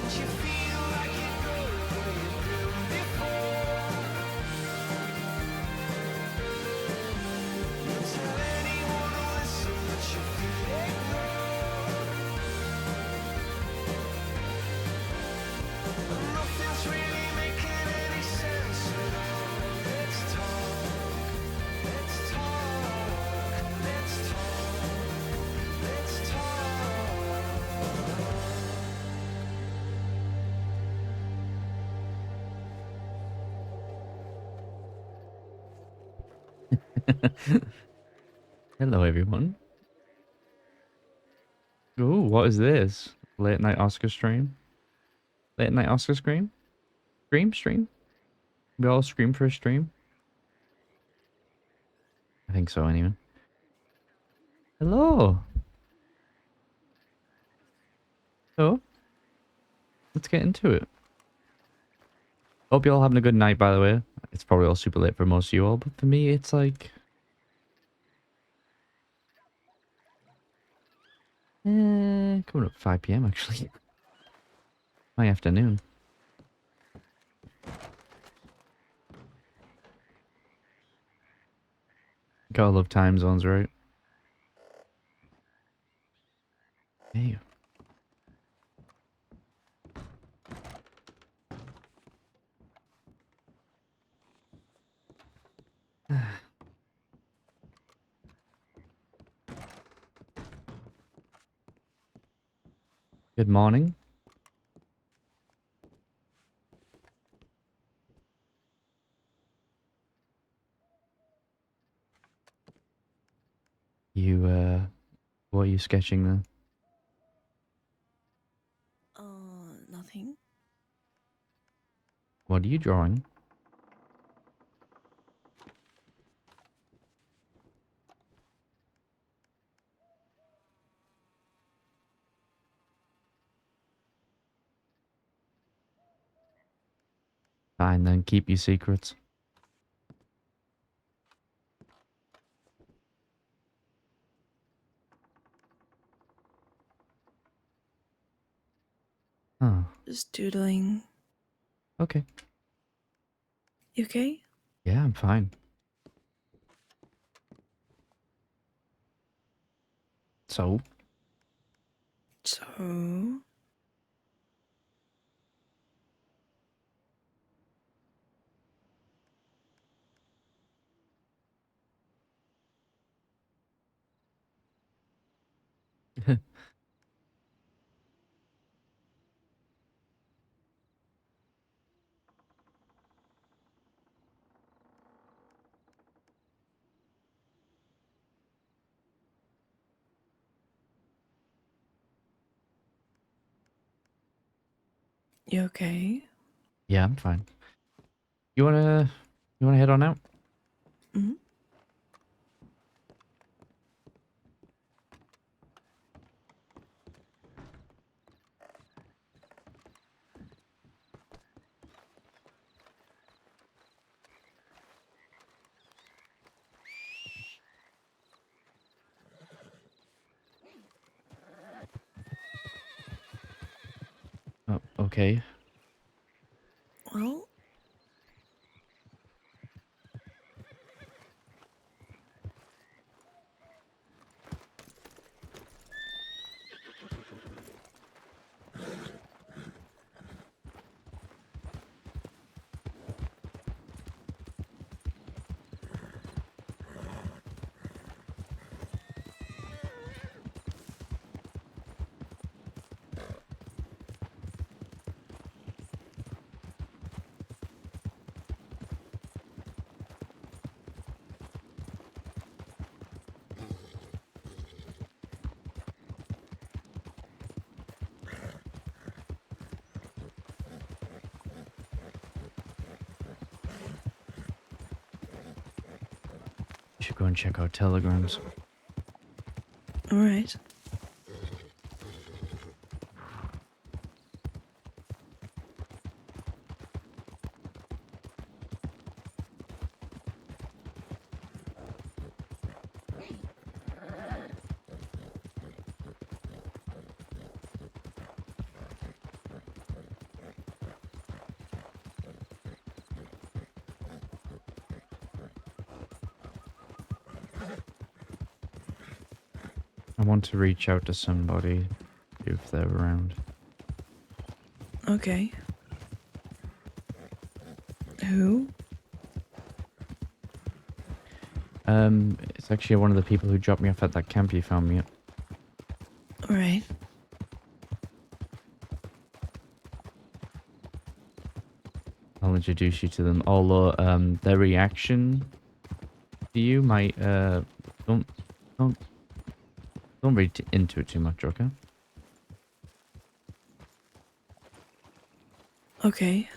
You feel like you're Hello, everyone. Ooh, what is this? Late night Oscar stream? Late night Oscar stream? Stream? We all scream for a stream? I think so, anyway. Hello. So, let's get into it. Hope you're all having a good night, by the way. It's probably all super late for most of you all, but for me, it's like... coming up 5 p.m. actually. My afternoon. Gotta love time zones, right? Hey. Good morning. What are you sketching there? Nothing. What are you drawing? Fine, then keep your secrets. Oh, Just doodling. okay. You okay? Yeah, I'm fine. So? So... You okay? Yeah, I'm fine. You wanna head on out? Mm-hmm. Oh, okay. Well, Should go and check our telegrams. alright. I want to reach out to somebody if they're around. Okay. Who? It's actually one of the people who dropped me off at that camp you found me at. Alright. I'll introduce you to them. Although, their reaction You might don't don't don't read into it too much, okay? Okay.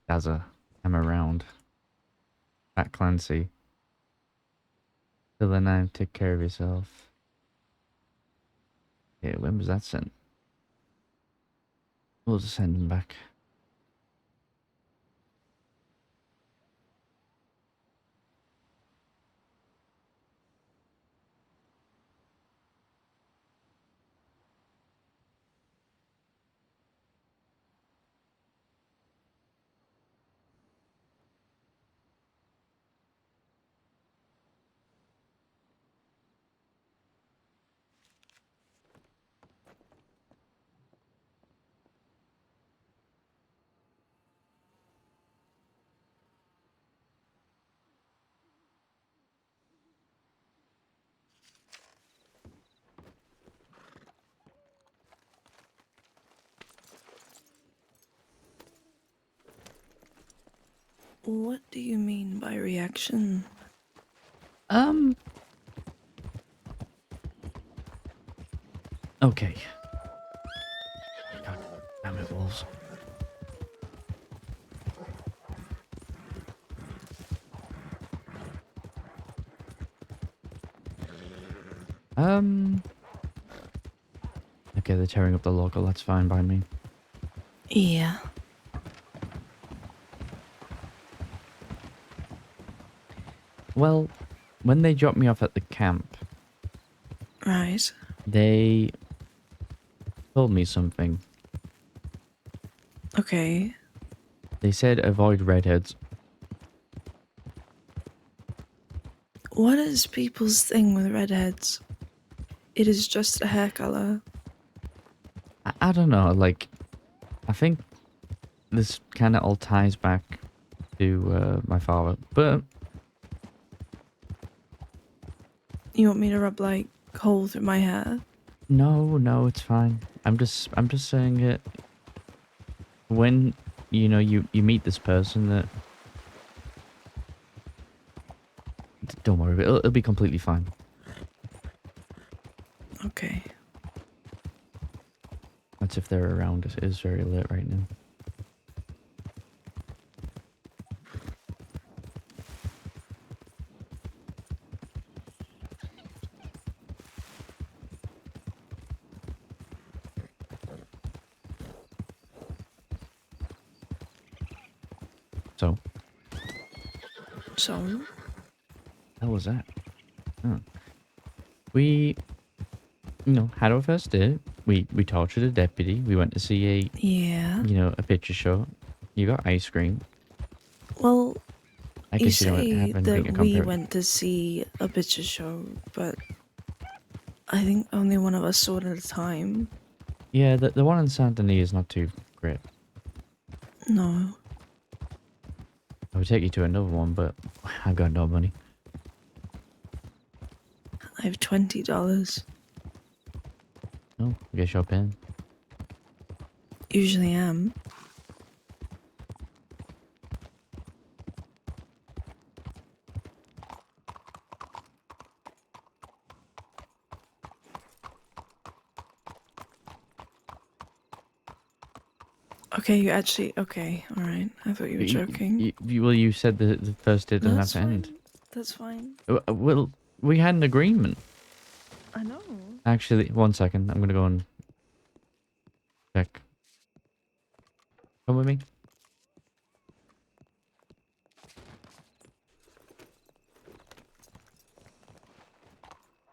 Gaza, I'm around. At Clancy. Till then, take care of yourself. Yeah, when was that sent? We'll just send him back. What do you mean by reaction? Um. Okay. God damn it, wolves. Um. Okay, they're tearing up the local. That's fine by me. Yeah. Well, when they dropped me off at the camp, Right. they told me something. Okay. They said avoid redheads. What is people's thing with redheads? It is just a hair color. I don't know. Like, I think this kind of all ties back to my father, but You want me to rub like coal through my hair? no, it's fine. I'm just saying it. When you meet this person that don't worry, it'll be completely fine. Okay. That's if they're around. It is very late right now. So, So? how was that? Oh. We, had our first date. We tortured a deputy. We went to see Yeah. a picture show. You got ice cream. Well, I you guess you don't say have anything that to we compare. went to see a picture show, but I think only one of us saw it at a time. Yeah, the one in Saint Denis is not too great. No. I would take you to another one, but I've got no money. I have $20. No, I guess you're paying. Usually am. Okay, you actually. Okay, alright. I thought you were joking. Well, you said the first date No, doesn't have that's to end. fine. That's fine. Well, we had an agreement. I know. Actually, one second. I'm gonna go and check. Come with me.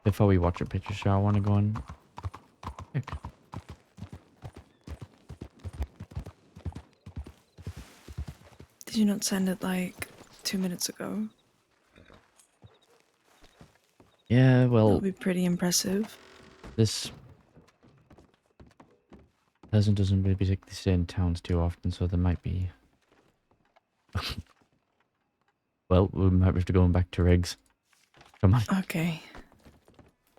Before we watch a picture show, I want to go and check. Did you not send it like 2 minutes ago? Yeah, That well, would be pretty impressive. this person doesn't really particularly stay in towns too often, so there might be... Well, we might have to go back to Riggs. Come on. Okay.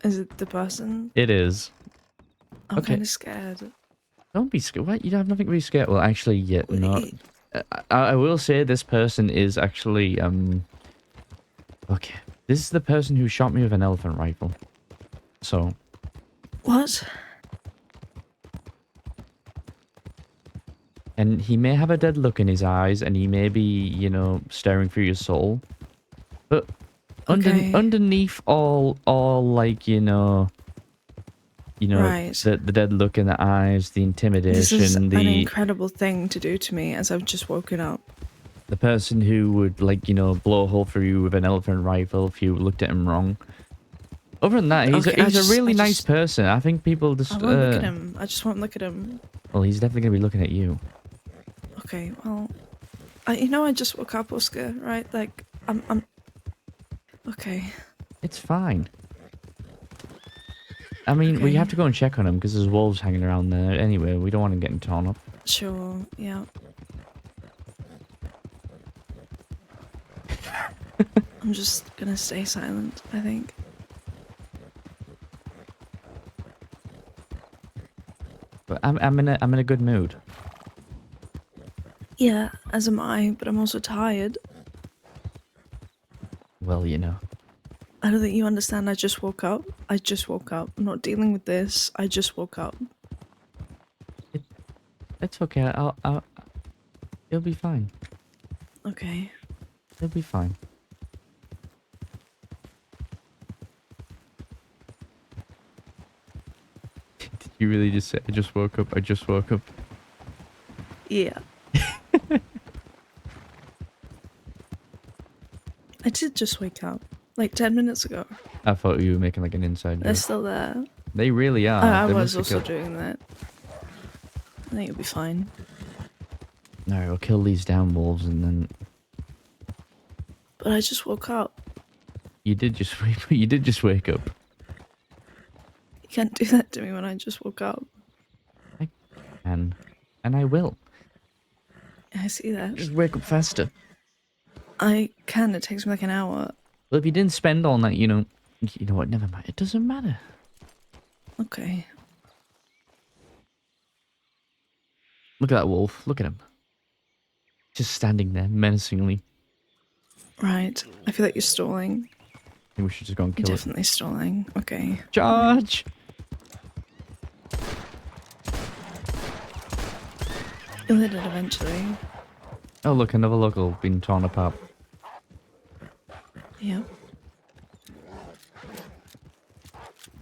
Is it the person? It is. I'm Okay, kind of scared. don't be scared. What? You have nothing to be scared. Well, actually, yeah, no. Wait. I will say this person is actually okay. This is the person who shot me with an elephant rifle. So, What? and he may have a dead look in his eyes, and he may be, you know, staring through your soul. But Okay. underneath all like, Right. the dead look in the eyes, the This is intimidation, an incredible thing to do to me as I've just woken up. the person who would, like, blow a hole through you with an elephant rifle if you looked at him wrong. Other than that, Okay, he's a really nice person. I think people I just won't look at him. I just won't look at him. well, he's definitely gonna be looking at you. Okay, well, I just woke up, Oscar, right? Like, I'm, okay, It's fine. I mean, we have okay, to go and check on him because there's wolves hanging around there. Anyway, we don't want him getting torn up. sure, yeah. I'm just gonna stay silent, I think. But I'm in a good mood. Yeah, as am I, but I'm also tired. Well, I don't think you understand. I just woke up. I just woke up. I'm not dealing with this. I just woke up. it, it's okay. It'll be fine. Okay. It'll be fine. Did you really just say, I just woke up, I just woke up? Yeah. I did just wake up. Like 10 minutes ago. I thought you were making like an inside They're joke. still there. They really are. I They was must have also killed... doing that. I think it'll be fine. Alright, we'll kill these down wolves and then... But I just woke up. You did just wake up. You can't do that to me when I just woke up. I can. And I will. I see that. Just wake up faster. I can. It takes me like an hour. Well, if you didn't spend all night, you know what, never mind. It doesn't matter. Okay. Look at that wolf. Look at him. Just standing there menacingly. Right. I feel like you're stalling. I think we should just go and You're kill it. definitely stalling. Okay. Charge! You'll hit it eventually. Oh, look, another local being torn apart. Yep.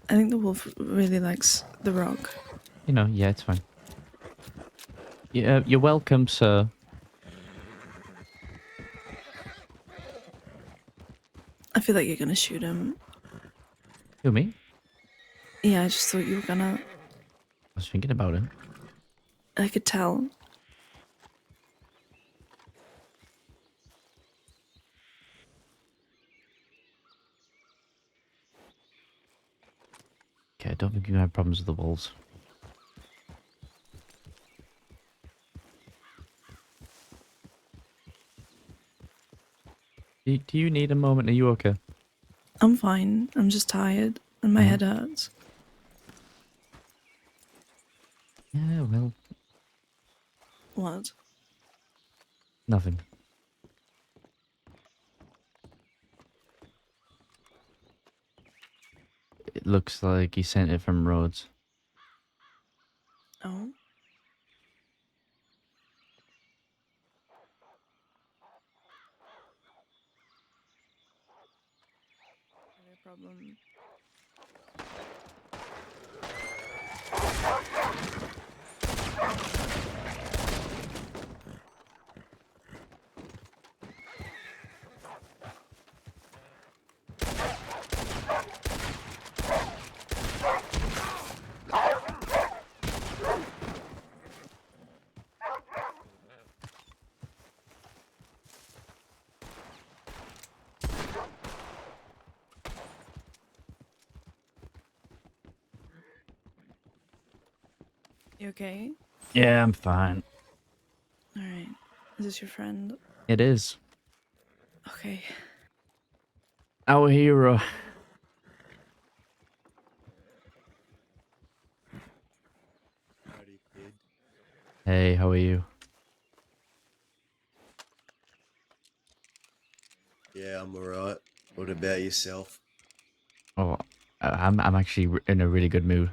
I think the wolf really likes the rock. Yeah, it's fine. Yeah, you're welcome, sir. I feel like you're gonna shoot him. Who, me? Yeah, I just thought you were gonna. I was thinking about it. I could tell. Okay, I don't think you have problems with the wolves. Do you need a moment? Are you okay? I'm fine. I'm just tired and my head hurts. Yeah, well, What? nothing. It looks like he sent it from Rhodes. Oh? No problem. You okay? Yeah, I'm fine. Alright. Is this your friend? It is. Okay. Our hero. Hey, how are you? Yeah, I'm alright. What about yourself? Oh, I'm actually in a really good mood.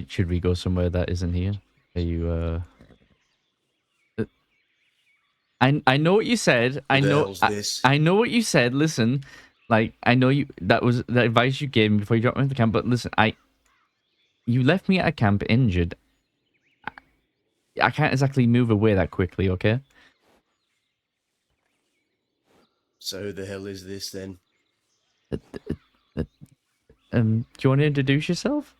Should we go somewhere that isn't here? Are you I know what you said. Who I the know hell's this? I know what you said. Listen, like I know you that was the advice you gave me before you dropped me off the camp, but listen, you left me at a camp injured. I can't exactly move away that quickly, okay? So who the hell is this then? Uh, uh, do you want to introduce yourself?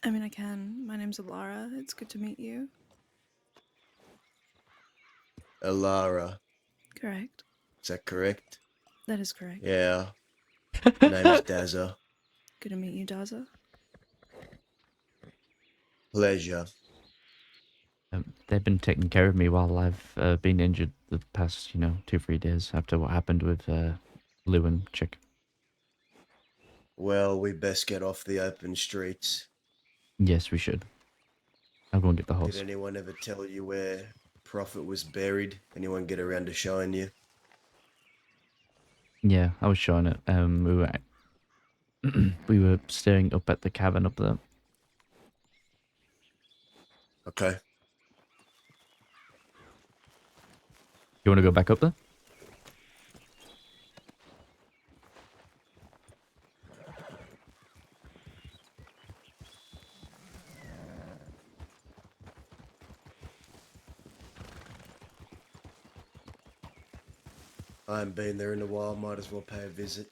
I mean, I can. My name's Alara. It's good to meet you. Alara. Correct. Is that correct? That is correct. Yeah. My name is Dazza. Good to meet you, Daza. Pleasure. They've been taking care of me while I've been injured the past, 2, 3 days after what happened with Lou and Chick. Well, we best get off the open streets. Yes, we should. I'll go and get the Did horse. anyone ever tell you where Prophet was buried? Anyone get around to showing you? Yeah, I was showing it. We were staring up at the cabin up there. Okay. You want to go back up there? I haven't been there in a while, might as well pay a visit.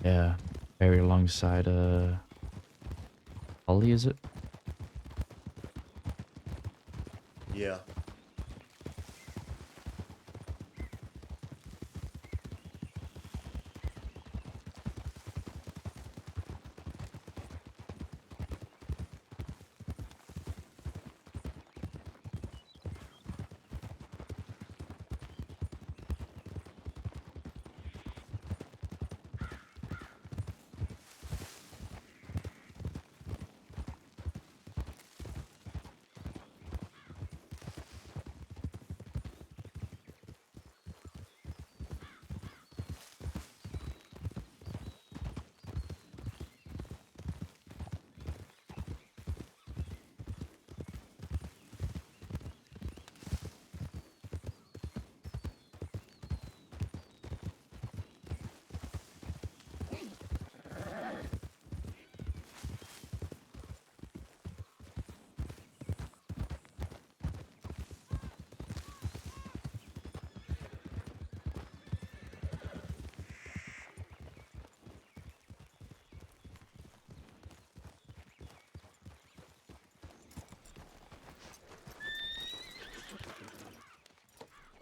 Yeah, buried alongside Holly, is it? Yeah.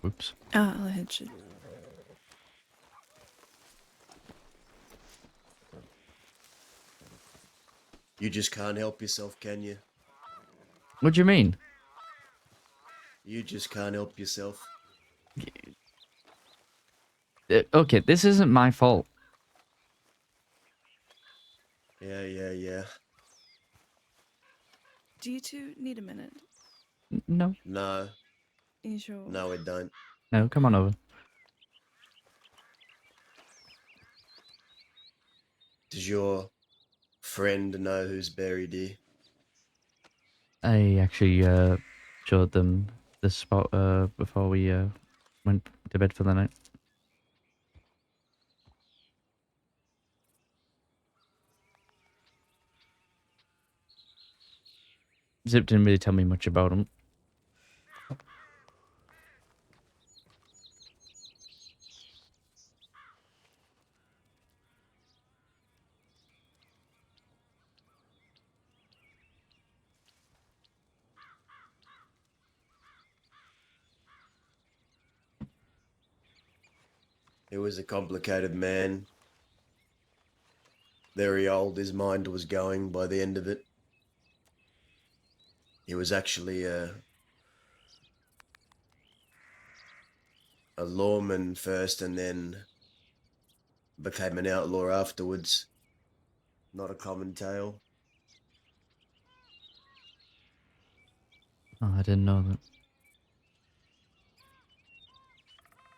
Whoops. I'll hitch it. You just can't help yourself, can you? What do you mean? You just can't help yourself. Okay, this isn't my fault. Yeah. Do you two need a minute? No, No, You sure? no, it don't. no, come on over. Does your friend know who's buried here? I actually showed them the spot before we went to bed for the night. Zip didn't really tell me much about him. He was a complicated man. Very old, his mind was going by the end of it. He was actually a lawman first and then became an outlaw afterwards. Not a common tale. Oh, I didn't know that.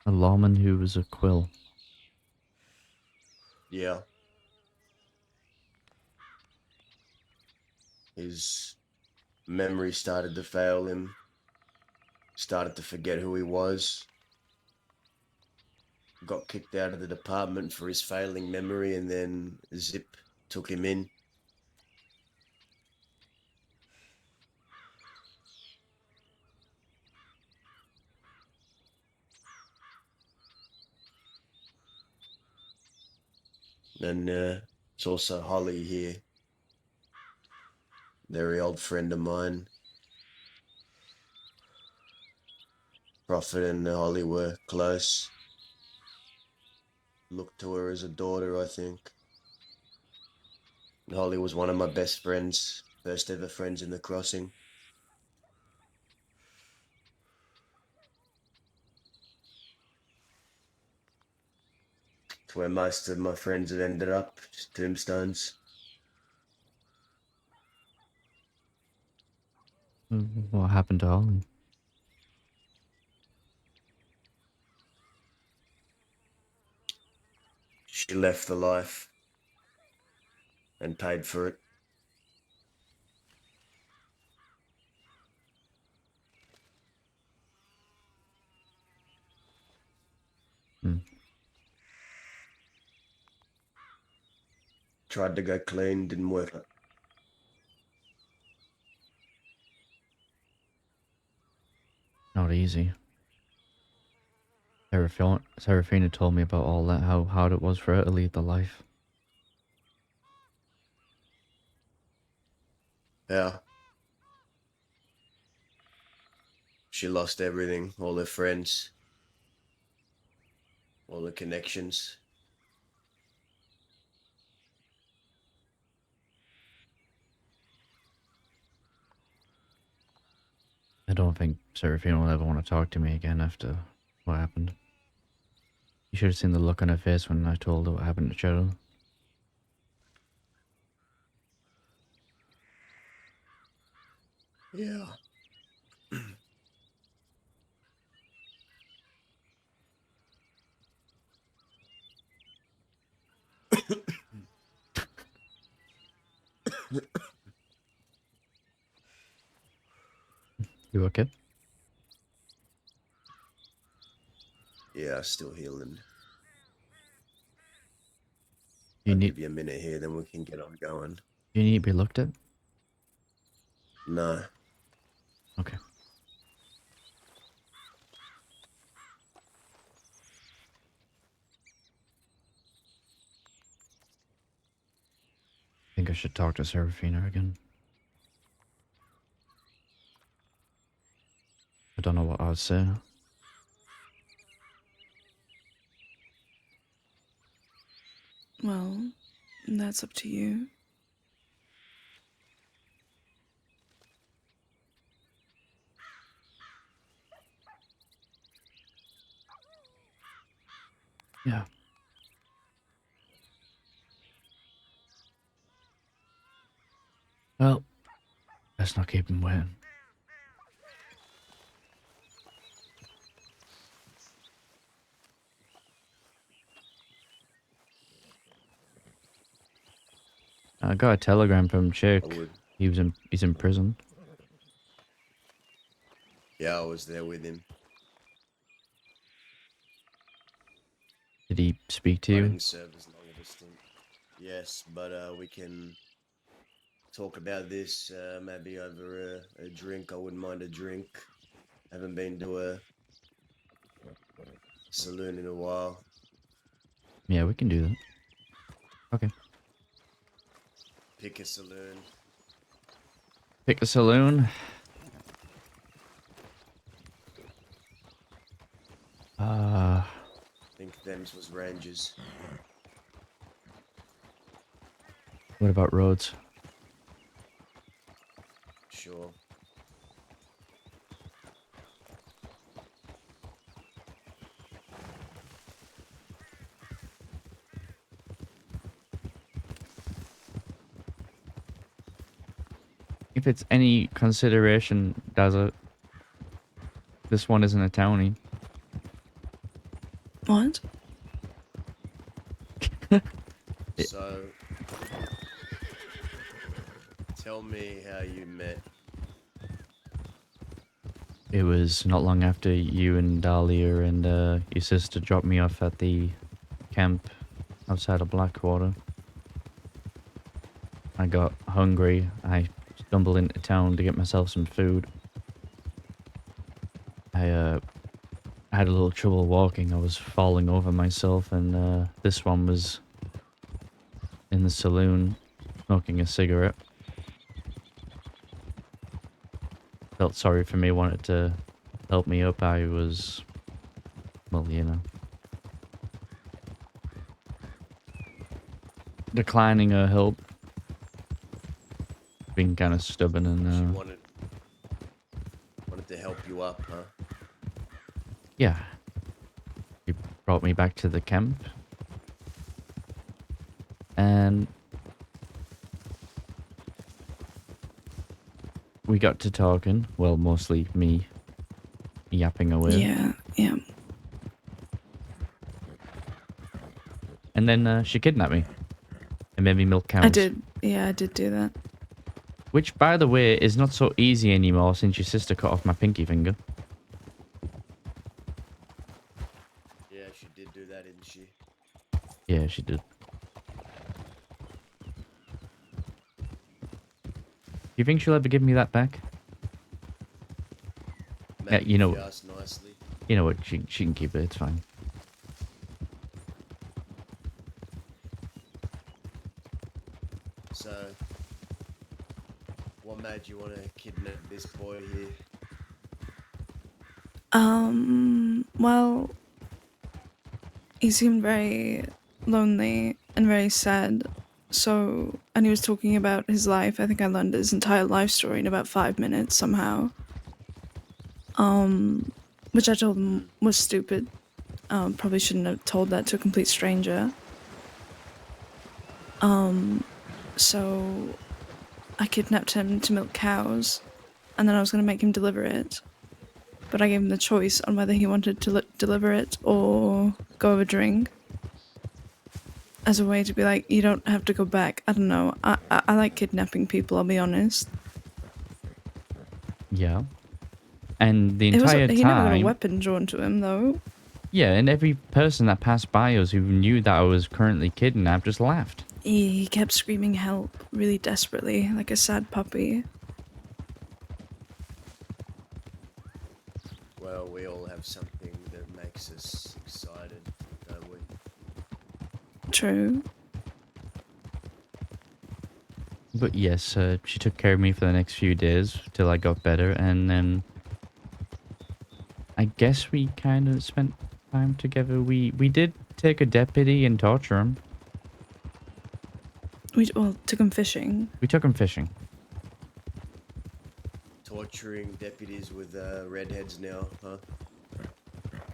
A lawman who was a Quil. Yeah. His memory started to fail him, started to forget who he was, got kicked out of the department for his failing memory, and then Zip took him in. And it's also Holly here, very old friend of mine. Prophet and Holly were close. Looked to her as a daughter, I think. And Holly was one of my best friends, first ever friends in the crossing. It's where most of my friends have ended up, just tombstones. What happened to Holly? She left the life and paid for it. Hmm. Tried to go clean, didn't work. Not easy. Serafina told me about all that, how hard it was for her to leave the life. Yeah. She lost everything, all her friends, all her connections. I don't think Serafina will ever want to talk to me again after what happened. You should have seen the look on her face when I told her what happened to Cheryl. Yeah. You okay? Yeah, still healing. You I'll need give you a minute here, then we can get on going. you need to be looked at? No. Okay. I think I should talk to Serafina again. I don't know what I'd say. Well, that's up to you. Yeah. Well, let's not keep him waiting. I got a telegram from I Jake. would. He's in prison. Yeah, I was there with him. Did he speak to I you? didn't serve as long of a stint. Yes, but we can talk about this maybe over a drink. I wouldn't mind a drink. Haven't been to a saloon in a while. Yeah, we can do that. Okay. Pick a saloon. Pick a saloon. I think Thames was Rangers. What about Rhodes? Sure. If it's any consideration, Desert, this one isn't a townie. What? So, tell me how you met. It was not long after you and Dahlia and your sister dropped me off at the camp outside of Blackwater. I got hungry. I stumbled into town to get myself some food. I had a little trouble walking. I was falling over myself, and this one was in the saloon smoking a cigarette. Felt sorry for me, wanted to help me up. I was, well, you know, declining her help. Being kind of stubborn She and, wanted to help you up, huh? yeah. She brought me back to the camp. And we got to talking. Well, mostly me yapping away. Yeah, yeah. And then she kidnapped me and made me milk cows. I did. Yeah, I did do that. Which, by the way, is not so easy anymore since your sister cut off my pinky finger. Yeah, she did do that, didn't she? Yeah, she did. Do you think she'll ever give me that back? Maybe you know- if you ask nicely. You know what? She can keep it. It's fine. So, what made you want to kidnap this boy here? Well, he seemed very lonely and very sad. So, and he was talking about his life. I think I learned his entire life story in about 5 minutes somehow. Which I told him was stupid. Probably shouldn't have told that to a complete stranger. So I kidnapped him to milk cows, and then I was going to make him deliver it. But I gave him the choice on whether he wanted to deliver it or go have a drink. As a way to be like, you don't have to go back. I don't know. I like kidnapping people, I'll be honest. Yeah. And the He entire never got a time... weapon drawn to him, though. Yeah, and every person that passed by us who knew that I was currently kidnapped just laughed. He kept screaming help really desperately, like a sad puppy. Well, we all have something that makes us excited, don't we? True. But yes, she took care of me for the next few days till I got better, and then I guess we kind of spent time together. We did take a deputy and torture him. We took him fishing. We took him fishing. Torturing deputies with redheads now, huh?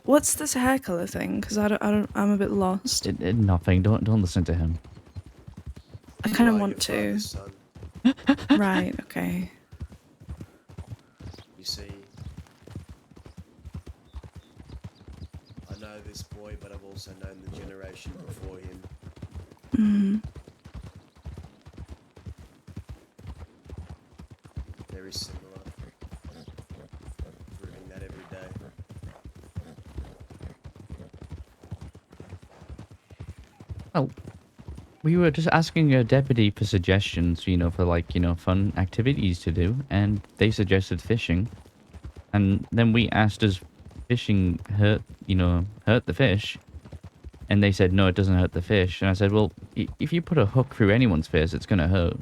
What's this hair color thing? Because I'm a bit lost. Nothing. Don't listen to him. I You kind of are want your to. father's son. Right, okay. You see, I know this boy, but I've also known the generation before him. Mm. Very similar. Proving that every day. Well, we were just asking a deputy for suggestions, you know, for like, you know, fun activities to do, and they suggested fishing. And then we asked, does fishing hurt the fish? And they said, no, it doesn't hurt the fish. And I said, well, if you put a hook through anyone's face, it's going to hurt.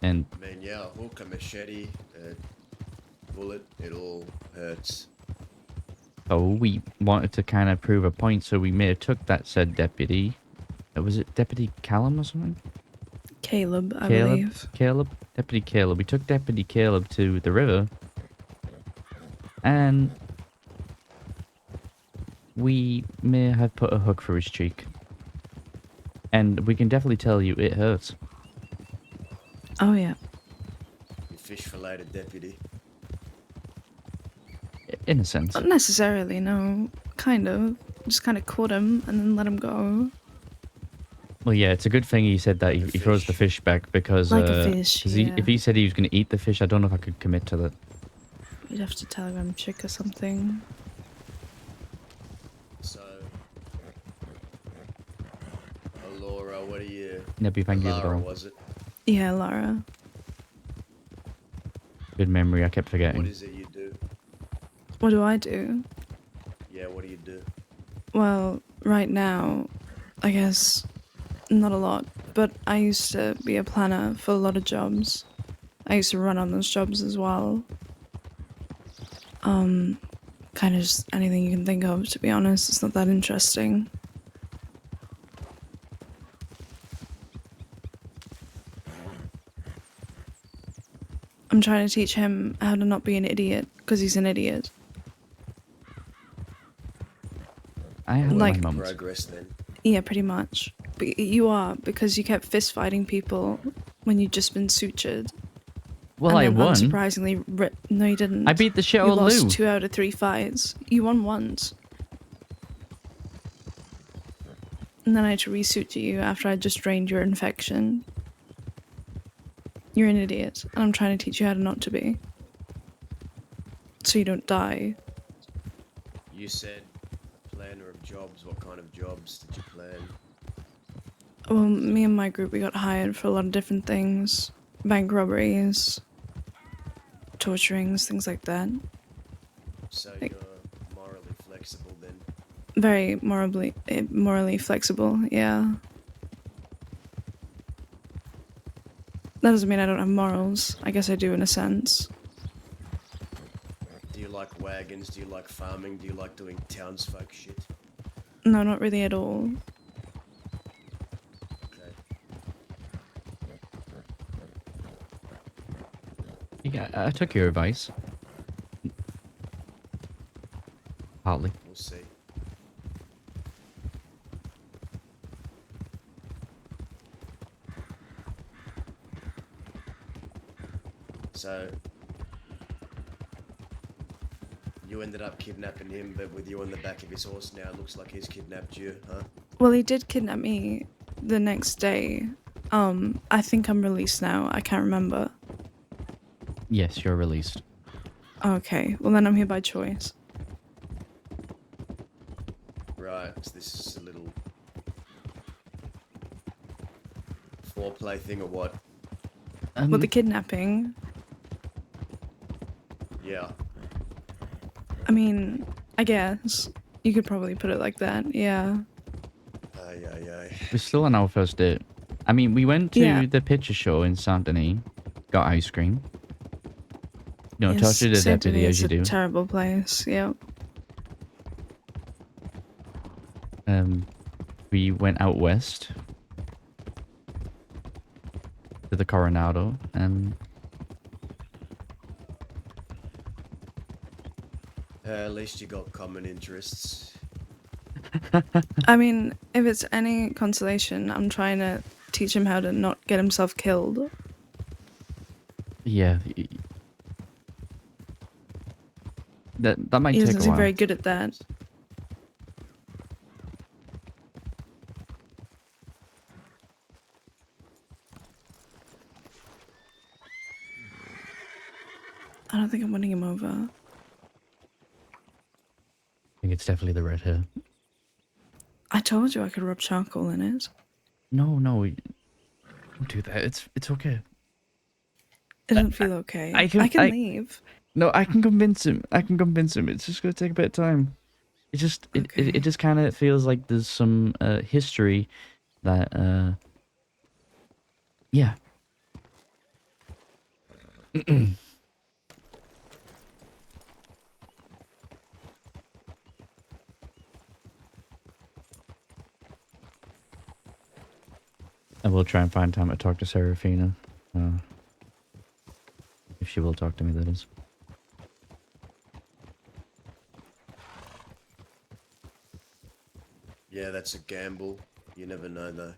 And I mean, yeah, a hook, a machete, a bullet, it all hurts. so we wanted to kind of prove a point, so we may have took that said deputy. Was it Deputy Callum or something? Caleb, I believe. Deputy Caleb. We took Deputy Caleb to the river, and we may have put a hook through his cheek. And we can definitely tell you it hurts. Oh yeah. You fish fillet deputy. In a sense. Not necessarily, no. Kind of. Just kind of caught him and then let him go. Well, yeah, it's a good thing he said that Like a he throws the fish. fish back because Like a fish, yeah. if he said he was going to eat the fish, I don't know if I could commit to that. You'd have to telegram chick or something. So, Laura, what are you? Nebby, thank you for the Lara, roll. was it? Yeah, Lara. Good memory, I kept forgetting. What is it you do? What do I do? Yeah, what do you do? Well, right now, I guess not a lot, but I used to be a planner for a lot of jobs. I used to run on those jobs as well. Kind of just anything you can think of, to be honest. It's not that interesting. I'm trying to teach him how to not be an idiot, because he's an idiot. I have Like- my moments. Progress then. Yeah, pretty much. But you are, because you kept fist fighting people when you'd just been sutured. Well, I and then won. Unsurprisingly, no, you didn't. I beat the shit out You of lost Lou. 2 out of 3 fights. You won once. And then I had to resuture you after I just drained your infection. You're an idiot, and I'm trying to teach you how to not to be. So you don't die. You said planner of jobs. What kind of jobs did you plan? Well, me and my group, we got hired for a lot of different things. Bank robberies, torturings, things like that. So Like- you're morally flexible then. Very morally flexible, yeah. That doesn't mean I don't have morals. I guess I do in a sense. Do you like wagons? Do you like farming? Do you like doing townsfolk shit? No, not really at all. Okay. Yeah, I took your advice. Partly. We'll see. So, you ended up kidnapping him, but with you on the back of his horse now, it looks like he's kidnapped you, huh? Well, he did kidnap me the next day. I think I'm released now. I can't remember. Yes, you're released. Okay, well then I'm here by choice. Right, so this is a little foreplay thing or what? With the kidnapping, Yeah. I mean, I guess you could probably put it like that. Yeah. Aye, aye, aye. We're still on our first date. I mean, we went to Yeah. the picture show in Saint Denis, got ice cream. You know, Yes, talked to the Saint deputy Denis as you is a do. terrible place. Yep. We went out west to the Coronado, and At least you got common interests. I mean, if it's any consolation, I'm trying to teach him how to not get himself killed. yeah, that might He take doesn't a seem while. very good at that. I don't think I'm winning him over. I think it's definitely the red hair. I told you I could rub charcoal in it. No, don't do that. It's okay. It doesn't feel okay. I can- I can I- leave. No, I can convince him. It's just gonna take a bit of time. It just Okay. it just kind of feels like there's some history that yeah. I will try and find time to talk to Serafina. If she will talk to me, that is. Yeah, that's a gamble. You never know, though.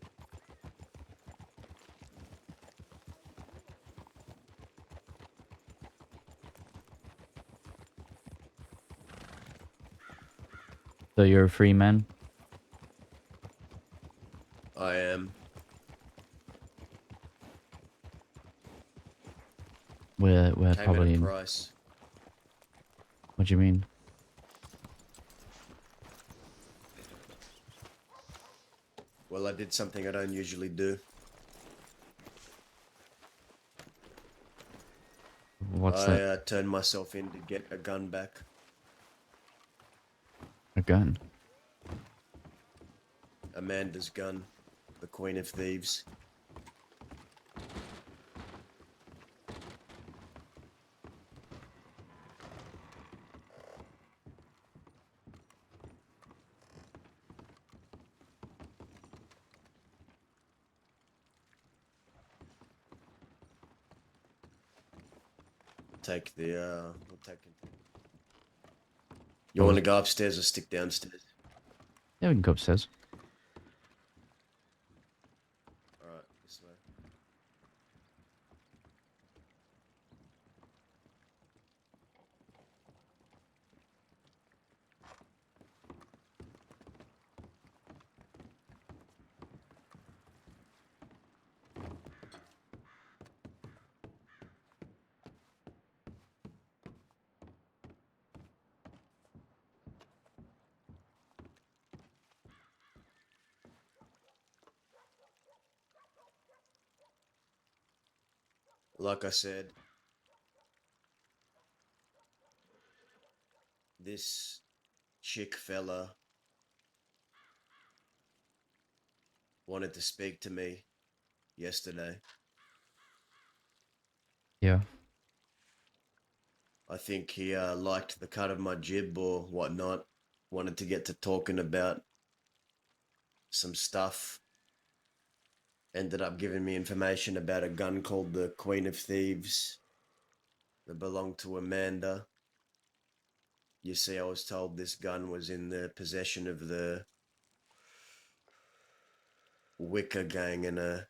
So you're a free man? I am. We're Came at a probably in... price. What do you mean? Well, I did something I don't usually do. What's I that? turned myself in to get a gun back. A gun? Amanda's gun. The Queen of Thieves. Take the, we'll take it. You want to go upstairs or stick downstairs? Yeah, we can go upstairs. Alright, this way. Like I said, this chick fella wanted to speak to me yesterday. Yeah. I think he liked the cut of my jib or whatnot. Wanted to get to talking about some stuff. Ended up giving me information about a gun called the Queen of Thieves that belonged to Amanda. You see, I was told this gun was in the possession of the Wicker gang, and a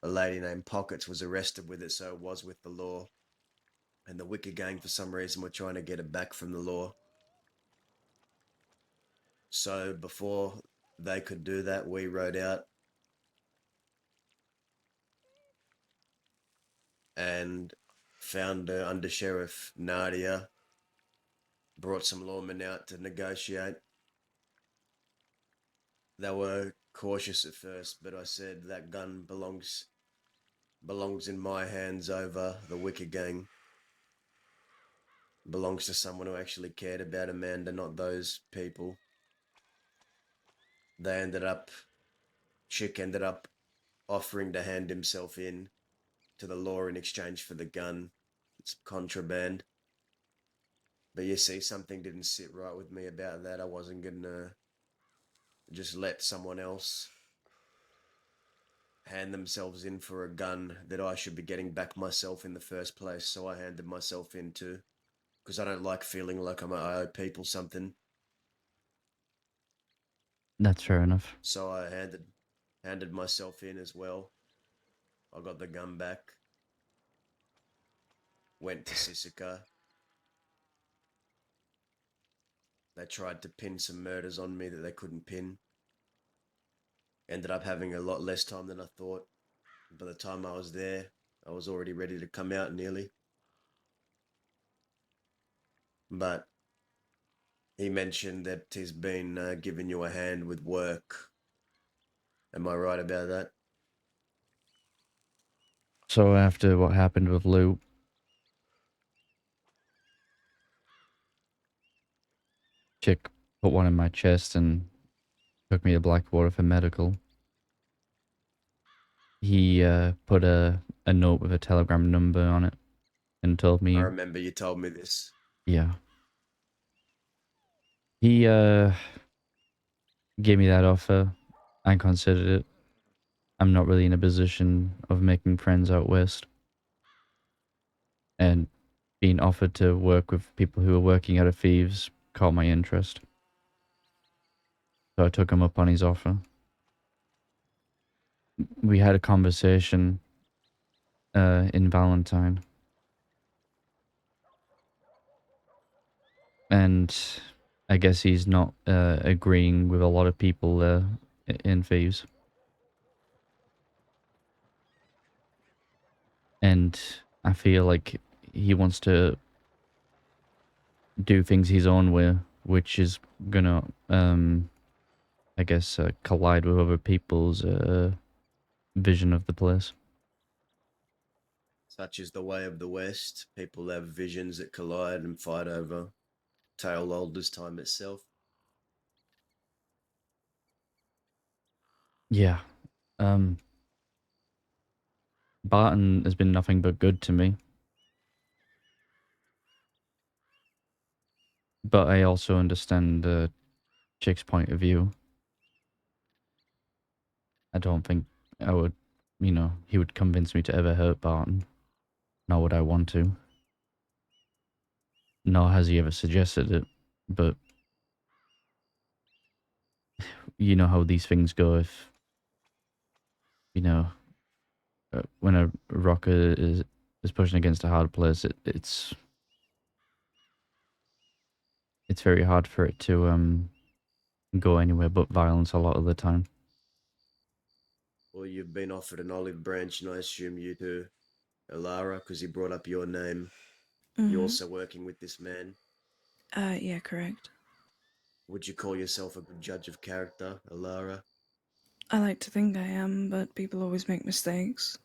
lady named Pockets was arrested with it, so it was with the law. And the Wicker gang, for some reason, were trying to get it back from the law. So before they could do that, we rode out and found Under Sheriff Nadia, brought some lawmen out to negotiate. They were cautious at first, but I said that gun belongs in my hands over the Wicker gang. Belongs to someone who actually cared about Amanda, not those people. Chick ended up offering to hand himself in to the law in exchange for the gun. It's contraband. But you see, something didn't sit right with me about that. I wasn't gonna just let someone else hand themselves in for a gun that I should be getting back myself in the first place. So I handed myself in too, because I don't like feeling like I owe people something. That's fair enough. So I handed myself in as well. I got the gun back. Went to Sisika. They tried to pin some murders on me that they couldn't pin. Ended up having a lot less time than I thought. By the time I was there, I was already ready to come out nearly. But he mentioned that he's been giving you a hand with work. Am I right about that? So after what happened with Lou, chick put one in my chest and took me to Blackwater for medical. He put a note with a telegram number on it and told I me, remember you told me this. yeah. He gave me that offer. I considered it. I'm not really in a position of making friends out west. And being offered to work with people who are working out of thieves caught my interest. So I took him up on his offer. We had a conversation in Valentine. And I guess he's not agreeing with a lot of people there in Thieves. And I feel like he wants to do things his own way, which is gonna, I guess, collide with other people's vision of the place. Such is the way of the West. People have visions that collide and fight over. Tale old as time itself. Yeah. Barton has been nothing but good to me. But I also understand Chick's point of view. I don't think I would, he would convince me to ever hurt Barton. Nor would I want to. Nor has he ever suggested it. But you know how these things go if, when a rocker is pushing against a hard place, it's very hard for it to go anywhere but violence a lot of the time. Well, you've been offered an olive branch, and I assume you too, Alara, because he brought up your name. You're also working with this man. Yeah, correct. Would you call yourself a good judge of character, Alara? I like to think I am, but people always make mistakes.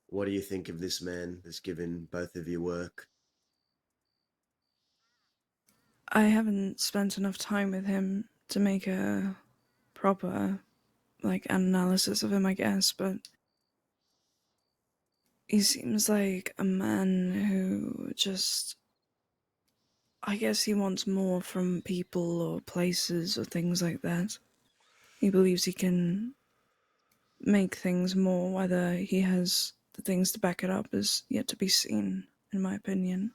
What do you think of this man that's given both of you work? I haven't spent enough time with him to make a proper, analysis of him, I guess, but he seems like a man who just. I guess he wants more from people or places or things like that. He believes he can make things more. Whether he has the things to back it up is yet to be seen, in my opinion.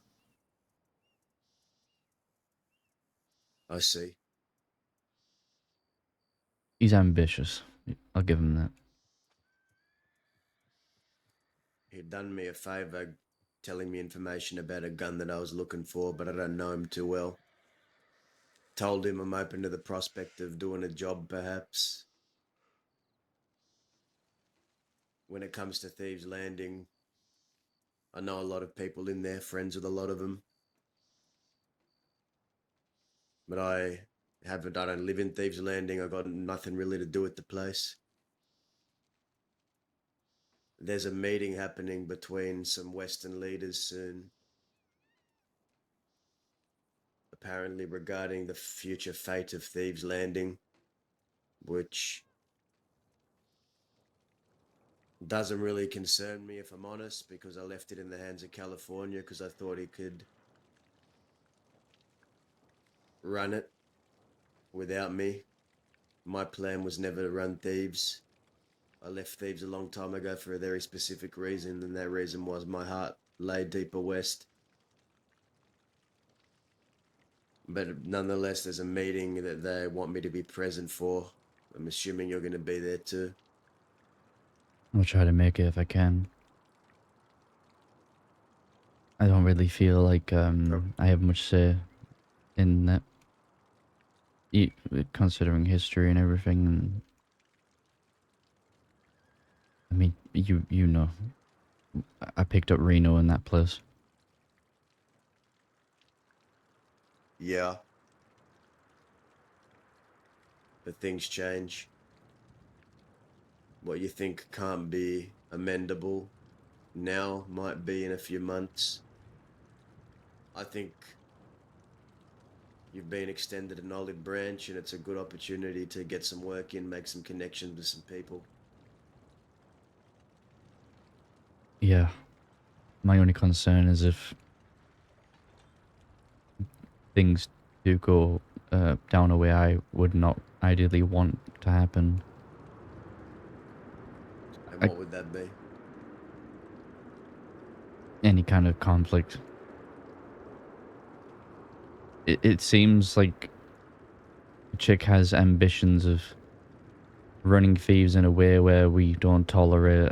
I see. He's ambitious. I'll give him that. He'd done me a favour telling me information about a gun that I was looking for, but I don't know him too well. Told him I'm open to the prospect of doing a job, perhaps. When it comes to Thieves Landing, I know a lot of people in there, friends with a lot of them. But I don't live in Thieves Landing. I got nothing really to do with the place. There's a meeting happening between some Western leaders soon, apparently regarding the future fate of Thieves Landing, which doesn't really concern me, if I'm honest, because I left it in the hands of California because I thought he could run it without me. My plan was never to run Thieves. I left Thieves a long time ago for a very specific reason, and that reason was my heart lay deeper west. But nonetheless, there's a meeting that they want me to be present for. I'm assuming you're going to be there too. I'll try to make it if I can. I don't really feel like I have much say in that. Considering history and everything, and I mean, you know, I picked up Reno in that place. Yeah. But things change. What you think can't be amendable now might be in a few months. I think you've been extended an olive branch, and it's a good opportunity to get some work in, make some connections with some people. Yeah. My only concern is if things do go down a way I would not ideally want to happen. And what would that be? Any kind of conflict. It seems like Chick has ambitions of running Thieves in a way where we don't tolerate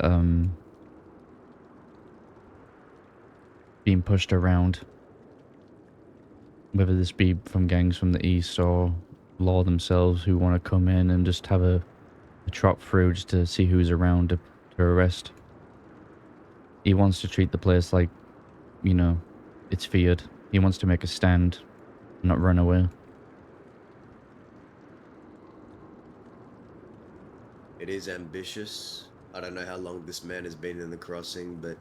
being pushed around. whether this be from gangs from the east or law themselves who want to come in and just have a trot through just to see who's around to arrest. He wants to treat the place like, you know, it's feared. He wants to make a stand, not run away. It is ambitious. I don't know how long this man has been in the crossing, but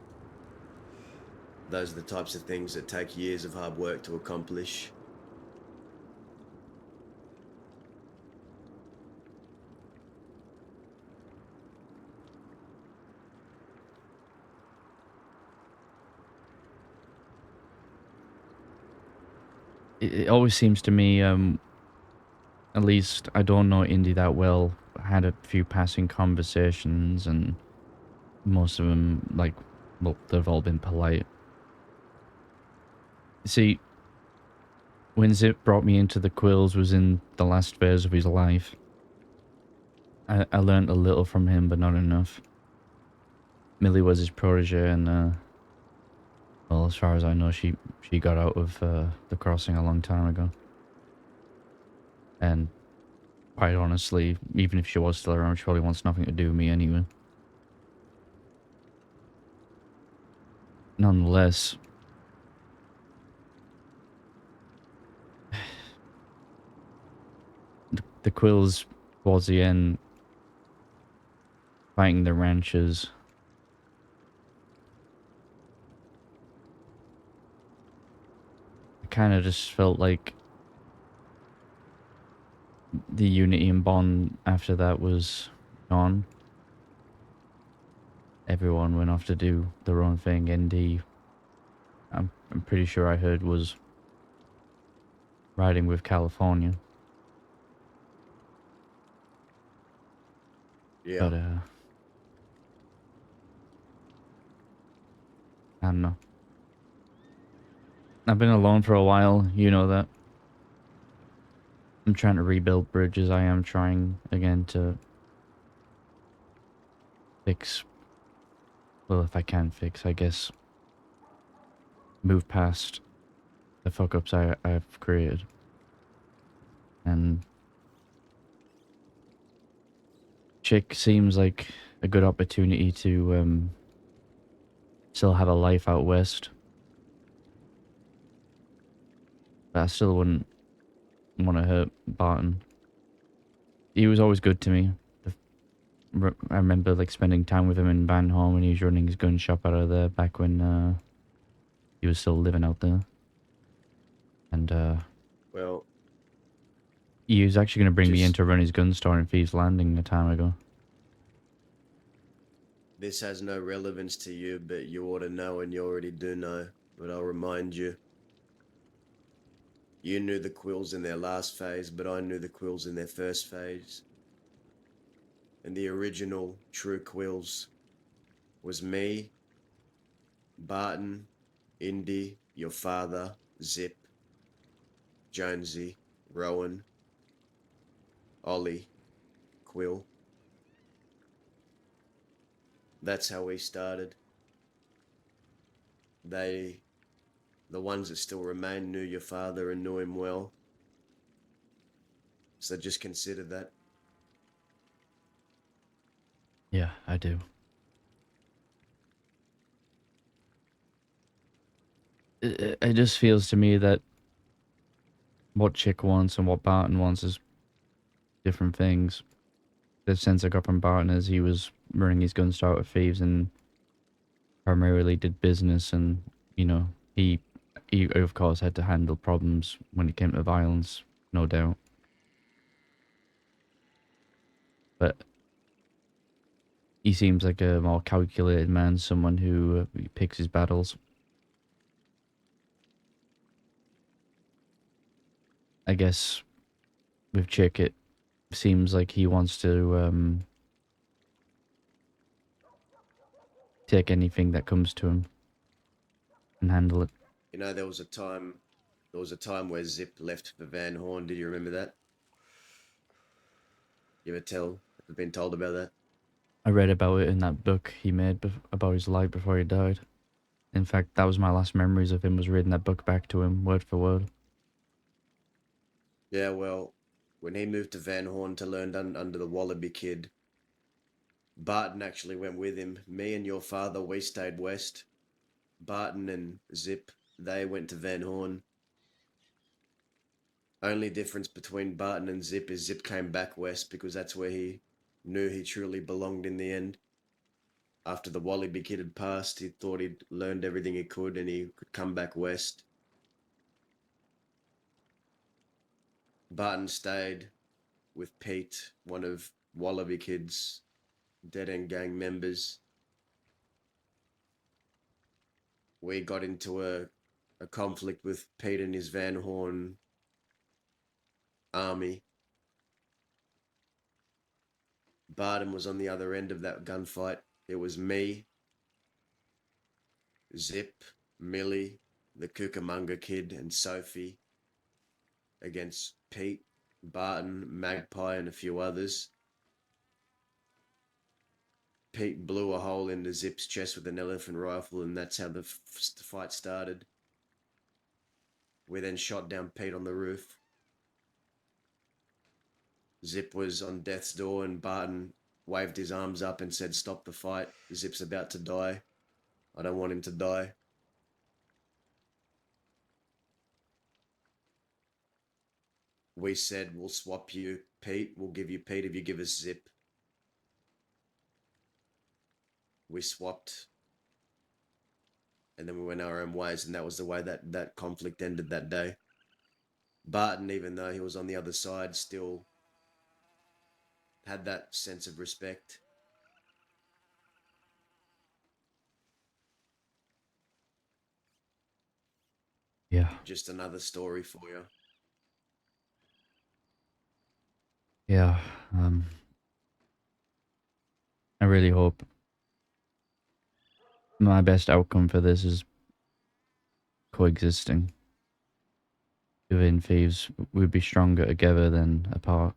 those are the types of things that take years of hard work to accomplish. It always seems to me, at least I don't know Indy that well. I had a few passing conversations, and most of them, like, well, they've all been polite. See, when Zip brought me into the Quills was in the last phase of his life. I learned a little from him, but not enough. Millie was his protege, and well, as far as I know, she got out of the crossing a long time ago. And quite honestly, even if she was still around, she probably wants nothing to do with me anyway. Nonetheless, the Quills towards the end, fighting the ranchers. I kind of just felt like the unity and bond after that was gone. Everyone went off to do their own thing. Indy, I'm pretty sure I heard, was riding with California. Yeah. But I don't know. I've been alone for a while, you know that. I'm trying to rebuild bridges. I am trying again to fix, well, if I can fix, I guess, move past the fuck-ups I've created. And Chick seems like a good opportunity to still have a life out west. But I still wouldn't want to hurt Barton. He was always good to me. I remember like spending time with him in Banholm when he was running his gun shop out of there back when he was still living out there. And Well, he was actually going to bring me in just to run his gun store in Thieves Landing a time ago. this has no relevance to you, but you ought to know, and you already do know. But I'll remind you. You knew the Quills in their last phase, but I knew the Quills in their first phase. And the original true Quills was me, Barton, Indy, your father, Zip, Jonesy, Rowan, Ollie, Quil. That's how we started. The ones that still remain, knew your father and knew him well. So just consider that. Yeah, I do. It just feels to me that what Chick wants and what Barton wants is different things. The sense I got from Barton is he was running his gun store with thieves and primarily did business, and you know he of course had to handle problems when it came to violence, no doubt. But he seems like a more calculated man, someone who picks his battles. I guess with Chick, it seems like he wants to take anything that comes to him and handle it. You know, there was a time where Zip left for Van Horn. Did you remember that? You ever been told about that? I read about it in that book he made about his life before he died. In fact, that was my last memories of him, was reading that book back to him, word for word. Yeah, well, when he moved to Van Horn to learn under the Wallaby Kid, Barton actually went with him. Me and your father, we stayed west. Barton and Zip, they went to Van Horn. Only difference between Barton and Zip is Zip came back west because that's where he knew he truly belonged in the end. After the Wallaby Kid had passed, he thought he'd learned everything he could and he could come back west. Barton stayed with Pete, one of Wallaby Kid's dead end gang members. We got into a conflict with Pete and his Van Horn army. Barton was on the other end of that gunfight. It was me, Zip, Millie, the Cucamonga Kid, and Sophie against Pete, Barton, Magpie, and a few others. Pete blew a hole into Zip's chest with an elephant rifle, and that's how the fight started. We then shot down Pete on the roof. Zip was on death's door, and Barton waved his arms up and said, "Stop the fight. Zip's about to die. I don't want him to die." We said, "We'll swap you, Pete. We'll give you Pete if you give us Zip." We swapped, and then we went our own ways, and that was the way that conflict ended that day. Barton, even though he was on the other side, still had that sense of respect. Yeah. Just another story for you. Yeah. I really hope my best outcome for this is coexisting. Within thieves, we'd be stronger together than apart.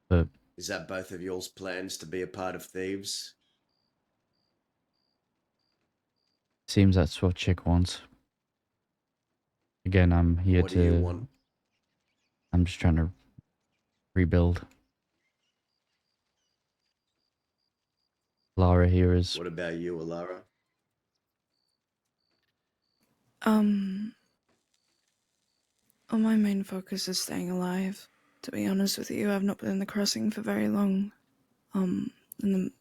But Is that both of y'all's plans to be a part of Thieves? seems that's what Chick wants. Again, I'm here What do you want? I'm just trying to rebuild. Lara here is. What about you, Alara? Well, my main focus is staying alive. To be honest with you, I've not been in the crossing for very long. And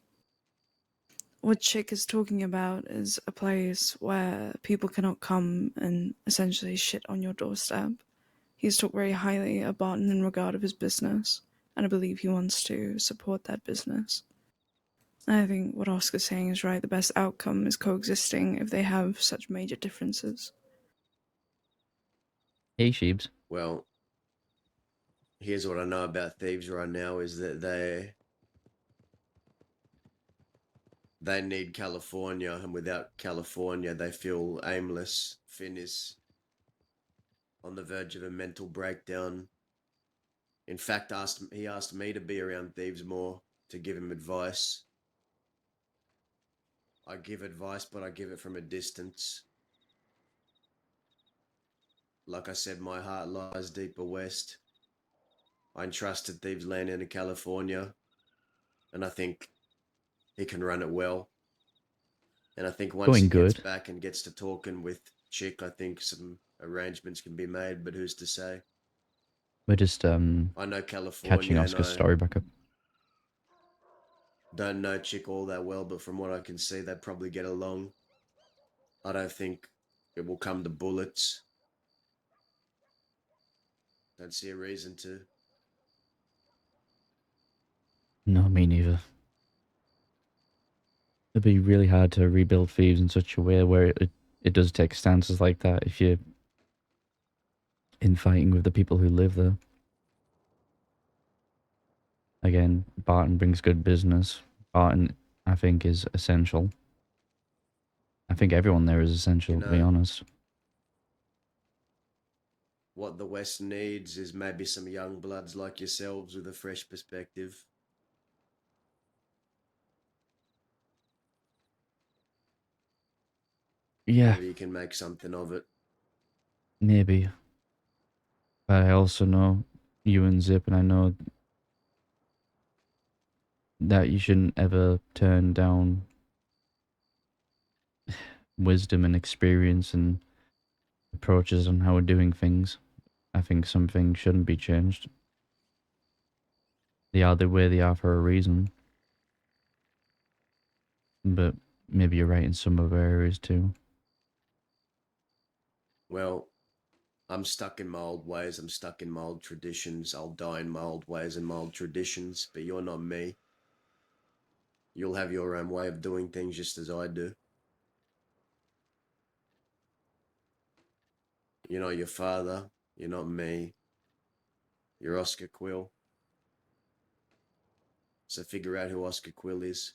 what Chick is talking about is a place where people cannot come and essentially shit on your doorstep. He's talked very highly of Barton in regard of his business, and I believe he wants to support that business. I think what Oscar's saying is right. The best outcome is coexisting if they have such major differences. Hey, Sheebs. Well, here's what I know about Thieves right now is that they need California, and without California, they feel aimless. Finn is on the verge of a mental breakdown. In fact, he asked me to be around Thieves more to give him advice. I give advice, but I give it from a distance. Like I said, my heart lies deeper west. I entrusted Thieves land into California, and I think he can run it well. And I think once he Going gets good. back and gets to talking with Chick, I think some arrangements can be made, but who's to say? We're just I know catching California, and Oscar's I story back up. don't know Chick all that well, but from what I can see, they probably get along. I don't think it will come to bullets. Don't see a reason to. No, me neither. It'd be really hard to rebuild thieves in such a way where it does take stances like that if you're infighting with the people who live there. Again, Barton brings good business. Barton, I think, is essential. I think everyone there is essential, to be honest. What the West needs is maybe some young bloods like yourselves with a fresh perspective. Yeah, Maybe you can make something of it. maybe. But I also know you and Zip, and I know that you shouldn't ever turn down wisdom and experience and approaches on how we're doing things. I think some things shouldn't be changed. They are the way they are for a reason. But maybe you're right in some other areas too. Well, I'm stuck in my old ways. I'm stuck in my old traditions. I'll die in my old ways and my old traditions, but you're not me. You'll have your own way of doing things just as I do. You're not your father. You're not me. You're Oscar Quill. So figure out who Oscar Quill is.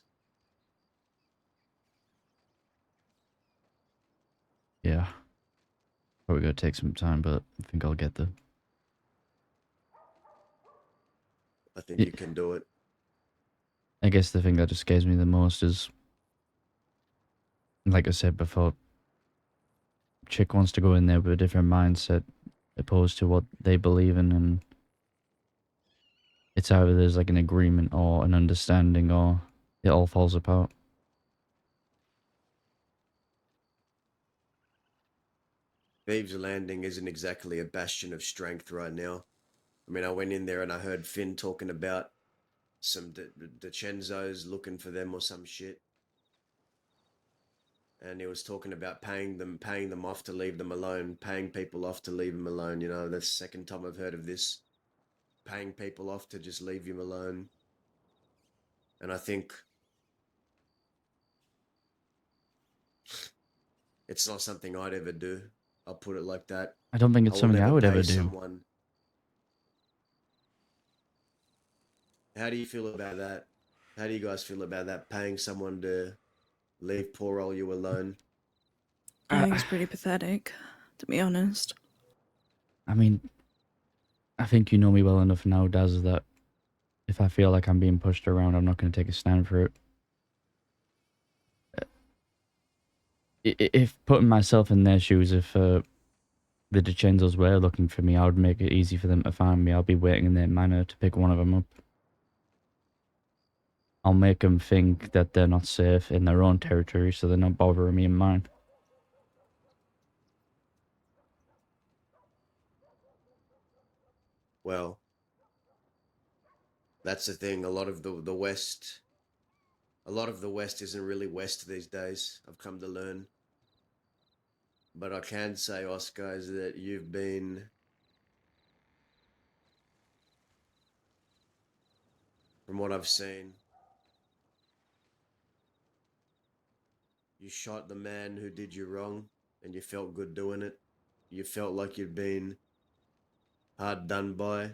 Yeah. Probably gonna take some time, but I think I'll get there. I think you can do it. I guess the thing that just scares me the most is, like I said before, chick wants to go in there with a different mindset opposed to what they believe in, and it's either there's like an agreement or an understanding or it all falls apart. Thieves Landing isn't exactly a bastion of strength right now. I mean, I went in there and I heard Finn talking about some DiCenzos looking for them or some shit. And he was talking about paying them off to leave them alone, paying people off to leave them alone. You know, that's the second time I've heard of this. Paying people off to just leave you alone. And I think it's not something I'd ever do. I'll put it like that. I don't think I it's will something I never would pay ever do. someone. How do you feel about that? How do you guys feel about that? Paying someone to leave poor old you alone? I think it's pretty pathetic, to be honest. I mean, I think you know me well enough now, Daz, that if I feel like I'm being pushed around, I'm not going to take a stand for it. If putting myself in their shoes, if the DiCenzos were looking for me, I would make it easy for them to find me. I'll be waiting in their manor to pick one of them up. I'll make them think that they're not safe in their own territory, so they're not bothering me in mine. Well, that's the thing. A lot of the West, a lot of the West isn't really West these days. I've come to learn. But I can say, Oscar, is that you've been, from what I've seen, you shot the man who did you wrong, and you felt good doing it. You felt like you'd been hard done by,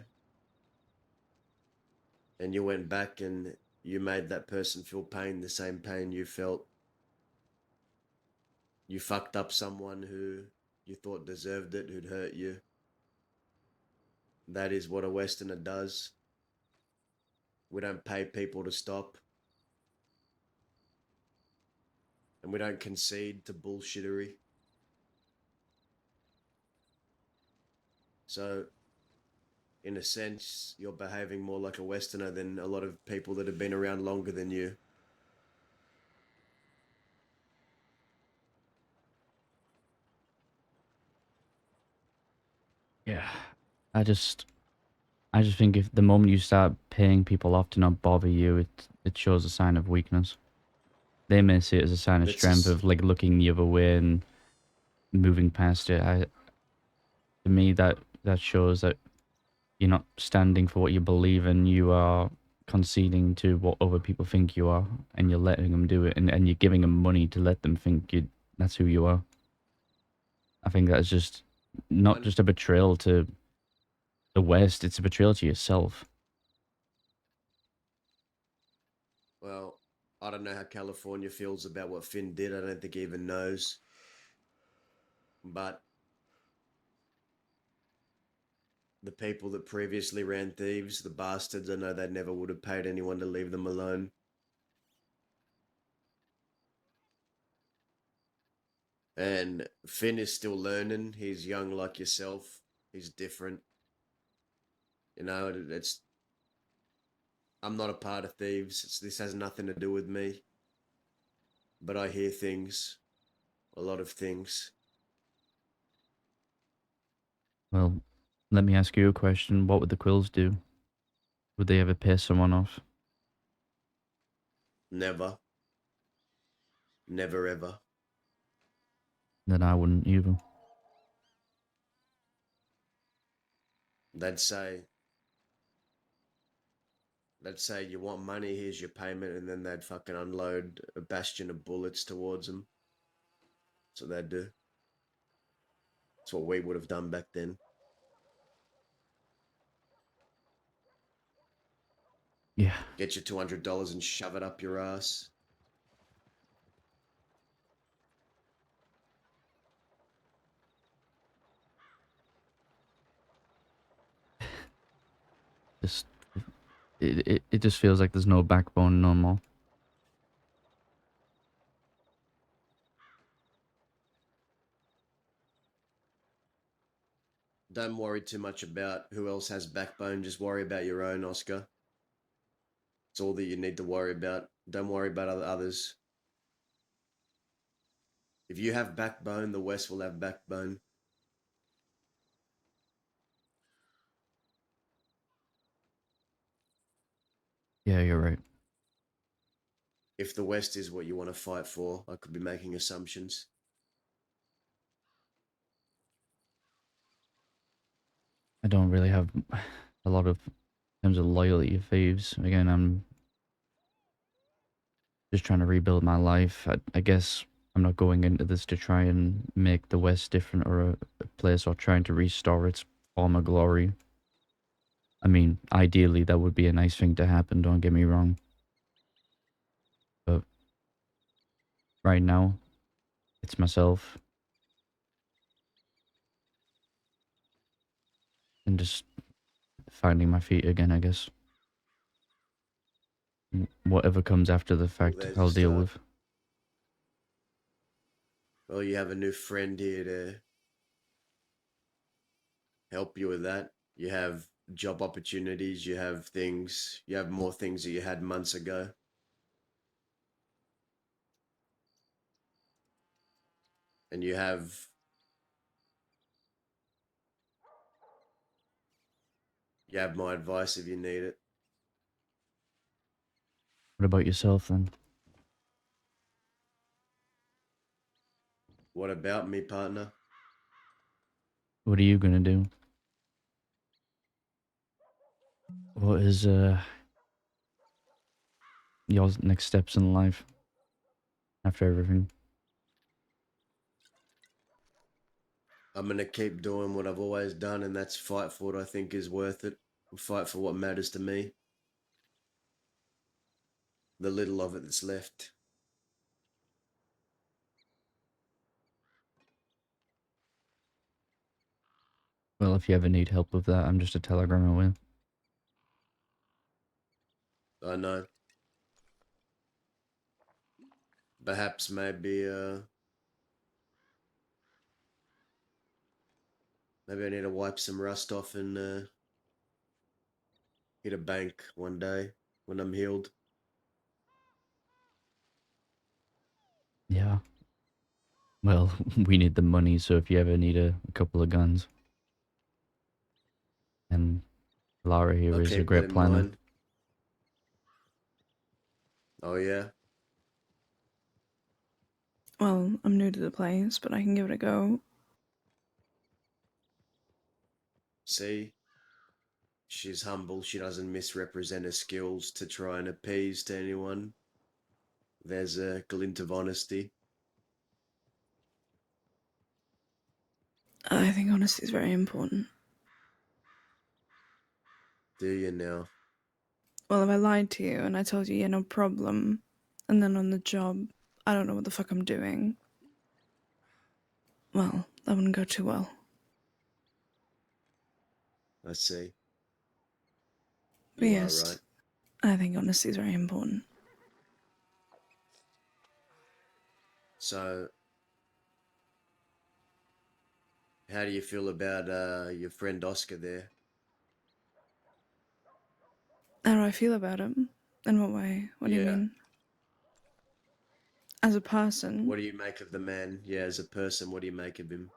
and you went back and you made that person feel pain, the same pain you felt. You fucked up someone who you thought deserved it, who'd hurt you. That is what a Westerner does. We don't pay people to stop. And we don't concede to bullshittery. So, in a sense, you're behaving more like a Westerner than a lot of people that have been around longer than you. Yeah, I just think if the moment you start paying people off to not bother you, it shows a sign of weakness. They may see it as a sign of strength, of like looking the other way and moving past it. To me, that shows that you're not standing for what you believe in. You are conceding to what other people think you are, and you're letting them do it, and you're giving them money to let them think that's who you are. I think that's just not just a betrayal to the West, it's a betrayal to yourself. Well, I don't know how California feels about what Finn did. I don't think he even knows. But the people that previously ran thieves, the bastards, I know they never would have paid anyone to leave them alone. And Finn is still learning. He's young like yourself. He's different. You know, it's I'm not a part of thieves. This has nothing to do with me. But I hear things, a lot of things. Well, let me ask you a question. What would the Quills do? Would they ever piss someone off? Never, never ever. Then I wouldn't either. They'd say, you want money, here's your payment, and then they'd fucking unload a bastion of bullets towards them. That's what they'd do. That's what we would have done back then. Yeah. Get your $200 and shove it up your ass. Just it just feels like there's no backbone no more. Don't worry too much about who else has backbone. Just worry about your own, Oscar. It's all that you need to worry about. Don't worry about others. If you have backbone, the West will have backbone. Yeah, you're right. If the West is what you want to fight for, I could be making assumptions. I don't really have a lot of in terms of loyalty of thieves. Again, I'm just trying to rebuild my life. I guess I'm not going into this to try and make the West different or a place or trying to restore its former glory. I mean, ideally, that would be a nice thing to happen, don't get me wrong. But right now, it's myself. And just finding my feet again, I guess. Whatever comes after the Well, fact, there's I'll a deal start. with. Well, you have a new friend here to help you with that. You have job opportunities, you have things, you have more things that you had months ago. And you have my advice if you need it. What about yourself, then? What about me, partner? What are you gonna do? What is your next steps in life after everything? I'm gonna keep doing what I've always done, and that's fight for what I think is worth it. Fight for what matters to me. The little of it that's left. Well, if you ever need help with that, I'm just a telegram away. I know. Perhaps maybe I need to wipe some rust off and hit a bank one day when I'm healed. Yeah. Well, we need the money, so if you ever need a couple of guns. And Lara here I'll is a keep that great in planner. mind. Oh yeah? Well, I'm new to the place, but I can give it a go. See? She's humble. She doesn't misrepresent her skills to try and appease to anyone. There's a glint of honesty. I think honesty is very important. Do you now? Well, if I lied to you and I told you, yeah, no problem, and then on the job, I don't know what the fuck I'm doing, well, that wouldn't go too well. I see. But You are right. yes, I think honesty is very important. So, how do you feel about your friend Oscar there? How do I feel about him? In what way? What do you Yeah. mean? As a person, What do you make of the man? Yeah, as a person, what do you make of him?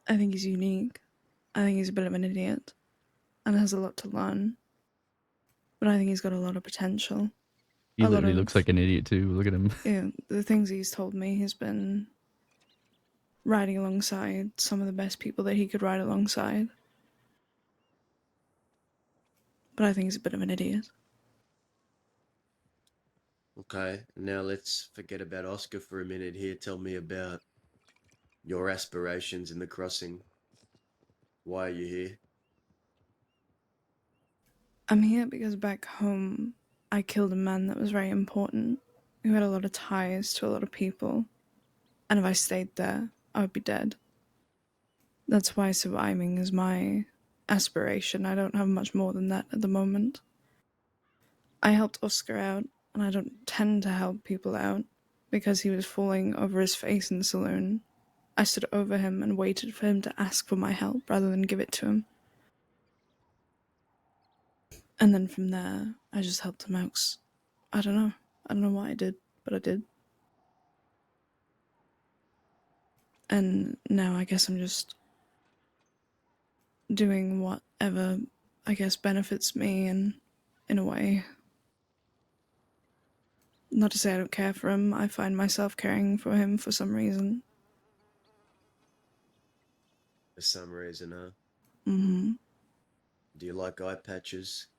I think he's unique. I think he's a bit of an idiot and has a lot to learn. But I think he's got a lot of potential. He A lot literally looks of, like an idiot too. Look at him. the things he's told me, he's been riding alongside some of the best people that he could ride alongside. But I think he's a bit of an idiot. Okay, now let's forget about Oscar for a minute here. Tell me about your aspirations in the crossing. Why are you here? I'm here because back home I killed a man that was very important, who had a lot of ties to a lot of people, and if I stayed there, I would be dead. That's why surviving is my aspiration. I don't have much more than that at the moment. I helped Oscar out, and I don't tend to help people out because he was falling over his face in the saloon. I stood over him and waited for him to ask for my help rather than give it to him. And then from there, I just helped him out. I don't know. I don't know why I did, but I did. And now I guess I'm just doing whatever I guess benefits me and in a way. Not to say I don't care for him, I find myself caring for him for some reason. For some reason, huh? Hmm. Do you like eye patches?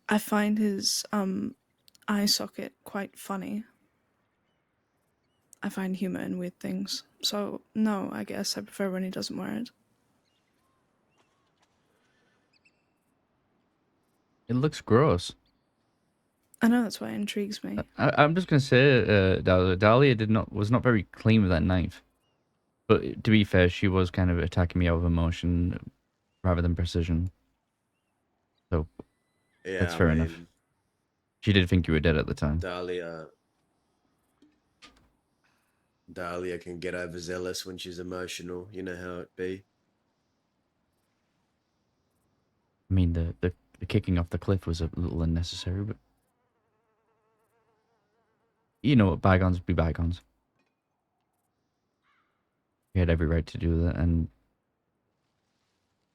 I find his eye socket quite funny. I find humor in weird things. So no, I guess I prefer when he doesn't wear it. It looks gross. I know that's why it intrigues me. I'm just gonna say, Dahlia was not very clean with that knife. But to be fair, she was kind of attacking me out of emotion rather than precision. So that's Yeah, I fair enough. mean, She did think you were dead at the time. Dahlia can get overzealous when she's emotional. You know how it be. I mean, the kicking off the cliff was a little unnecessary, but you know what, bygones be bygones. You had every right to do that, and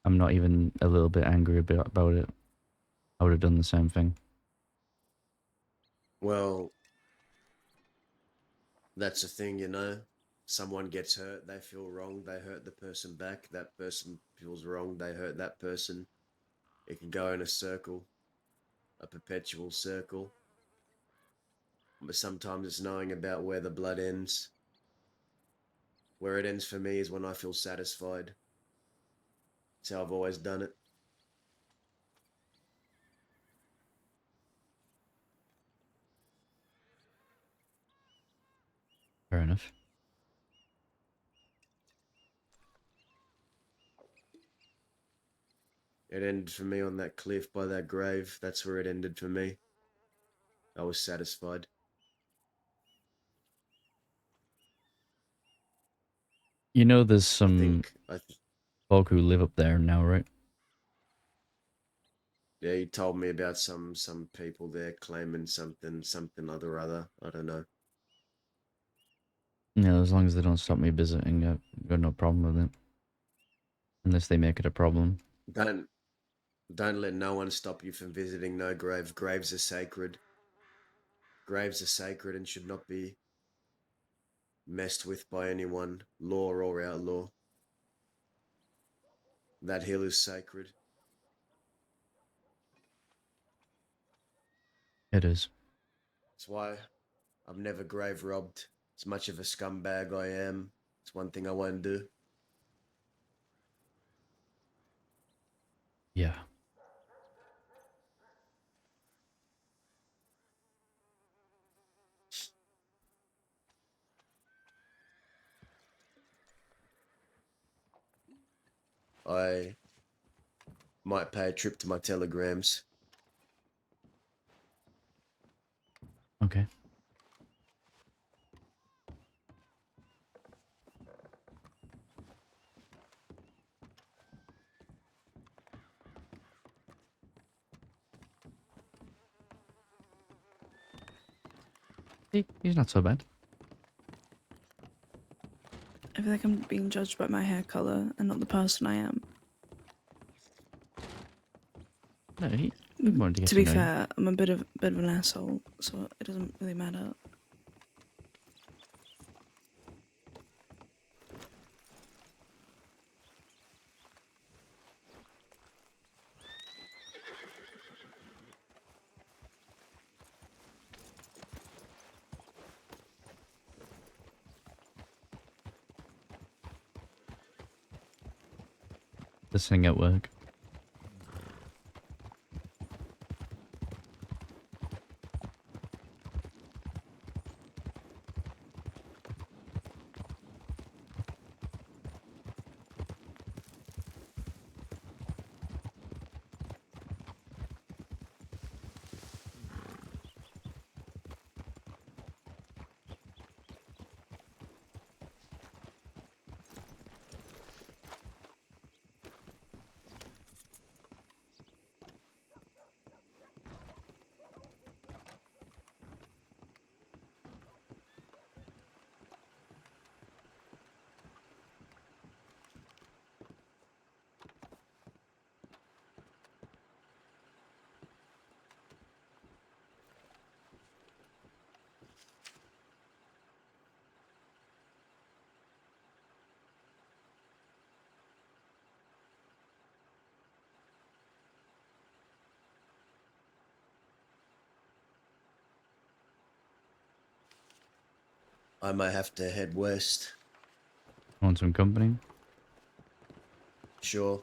I'm not even a little bit angry about it. I would have done the same thing. Well, that's the thing, you know. Someone gets hurt, they feel wrong, they hurt the person back. That person feels wrong, they hurt that person. It can go in a circle, a perpetual circle. But sometimes it's knowing about where the blood ends. Where it ends for me is when I feel satisfied. It's how I've always done it. Fair enough. It ended for me on that cliff by that grave. That's where it ended for me. I was satisfied. You know, there's I some think I th- folk who live up there now, right? yeah, you told me about some people there claiming something other. I don't know. You know, as long as they don't stop me visiting, I've got no problem with it. Unless they make it a problem. Don't don't let no one stop you from visiting no grave. Graves are sacred. Graves are sacred and should not be messed with by anyone, law or outlaw. That hill is sacred. It is. That's why I've never grave robbed. As much of a scumbag I am, it's one thing I won't do. Yeah. I might pay a trip to my telegrams. Okay. He's not so bad. I feel like I'm being judged by my hair color and not the person I am. No, he wanted to get To to be know you. fair, I'm a bit of an asshole, so it doesn't really matter. This thing at work. I may have to head west. Want some company? Sure.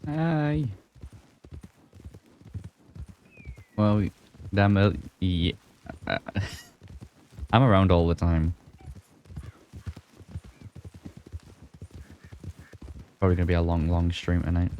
Aye. Well, damn it. Yeah. uh, I'm around all the time. Probably gonna be a long stream tonight.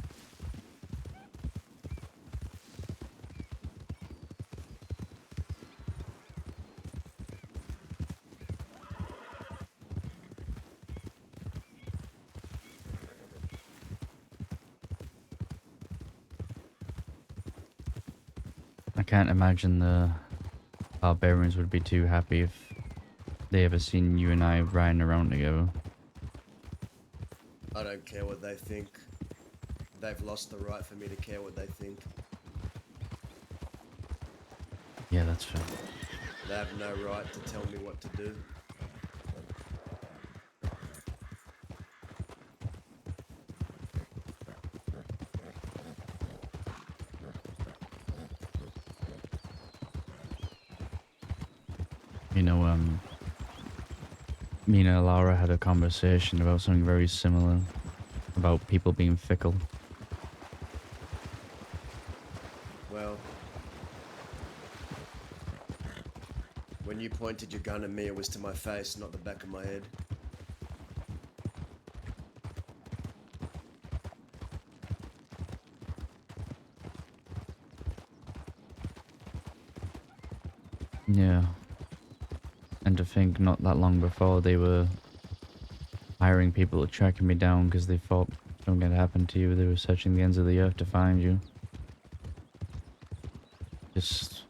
I can't imagine the barbarians would be too happy if they ever seen you and I riding around together. I don't care what they think. They've lost the right for me to care what they think. Yeah, that's fair. They have no right to tell me what to do. You know, me and Laura had a conversation about something very similar. About people being fickle. Well, when you pointed your gun at me, it was to my face, not the back of my head. Yeah. And to think not that long before they were hiring people to track me down because they thought Something gonna happen to you. They were searching the ends of the earth to find you. Just,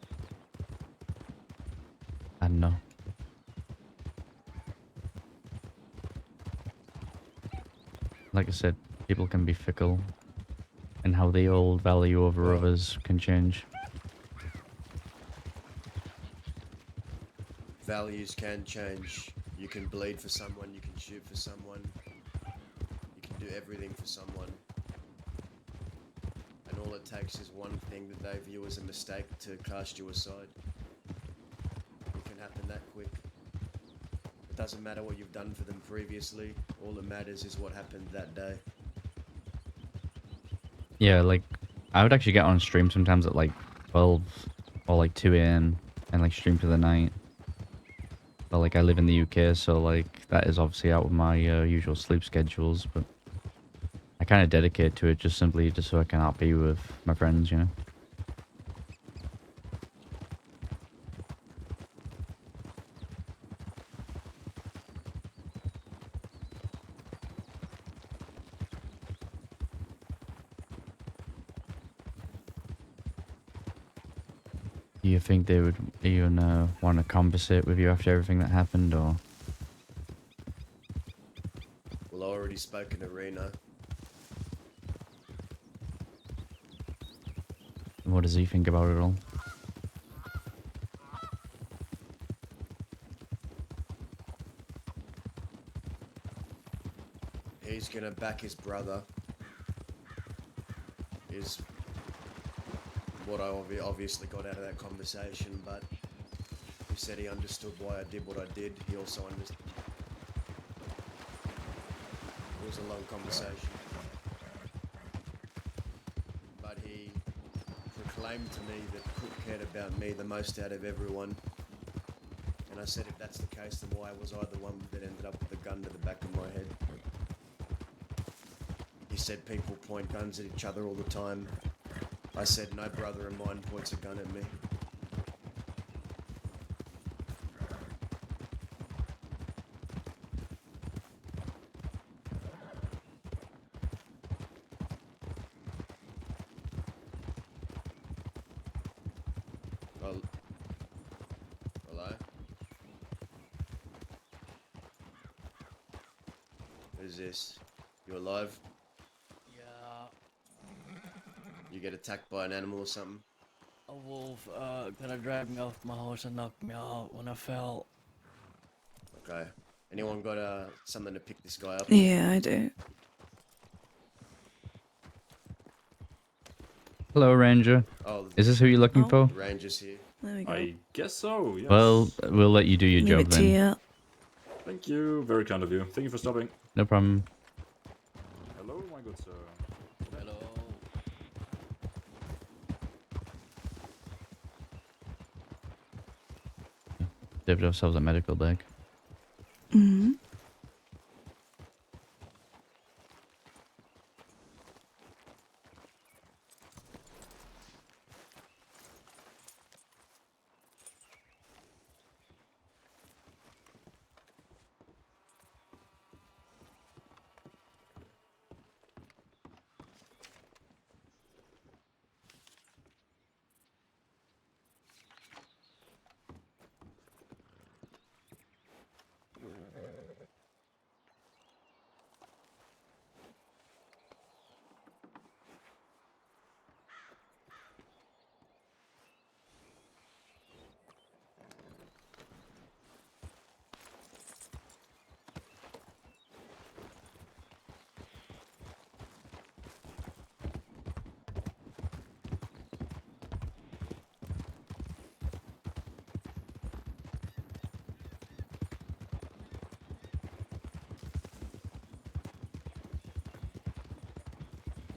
I don't know. Like I said, people can be fickle, and how they hold value over Well, others can change. values can change. You can bleed for someone, you can shoot for someone, you can do everything for someone. And all it takes is one thing that they view as a mistake to cast you aside. It can happen that quick. It doesn't matter what you've done for them previously, all that matters is what happened that day. Yeah, like, I would actually get on stream sometimes at like 12 or like 2 a.m. and like stream for the night. But like, I live in the UK, so like, that is obviously out of my usual sleep schedules, but I kind of dedicate to it just simply just so I can be with my friends, you know? Do you think they would even want to conversate with you after everything that happened, or? Well, I already spoke in Arena. What does he think about it all? He's gonna back his brother. Is what I obviously got out of that conversation, but he said he understood why I did what I did. He also understood. It was a long conversation. But he proclaimed to me that Cook cared about me the most out of everyone. And I said, if that's the case, then why was I the one that ended up with a gun to the back of my head? He said people point guns at each other all the time. I said no brother of mine points a gun at me. Well, hello? Who's this? You alive? Yeah, You get attacked by an animal or something? a wolf kinda dragged me off my horse and knocked me out when I fell. Okay. Anyone got something to pick this guy up? Yeah, I do. Hello, Ranger. Oh, Is this who you're looking Oh. for? the ranger's here. There we go. I guess so, yes. Well, we'll let you do your Leave job it to then. you. Thank you, very kind of you. Thank you for stopping. No problem. Hello, my good sir. Hello. Saved ourselves a medical bag. Mm-hmm.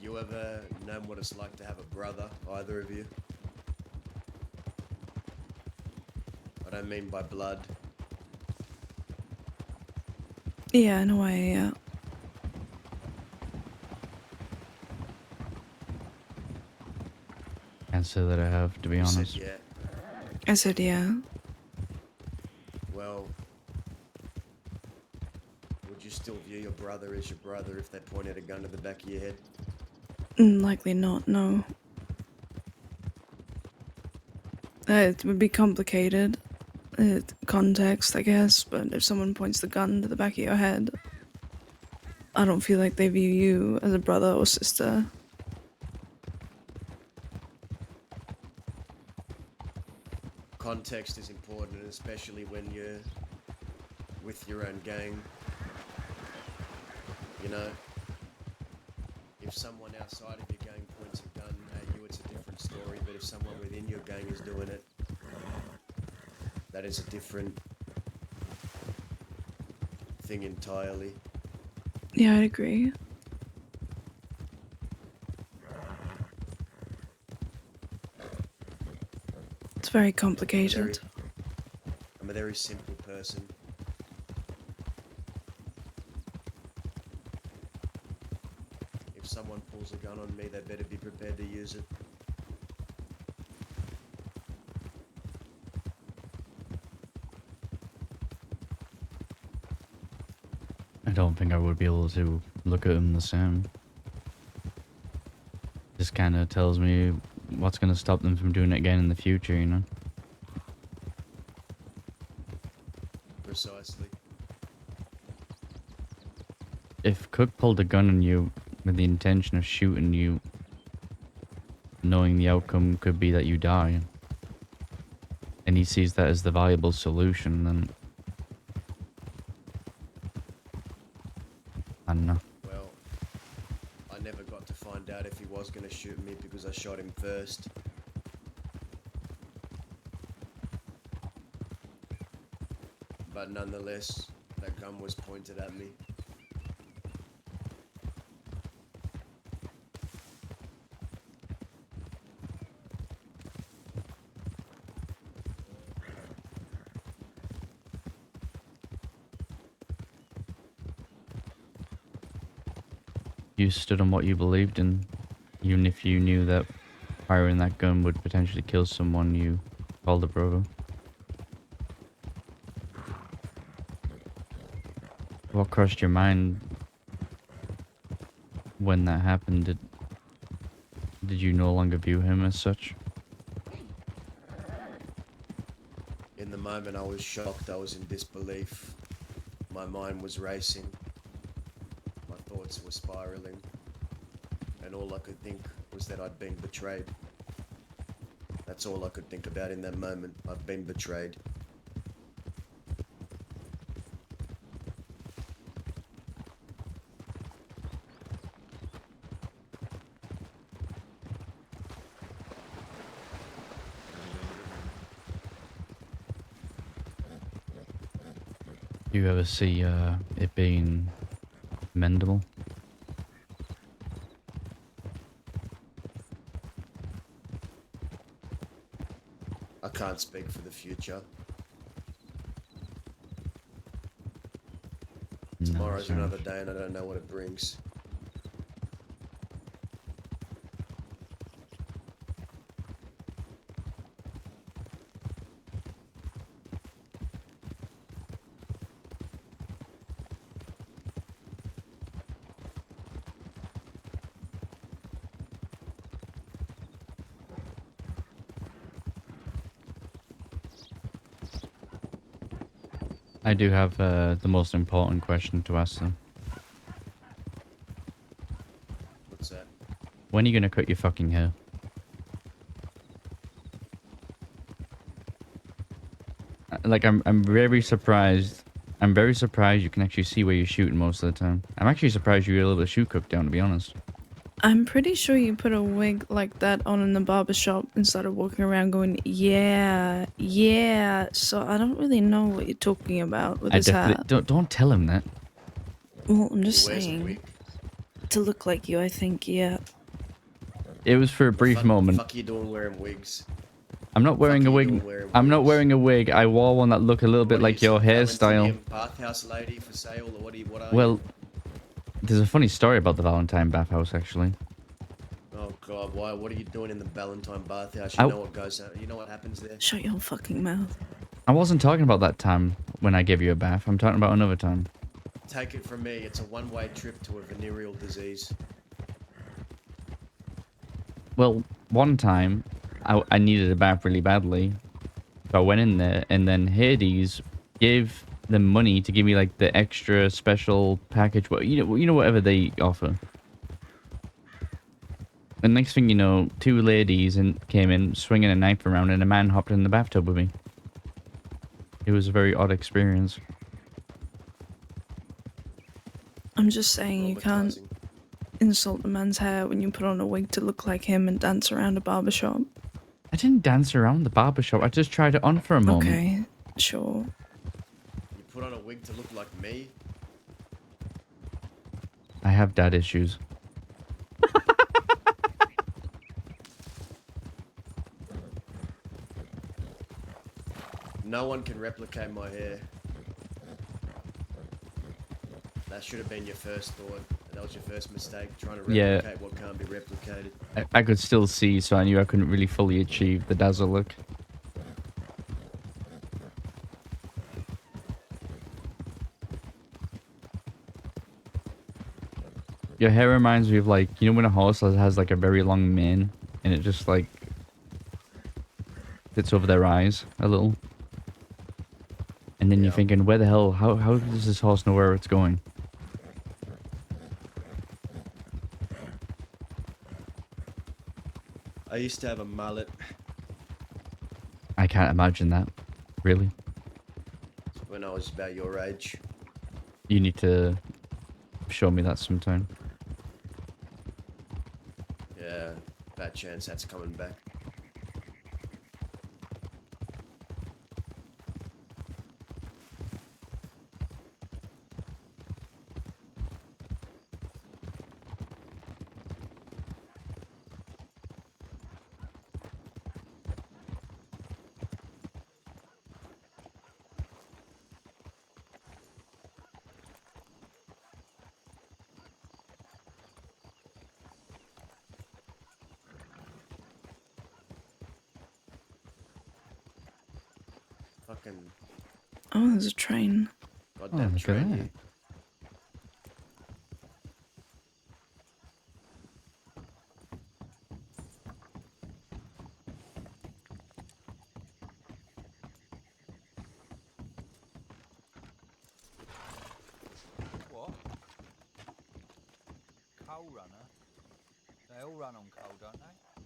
You ever known what it's like to have a brother, either of you? I don't mean by blood. Yeah, in a way, yeah. Can't say that I have, to be You honest. said yeah. I said yeah. Well, would you still still view your brother as your brother if they pointed a gun to the back of your head? Likely not, no. It would be complicated. Context, I guess, but if someone points the gun to the back of your head, I don't feel like they view you as a brother or sister. Context is important, especially when you're with your own gang. You know, if someone outside of your gang points a gun at you, it's a different story, but if someone within your gang is doing it, that is a different thing entirely. Yeah, I'd agree. It's very complicated. I'm a very simple person. If someone pulls a gun on me, they better be prepared to use it. I don't think I would be able to look at him the same. This kind of tells me what's going to stop them from doing it again in the future, you know? Precisely. If Cook pulled a gun on you with the intention of shooting you, knowing the outcome could be that you die, and he sees that as the viable solution, then I don't know. Well, I never got to find out if he was going to shoot me because I shot him first. But nonetheless, that gun was pointed at me. You stood on what you believed in, even if you knew that firing that gun would potentially kill someone you called a brother. What crossed your mind when that happened? Did you no longer view him as such? In the moment, I was shocked. I was in disbelief. My mind was racing. My thoughts were spiraling. And all I could think was that I'd been betrayed. That's all I could think about in that moment. I've been betrayed. Do you ever see it being mendable? I can't speak for the future. No, Tomorrow's fair another enough. day and I don't know what it brings. I do have the most important question to ask them. What's that? When are you gonna cut your fucking hair? Like, I'm very surprised. I'm very surprised you can actually see where you're shooting most of the time. I'm actually surprised you were able to shoot Cook down, to be honest. I'm pretty sure you put a wig like that on in the barber shop and started walking around going, yeah, yeah. So I don't really know what you're talking about with I his hat. definitely don't tell him that. Well, I'm He just wears a saying. wig. To look like you, I think, yeah. It was for a brief moment. Fuck you doing wearing wigs? I'm not wearing a you wig. doing wearing I'm not wigs? wearing a wig. I wore one that looked a little bit What are like you, your some hairstyle. Valentinian bathhouse lady for sale, or what are Well, you? there's a funny story about the Valentine bathhouse, actually. Oh god, why? What are you doing in the Valentine bathhouse? I- You know what goes. You know what happens there. Shut your fucking mouth. I wasn't talking about that time when I gave you a bath. I'm talking about another time. Take it from me, it's a one-way trip to a venereal disease. Well, one time, I needed a bath really badly. So I went in there, and then Hades gave them money to give me, like, the extra special package. What you know, whatever they offer. The next thing you know, two ladies came in, swinging a knife around, and a man hopped in the bathtub with me. It was a very odd experience. I'm just saying you can't Traumatizing. insult a man's hair when you put on a wig to look like him and dance around a barber shop. I didn't dance around the barber shop. I just tried it on for a moment. Okay, sure. You put on a wig to look like me? I have dad issues. No one can replicate my hair. That should have been your first thought. That was your first mistake, trying to Yeah. replicate what can't be replicated. I could still see, so I knew I couldn't really fully achieve the dazzle look. Your hair reminds me of, like, you know when a horse has like a very long mane and it just like fits over their eyes a little, and then you're Yeah. thinking, where the hell? How does this horse know where it's going? I used to have a mullet I can't imagine that. Really, when I was about your age. you need to show me that sometime. Yeah, bad chance that's coming back. Fucking Oh, there's a train. goddamn look at train that. here. What? Coal runner? They all run on coal, don't they?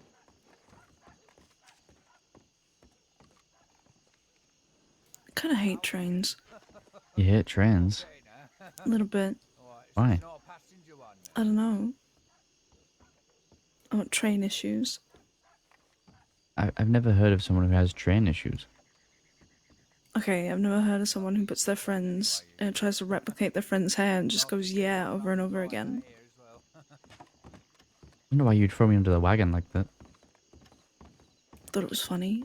I kind of hate trains. You hate trains? A little bit. Alright, so Why? it's not a passenger one I then? don't know. I want train issues. I've never heard of someone who has train issues. Okay, I've never heard of someone who puts their friends, tries to replicate their friend's hair and just goes yeah over and over again. Here as well. I wonder why you'd throw me under the wagon like that. Thought it was funny.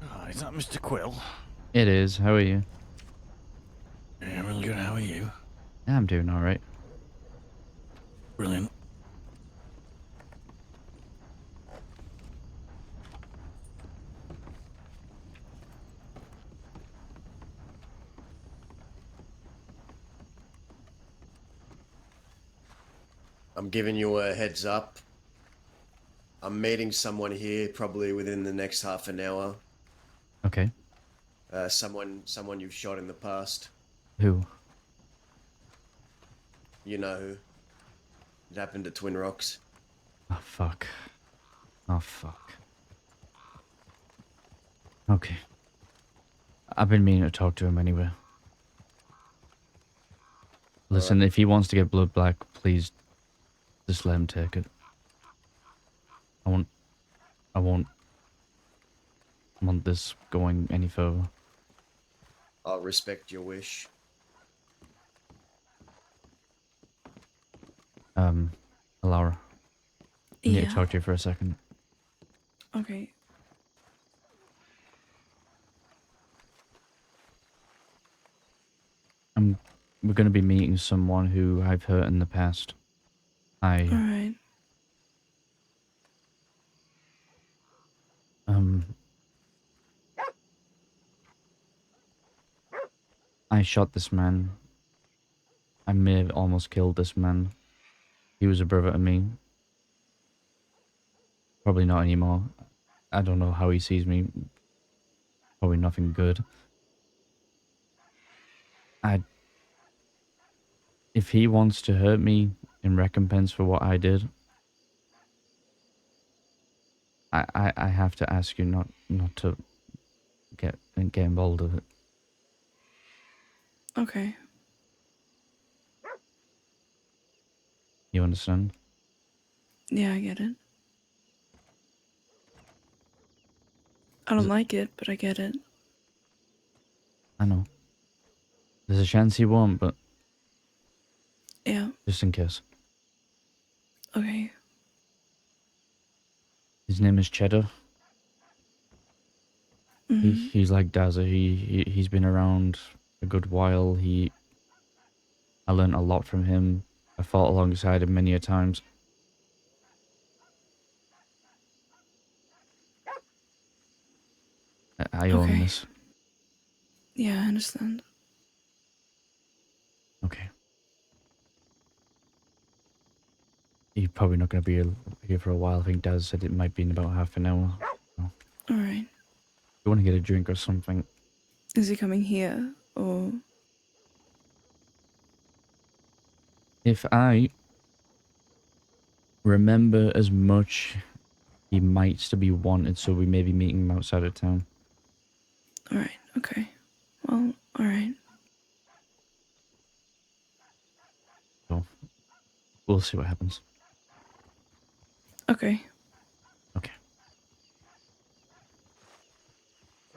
Oh, is that Mr. Quill? It is. How are you? Yeah, really good. How are you? I'm doing all right. Brilliant. I'm giving you a heads up. I'm meeting someone here probably within the next half an hour. Okay. Someone you've shot in the past. Who? You know who. It happened at Twin Rocks. Oh, fuck. Oh, fuck. Okay. I've been meaning to talk to him anyway. Listen, if he wants to get blood black, please just let him take it. I won't want this going any further. I'll respect your wish. to talk to you for a second. Okay. We're going to be meeting someone who I've hurt in the past. Alright. Um, I shot this man. I may have almost killed this man. He was a brother to me. Probably not anymore. I don't know how he sees me. Probably nothing good. If he wants to hurt me in recompense for what I did, I have to ask you not to get involved with it. Okay. You understand? Yeah, I get it. I don't like it, but I get it. I know. There's a chance he won't, but Yeah. just in case. Okay. His name is Cheddar. He's like Dazza. He's been around a good while. I learned a lot from him. I fought alongside him many a times. I owe him Okay. this. Yeah, I understand. Okay. You're probably not going to be here for a while. I think Daz said it might be in about half an hour. So, Alright. you want to get a drink or something? Is he coming here? Or... If I remember as much, he might still be wanted, so we may be meeting him outside of town. Alright, okay. Well, alright. So, we'll see what happens. Okay. Okay.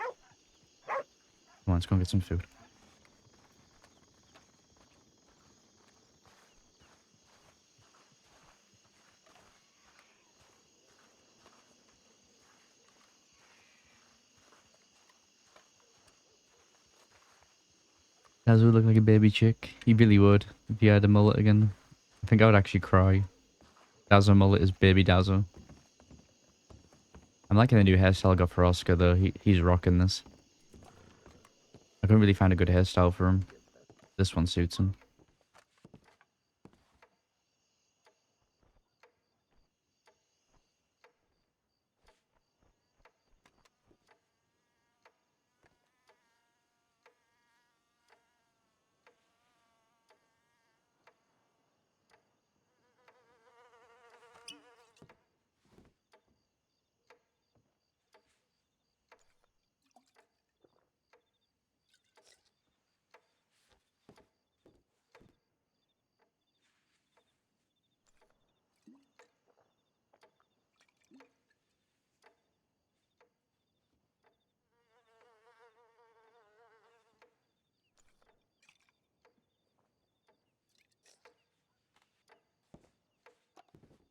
Come on, let's go and get some food. Daz would look like a baby chick. He really would, if he had a mullet again. I think I would actually cry. Dazzo mullet is baby Dazzo. I'm liking the new hairstyle I got for Oscar, though. He's rocking this. I couldn't really find a good hairstyle for him. This one suits him.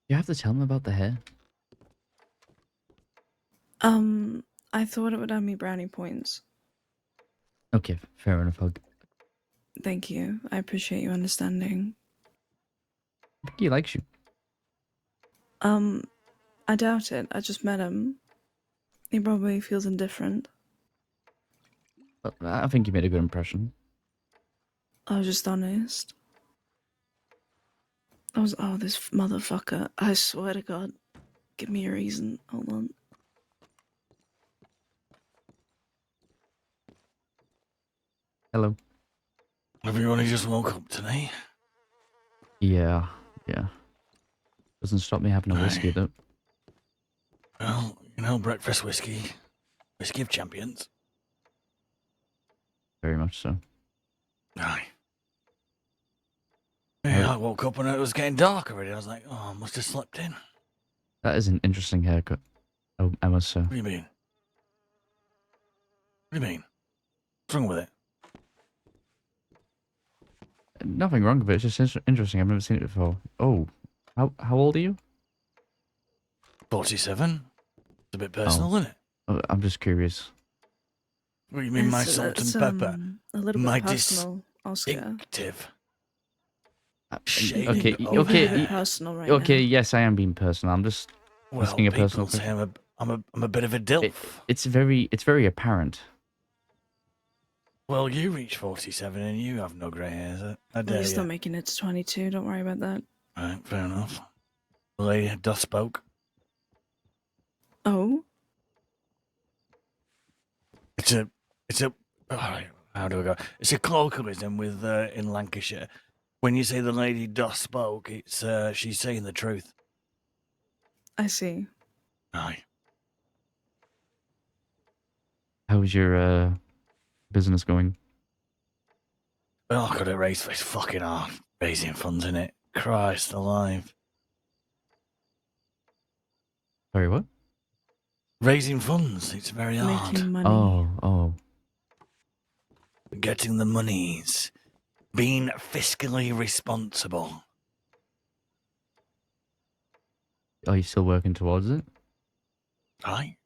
You have to tell him about the hair. I thought it would earn me brownie points. Okay, fair enough. Thank you. I appreciate you understanding. I think he likes you. I doubt it. I just met him. He probably feels indifferent. But I think you made a good impression. I was just honest. Oh, this motherfucker. I swear to God. Give me a reason. Hold on. Hello. Have you only just woke up today? Yeah. Doesn't stop me having a whiskey, though. Well, you know, breakfast whiskey. Whiskey of champions. Very much so. Aye. Yeah, I woke up and it was getting dark already. I was like, oh, I must have slept in. That is an interesting haircut. Oh, I must say. What do you mean? What do you mean? What's wrong with it? Nothing wrong with it. It's just interesting. I've never seen it before. Oh, how old are you? 47? It's a bit personal, isn't it? I'm just curious. What do you mean, my It's- salt and it's, pepper? a little My bit personal, Oscar. Distinctive. You- Okay, You're being a bit okay, personal right okay. now. Yes, I am being personal. I'm just Well, asking a personal people say question. I'm a bit of a dilf. It's very apparent. Well, you reach 47 and you have no grey hairs. I Well, dare you're still you. making it to 22. Don't worry about that. Right, fair enough. The lady doth spoke. Oh, It's a, how do I go? It's a colloquialism with in Lancashire. When you say the lady doth spoke, it's she's saying the truth. I see. Aye. How's your business going? Well, I could have raised it's fucking hard raising funds in it. Christ alive. Sorry, what? Raising funds, it's very hard. Making money. Oh. Getting the monies. Being fiscally responsible. Are you still working towards it? Aye.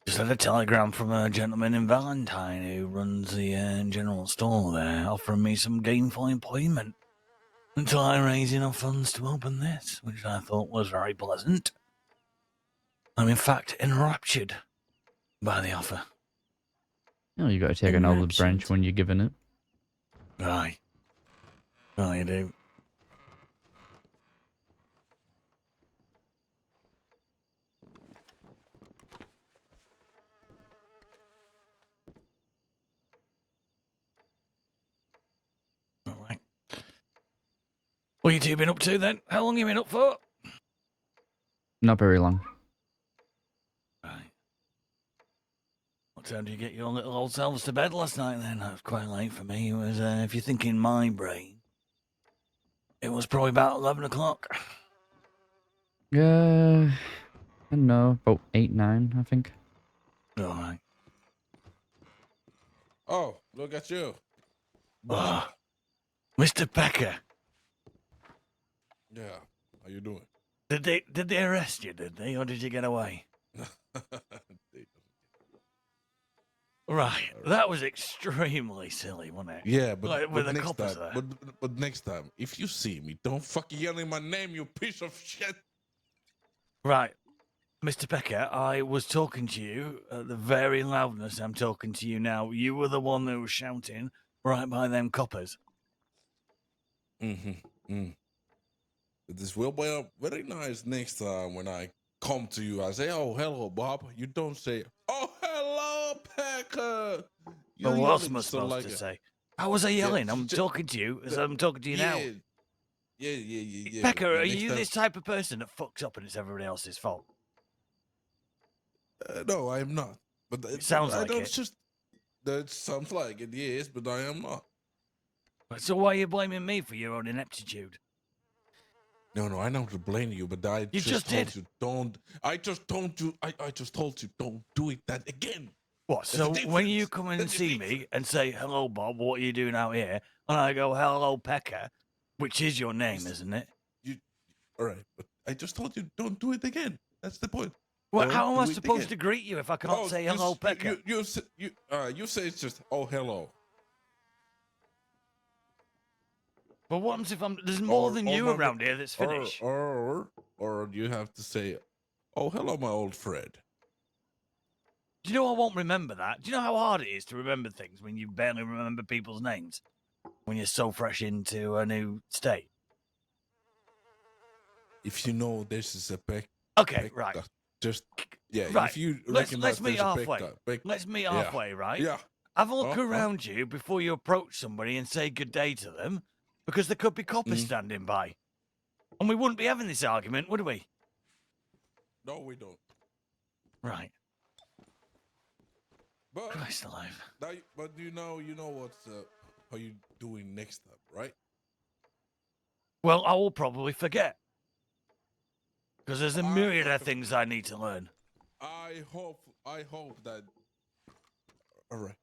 Just had a telegram from a gentleman in Valentine who runs the general store there, offering me some gainful employment until I raise enough funds to open this, which I thought was very pleasant. I'm in fact enraptured by the offer. No, you got to take an olive Enraptured. branch when you're given it. Aye. Well, you do. All right. What you two been up to then? How long you been up for? Not very long. Right. What time did you get your little old selves to bed last night then? That was quite late for me. It was, if you think in my brain, it was probably about 11 o'clock. I don't know, about 8, 9, I think. All right. Oh, look at you. Oh, Mr. Pecker, Yeah, how you doing? did they arrest you, did they, or did you get away? Right, that was extremely silly, wasn't it? Yeah, but, Like, with but the next coppers time, there. but next time, if you see me, don't fucking yelling my name, you piece of shit. Right, Mr. Pecker, I was talking to you at the very loudness I'm talking to you now. You were the one that was shouting right by them coppers. This will be very nice next time when I come to you. I say, "Oh, hello, Bob." You don't say, "Oh, hello, Pecker." But what else am I yelling so supposed to a- say? How was I yelling? I'm ju- talking to you as I'm talking to you now. Yeah. Pecker, but are next you time- this type of person that fucks up and it's everybody else's fault? No, I am not. But It sounds I like don't it. just. That sounds like it, yes, but I am not. So why are you blaming me for your own ineptitude? No, I don't blame you, but I You just told did. you don't. I just told you. I just told you don't do it that again. What? There's So a when you difference. come and There's a see me and say, hello, Bob, what are you doing out here? And I go, hello, Pecker, which is your name, Yes. isn't it? All right, but I just told you don't do it again. That's the point. Well, Don't how am I do it supposed again. to greet you if I can't Oh, say you hello, s- Pecker? You say it's just oh hello. But what happens if there's more than you maybe- around here that's finished? Or you have to say, oh hello, my old friend. Do you know I won't remember that? Do you know how hard it is to remember things when you barely remember people's names? When you're so fresh into a new state? If you know this is a peck. Okay, right. Just yeah. Right. If you Let's recognize meet there's a halfway. peck, Let's meet yeah. halfway, right? Yeah. Have a look Uh-huh. around you before you approach somebody and say good day to them, because there could be coppers standing by. And we wouldn't be having this argument, would we? No, we don't. Right. But Christ alive. but you know what's how you doing next time, right? Well, I will probably forget. Because there's a myriad of things I need to learn. I hope that. All right.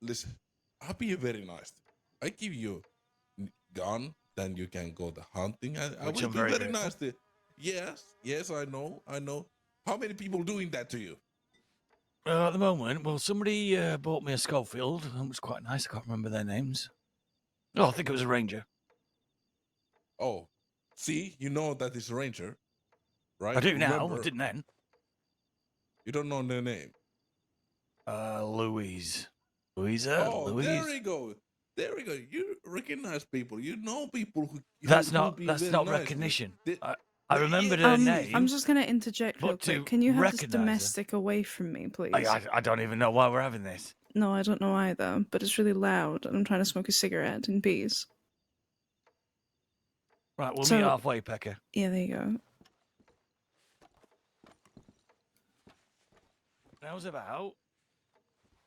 Listen, I'll be very nice. I give you gun, then you can go the hunting. I Which will I'm be very very grateful. nice. Yes, I know. How many people doing that to you? At the moment, well, somebody bought me a Schofield. It was quite nice. I can't remember their names. Oh, I think it was a Ranger. Oh, see, you know that it's a Ranger, right? I do now. I Remember, didn't then. you don't know their name. Louise. Louisa? Oh, Louise? there we go. There we go. You recognize people. You know people who That's who not be that's very not nice. recognition. They- I remembered her name. I'm just gonna interject real but to quick. Can you have this recognise her- domestic away from me, please? I don't even know why we're having this. No, I don't know either, but it's really loud, and I'm trying to smoke a cigarette in peace. Right, we'll So- meet halfway, Pecker. Yeah, there you go. How's about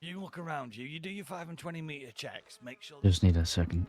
you look around you, you do your 5 and 20 meter checks, make sure. Just need a second.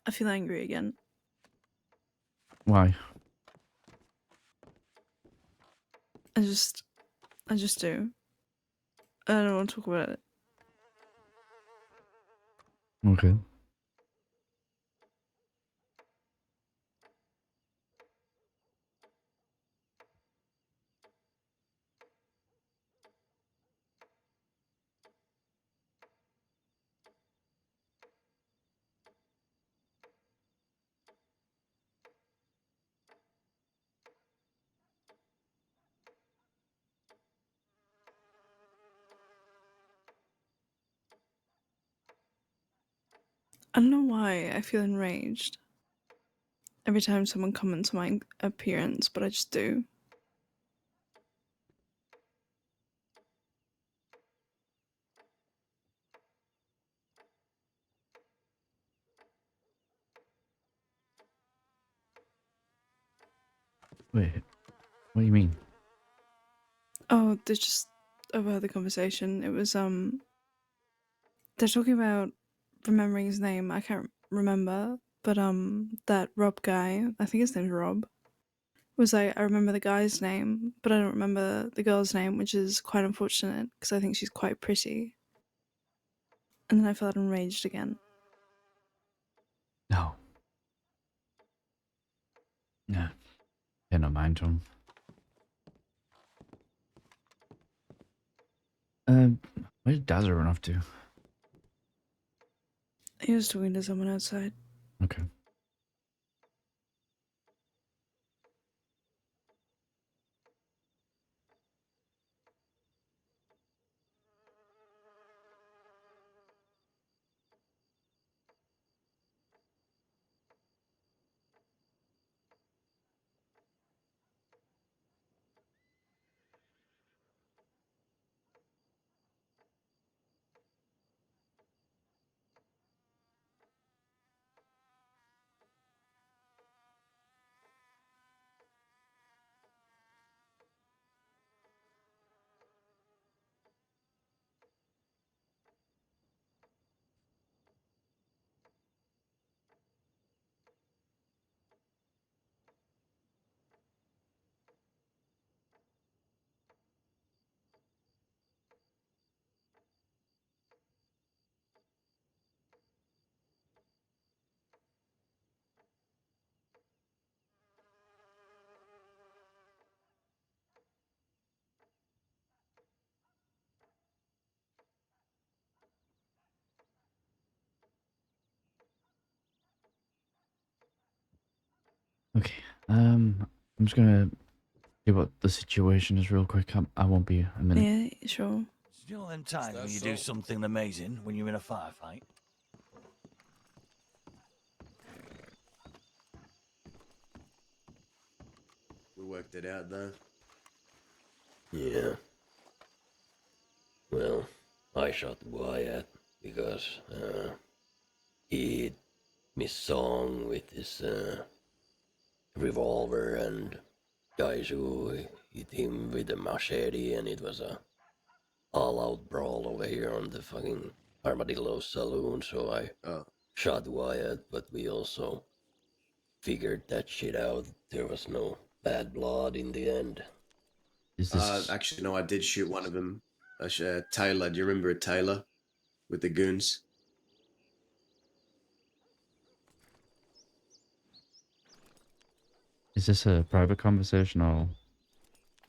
I feel angry again. Why? I just do. I don't want to talk about it. Okay. I don't know why I feel enraged every time someone comments on my appearance, but I just do. Wait. What do you mean? Oh, they just overheard the conversation. It was they're talking about remembering his name. I can't remember, but that Rob guy, I think his name's Rob, was like, I remember the guy's name, but I don't remember the girl's name, which is quite unfortunate because I think she's quite pretty. and then I felt enraged again. No. Yeah. Pay no mind to him. Where did Dazza run off to? He was talking to someone outside. Okay. Okay. I'm just gonna see what the situation is real quick. I won't be a minute. Yeah, sure. Still them times that when you do so? something amazing when you're in a firefight. We worked it out though. Yeah. Well, I shot Wyatt because he hit me song with his revolver and guys who hit him with a machete, and it was a all-out brawl over here on the fucking Armadillo Saloon. So I Oh, shot Wyatt, but we also figured that shit out. There was no bad blood in the end. Is this actually, no, I did shoot one of them. Taylor, do you remember Taylor with the goons? a private conversation or?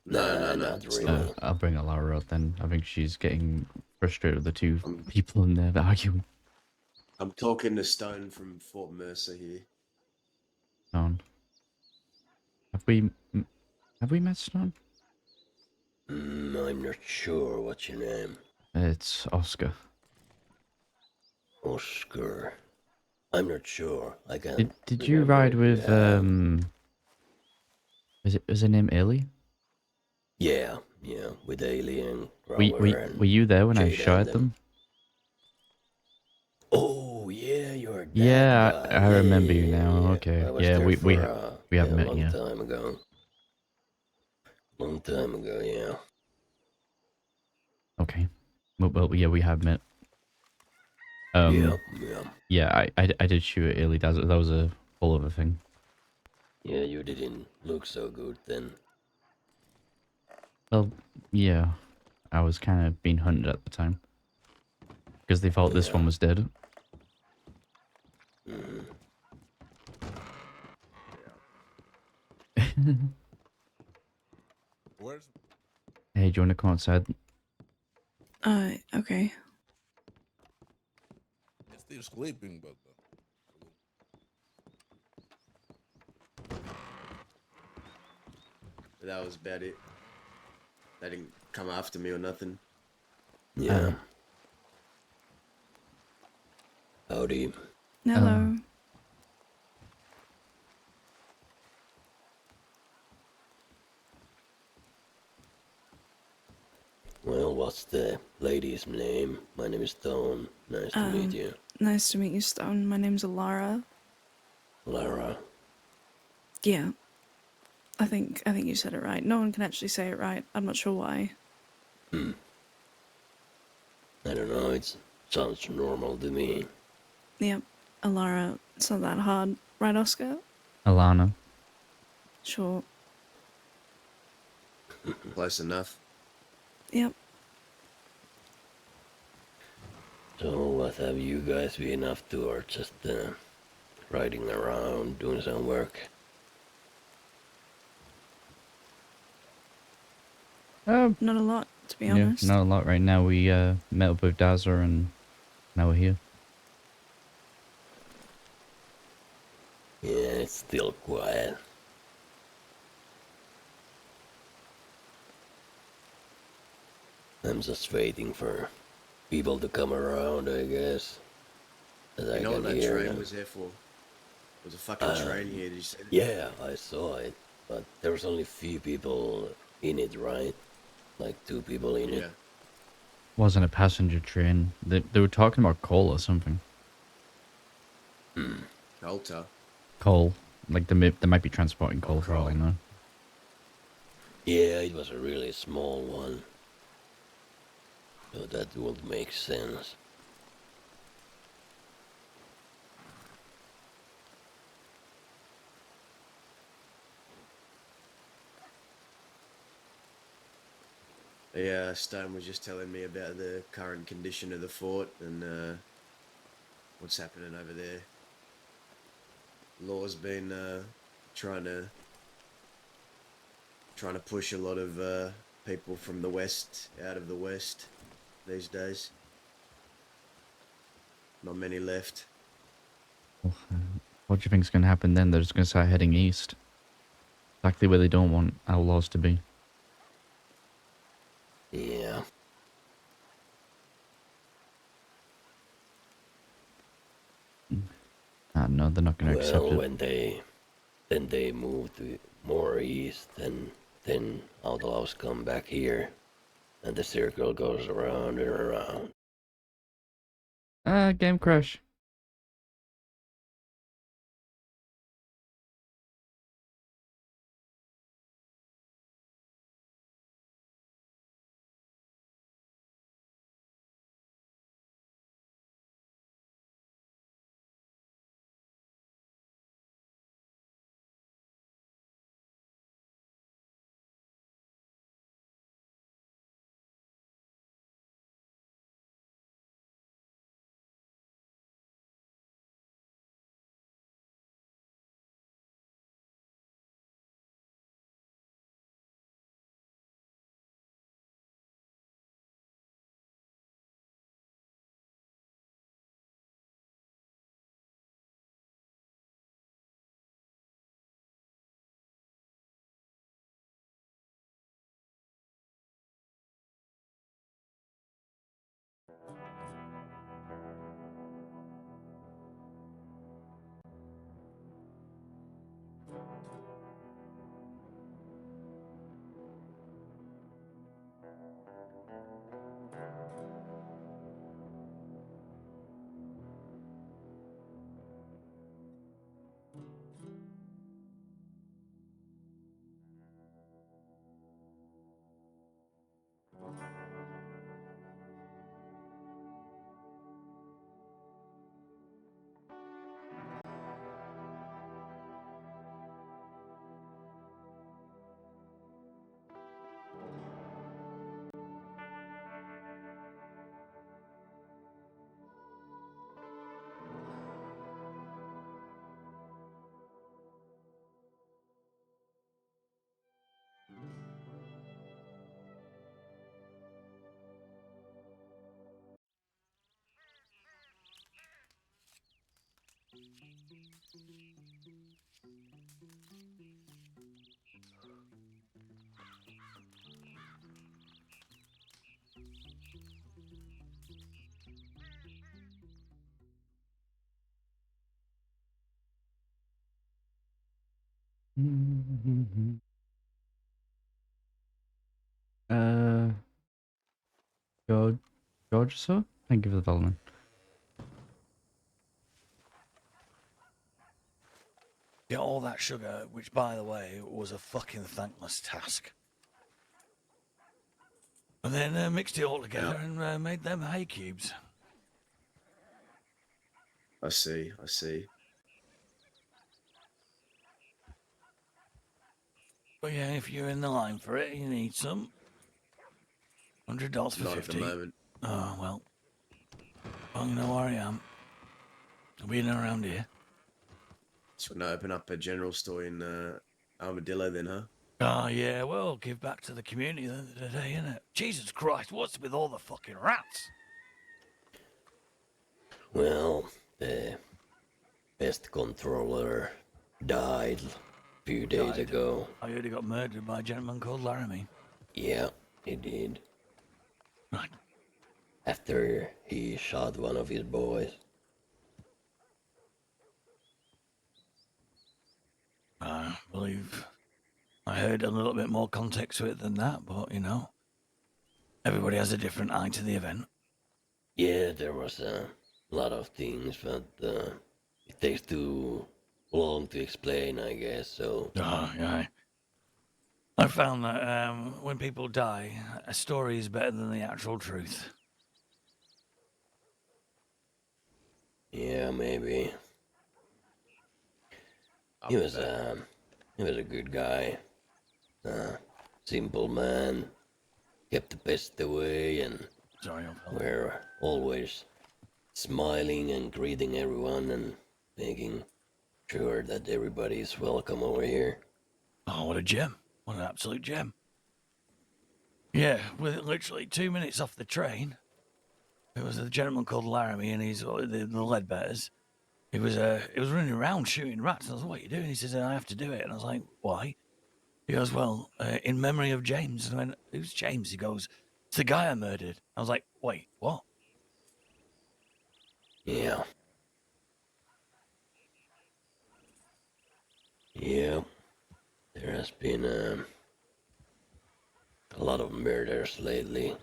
No, Not it's really. not. I'll bring Alara up then. I think she's getting frustrated with the two Um, people in there arguing. I'm talking to Stone from Fort Mercer here. Stone. Have we met Stone? I'm not sure what's your name. It's Oscar. Oscar. I'm not sure. I can't. Did you remember ride if with is her name Ailey? Yeah, with Alien, Were, Growler, and were you there when I Jade shot and at them? Oh yeah, you're that Yeah, guy. I Yeah, remember yeah, you yeah, now. yeah. Okay. I was Yeah, there we for have a met, long yeah. time ago. Long time ago, yeah. Okay. Well, yeah, we have met. Yeah. Yeah, I did shoot at Ailey. That was a whole other thing. Yeah, you didn't look so good then. Well, yeah, I was kind of being hunted at the time because they thought this Yeah. one was dead. Mhm. Where's Hey, do you want to come outside? Okay. he's still sleeping, but That was about it. They didn't come after me or nothing. Yeah. Howdy. Hello. Well, what's the lady's name? My name is Stone. Nice to meet you. Nice to meet you, Stone. My name's Alara. Lara. Yeah. I think you said it right. No one can actually say it right. I'm not sure why. I don't know, it sounds normal to me. Yep. Alara. It's not that hard. Right, Oscar? Alana. Sure. Close enough. Yep. So what have you guys been up to, or just riding around doing some work? Not a lot, to be Yeah, honest. not a lot right now. We met up with Dazza and now we're here. Yeah, it's still quiet. I'm just waiting for people to come around, I guess. That I You know can what that hear train them. was there for? There was a fucking train here. Did you see it? Yeah, I saw it, but there was only few people in it, right? Like 2 people in Yeah. it. Wasn't a passenger train. They were talking about coal or something. Colter. Coal. Like they might be transporting coal for all I coal. know. Yeah, it was a really small one. So that would make sense. Yeah, Stone was just telling me about the current condition of the fort and what's happening over there. Law's been trying to push a lot of people from the west out of the west these days. Not many left. What do you think's going to happen then? They're just going to start heading east. Exactly where they don't want outlaws to be. Yeah. Ah, no, they're not going to accept Well, it. then they move to more east, and then outlaws come back here, and the circle goes around and around. Game crash. Uh, George, sir? Thank you for the development. Get all that sugar, which, by the way, was a fucking thankless task. And then mixed it all together and made them hay cubes. I see. I see. But yeah, if you're in the line for it, you need some. $100 for Not at the 50. moment. Oh, well. Well, you know where I am. I'll be in and around here. Just want to open up a general store in Armadillo then, huh? Oh, yeah, well, give back to the community at the end of the day, innit? Jesus Christ, what's with all the fucking rats? Well, the pest controller died a few days Died. ago. I heard he got murdered by a gentleman called Laramie. Yeah, he did. Right. After he shot one of his boys. I believe I heard a little bit more context to it than that, but, you know, everybody has a different eye to the event. Yeah, there was a lot of things, but it takes too long to explain, I guess, so... Oh, yeah. I found that when people die, a story is better than the actual truth. Yeah, maybe. He was a good guy. Simple man. Kept the pest away and Sorry, old fella. were always smiling and greeting everyone and making sure that everybody is welcome over here. Oh, what a gem. What an absolute gem. Yeah, with literally 2 minutes off the train, there was a gentleman called Laramie and he's the Leadbetters. He was running around shooting rats. And I was like, what are you doing? He says, I have to do it. And I was like, why? He goes, well, in memory of James. And I went, who's James? He goes, it's the guy I murdered. I was like, wait, what? Yeah. Yeah. There has been a lot of murders lately.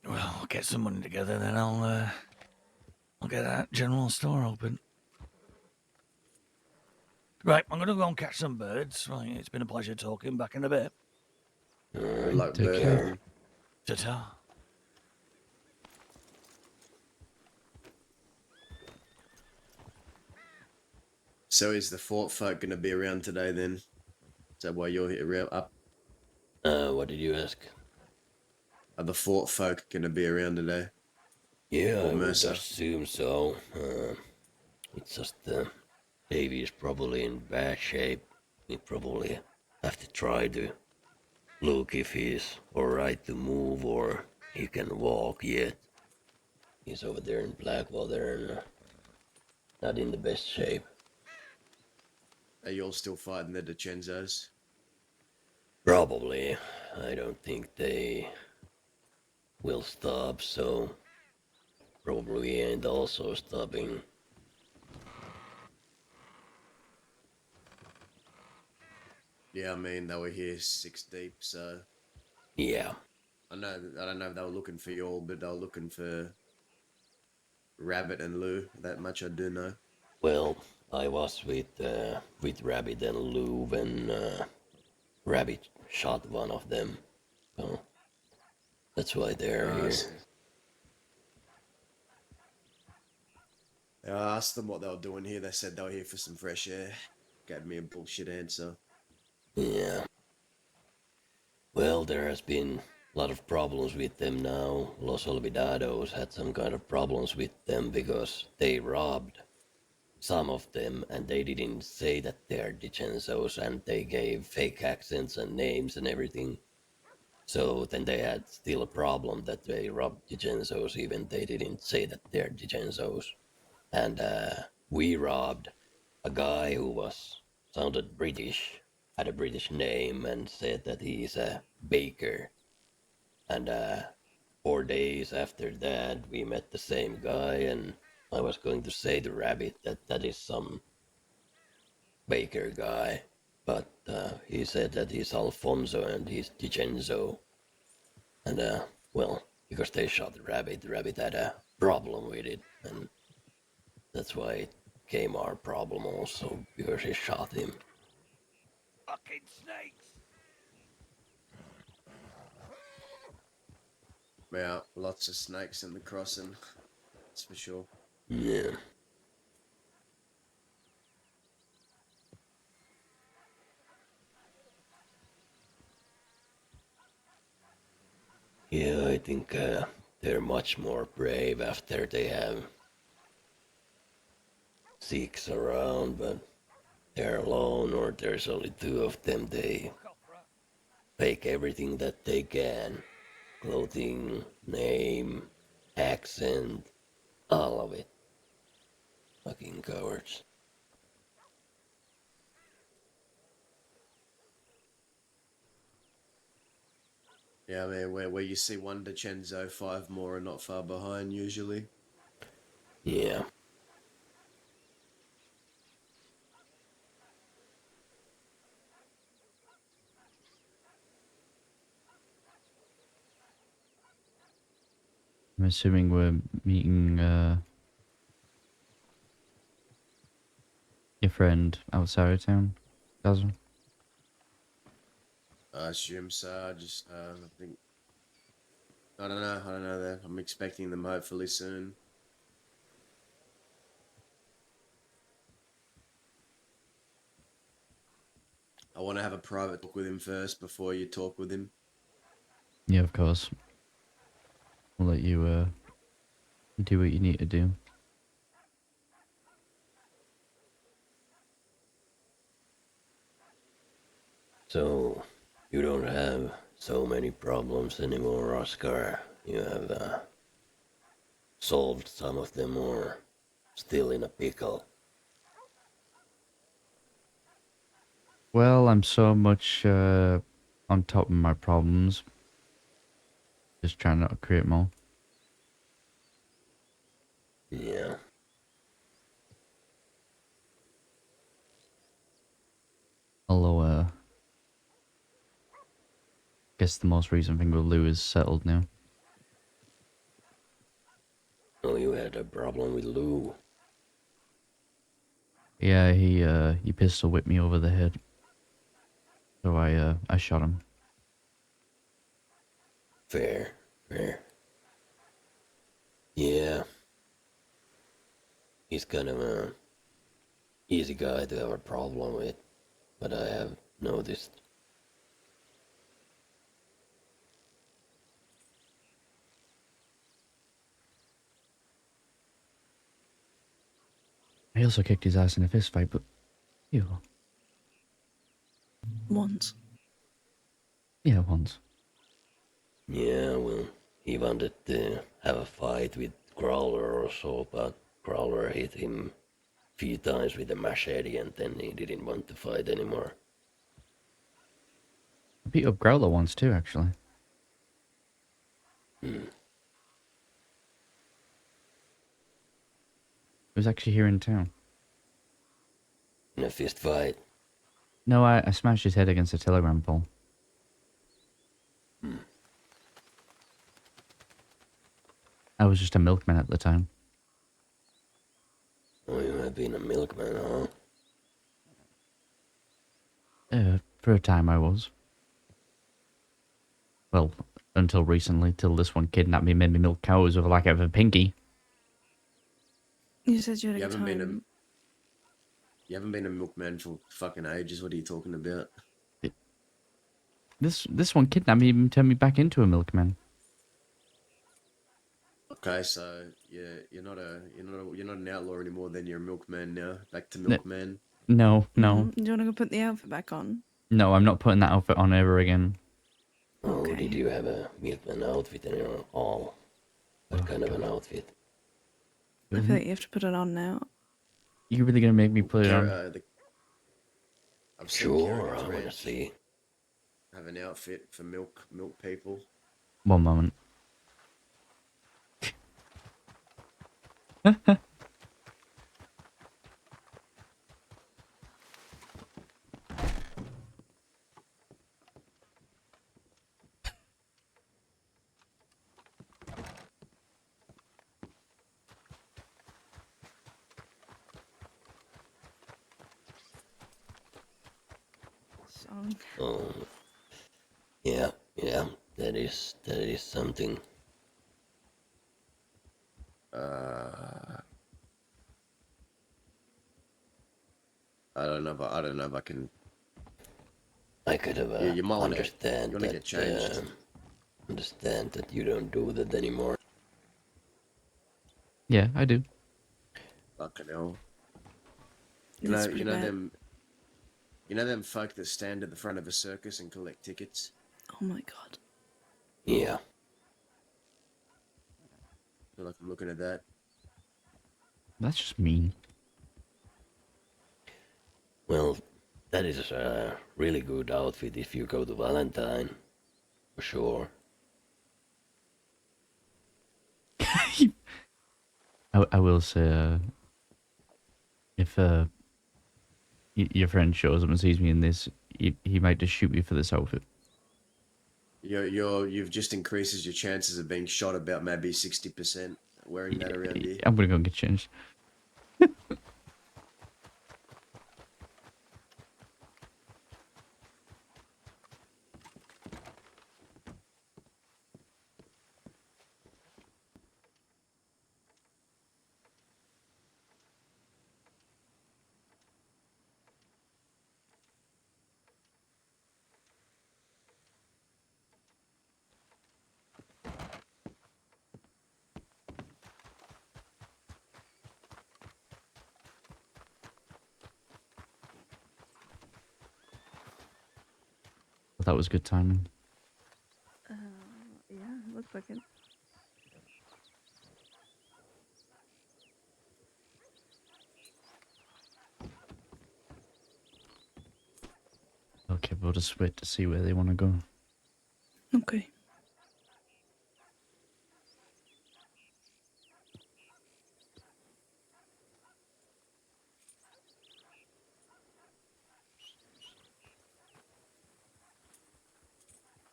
Well, I'll get some money together, then I'll get that general store open. Right, I'm going to go and catch some birds. Right, it's been a pleasure talking. Back in a bit. Good luck, Take bird care. hunting. Ta-ta. So is the fort folk going to be around today then? Is that why you're here up? What did you ask? Are the fort folk going to be around today? Yeah, Or I would Mercer? assume so. It's just Davy is probably in bad shape. We probably have to try to look if he's alright to move or he can walk yet. He's over there in Blackwater and not in the best shape. Are you all still fighting the DiCenzos? Probably. I don't think they will stop, so probably we ain't also stopping. Yeah, I mean, they were here 6 deep, so... Yeah. I don't know if they were looking for you all, but they were looking for Rabbit and Lou. That much I do know. Well, I was with Rabbit and Lou when Rabbit shot one of them. So that's why they're here. I asked them what they were doing here. They said they were here for some fresh air. Gave me a bullshit answer. Yeah. Well, there has been a lot of problems with them now. Los Olvidados had some kind of problems with them because they robbed some of them and they didn't say that they're DiCenzos and they gave fake accents and names and everything. So then they had still a problem that they robbed DiCenzos even they didn't say that they're DiCenzos. And we robbed a guy who sounded British, had a British name and said that he's a baker. And 4 days after that, we met the same guy, and I was going to say to Rabbit that that is some baker guy, but he said that he's Alfonso and he's DiCenzo. And well, because they shot the Rabbit had a problem with it, and that's why it came our problem also, because he shot him. Fucking snakes! Yeah, lots of snakes in the crossing. That's for sure. Yeah. Yeah, I think they're much more brave after they have six around, but they're alone or there's only two of them. They fake everything that they can. Clothing, name, accent, all of it. Fucking cowards. Yeah, I mean, where you see one DiCenzo, five more are not far behind usually. Yeah. I'm assuming we're meeting your friend outside of town, Dazzle. I assume so. I think, I don't know. I don't know that. I'm expecting them hopefully soon. I want to have a private talk with him first before you talk with him. Yeah, of course. We'll let you do what you need to do. So, you don't have so many problems anymore, Oscar. You have solved some of them or still in a pickle. Well, I'm so much on top of my problems. Just trying not to create more. Yeah. Although, guess the most recent thing with Lou is settled now. Oh, you had a problem with Lou. Yeah, he pistol whipped me over the head. So I shot him. Fair, fair. Yeah. He's kind of a easy guy to have a problem with, but I have noticed. I also kicked his ass in a fist fight, but ew. Once. Yeah, once. Yeah, well, he wanted to have a fight with Growler or so, but Growler hit him a few times with a machete and then he didn't want to fight anymore. I beat up Growler once too, actually. Hmm. It was actually here in town. In a fist fight. No, I smashed his head against a telegram pole. Hmm. I was just a milkman at the time. Oh, you have been a milkman, huh? For a time I was. Well, until recently, till this one kidnapped me, made me milk cows with a lack of a pinky. You said you had You a good haven't been a time. you haven't been a milkman for fucking ages. What are you talking about? This one kidnapped me and turned me back into a milkman. Okay, so you're not an outlaw anymore. Then you're a milkman now. Back to No, milkman. no. Do you want to go put the outfit back on? No, I'm not putting that outfit on ever again. Oh, Okay. did you have a milkman outfit in your all? What kind of an outfit? I feel like you have to put it on now. You really gonna make me put it on? I've seen Sure, Kerrigan's I want to Ranch see. have an outfit for milk people. One moment. Song. Oh, yeah, that is something. I don't know if I can. I could have You might want to. understand You want to get that changed. understand that you don't do that anymore. Yeah, I do. Fucking hell. It's pretty bad. You know them folk that stand at the front of a circus and collect tickets? Oh my god. Yeah. I feel like I'm looking at that. That's just mean. Well, that is a really good outfit if you go to Valentine. For sure. I will say, if your friend shows up and sees me in this, he might just shoot me for this outfit. You've just increases your chances of being shot about maybe 60% wearing that around here. I'm gonna go and get changed. That was good timing. Yeah, looks like it. Okay, we'll just wait to see where they want to go. Okay.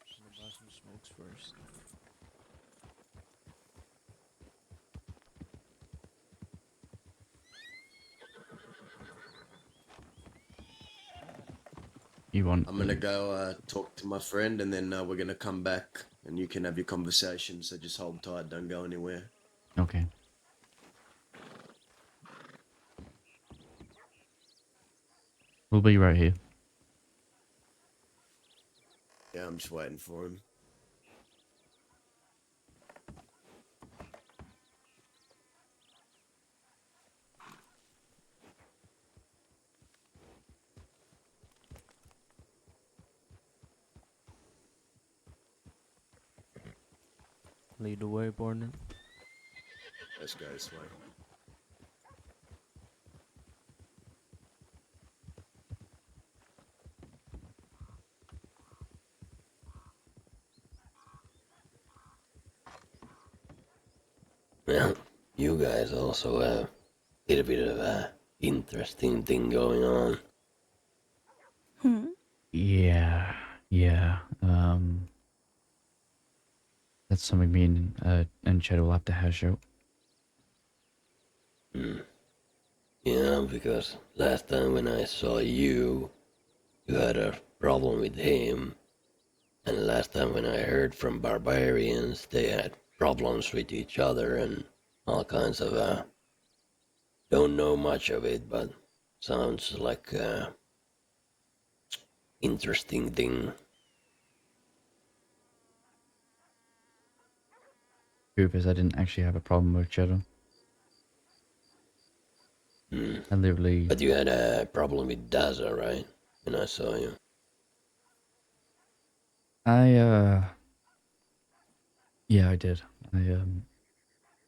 I'm gonna buy some smokes first. You want? I'm gonna go talk to my friend, and then we're gonna come back, and you can have your conversation. So just hold tight, don't go anywhere. Okay. We'll be right here. Yeah, I'm just waiting for him. Lead the way, partner. Let's go this way. Well, you guys also have a little bit of a interesting thing going on. Yeah. That's something me and Chet will have to hash out. Yeah, because last time when I saw you, you had a problem with him. And last time when I heard from barbarians, they had problems with each other and all kinds of, don't know much of it, but sounds like a interesting thing. Truth is, I didn't actually have a problem with Cheddar. I literally... But you had a problem with Daza, right? When I saw you. Yeah, I did. And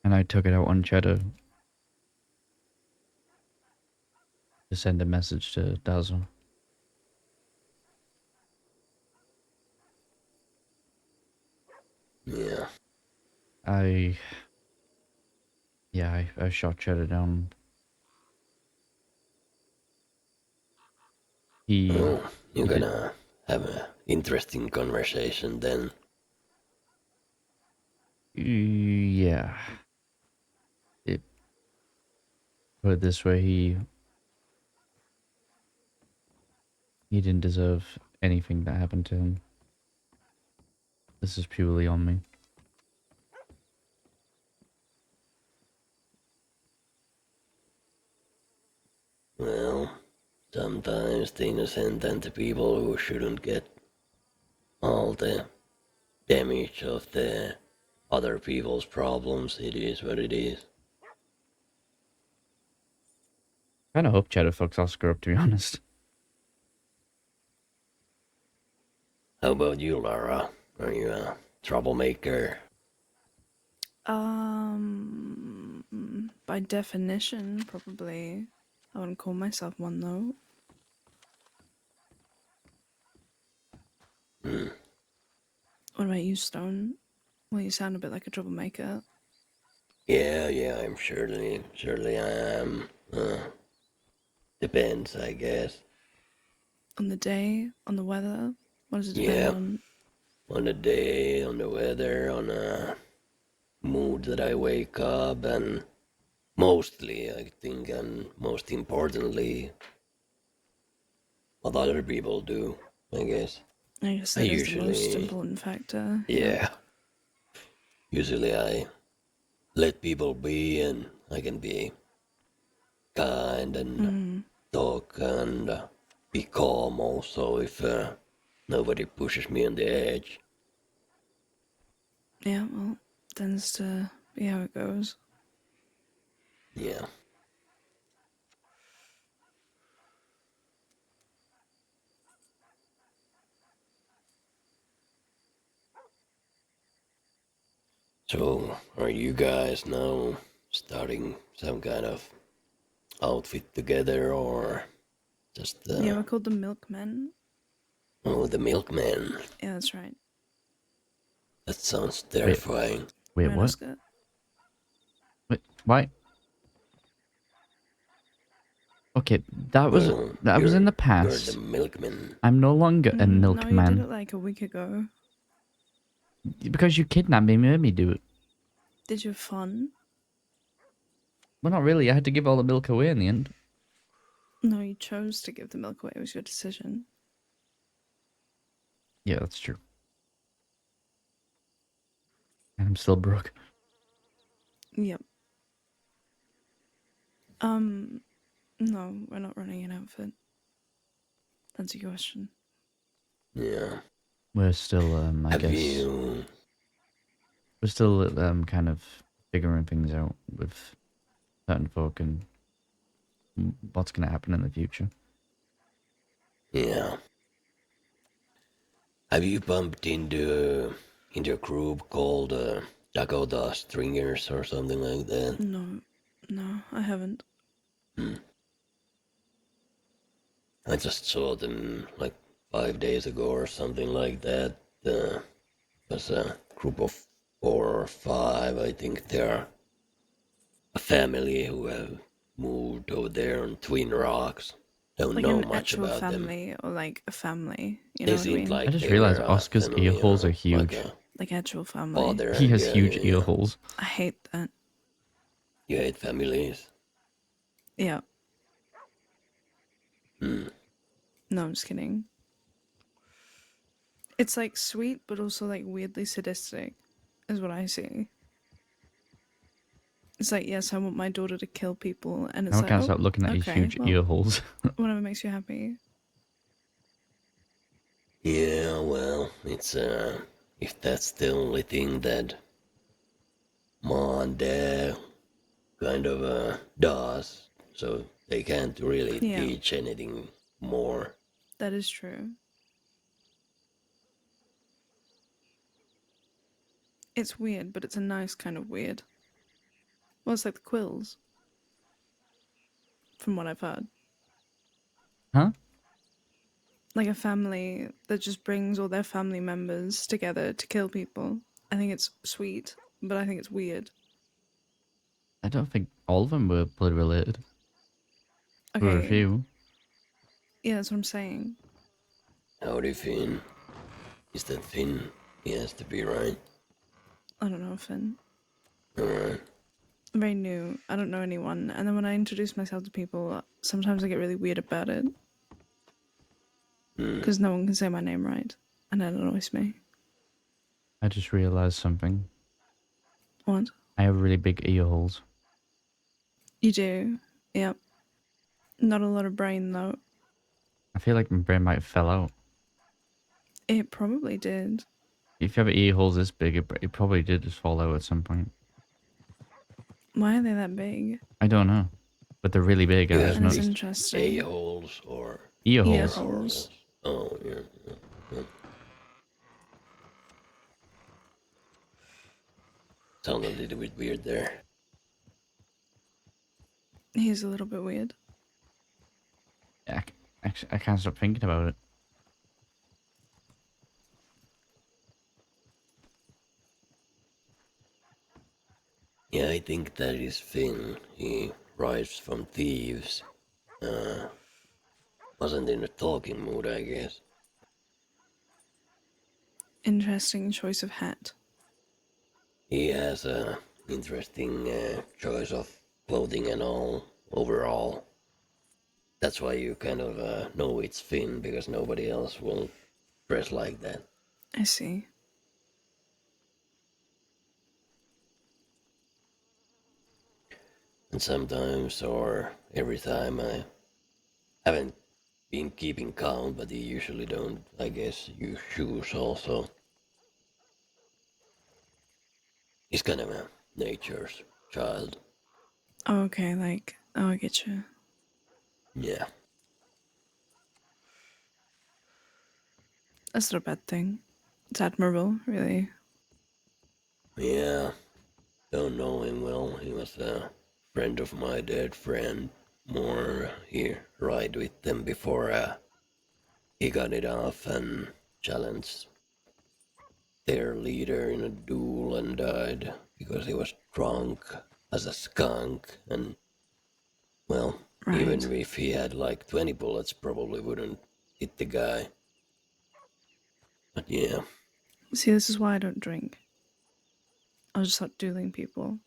I took it out on Cheddar to send a message to Dazzle. Yeah. I shot Cheddar down. Well, you're gonna have an interesting conversation then. Yeah. Put it this way, he didn't deserve anything that happened to him. This is purely on me. Well, sometimes the innocent and the people who shouldn't get all the damage of the other people's problems. It is what it is. Kind of hope Cheddar fucks Oscar up, to be honest. How about you, Lara? Are you a troublemaker? By definition, probably. I wouldn't call myself one though. What about you, Stone? Well, you sound a bit like a troublemaker. Yeah, I'm surely I am. Depends, I guess. On the day, on the weather? What does it depend Yeah. on? On the day, on the weather, on a mood that I wake up, and mostly, I think, and most importantly, what other people do, I guess. I guess I that is the most usually, important factor. yeah. Usually I let people be, and I can be kind and talk and be calm also if nobody pushes me on the edge. Yeah, well, tends to be how it goes. Yeah. So, are you guys now starting some kind of outfit together or just, Yeah, we're called the Milkmen. oh, the milkman? Yeah, that's right. That sounds terrifying. Wait, Right, what? Oscar? Wait, why? Okay, that was Well, in the you're the past. milkman. I'm no longer a No, you did milkman it like a week ago. because you kidnapped me and made me do it. Did you have fun? Well, not really. I had to give all the milk away in the end. No, you chose to give the milk away. It was your decision. Yeah, that's true. And I'm still broke. Yep. No, we're not running an outfit. That's your question. Yeah. We're still, I Have guess, you... we're still kind of figuring things out with certain folk and what's going to happen in the future. Yeah. Have you bumped into a group called Dakota Stringers or something like that? No, I haven't. I just saw them like 5 days ago or something like that. Was a group of 4 or 5. I think they're a family who have moved over there on Twin Rocks. Don't Like know an much actual about them. family or like a family. You They know what I seemed mean? like I just they realized were a Oscar's family, ear holes are like huge. a Like actual family. father. He has yeah, huge yeah. ear holes. I hate that. You hate families. Yeah. Hmm. No, I'm just kidding. It's like sweet, but also like weirdly sadistic, is what I see. It's like, yes, I want my daughter to kill people, and it's Now I like, can't oh, stop looking at his okay, huge well, ear holes. whatever makes you happy. Yeah, well, it's if that's the only thing that mom and dad kind of does, so they can't really Yeah. teach anything more. That is true. It's weird, but it's a nice kind of weird. Well, it's like the Quills, from what I've heard. Huh? Like a family that just brings all their family members together to kill people. I think it's sweet, but I think it's weird. I don't think all of them were blood related. There were a Okay, few. yeah, that's what I'm saying. Howdy, Finn. Is that Finn? He has to be right. I don't know, Finn. Alright. I'm very new. I don't know anyone. And then when I introduce myself to people, sometimes I get really weird about it. Because no one can say my name right. And that annoys me. I just realized something. What? I have really big ear holes. You do? Yep. Not a lot of brain, though. I feel like my brain might have fell out. It probably did. If you have ear holes this big, it probably did just fall out at some point. Why are they that big? I don't know, but they're really big. You I have just And it's noticed interesting. A-holes or ear Ear holes. holes. Oh, yeah. Yeah. Sound a little bit weird there. He's a little bit weird. Actually, I can't stop thinking about it. Yeah, I think that is Finn. He rides from thieves. Wasn't in a talking mood, I guess. Interesting choice of hat. He has a interesting choice of clothing and all overall. That's why you kind of know it's Finn, because nobody else will dress like that. I see. And sometimes, or every time, I haven't been keeping count, but he usually don't, I guess, use shoes also. He's kind of a nature's child. Oh, okay, like, oh, I get you. Yeah. That's not a bad thing. It's admirable, really. Yeah. Don't know him well. He was a friend of my dead friend. More he ride with them before he got it off and challenged their leader in a duel and died because he was drunk as a skunk. And well, Right. even if he had like 20 bullets, probably wouldn't hit the guy. But yeah, See, this is why I don't drink. I'll just start dueling people.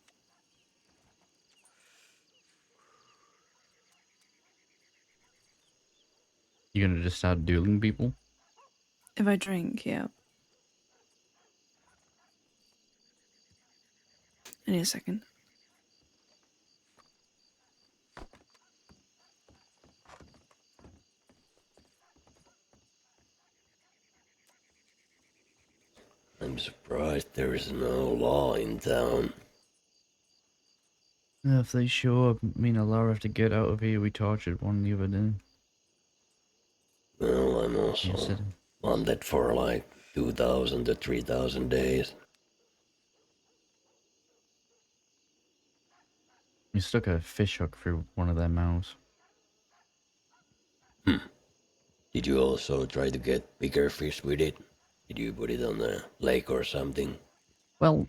You're gonna just start dueling people? If I drink, yeah. I need a second. I'm surprised there is no law in town. If they show up, me and Laura have to get out of here. We tortured one the other day. Well, I'm You're also sitting. on that for like 2,000 to 3,000 days. You stuck a fish hook through one of their mouths. Did you also try to get bigger fish with it? Did you put it on a lake or something? Well,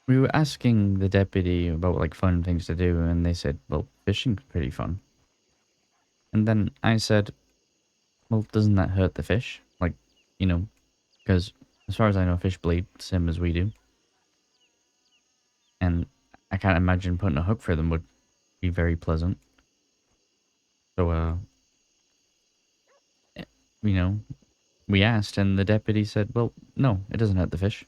we were asking the deputy about like fun things to do, and they said, "Well, fishing's pretty fun." And then I said, "Well, doesn't that hurt the fish? Like, you know, because as far as I know, fish bleed same as we do, and I can't imagine putting a hook through them would be very pleasant." So, you know, we asked, and the deputy said, "Well, no, it doesn't hurt the fish."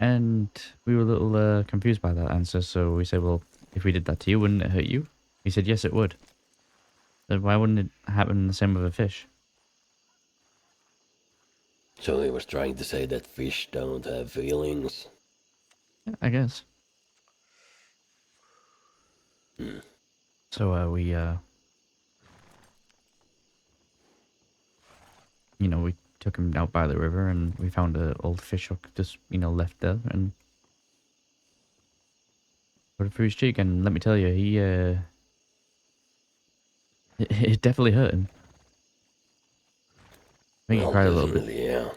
And we were a little confused by that answer, so we said, "Well, if we did that to you, wouldn't it hurt you?" He said, "Yes, it would." Then why wouldn't it happen the same with a fish? So he was trying to say that fish don't have feelings. Yeah, I guess. So we we took him out by the river, and we found an old fish hook just left there, and put it through his cheek. And let me tell you, it definitely hurt him. I think he Well, cried a little bit. definitely, yeah.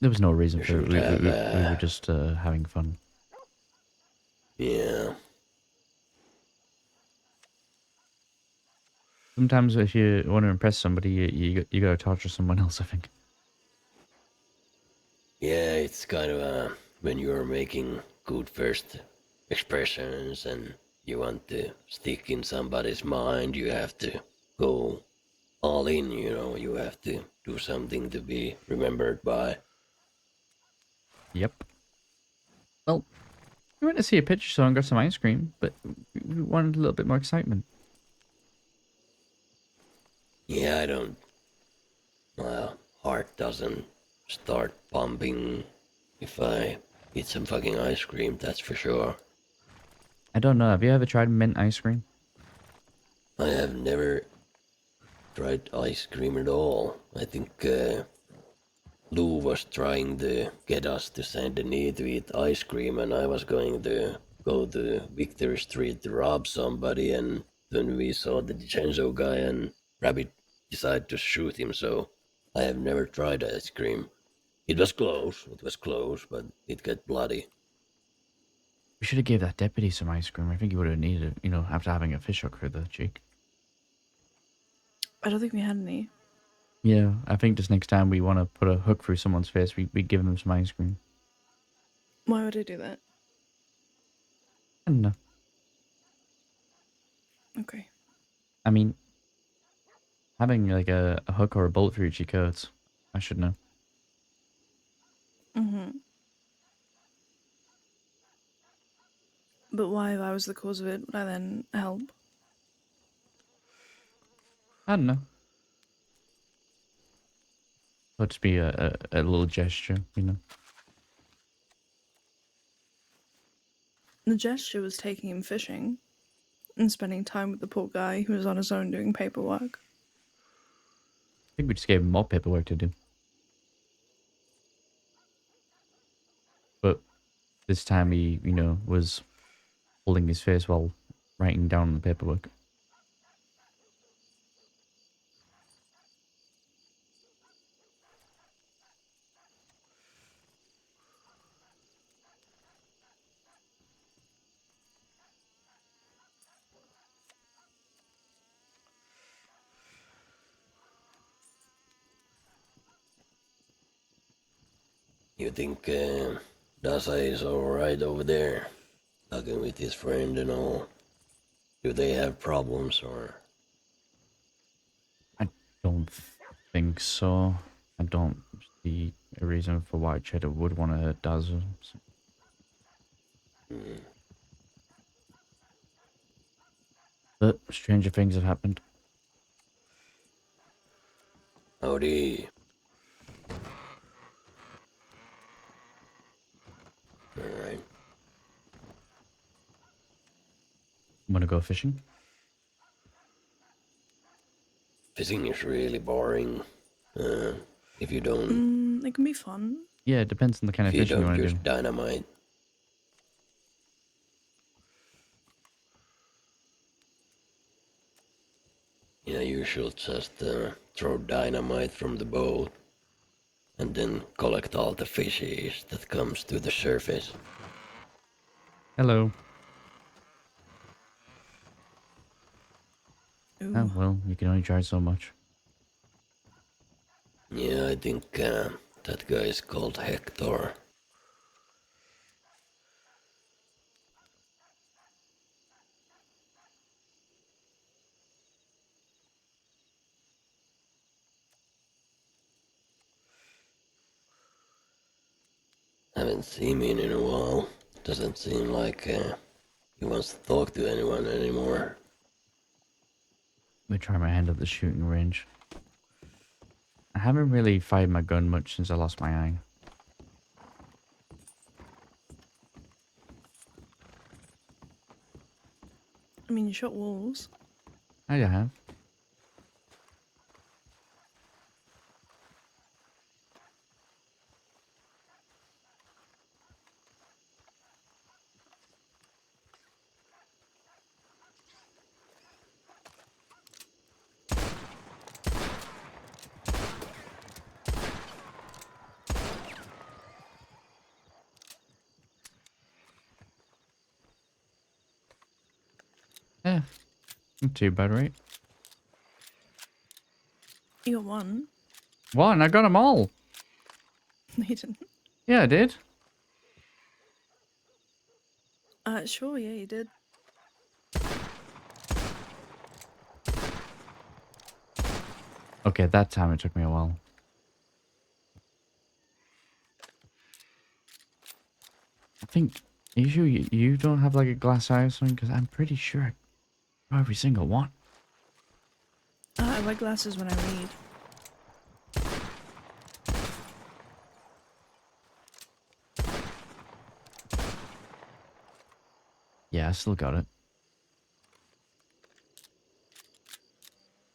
There was no reason You for it. should have, We were just having fun. Yeah. Sometimes if you want to impress somebody, you gotta torture someone else, I think. Yeah, it's kind of when you're making good first expressions and you want to stick in somebody's mind, you have to go all in, you have to do something to be remembered by. Yep. Well, We went to see a picture show and got some ice cream, but we wanted a little bit more excitement. Yeah, I don't. Well, heart doesn't start pumping if I eat some fucking ice cream, that's for sure. I don't know. Have you ever tried mint ice cream? I have never tried ice cream at all. I think Lou was trying to get us to Saint Denis to eat ice cream, and I was going to go to Victory Street to rob somebody, and then we saw the Vincenzo guy, and Rabbit decided to shoot him, so I have never tried ice cream. It was close, but it got bloody. We should have gave that deputy some ice cream. I think he would have needed it, you know, after having a fish hook for the cheek. I don't think we had any. Yeah, I think just next time we want to put a hook through someone's face, we give them some ice cream. Why would I do that? I don't know. Okay. I mean, having like a hook or a bullet through your cheek hurts. I should know. Mm-hmm. But why, if I was the cause of it, would I then help? I don't know. It'll just be a little gesture, you know. The gesture was taking him fishing and spending time with the poor guy who was on his own doing paperwork. I think we just gave him more paperwork to do. But this time he, you know, was holding his face while writing down the paperwork. You think Dasa is alright over there? Talking with his friend and all. Do they have problems or? I don't think so. I don't see a reason for why Cheddar would want to hurt Dazzle. So. But stranger things have happened. Howdy. Alright. Wanna go fishing? Fishing is really boring. If you don't, It can be fun. Yeah, it depends on the kind of if you fishing you don't want to use do. dynamite. You know, you should just throw dynamite from the boat and then collect all the fishes that comes to the surface. Hello. Ooh. Oh, well, you can only try so much. Yeah, I think that guy is called Hector. Haven't seen him in a while. Doesn't seem like he wants to talk to anyone anymore. Let me try my hand at the shooting range. I haven't really fired my gun much since I lost my eye. I mean, you shot wolves. I have. Yeah, not too bad, right? You got one. One, I got them all. No, you didn't. Yeah, I did. Sure, yeah, you did. Okay, that time it took me a while. I think Are you sure you don't have like a glass eye or something? Because I'm pretty sure I know every single one. I wear glasses when I read. Yeah, I still got it.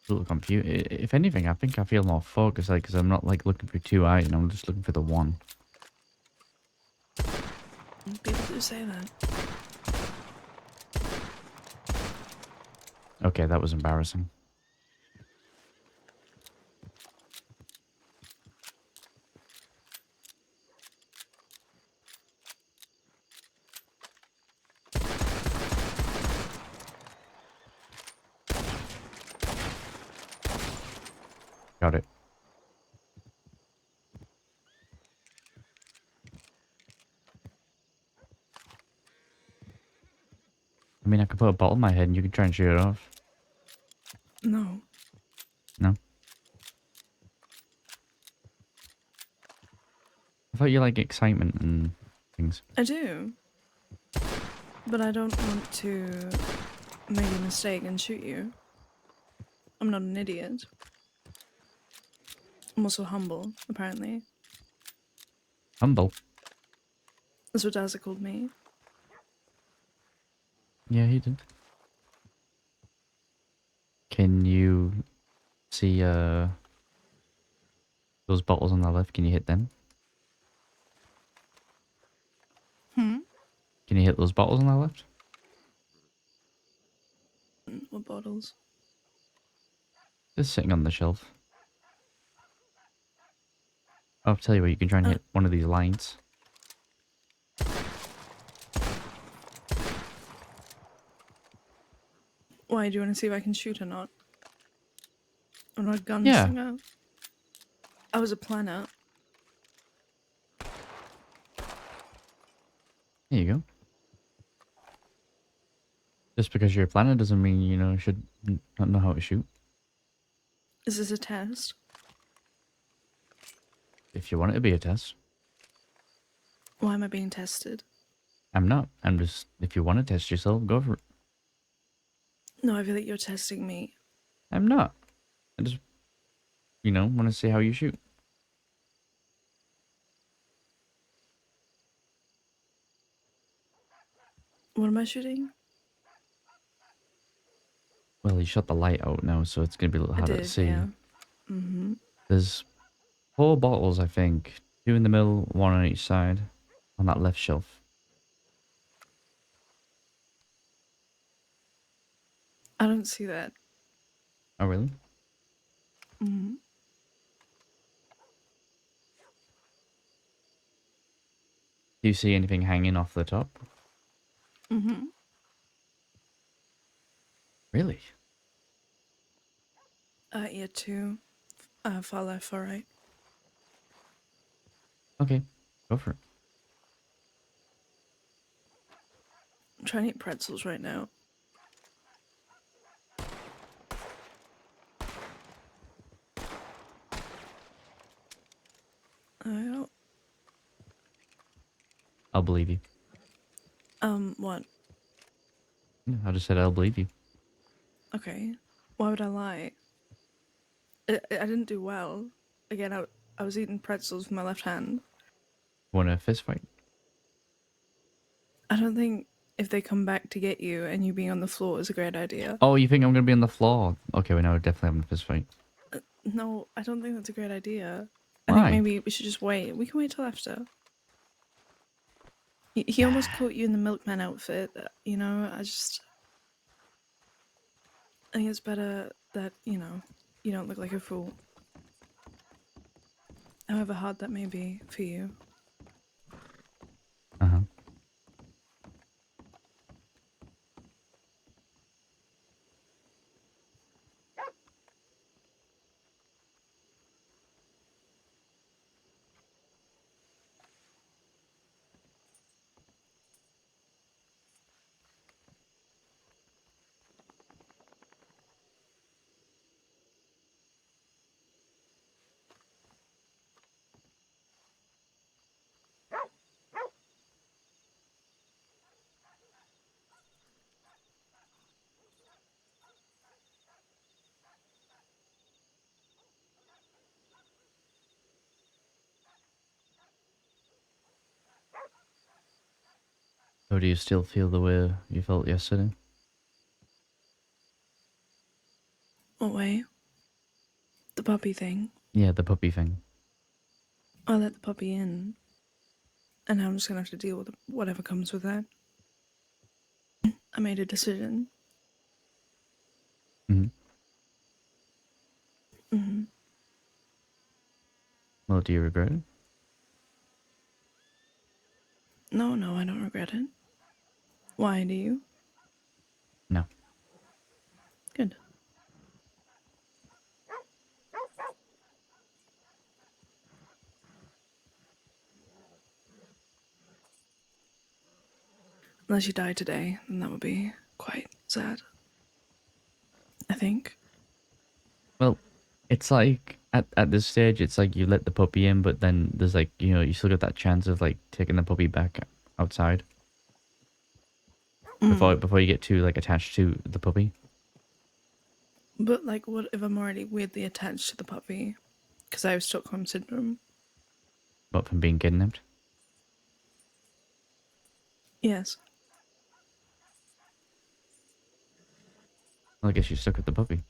Little compute. If anything, I think I feel more focused, like, because I'm not like looking for two eyes, and I'm just looking for the one. People do say that. Okay, that was embarrassing. Got it. I mean, I could put a bottle in my head and you can try and shoot it off. No. No? I thought you like excitement and things. I do. But I don't want to make a mistake and shoot you. I'm not an idiot. I'm also humble, apparently. Humble. That's what Dazza called me. Yeah, he did. Can you see those bottles on the left? Can you hit them? Hmm? Can you hit those bottles on the left? What bottles? Just sitting on the shelf. I'll tell you what, you can try and hit one of these lines. Why, do you want to see if I can shoot or not? I'm not a Yeah. gunslinger. I was a planner. There you go. Just because you're a planner doesn't mean, you know, you should not know how to shoot. Is this a test? If you want it to be a test. Why am I being tested? I'm not. I'm just, if you want to test yourself, go for it. No, I feel like you're testing me. I'm not. I just, you know, want to see how you shoot. What am I shooting? Well, you shot the light out now, so it's going to be a little I harder to did, see. yeah. Mm-hmm. There's 4 bottles, I think. 2 in the middle, 1 on each side. On that left shelf. I don't see that. Oh, really? Mm-hmm. Do you see anything hanging off the top? Mm-hmm. Really? Yeah, two. Far left, far right. Okay, go for it. I'm trying to eat pretzels right now. I I'll believe you. what? Yeah, I just said I'll believe you. Okay. Why would I lie? I didn't do well. Again, I was eating pretzels with my left hand. Want a fist fight? I don't think if they come back to get you and you being on the floor is a great idea. Oh, you think I'm going to be on the floor? Okay, well, now we're definitely having a fist fight. No, I don't think that's a great idea. I Why? think maybe we should just wait. We can wait till after. He almost caught you in the milkman outfit. You know, I think it's better that, you know, you don't look like a fool. However hard that may be for you. Uh-huh. Or do you still feel the way you felt yesterday? What way? The puppy thing. Yeah, the puppy thing. I let the puppy in, and now I'm just gonna have to deal with whatever comes with that. I made a decision. Hmm. Hmm. Well, do you regret it? No, I don't regret it. Why do you? No. Good. Unless you die today, then that would be quite sad. I think. Well, it's like at this stage, it's like you let the puppy in, but then there's like, you know, you still got that chance of like taking the puppy back outside before you get too like attached to the puppy. But like, what if I'm already weirdly attached to the puppy? Because I have Stockholm syndrome. But from being kidnapped. Yes. Well, I guess you're stuck with the puppy.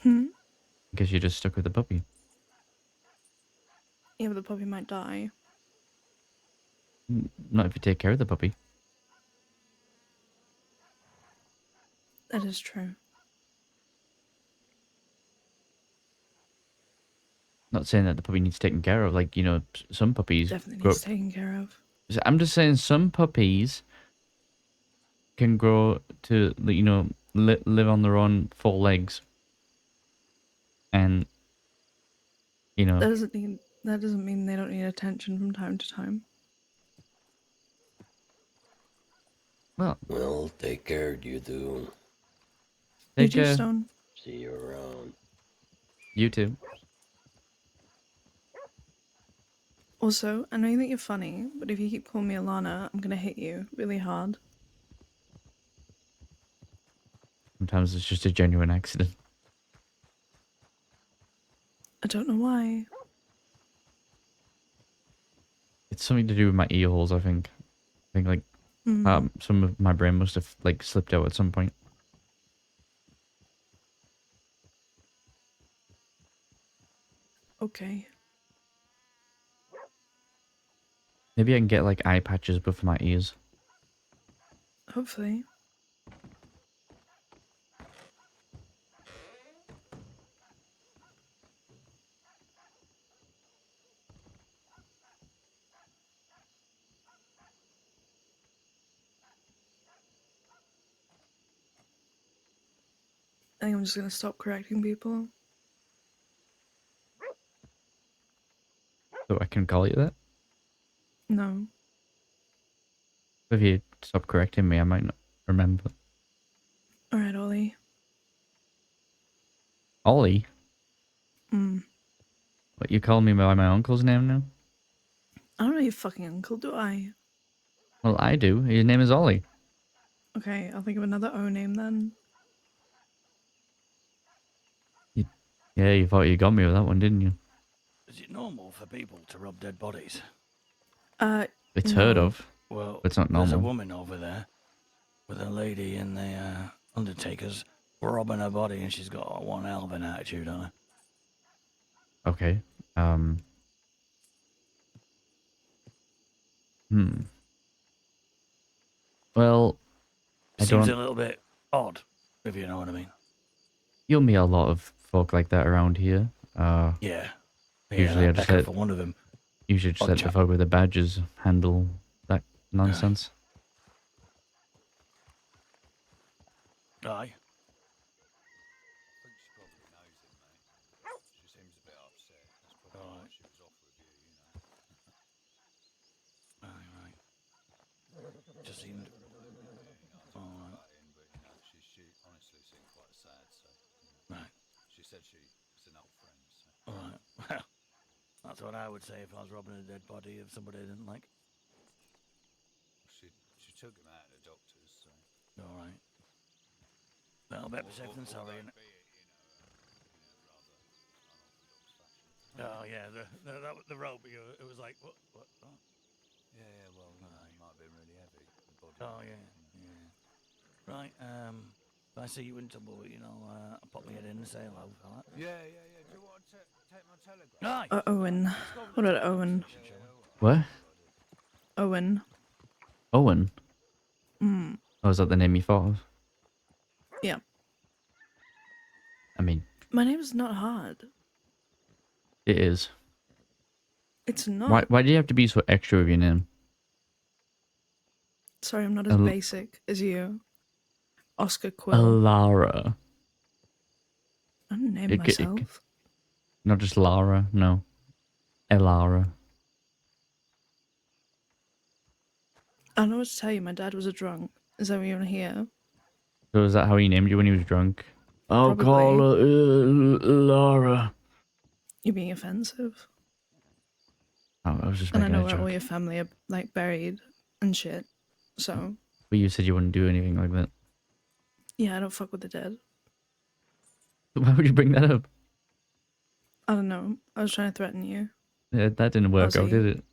Hmm. I guess you're just stuck with the puppy. Yeah, but the puppy might die. Not if you take care of the puppy. That is true. Not saying that the puppy needs taken care of. Like, you know, some puppies Definitely grow needs up. taken care of. I'm just saying some puppies can grow to, you know, live on their own 4 legs. And, you know, That doesn't mean they don't need attention from time to time. well, Well, take care, you two. You take too, care. Stone. See you around. You too. Also, I know you think you're funny, but if you keep calling me Alana, I'm gonna hit you really hard. Sometimes it's just a genuine accident. I don't know why. It's something to do with my ear holes, I think. I think, like, some of my brain must have, like, slipped out at some point. Okay. Maybe I can get, like, eye patches but for my ears. Hopefully. I think I'm just gonna stop correcting people. So I can call you that? No. If you stop correcting me, I might not remember. Alright, Ollie. Ollie? Mm. What, you calling me by my uncle's name now? I don't know your fucking uncle, do I? Well, I do. His name is Ollie. Okay, I'll think of another O name then. Yeah, you thought you got me with that one, didn't you? Is it normal for people to rob dead bodies? It's No. heard of, Well, but it's not there's a normal. woman over there with a lady in the undertakers robbing her body, and she's got one hell of an attitude on her. Okay. Hmm. Well, I Seems a don't... little bit odd, if you know what I mean. You'll meet a lot of folk like that around here. Yeah. Usually I just Becca let... for one of them. Usually just Odd let the chap. folk with the badges handle that nonsense. Aye. I think she probably knows him, mate. She seems a bit upset. That's probably why she was off with you, you know. Aye, right. Just seemed... But, you know, she honestly seemed quite sad, so... Right. She said she's an old friend, so... Alright. Well, that's what I would say if I was robbing a dead body of somebody I didn't like. She took him out of the doctor's, so... Alright. Well, better safe than sorry, innit? Rather unorthodox fashion. Oh, yeah, the rope, it was like, what? Yeah, well, you know, he might been really heavy. The body. Oh yeah, yeah. Right. If I see you in trouble, I'll pop my head in and say hello, fella. Yeah. Do you want to take my telegram? Aye. Owen. Let's go over What the about telegram Owen? station, shall we? What? Owen. Owen? Mm. Oh, is that the name you thought of? Yeah. I mean, My name's not hard. it is. It's not. Why do you have to be so extra with your name? Sorry, I'm not as basic as you. Oscar Quil. Alara. I didn't name myself. Not just Lara, no. Elara. I don't know what to tell you. My dad was a drunk. Is that what you want to hear? So is that how he named you when he was drunk? I'll Probably. call her Lara. You're being offensive. Oh, I was just And I making know a where all joke. your family are like buried and shit. So But you said you wouldn't do anything like that. yeah, I don't fuck with the dead. Why would you bring that up? I don't know. I was trying to threaten you. Yeah, that didn't work out, Ozzy. did it?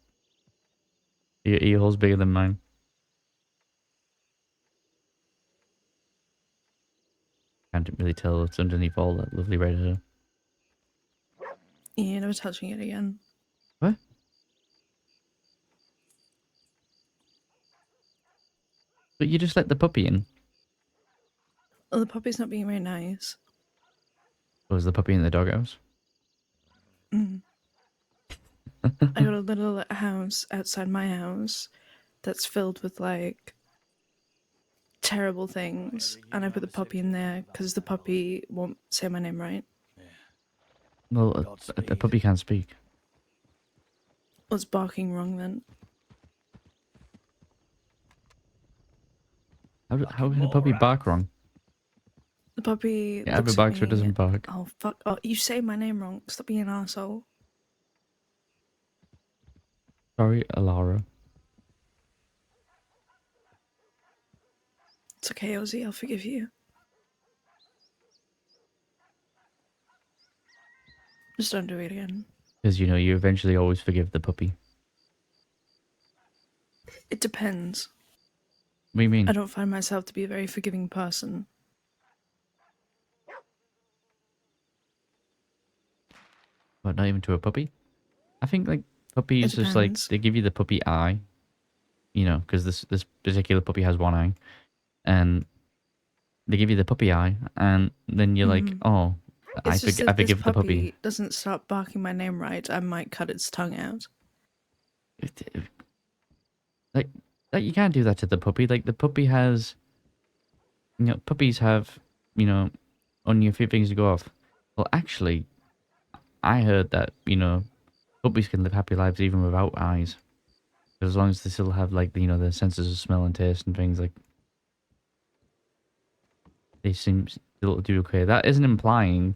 Your ear hole's bigger than mine. Can't really tell what's underneath all that lovely red hair. Yeah, you're never touching it again. What? But you just let the puppy in. Oh, the puppy's not being very nice. Was the puppy in the doghouse? Mm. I got a little house outside my house that's filled with like terrible things, and I put the puppy in there because the puppy won't say my name right. Well, a Godspeed. puppy can't speak. Well, it's barking wrong then. How can a puppy bark wrong? The puppy Yeah, looks it at barks or it me. doesn't bark. Oh fuck! Oh, you say my name wrong. Stop being an asshole. Sorry, Alara. It's okay, Ozzy. I'll forgive you. Just don't do it again. Because, you eventually always forgive the puppy. It depends. What do you mean? I don't find myself to be a very forgiving person. But not even to a puppy? I think, like, puppies just, like, depends. they give you the puppy eye. Because this particular puppy has one eye. And they give you the puppy eye. And then you're like, oh, I It's just that this forgive the puppy. doesn't start barking my name right, I might cut its tongue out. Like, you can't do that to the puppy. Like, the puppy has... puppies have, only a few things to go off. Well, actually, I heard that, puppies can live happy lives even without eyes. As long as they still have, like, their senses of smell and taste and things, like... They seem still to do okay. That isn't implying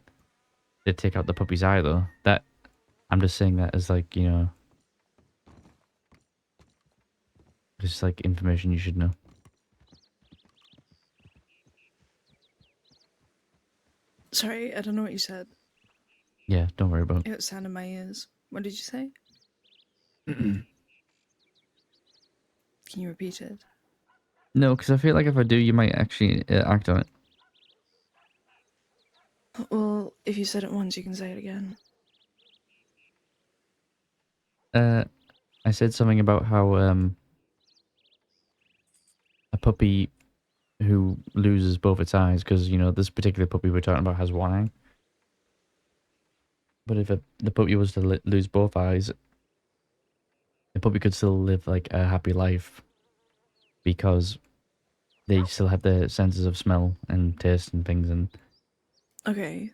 they take out the puppy's eye, though. I'm just saying that as, like, just, like, information you should know. Sorry, I don't know what you said. Yeah, don't worry about It got sound in my ears. What did you say? it. Can you repeat it? No, because I feel like if I do, you might actually act on it. Well, if you said it once, you can say it again. I said something about how a puppy who loses both its eyes, because this particular puppy we're talking about has one eye. But if the puppy was to lose both eyes, the puppy could still live like a happy life because they still have their senses of smell and taste and things. And Okay.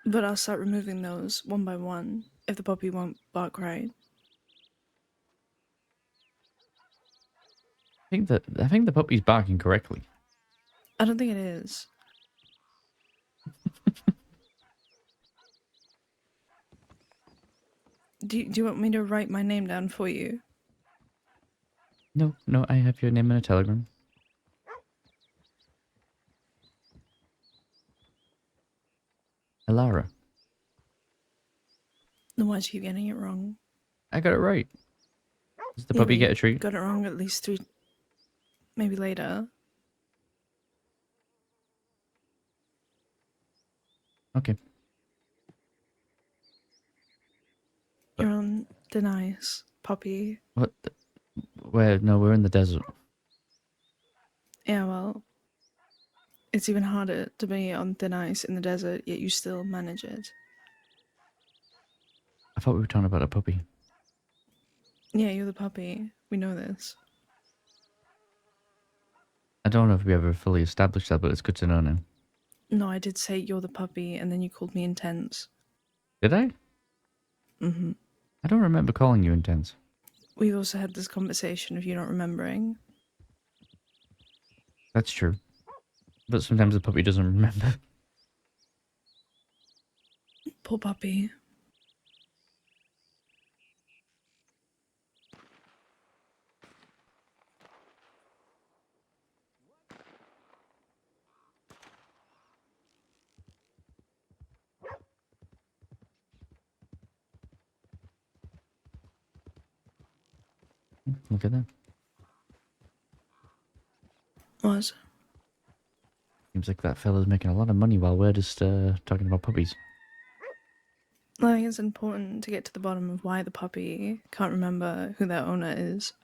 But I'll start removing those one by one if the puppy won't bark right. I think the puppy's barking correctly. I don't think it is. Do you want me to write my name down for you? No, I have your name in a telegram. Alara. Then why do you keep getting it wrong? I got it right. Does the Yeah, puppy but get you a treat? got it wrong at least 3, maybe later. Okay. You're on thin ice, Poppy. What? Where? No, we're in the desert. Yeah, well, it's even harder to be on thin ice in the desert, yet you still manage it. I thought we were talking about a puppy. Yeah, you're the puppy. We know this. I don't know if we ever fully established that, but it's good to know now. No, I did say you're the puppy, and then you called me intense. Did I? Mm-hmm. I don't remember calling you intense. We've also had this conversation of you not remembering. That's true. But sometimes the puppy doesn't remember. Poor puppy. Look at that. What? Seems like that fella's making a lot of money while we're just talking about puppies. I think it's important to get to the bottom of why the puppy can't remember who their owner is.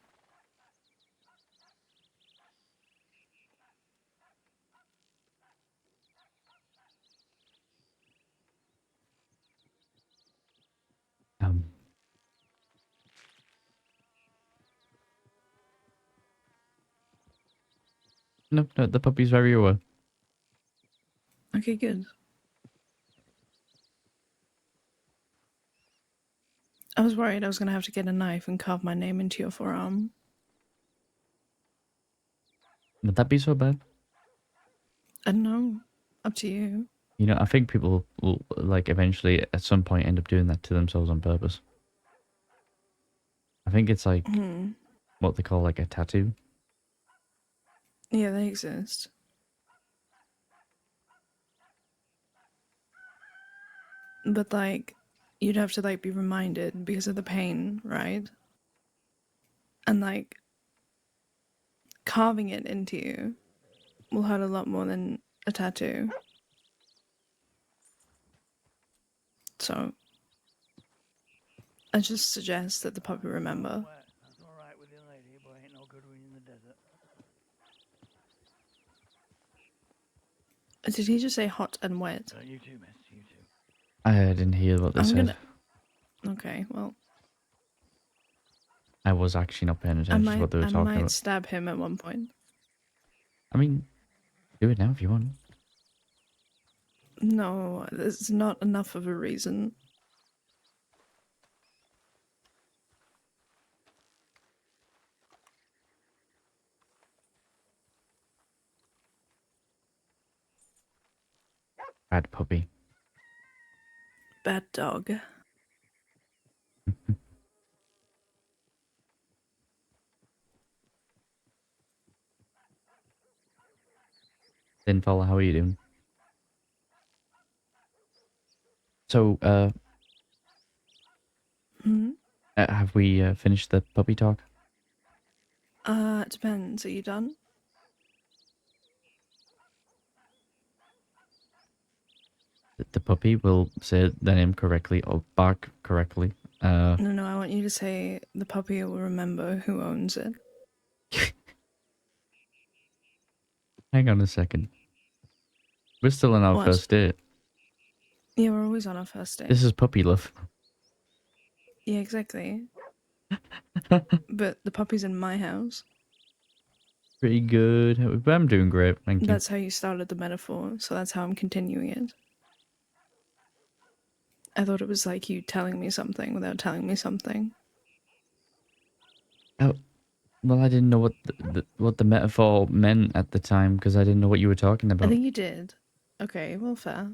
Um, no, the puppy's very aware. Okay, good. I was worried I was going to have to get a knife and carve my name into your forearm. Would that be so bad? I don't know. Up to you. You know, I think people will, like, eventually at some point end up doing that to themselves on purpose. I think it's like what they call like a tattoo. Yeah, they exist. But, like, you'd have to, like, be reminded because of the pain, right? And, like, carving it into you will hurt a lot more than a tattoo. So, I just suggest that the puppy remember. That's all right with you, lady, but ain't no good in the desert. Did he just say hot and wet? You too, miss. You too. I didn't hear what they I'm said. gonna. Okay, well, I was actually not paying I attention to might, what they were I talking might about. stab him at one point. I mean, do it now if you want. No, there's not enough of a reason. Bad puppy. Bad dog. Dinfall, how are you doing? So, have we finished the puppy talk? It depends. Are you done? The puppy will say the name correctly or bark correctly. No, I want you to say the puppy will remember who owns it. Hang on a second. We're still on our What? first date. Yeah, we're always on our first date. This is puppy love. Yeah, exactly. But the puppy's in my house. Pretty good. I'm doing great, thank you. That's how you started the metaphor, so that's how I'm continuing it. I thought it was like you telling me something without telling me something. Oh, well, I didn't know what the metaphor meant at the time because I didn't know what you were talking I about. think you did. Okay, well, fair.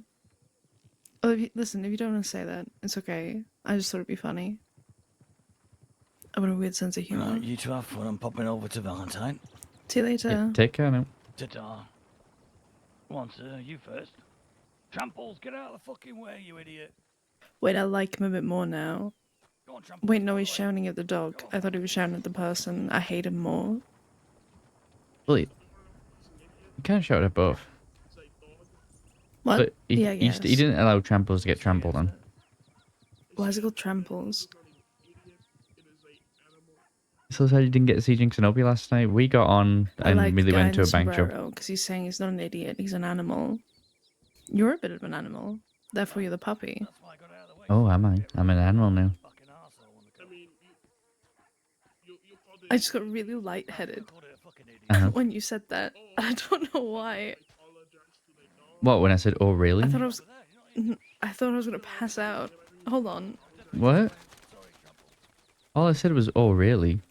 Oh, listen, if you don't want to say that, it's okay. I just thought it'd be funny. I've got a weird sense of humor. Right, you two have fun. I'm popping over to Valentine. See you later. Yeah, take care now. Ta-ta. Go on, sir. You first. Tramples, get out of the fucking way, you idiot. Wait, I like him a bit more now. Go on, trample. Wait, no, he's shouting at the dog. I thought he was shouting at the person. I hate him more. Well, you kind of shouted at both. What? But Yeah, he yes. didn't allow tramples to get trampled on. Why is it called tramples? So sad you didn't get to see Jinx and Opie last night. We got on I and like really the guy went in to the a bank job. sombrero because he's saying he's not an idiot. He's an animal. You're a bit of an animal. Therefore, you're the puppy. That's why I got out of the way. Oh, am I? I'm an animal now. Fucking arsehole on the cover. I just got really lightheaded Called it a fucking idiot. Uh-huh. when you said that. I don't know why. What, when I said, oh, really? I thought I was gonna pass out. Hold on. What? All I said was, oh, really?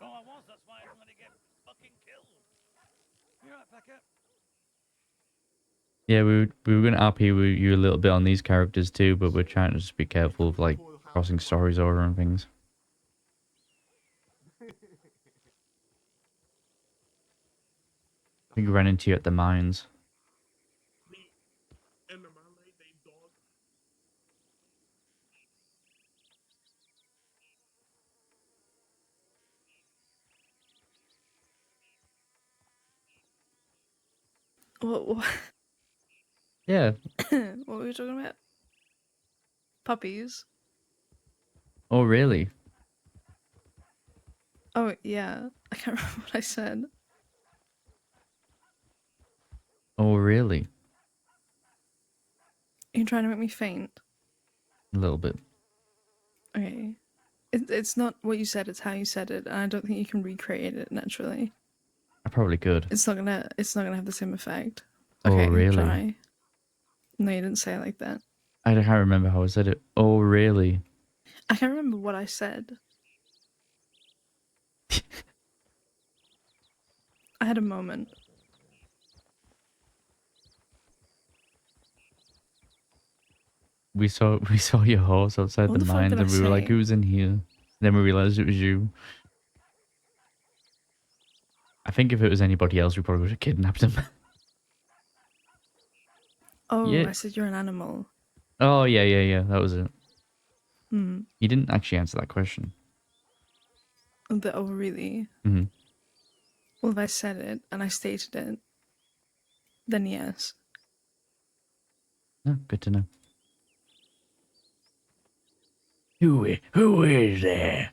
Oh, I was. That's why I'm gonna get fucking killed. You right, Becca? Yeah, we were going to RP with you a little bit on these characters too, but we're trying to just be careful of, like, crossing stories over and things. I think we ran into you at the mines. What Yeah. what were we talking about? Puppies. Oh, really? Oh yeah. I can't remember what I said. Oh, really? Are you trying to make me faint? A little bit. Okay. It's not what you said, it's how you said it, and I don't think you can recreate it naturally. I probably could. It's not gonna have the same effect. Oh, Okay, really? try. No, you didn't say it like that. I can't remember how I said it. Oh, really? I can't remember what I said. I had a moment. We saw your horse outside What the the fuck mines, did I and we were like, say? "Who's in here?" Then we realized it was you. I think if it was anybody else, we probably would have kidnapped him. Oh, Yeah. I said you're an animal. Oh, yeah. That was it. Hmm. You didn't actually answer that question. Oh, really? Hmm. Well, if I said it and I stated it, then yes. Oh, good to know. Who is there?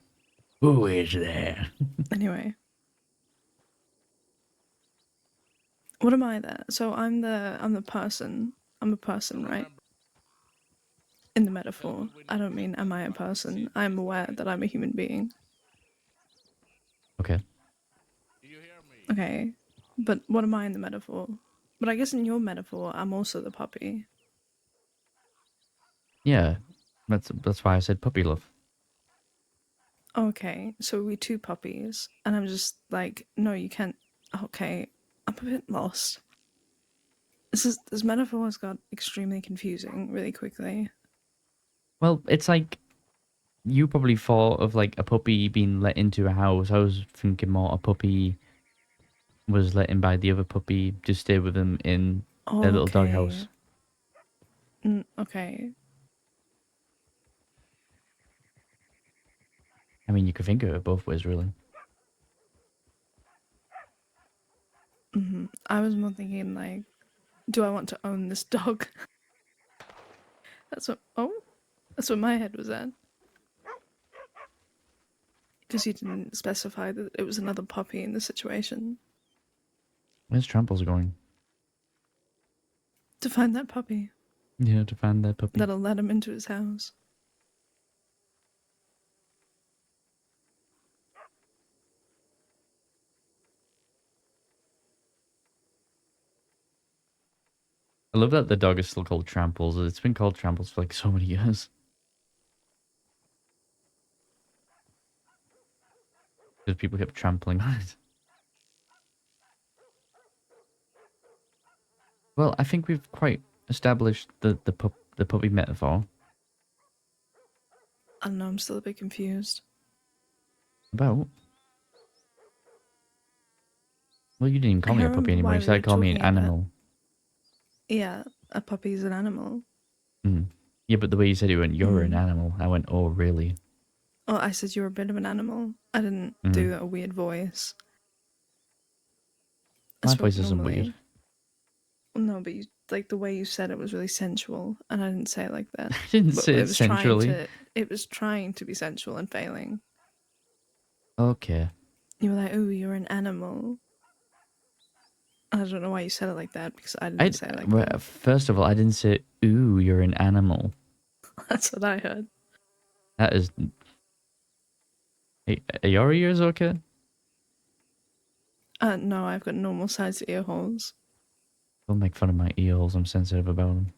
Who is there? Anyway. What am I there? So I'm the person. I'm a person, right? In the metaphor. I don't mean am I a person. I'm aware that I'm a human being. Okay. Okay. But what am I in the metaphor? But I guess in your metaphor, I'm also the puppy. Yeah, that's why I said puppy love. Okay, so we two puppies, and I'm just like, no, you can't. Okay, I'm a bit lost. This metaphor has got extremely confusing really quickly. Well, it's like you probably thought of like a puppy being let into a house. I was thinking more a puppy was let in by the other puppy to stay with them in their little doghouse. Okay. I mean, you could think of it both ways, really. I was more thinking like, do I want to own this dog? That's what my head was at. Because you didn't specify that it was another puppy in the situation. Where's Tramples going? To find that puppy Yeah, to find that puppy. that'll let him into his house. I love that the dog is still called Tramples. It's been called Tramples for like so many years. Because people kept trampling on it. Well, I think we've quite established the puppy metaphor. I don't know, I'm still a bit confused. About? Well, you didn't even call I me a can't puppy remember anymore. why You we started were calling me an talking about- animal. Yeah, a puppy's an animal. Mm. Yeah, but the way you said it went, you're an Mm. animal. I went, oh, really? Oh, I said you're a bit of an animal. I didn't Mm. do a weird voice. I My spoke voice isn't weird. normally. No, but you, like the way you said it was really sensual, and I didn't say it like that. I didn't But say it sensually. It was trying to be sensual and failing. Okay. You were like, "Ooh, you're an animal." I don't know why you said it like that because I I didn't say it like well, that. first of all, I didn't say, ooh, you're an animal. That's what I heard. That is... Are your ears okay? No, I've got normal sized ear holes. Don't make fun of my ear holes. I'm sensitive about them.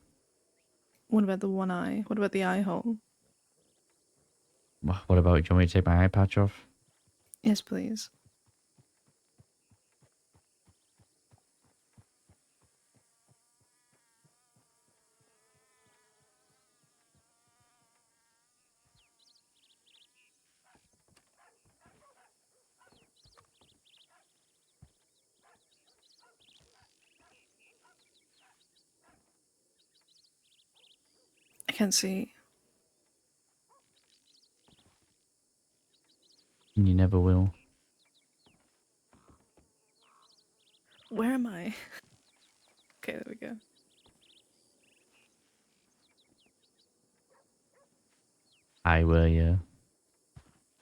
What about the one eye? What about the eye hole? What about, do you want me to take my eye patch off? Yes, please. I can't see. And you never will. Where am I? Okay, there we go. I will, yeah.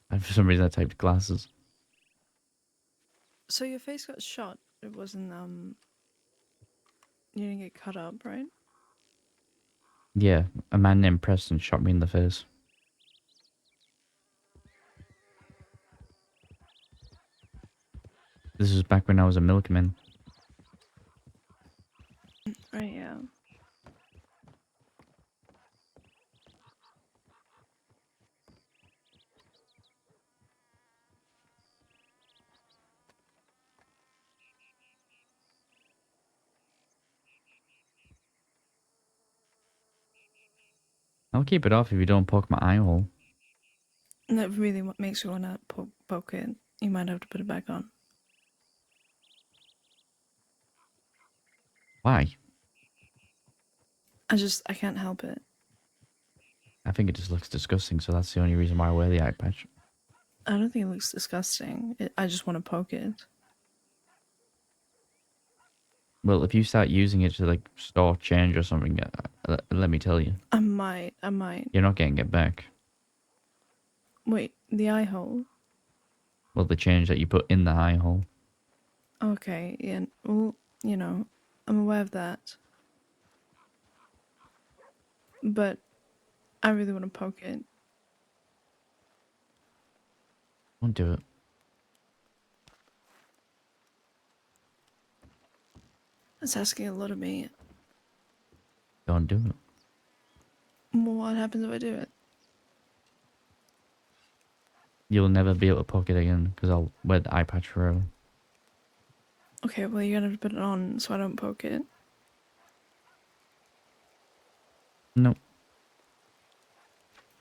And for some reason I typed glasses. So your face got shot. It wasn't you didn't get cut up, right? Yeah, a man named Preston shot me in the face. This was back when I was a milkman. Right, yeah. I'll keep it off if you don't poke my eye hole. And that really what makes you wanna poke it. You might have to put it back on. Why? I can't help it. I think it just looks disgusting, so that's the only reason why I wear the eye patch. I don't think it looks disgusting. I just want to poke it. Well, if you start using it to, like, store change or something, let me tell you, I might. you're not getting it back. Wait, the eye hole? Well, the change that you put in the eye hole. Okay, yeah. Well, I'm aware of that. But I really want to poke it. Don't do it. It's asking a lot of me. Don't do it. Well, what happens if I do it? You'll never be able to poke it again, because I'll wear the eye patch forever. Okay, well, you're gonna have to put it on so I don't poke it. No,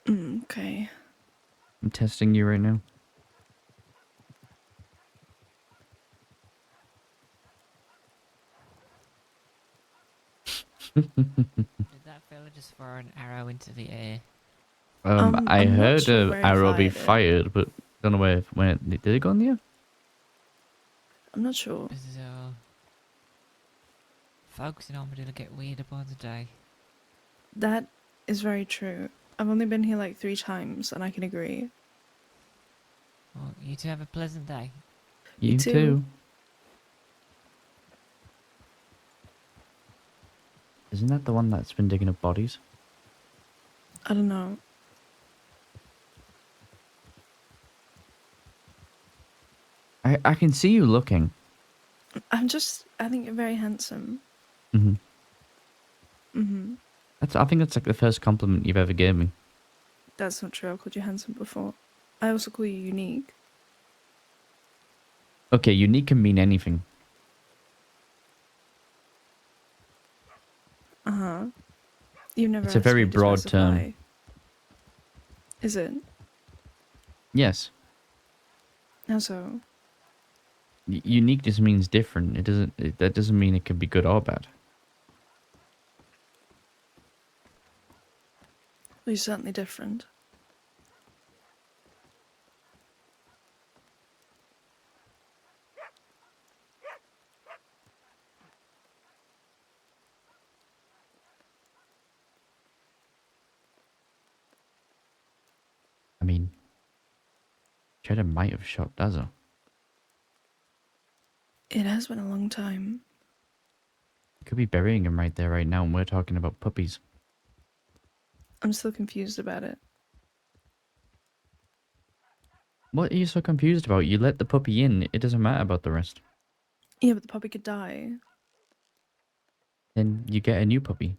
Okay. I'm testing you right now. Did that fella just fire an arrow into the air? I I'm not heard sure an where he arrow be fired it. fired, but don't know where when it did it go in the air? I'm not sure. So, folks in Armadillo get weird upon the day. That is very true. I've only been here like 3 times, and I can agree. Well, you two have a pleasant day. You too. too. Isn't that the one that's been digging up bodies? I don't know. I can see you looking. I think you're very handsome. I think that's like the first compliment you've ever gave me. That's not true. I called you handsome before. I also call you unique. Okay, unique can mean anything. You've never It's a asked very me to broad specify. term. Is it? Yes. How so? Unique just means different. That doesn't mean it can be good or bad. He's certainly different. I mean, Cheddar might have shot Dazza. It has been a long time. Could be burying him right there, right now, and we're talking about puppies. I'm still confused about it. What are you so confused about? You let the puppy in, it doesn't matter about the rest. Yeah, but the puppy could die. Then you get a new puppy.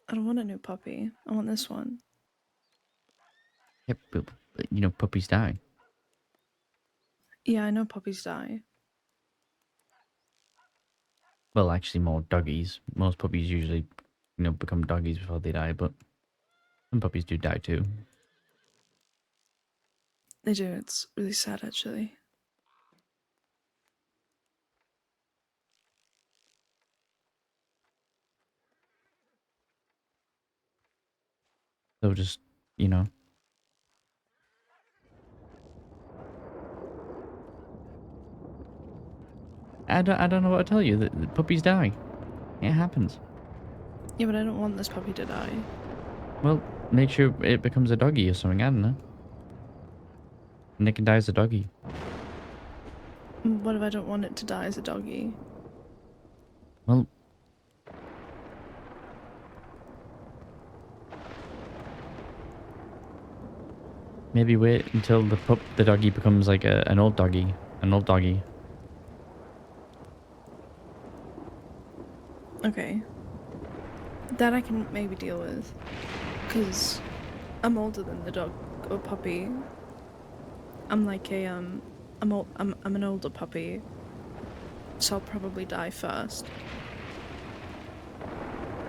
I don't want a new puppy. I want this one. Yep, but you know, puppies die. Yeah, I know puppies die. Well, actually, more doggies. Most puppies usually, you know, become doggies before they die, but some puppies do die too. They do. It's really sad, actually. So just, you know. I don't know what to tell you. The puppies die. It happens. Yeah, but I don't want this puppy to die. Well, make sure it becomes a doggy or something. I don't know. And it can die as a doggy. What if I don't want it to die as a doggy? Well, maybe wait until the doggy becomes like an old doggy. An old doggy. Okay. That I can maybe deal with. Because I'm older than the dog or puppy. I'm like a, I'm an older puppy. So I'll probably die first.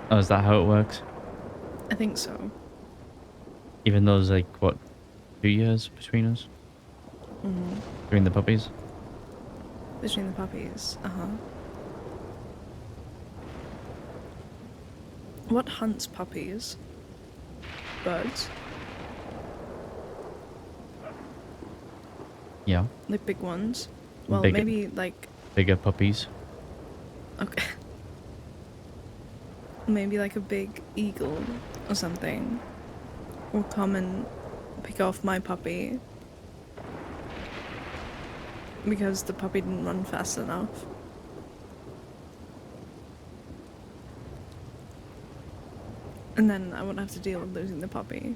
Oh, is that how it works? I think so. Even though there's like, what, 2 years between us? Between the puppies? Between the puppies. Uh-huh. What hunts puppies? Birds? Yeah. Like big ones? Well, Bigger- maybe like... Bigger puppies. Okay. Maybe like a big eagle or something will come and pick off my puppy because the puppy didn't run fast enough. And then I won't have to deal with losing the puppy.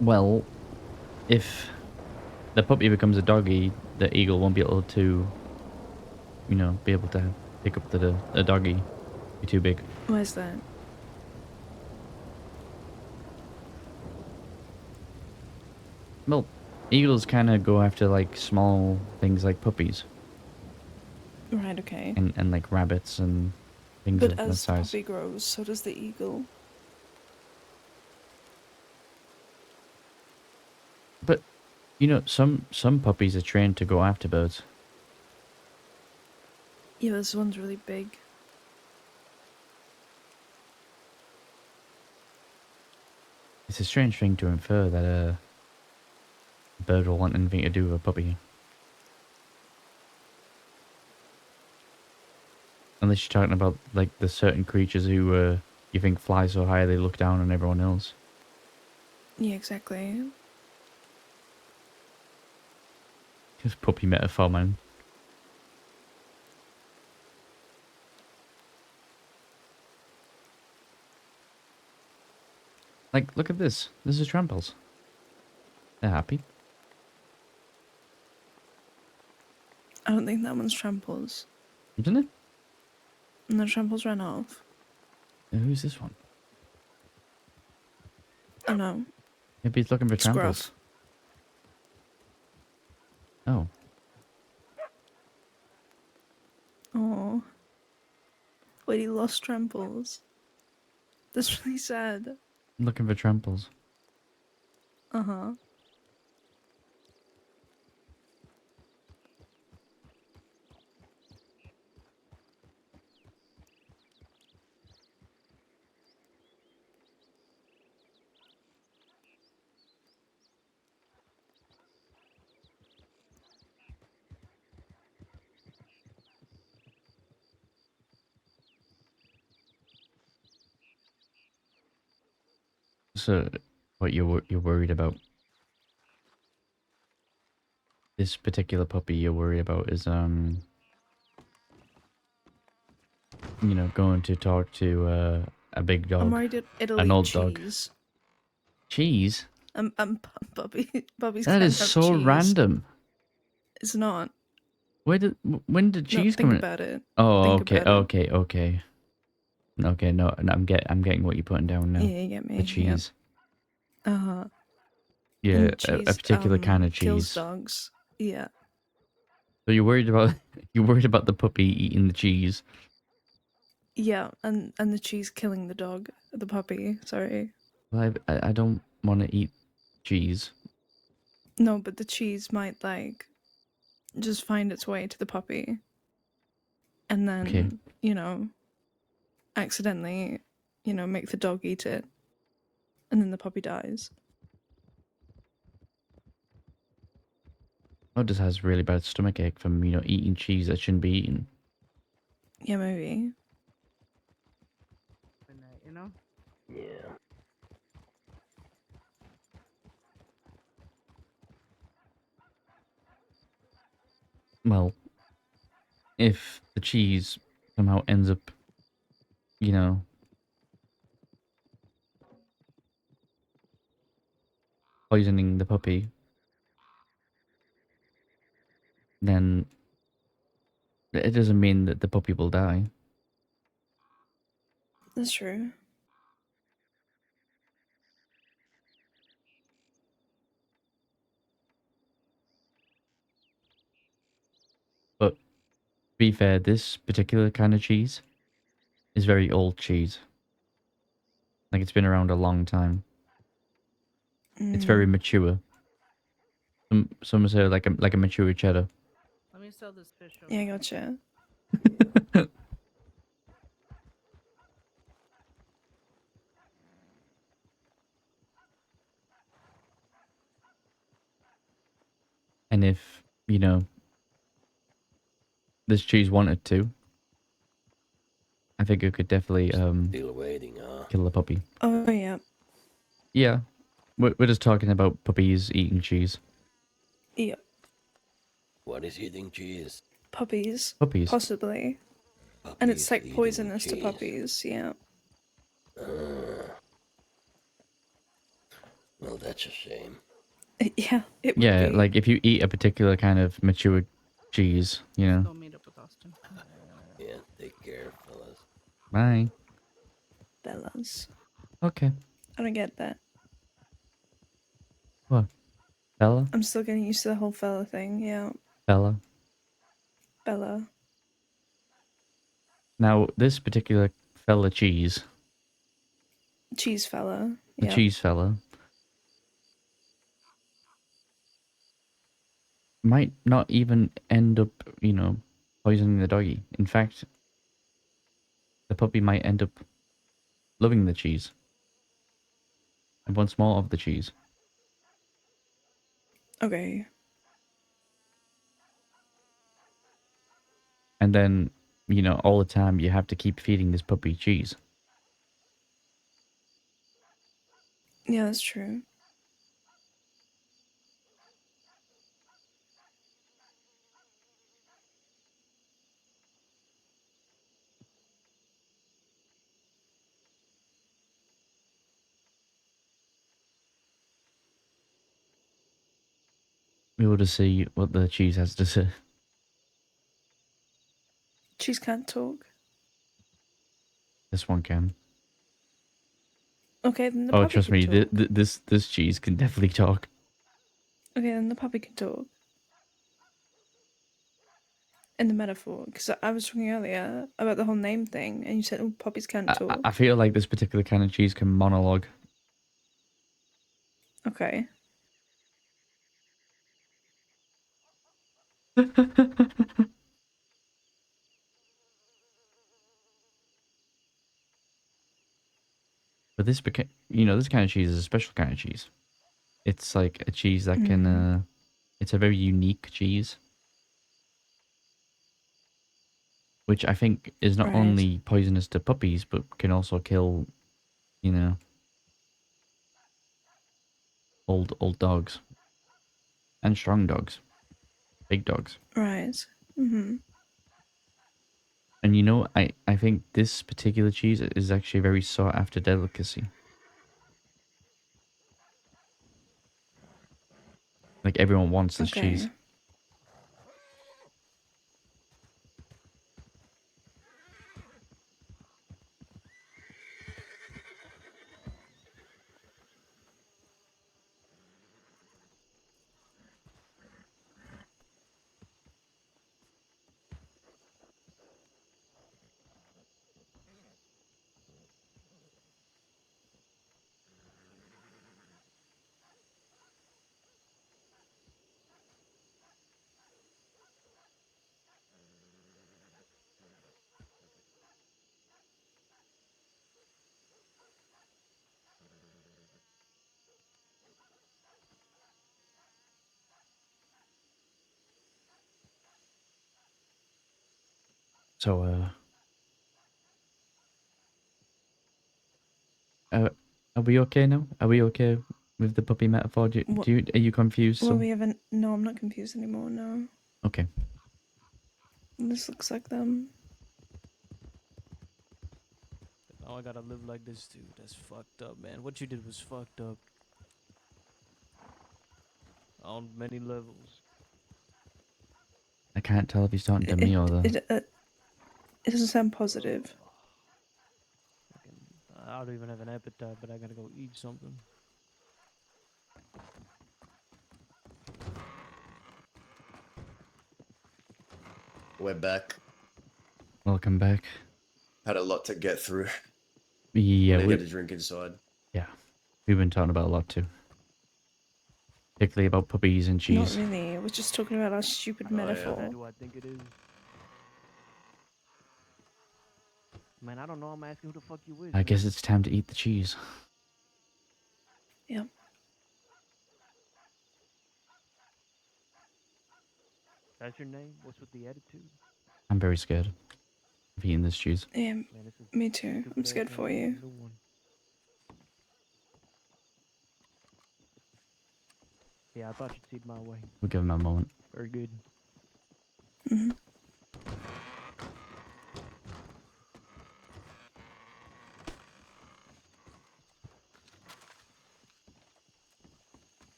Well, if the puppy becomes a doggy, the eagle won't be able to, you know, be able to pick up the doggy. Be too big. Where's that? Well, eagles kind of go after like small things like puppies Right, okay. and like rabbits and things But of that as the size. puppy grows, so does the eagle. But you know, some puppies are trained to go after birds. Yeah, this one's really big. It's a strange thing to infer that a bird will want anything to do with a puppy. Unless you're talking about like the certain creatures who you think fly so high they look down on everyone else. Yeah, exactly. Just puppy metaphor, man. Like, look at this. This is tramples. They're happy. I don't think that one's Tramples. Isn't it? And the Tramples ran off. Who's this one? Oh no. Maybe he's looking for Scruff. tramples. Oh. Oh. Wait, he lost Tramples. That's really sad. Looking for tramples. Uh-huh. So, what you're worried about? This particular puppy you're worried about is you know, going to talk to a big I'm dog, worried it'll an eat old dog. cheese. Cheese? Bobby's That can't is have so cheese. random. It's not. When did No, cheese come think in? about it. Oh, Think okay, about it. okay. Okay, no, I'm getting what you're putting down now. Yeah, you get me. The cheese. Yeah. Uh-huh. Yeah, And a cheese particular kind of kills cheese. dogs. Yeah. So you're worried about the puppy eating the cheese. Yeah, and the cheese killing the dog, the puppy. Sorry. Well, I don't want to eat cheese. No, but the cheese might like just find its way to the puppy, and Okay. then accidentally, make the dog eat it, and then the puppy dies. Oh, just has really bad stomach ache from eating cheese that shouldn't be eaten. Yeah, maybe. Yeah. Well, if the cheese somehow ends up, you know, poisoning the puppy, then it doesn't mean that the puppy will die. That's true. But to be fair, this particular kind of cheese is very old cheese. Like it's been around a long time. It's very mature. Some would say like a mature cheddar. Let me sell this fish over. Yeah, gotcha. And if, this cheese wanted to, I think it could definitely Still waiting, huh? kill the puppy. Oh yeah. Yeah. We're just talking about puppies eating cheese. Yeah. What is eating cheese? Puppies. Puppies. Possibly. And Puppies it's like eating poisonous to cheese. puppies. Yeah. Well, that's a shame. Yeah. It would Yeah, be. like if you eat a particular kind of mature cheese, Go meet up with Austin. Yeah, take care, fellas. Bye. Bellas. Okay. I don't get that. What? Bella? I'm still getting used to the whole fella thing. Yeah. Bella. Bella. Now, this particular fella cheese, Cheese fella. the Yeah. cheese fella, might not even end up, poisoning the doggy. In fact, the puppy might end up loving the cheese and wants more of the cheese. Okay. And then, all the time you have to keep feeding this puppy cheese. Yeah, that's true. We will just see what the cheese has to say. Cheese can't talk. This one can. Okay, then the Oh, puppy trust can me, talk. this cheese can definitely talk. Okay, then the puppy can talk. In the metaphor, because I was talking earlier about the whole name thing, and you said, "Oh, puppies can't talk." I feel like this particular kind of cheese can monologue. Okay. But this this kind of cheese is a special kind of cheese. It's like a cheese that can, it's a very unique cheese. Which I think is not Right. only poisonous to puppies, but can also kill, old dogs. And strong dogs. Big dogs. Right. Mm-hmm. And you know, I think this particular cheese is actually a very sought after delicacy. Like everyone wants this Okay. cheese. So are we okay now? Are we okay with the puppy metaphor? What? Are you confused Well, still? we haven't. No, I'm not confused anymore. No, Okay. this looks like them. Now I gotta live like this too. That's fucked up, man. What you did was fucked up. On many levels. I can't tell if he's talking to me or the... It doesn't sound positive. I don't even have an appetite, but I gotta go eat something. We're back. Welcome back. Had a lot to get through. Yeah, Needed a drink inside. yeah, we've been talking about a lot too. Particularly about puppies and Not cheese. really. I was just talking about our stupid metaphor. Do I think it is? Man, I don't know. I'm asking who the fuck you is. I guess it's time to eat the cheese. Yep. That's your name? What's with the attitude? I'm very scared of eating this cheese. Yeah, Man, this is me too. I'm stupid-ass scared for name you. a new one. Yeah, I thought you'd see it my way. We'll give him a moment. Very good. Mm-hmm.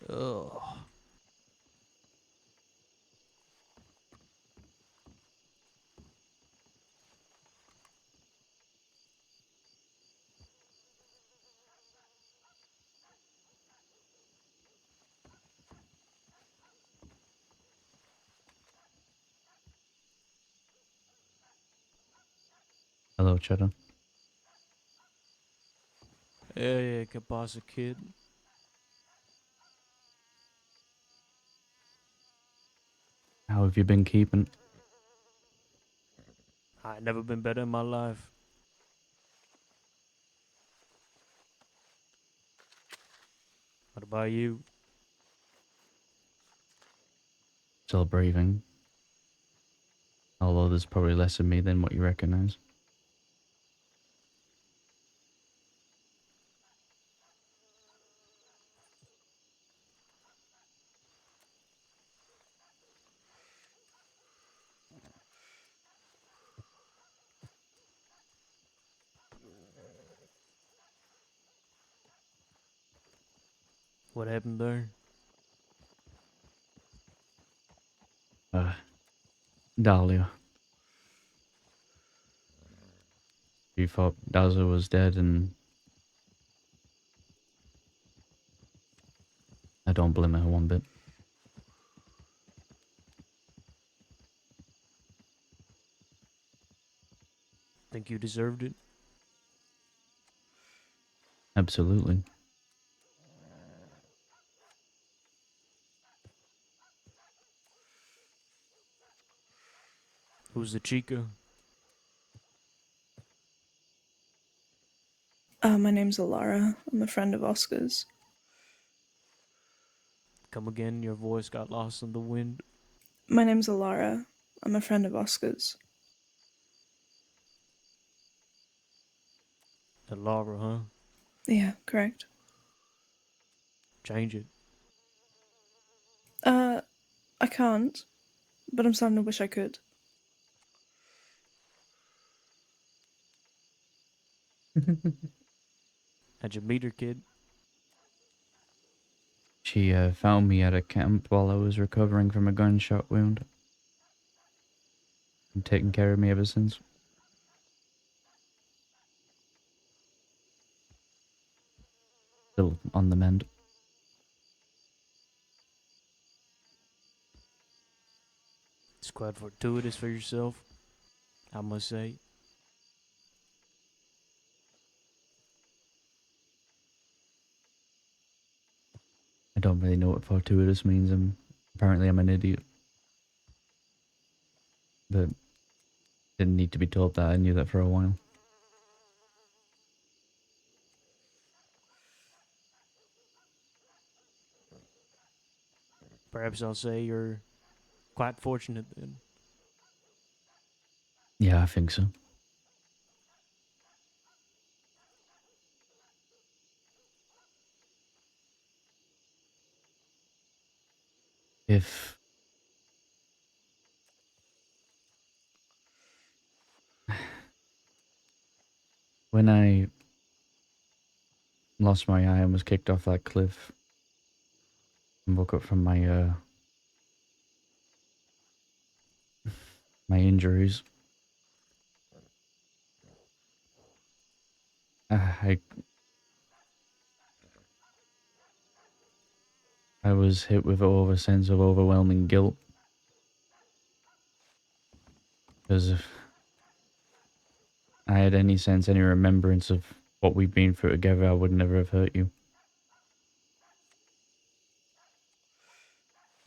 Ugh. Hello, Cheddar. Hey, ¿qué pasa, kid? How have you been keeping? I ain't never been better in my life. What about you? Still breathing. Although there's probably less of me than what you recognize. What happened there? Dahlia. You thought Dazzle was dead and... I don't blame her one bit. Think you deserved it? Absolutely. Who's the chica? My name's Alara. I'm a friend of Oscar's. Come again, your voice got lost in the wind. My name's Alara. I'm a friend of Oscar's. The Laura, huh? Yeah, correct. change it. I can't, but I'm starting to wish I could. How'd you meet her, kid? She found me at a camp while I was recovering from a gunshot wound. And taken care of me ever since. Still on the mend. It's quite fortuitous for yourself, I must say. I don't really know what fortuitous means. Apparently I'm an idiot. But didn't need to be told that. I knew that for a while. Perhaps I'll say you're quite fortunate then. Yeah, I think so. If when I lost my eye and was kicked off that cliff and woke up from my my injuries, I I was hit with a sense of overwhelming guilt because if I had any sense, any remembrance of what we've been through together, I would never have hurt you.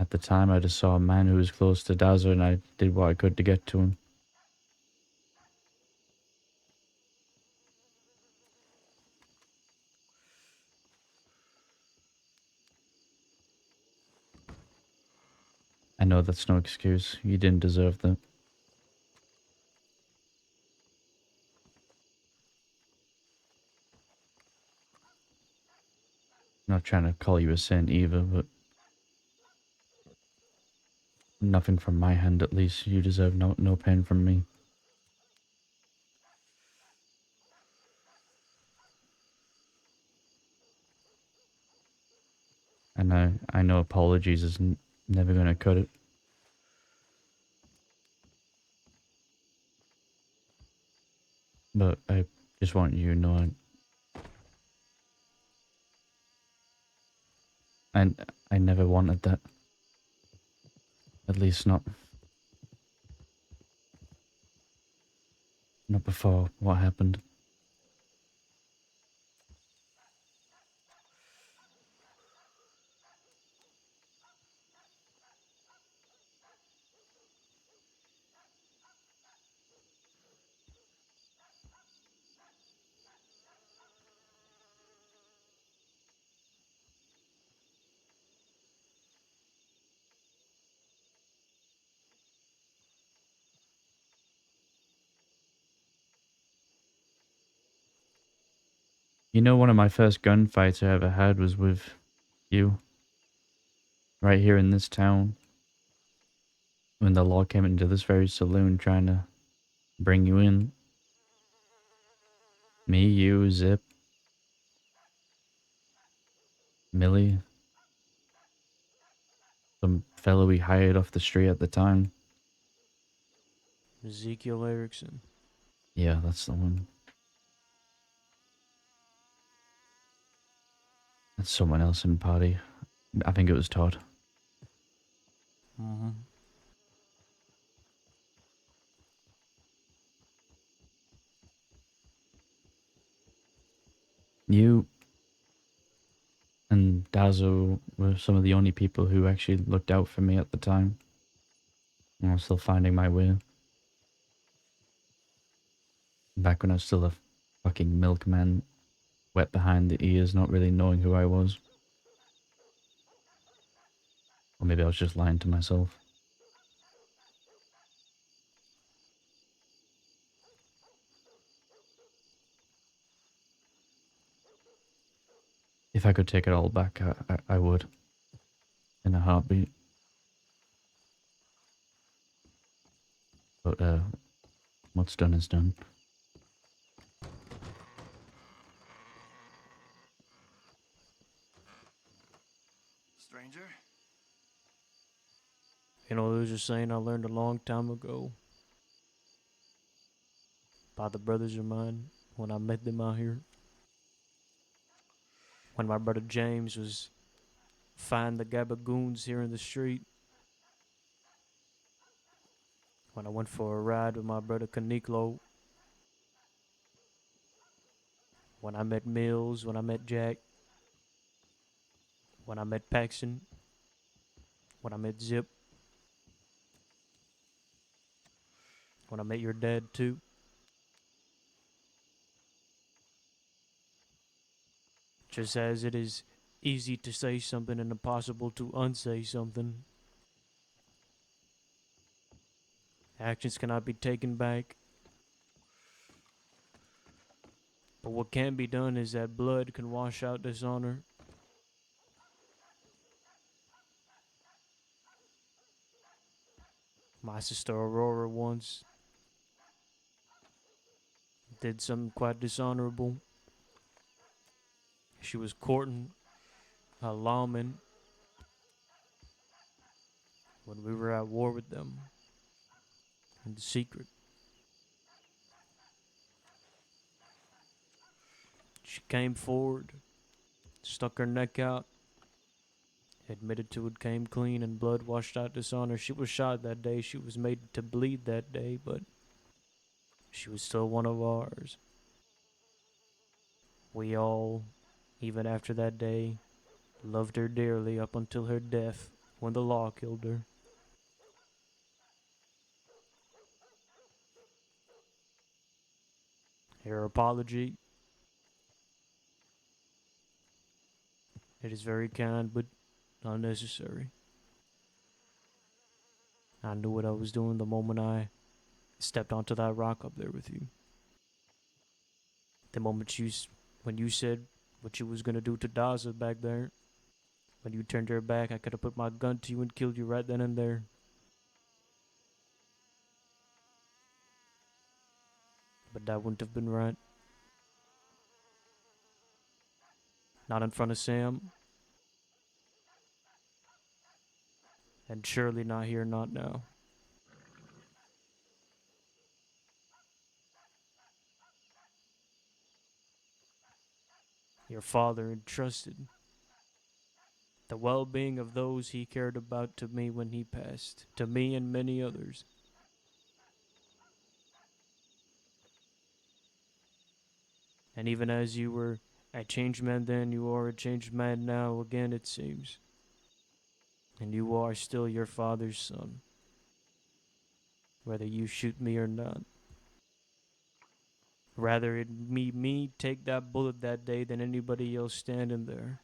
At the time, I just saw a man who was close to Dazzle, and I did what I could to get to him. I know that's no excuse. You didn't deserve that. Not trying to call you a saint either, but nothing from my hand at least. You deserve no pain from me. And I know apologies is never going to cut it. But I just want you to know I never wanted that. At least not before what happened. You know, one of my first gunfights I ever had was with you. Right here in this town. When the law came into this very saloon trying to bring you in. Me, you, Zip, Millie, some fellow we hired off the street at the time. Ezekiel Erickson. Yeah, that's the one. That's someone else in the party. I think it was Todd. Mm-hmm. You and Dazo were some of the only people who actually looked out for me at the time. And I was still finding my way. Back when I was still a fucking milkman, wet behind the ears, not really knowing who I was. Or maybe I was just lying to myself. If I could take it all back, I would. In a heartbeat. But, what's done is done. Stranger? You know, there's a saying I learned a long time ago by the brothers of mine when I met them out here. When my brother James was fighting the gabagoons here in the street. When I went for a ride with my brother Caniclo. When I met Mills, when I met Jack. When I met Paxton. When I met Zip. When I met your dad too. Just as it is easy to say something and impossible to unsay something. Actions cannot be taken back. But what can be done is that blood can wash out dishonor. My sister Aurora once did something quite dishonorable. She was courting a lawman when we were at war with them in secret. She came forward, stuck her neck out, admitted to it, came clean, and blood washed out dishonor. She was shot that day. She was made to bleed that day, but she was still one of ours. We all, even after that day, loved her dearly up until her death when the law killed her. Her apology, it is very kind but unnecessary. I knew what I was doing the moment I stepped onto that rock up there with you. The moment when you said what you was gonna do to Daza back there, when you turned your back, I could have put my gun to you and killed you right then and there. But that wouldn't have been right. Not in front of Sam. And surely not here, not now. Your father entrusted the well-being of those he cared about to me when he passed, to me and many others. And even as you were a changed man then, you are a changed man now again, it seems. And you are still your father's son, whether you shoot me or not. Rather it me take that bullet that day than anybody else standing there.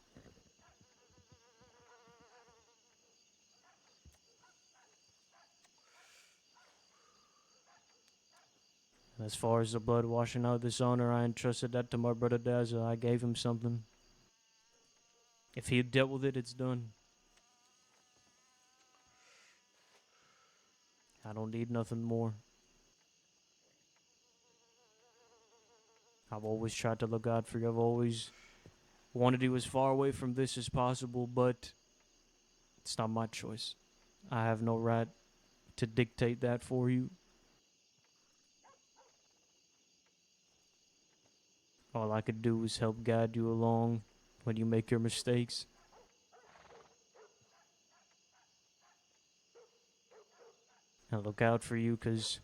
And as far as the blood washing out dishonor, I entrusted that to my brother Daza. I gave him something. If he had dealt with it, it's done. I don't need nothing more. I've always tried to look out for you. I've always wanted you as far away from this as possible, but it's not my choice. I have no right to dictate that for you. All I could do is help guide you along when you make your mistakes. And look out for you, because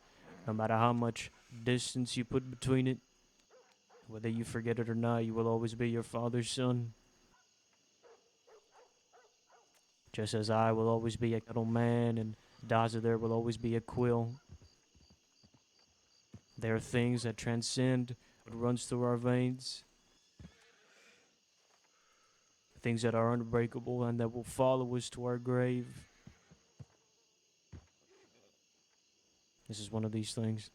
no matter how much distance you put between it, whether you forget it or not, you will always be your father's son. Just as I will always be a little man and Daza there will always be a Quil. There are things that transcend what runs through our veins. Things that are unbreakable and that will follow us to our grave. This is one of these things.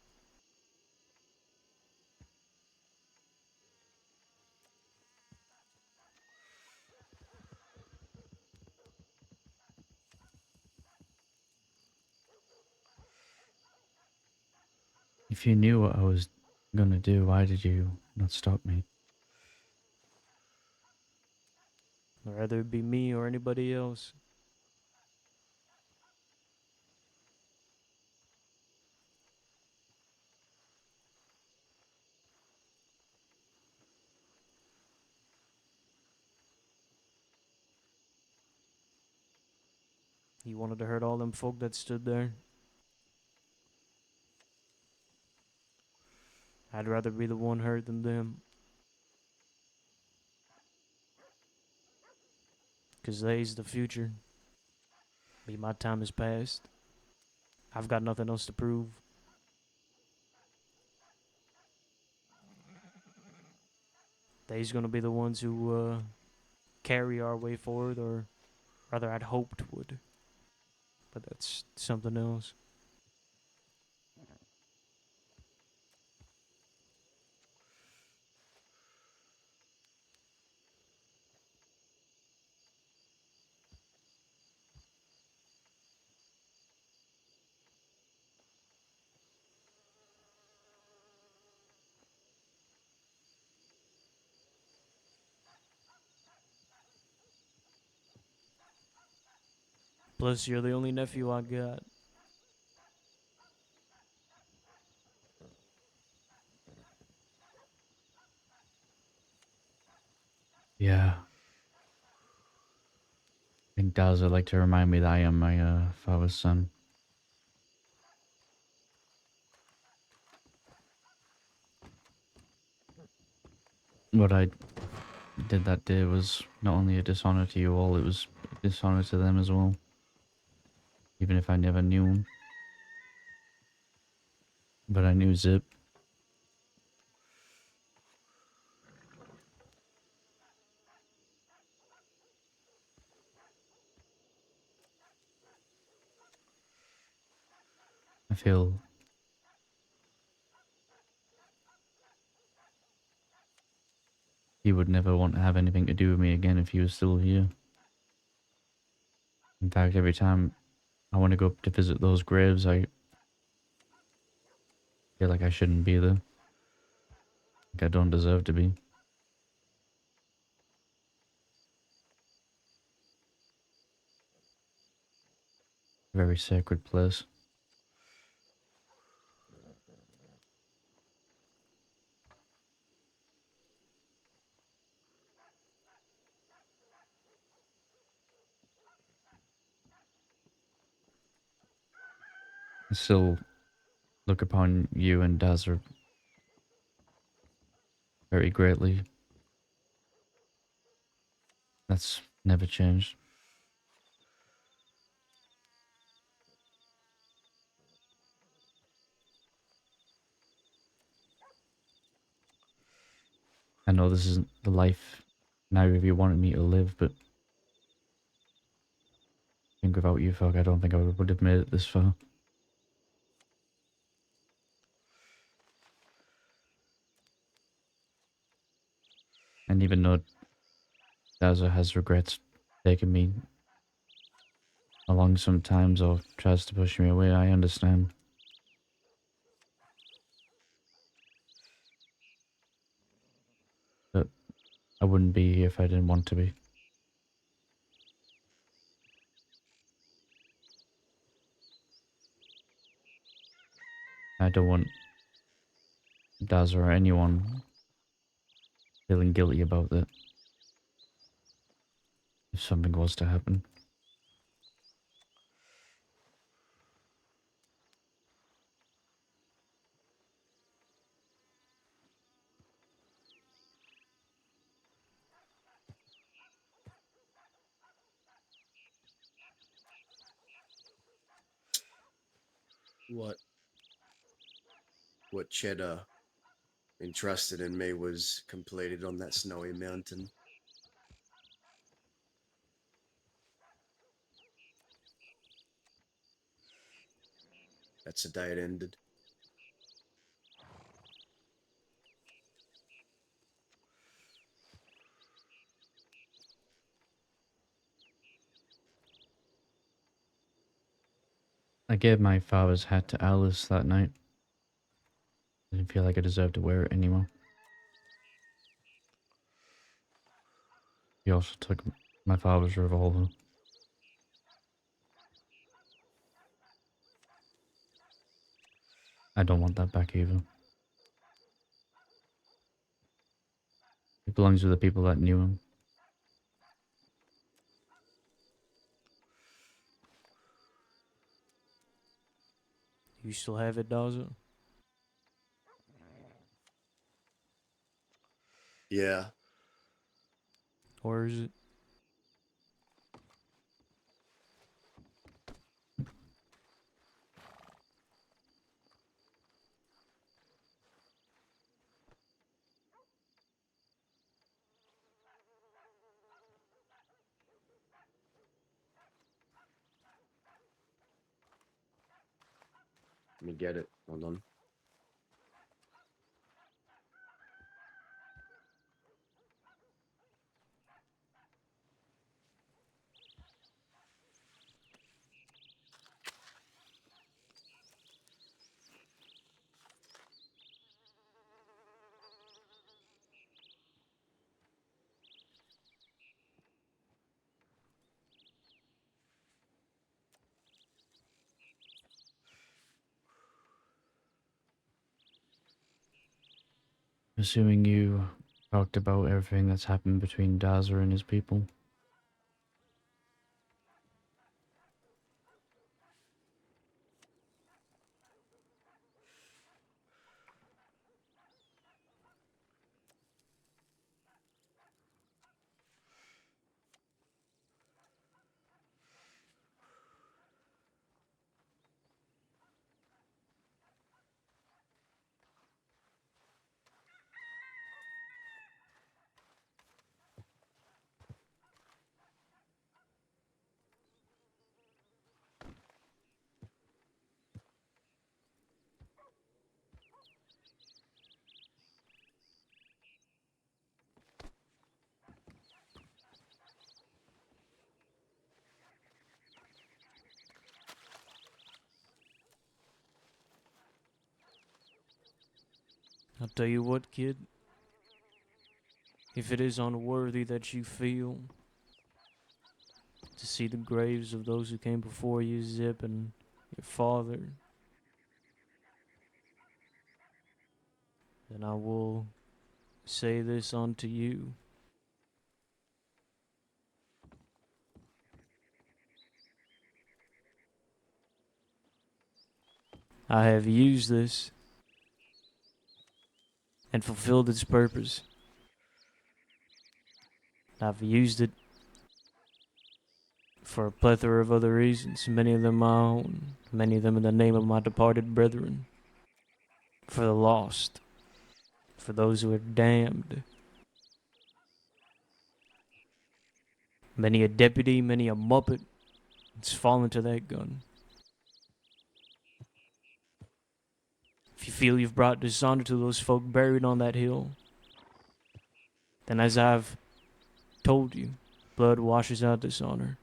If you knew what I was gonna do, why did you not stop me? Whether it be me or anybody else. He wanted to hurt all them folk that stood there. I'd rather be the one hurt than them. 'Cause they's the future. Me, my time is past. I've got nothing else to prove. They's gonna be the ones who carry our way forward, or rather I'd hoped would. But that's something else. Plus, you're the only nephew I got. Yeah. I think Daz would like to remind me that I am my father's son. What I did that day was not only a dishonor to you all, it was a dishonor to them as well. Even if I never knew him. But I knew Zip. I feel he would never want to have anything to do with me again if he was still here. In fact, every time I want to go up to visit those graves, I feel like I shouldn't be there. Like I don't deserve to be. Very sacred place. I still look upon you and Dazra very greatly. That's never changed. I know this isn't the life neither of you wanted me to live, but I think without you folk, I don't think I would have made it this far. And even though Dazza has regrets taking me along sometimes or tries to push me away, I understand. But I wouldn't be here if I didn't want to be. I don't want Dazza or anyone feeling guilty about that if something was to happen. What Cheddar entrusted in me was completed on that snowy mountain. That's the day it ended. I gave my father's hat to Alice that night. I didn't feel like I deserved to wear it anymore. He also took my father's revolver. I don't want that back either. It belongs to the people that knew him. You still have it, Daza? Yeah. Or is it? Let me get it. Hold on. Assuming you talked about everything that's happened between Daza and his people. I'll tell you what, kid. If it is unworthy that you feel to see the graves of those who came before you, Zip, and your father, then I will say this unto you. I have used this and fulfilled its purpose. I've used it for a plethora of other reasons, many of them my own, many of them in the name of my departed brethren, for the lost, for those who are damned. Many a deputy, many a muppet has fallen to that gun. If you feel you've brought dishonor to those folk buried on that hill, then as I've told you, blood washes out dishonor.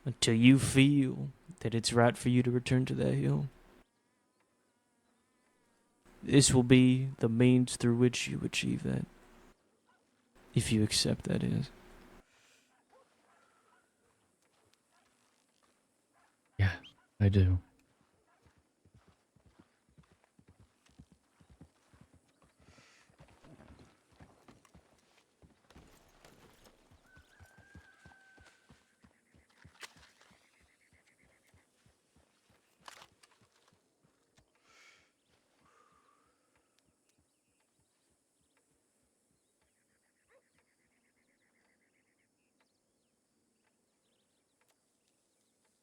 Until you feel that it's right for you to return to that hill. This will be the means through which you achieve that. If you accept, that is. Yeah, I do.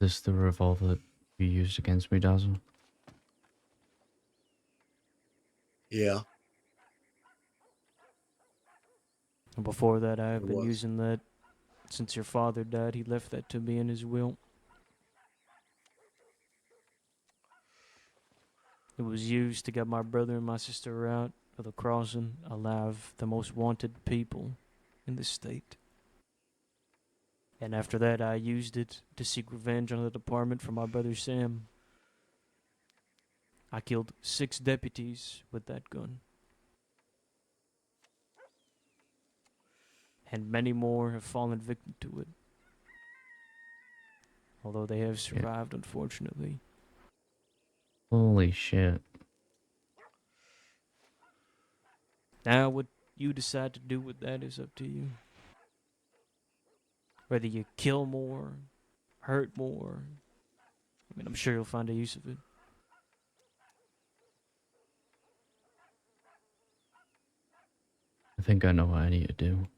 This is the revolver that you used against me, Dazzle? Yeah. And before that, I have It been was. using that since your father died. He left that to me in his will. It was used to get my brother and my sister out of the crossing, alive, the most wanted people in the state. And after that, I used it to seek revenge on the department for my brother Sam. I killed 6 deputies with that gun. And many more have fallen victim to it. Although they have survived, unfortunately. Holy shit. Now, what you decide to do with that is up to you. Whether you kill more, hurt more. I mean, I'm sure you'll find a use of it. I think I know what I need to do.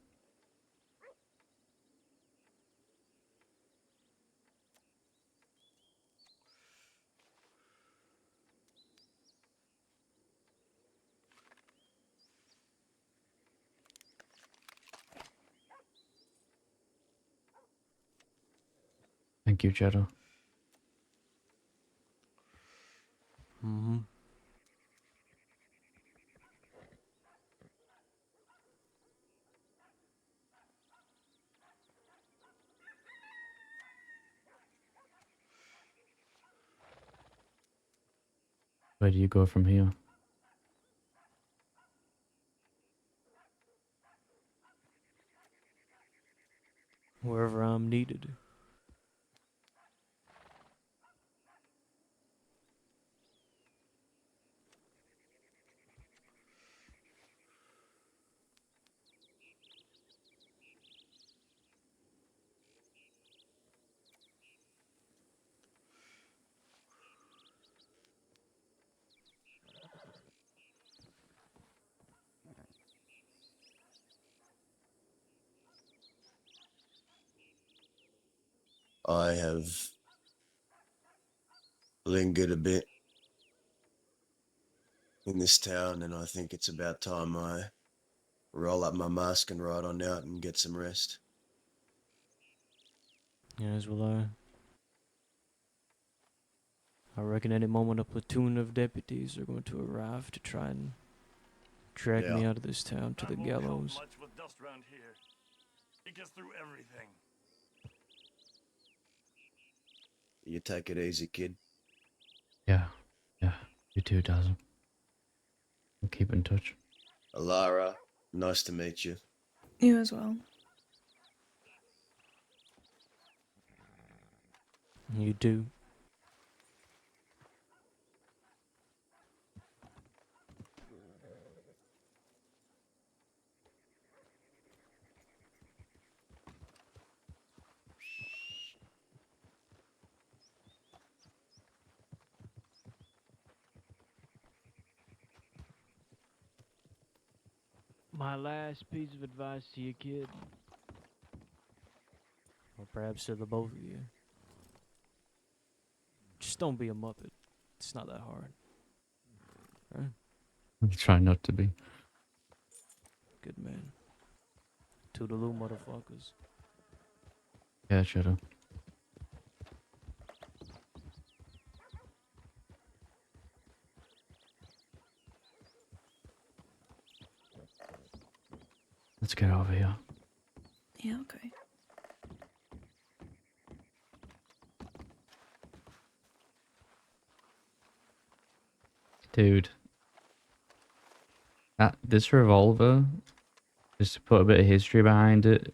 Thank you, Cheddar. Mm-hmm. Where do you go from here? Wherever I'm needed. I have lingered a bit in this town, and I think it's about time I roll up my mask and ride on out and get some rest. Yeah, as will I. I reckon any moment a platoon of deputies are going to arrive to try and drag me Yeah. out of this town to the gallows. Much with dust around here. It gets through everything. You take it easy, kid. Yeah. Yeah. You too, Dazzle. We'll keep in touch. Alara, nice to meet you. You as well. You do. My last piece of advice to you, kid. Or perhaps to the both of you. Just don't be a muppet. It's not that hard. Right? I'll try not to be. Good man. Toodaloo, motherfuckers. Yeah, Shadow. Let's get over here. Yeah, okay. Dude. This revolver, just to put a bit of history behind it,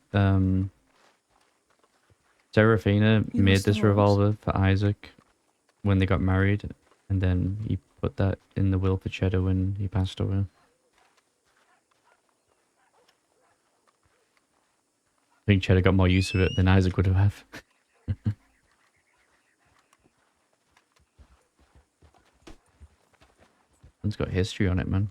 Serafina You made lost the this horse. revolver for Isaac when they got married, and then he put that in the will for Cheddar when he passed away. I think Cheddar got more use of it than Isaac would have. It's got history on it, man.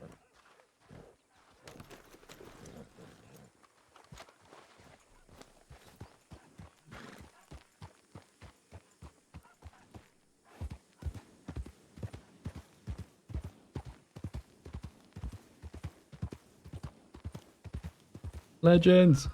Legends!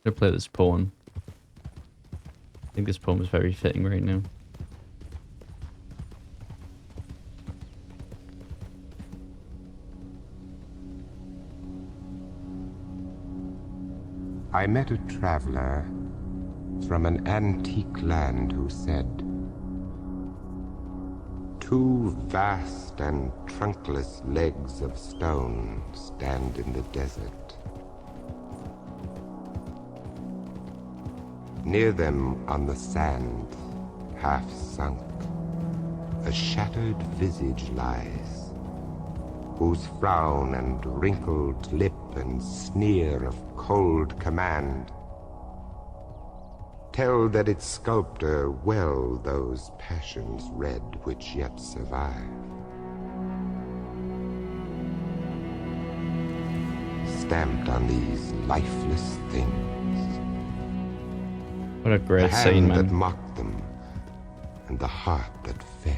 I'm gonna play this porn. I think this poem is very fitting right now. I met a traveler from an antique land who said, "Two vast and trunkless legs of stone stand in the desert. Near them on the sand, half sunk, a shattered visage lies, whose frown and wrinkled lip and sneer of cold command tell that its sculptor well those passions read which yet survive. Stamped on these lifeless things, What a the great hand scene, that man. mocked them and the heart that fed.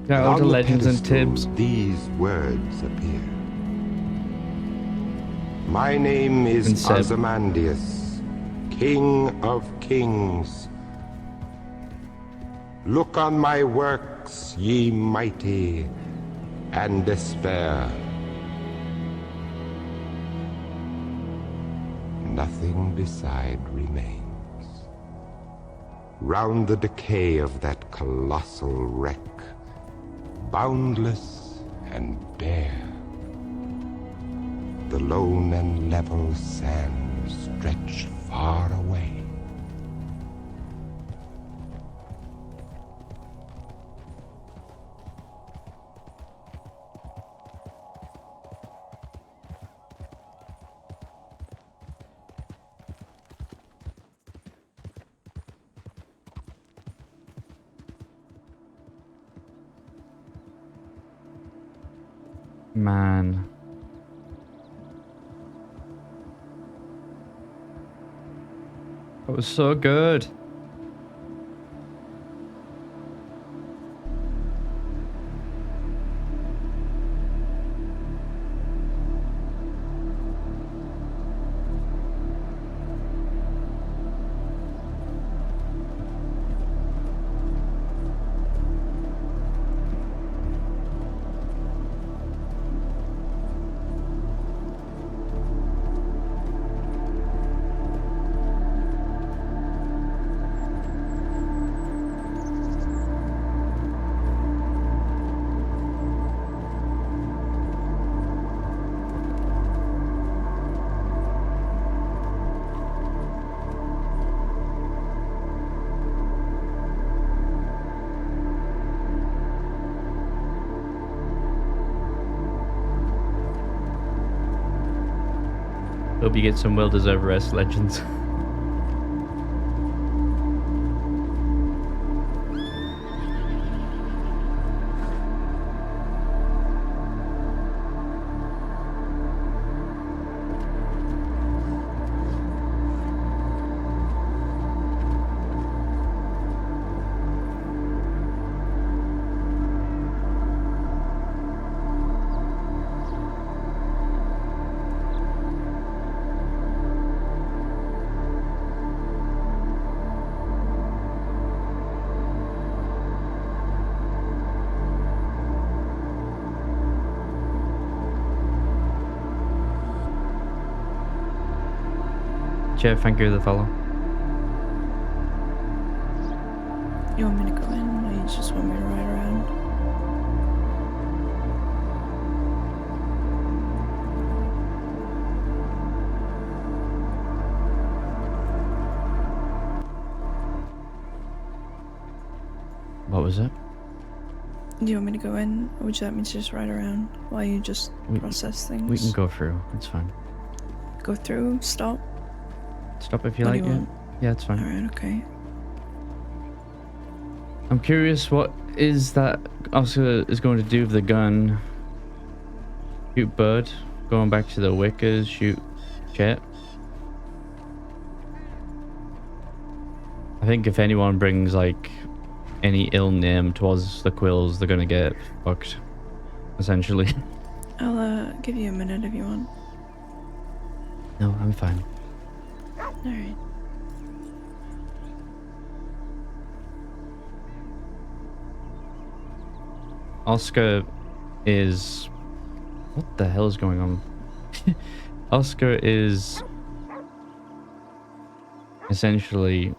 Shout And out to on the Legends and pedestal, Tibbs. these words appear. My name And is Seb. Ozymandias, King of Kings. Look on my works, ye mighty, and despair. Nothing beside remains. Round the decay of that colossal wreck, boundless and bare, the lone and level sands stretch far away. Man. That was so good. Hope you get some well-deserved rest, Legends. Jeff, thank you for the follow. You want me to go in, or you just want me to ride around? What was it? Do you want me to go in, or would you like me to just ride around while you just We- process things? We can go through. It's fine. Go through, stop. Stop if you What do like you it. want? Yeah, it's fine. Alright, okay. I'm curious what is that Oscar is going to do with the gun. Shoot bird. Going back to the Wickers. Shoot Chet. I think if anyone brings like any ill name towards the Quills, they're gonna get fucked. Essentially. I'll give you a minute if you want. No, I'm fine. Alright. Oscar is... What the hell is going on? Oscar is essentially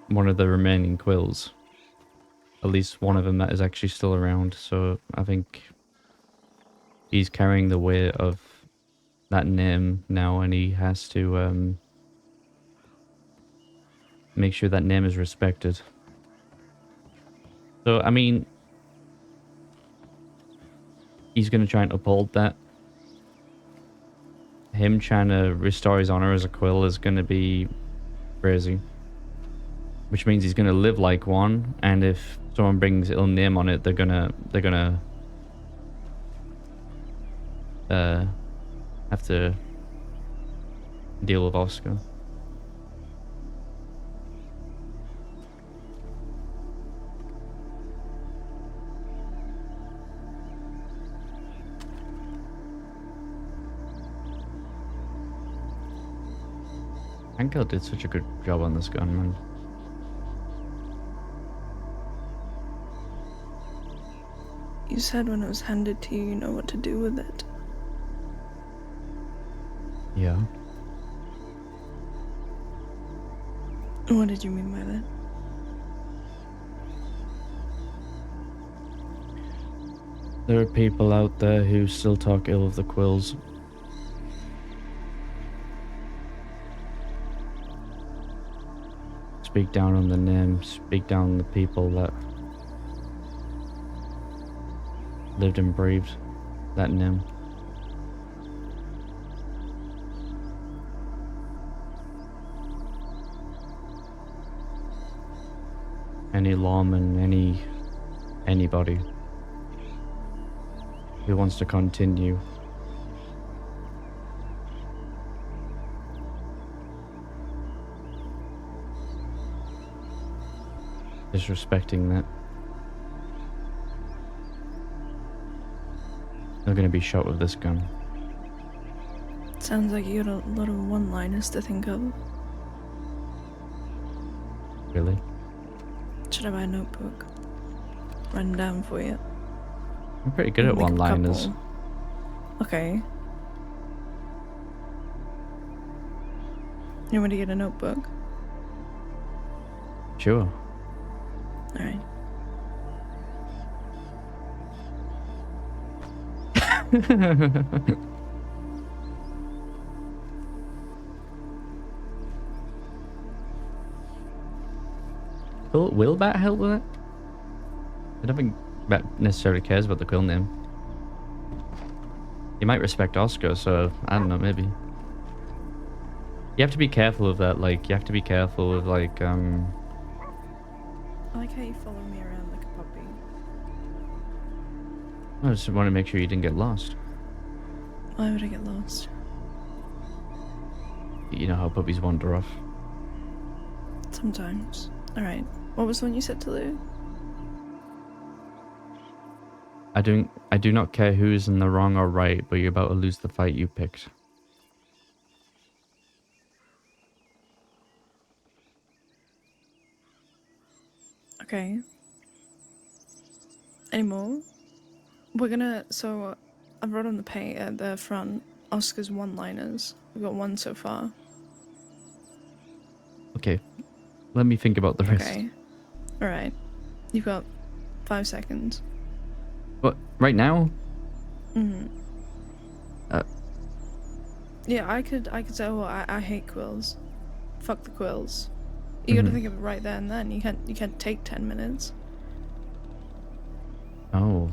one of the remaining Quills. At least one of them that is actually still around. So I think he's carrying the weight of that name now, and he has to make sure that name is respected. So, I mean, he's going to try and uphold that. Him trying to restore his honor as a Quill is going to be crazy. Which means he's going to live like one, and if someone brings ill name on it, they're gonna have to deal with Oscar. Ankel did such a good job on this gun, man. You said when it was handed to you, you know what to do with it. Yeah. What did you mean by that? There are people out there who still talk ill of the Quills. Speak down on the name, speak down on the people that lived and breathed that name. Any lawman, anybody who wants to continue disrespecting that, they're gonna be shot with this gun. Sounds like you got a lot of one-liners to think of. Really? Should I buy a notebook? Run down for you. I'm pretty good at Make a one-liners. couple. Okay. You want me to get a notebook? Sure. Alright. Will Bat help with it? I don't think Bat necessarily cares about the Quill name. He might respect Oscar, so I don't know, maybe. You have to be careful of that, like, you have to be careful of, like, I like how you follow me around like a puppy. I just want to make sure you didn't get lost. Why would I get lost? You know how puppies wander off. Sometimes. Alright. What was the one you said to Lou? I do not care who is in the wrong or right, but you're about to lose the fight you picked. Okay. Any more? We're gonna, so I wrote on the front, Oscar's one-liners. We've got one so far. Okay. Let me think about the rest. Okay. Alright. You've got 5 seconds. What? Right now? Mm-hmm. Yeah, I could say, oh, I hate quills. Fuck the quills. You gotta think of it right there and then. You can't take 10 minutes. Oh.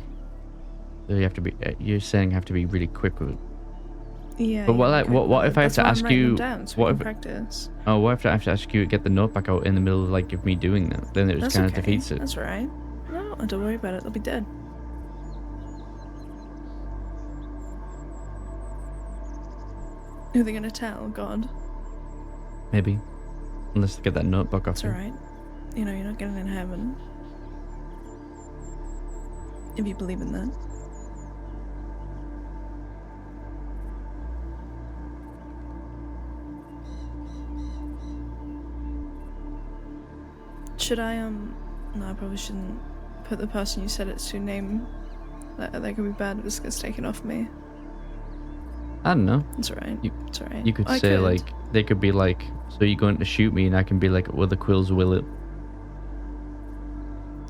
So you have to be, you're saying you have to be really quick with it. Yeah. But what if I have to ask you, what if practice? Oh, what if I have to ask you to get the note back out in the middle of, like, of me doing that? Then it just kind of defeats it. That's right. No, don't worry about it. They'll be dead. Who are they gonna tell? God. Maybe. Unless they get that notebook off It's you. alright. You know, you're not getting in heaven. If you believe in that. Should I, no, I probably shouldn't put the person you said it to name. That could be bad if this gets taken off me. I don't know. It's alright. You, It's alright. you could I say, like, they could be like, so you're going to shoot me, and I can be like, well, the Quills will it.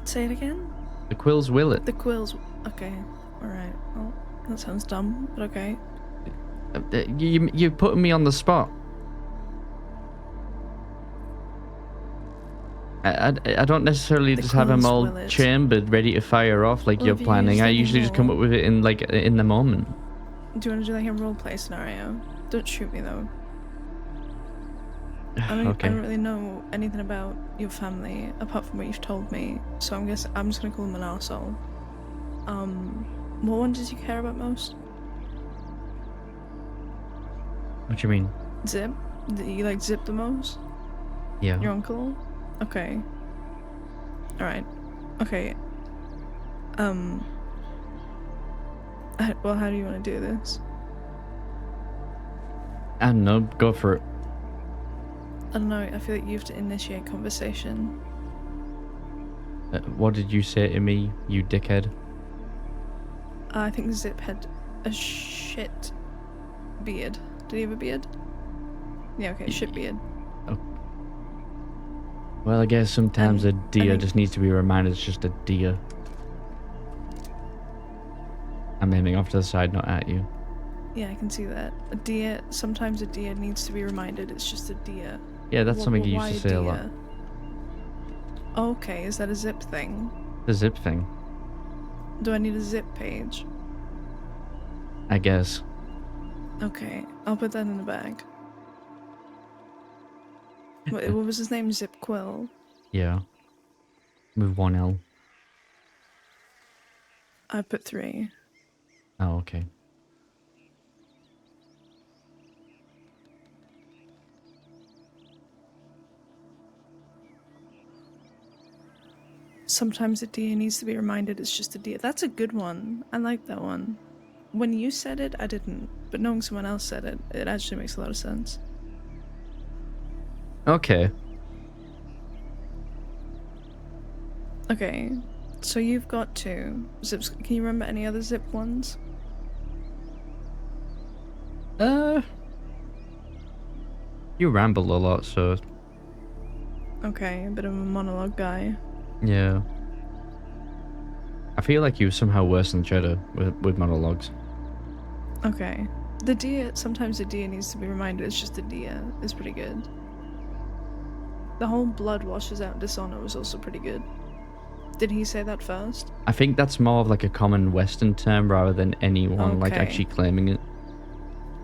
Say it again? The Quills will it. The Quills. Okay. Alright. Well, that sounds dumb, but okay. You're putting me on the spot. I don't necessarily The just have them Quills all will it. chambered, ready to fire off like Well, you're if you planning. use I like a usually just come up with it in the moment. Do you want to do like a roleplay scenario? Don't shoot me though. I Okay. don't really know anything about your family apart from what you've told me, so I'm just gonna call him an arsehole. What one did you care about most? What do you mean? Zip? Did you like Zip the most? Yeah. Your uncle? Okay. Alright. Okay. Well, how do you want to do this? I don't know. Go for it. I don't know, I feel like you have to initiate conversation. What did you say to me, you dickhead? I think Zip had a shit beard. Did he have a beard? Yeah, okay, shit beard. Well, I guess sometimes a deer think- just needs to be reminded it's just a deer. I'm aiming off to the side, not at you. Yeah, I can see that. Sometimes a deer needs to be reminded it's just a deer. Yeah, that's something you Why used to say a lot. deer? Okay, is that a Zip thing? The zip thing, Do I need a Zip page? I guess. Okay, I'll put that in the bag. What was his name? Zip Quil? Yeah. With one L. I put 3. Oh, okay. Sometimes a deer needs to be reminded it's just a deer. That's a good one. I like that one. When you said it, I didn't. But knowing someone else said it, it actually makes a lot of sense. Okay. Okay, so you've got 2 zips. Can you remember any other Zip ones? You ramble a lot, so Okay, a bit of a monologue guy. yeah. I feel like you're somehow worse than Cheddar with monologues. Okay. The deer, sometimes a deer needs to be reminded it's just a deer, is pretty good. The whole blood washes out dishonor was also pretty good. Did he say that first? I think that's more of like a common Western term rather than anyone like Okay. actually claiming it.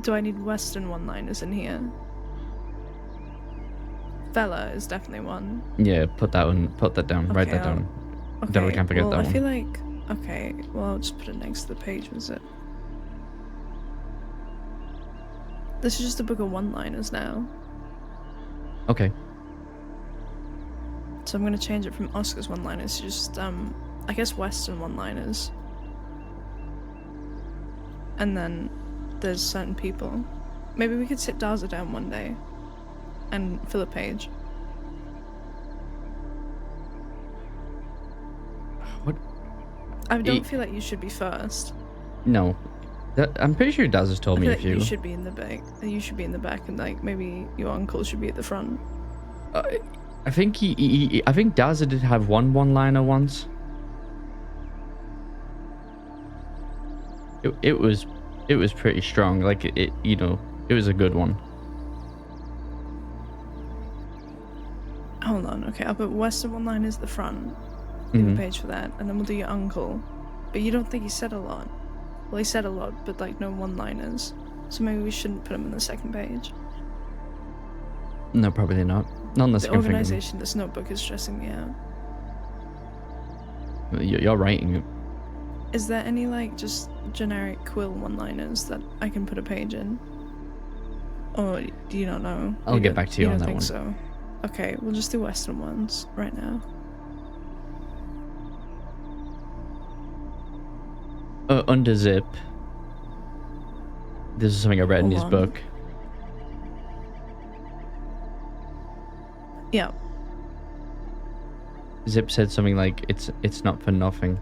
Do I need Western one-liners in here? Fella is definitely one. Yeah, put that down, write Okay, that down. Okay, Definitely can't forget well, that I one. feel like... Okay, well, I'll just put it next to the page with it. This is just a book of one-liners now. Okay. So I'm gonna change it from Oscar's one-liners to just, I guess Western one-liners. And then there's certain people. Maybe we could sit Daza down one day and fill a page. What? I don't feel like you should be first. No. I'm pretty sure Daz has told I me feel a like few. you should be in the back. You should be in the back, and like maybe your uncle should be at the front. I think I think Daza did have one-liner once. It was pretty strong. Like it was a good one. Hold on, okay, I'll put Western one-liners at the front. Leave a page for that, and then we'll do your uncle. But you don't think he said a lot? Well, he said a lot, but like no one-liners. So maybe we shouldn't put him on the second page. No, probably not. Not unless The I can think organization, this notebook is stressing me out. of it. You're writing it. Is there any like just generic Quil one-liners that I can put a page in? Or do you not know? I'll get back to you on don't that think one. So. Okay, we'll just do Western ones right now. Under Zip. This is something I read in his Hold on. book. Yeah. Zip said something like, it's not for nothing.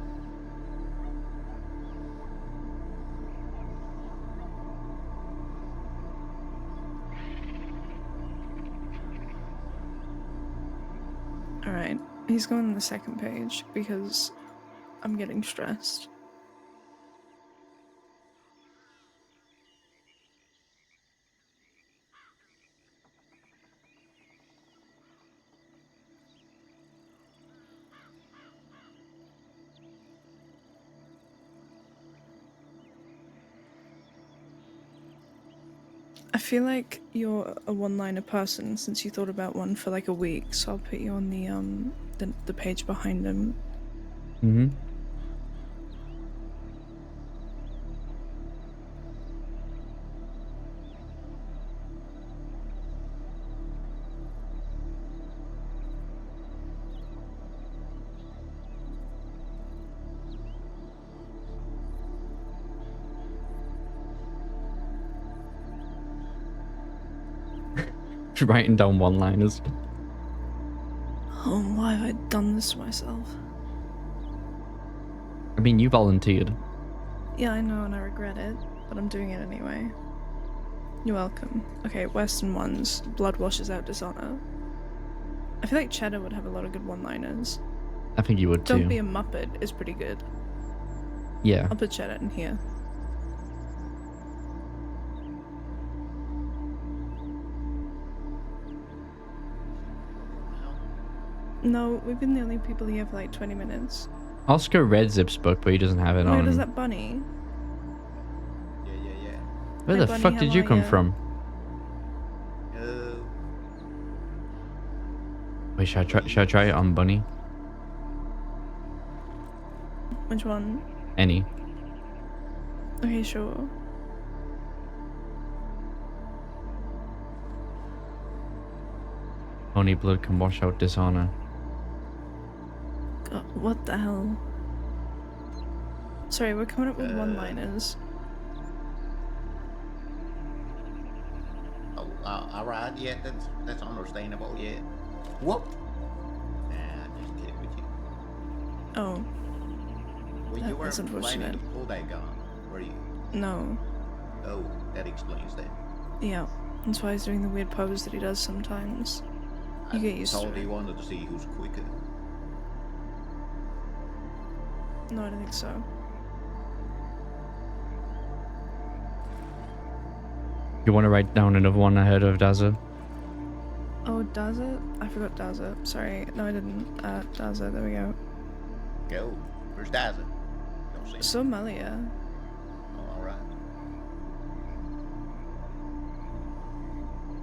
Alright, he's going on the second page because I'm getting stressed. I feel like you're a one-liner person since you thought about one for like a week, so I'll put you on the page behind him. Mm-hmm. Writing down one-liners. Oh, why have I done this to myself? I mean, you volunteered. Yeah, I know, and I regret it, but I'm doing it anyway. You're welcome. Okay, Western ones. Blood washes out dishonor. I feel like Cheddar would have a lot of good one-liners. I think you would too. Don't be a muppet is pretty good. Yeah. I'll put Cheddar in here. No, we've been the only people here for like 20 minutes. Oscar read Zip's book, but he doesn't have it Where on. is that bunny? Yeah. Where Hey, the bunny, fuck how did you are come ya? from? Wait, should I try it on Bunny? Which one? Any. Okay, sure. Only blood can wash out dishonor. God, what the hell? Sorry, we're coming up with one-liners. Oh, all right. Yeah, that's understandable. Yeah. Whoop. Nah, just kidding with you. Oh. Well, you That were was planning unfortunate. to pull that gun, were you? No. Oh, that explains that. Yeah. That's why he's doing the weird pose that he does sometimes. You get used to Told it. he wanted to see who's quicker. No, I don't think so. You want to write down another one ahead of Daza? Oh, Daza? I forgot Daza. Sorry. No, I didn't. Daza, there we go. Go. Where's Daza? Don't see him. So Malia. Oh, all right.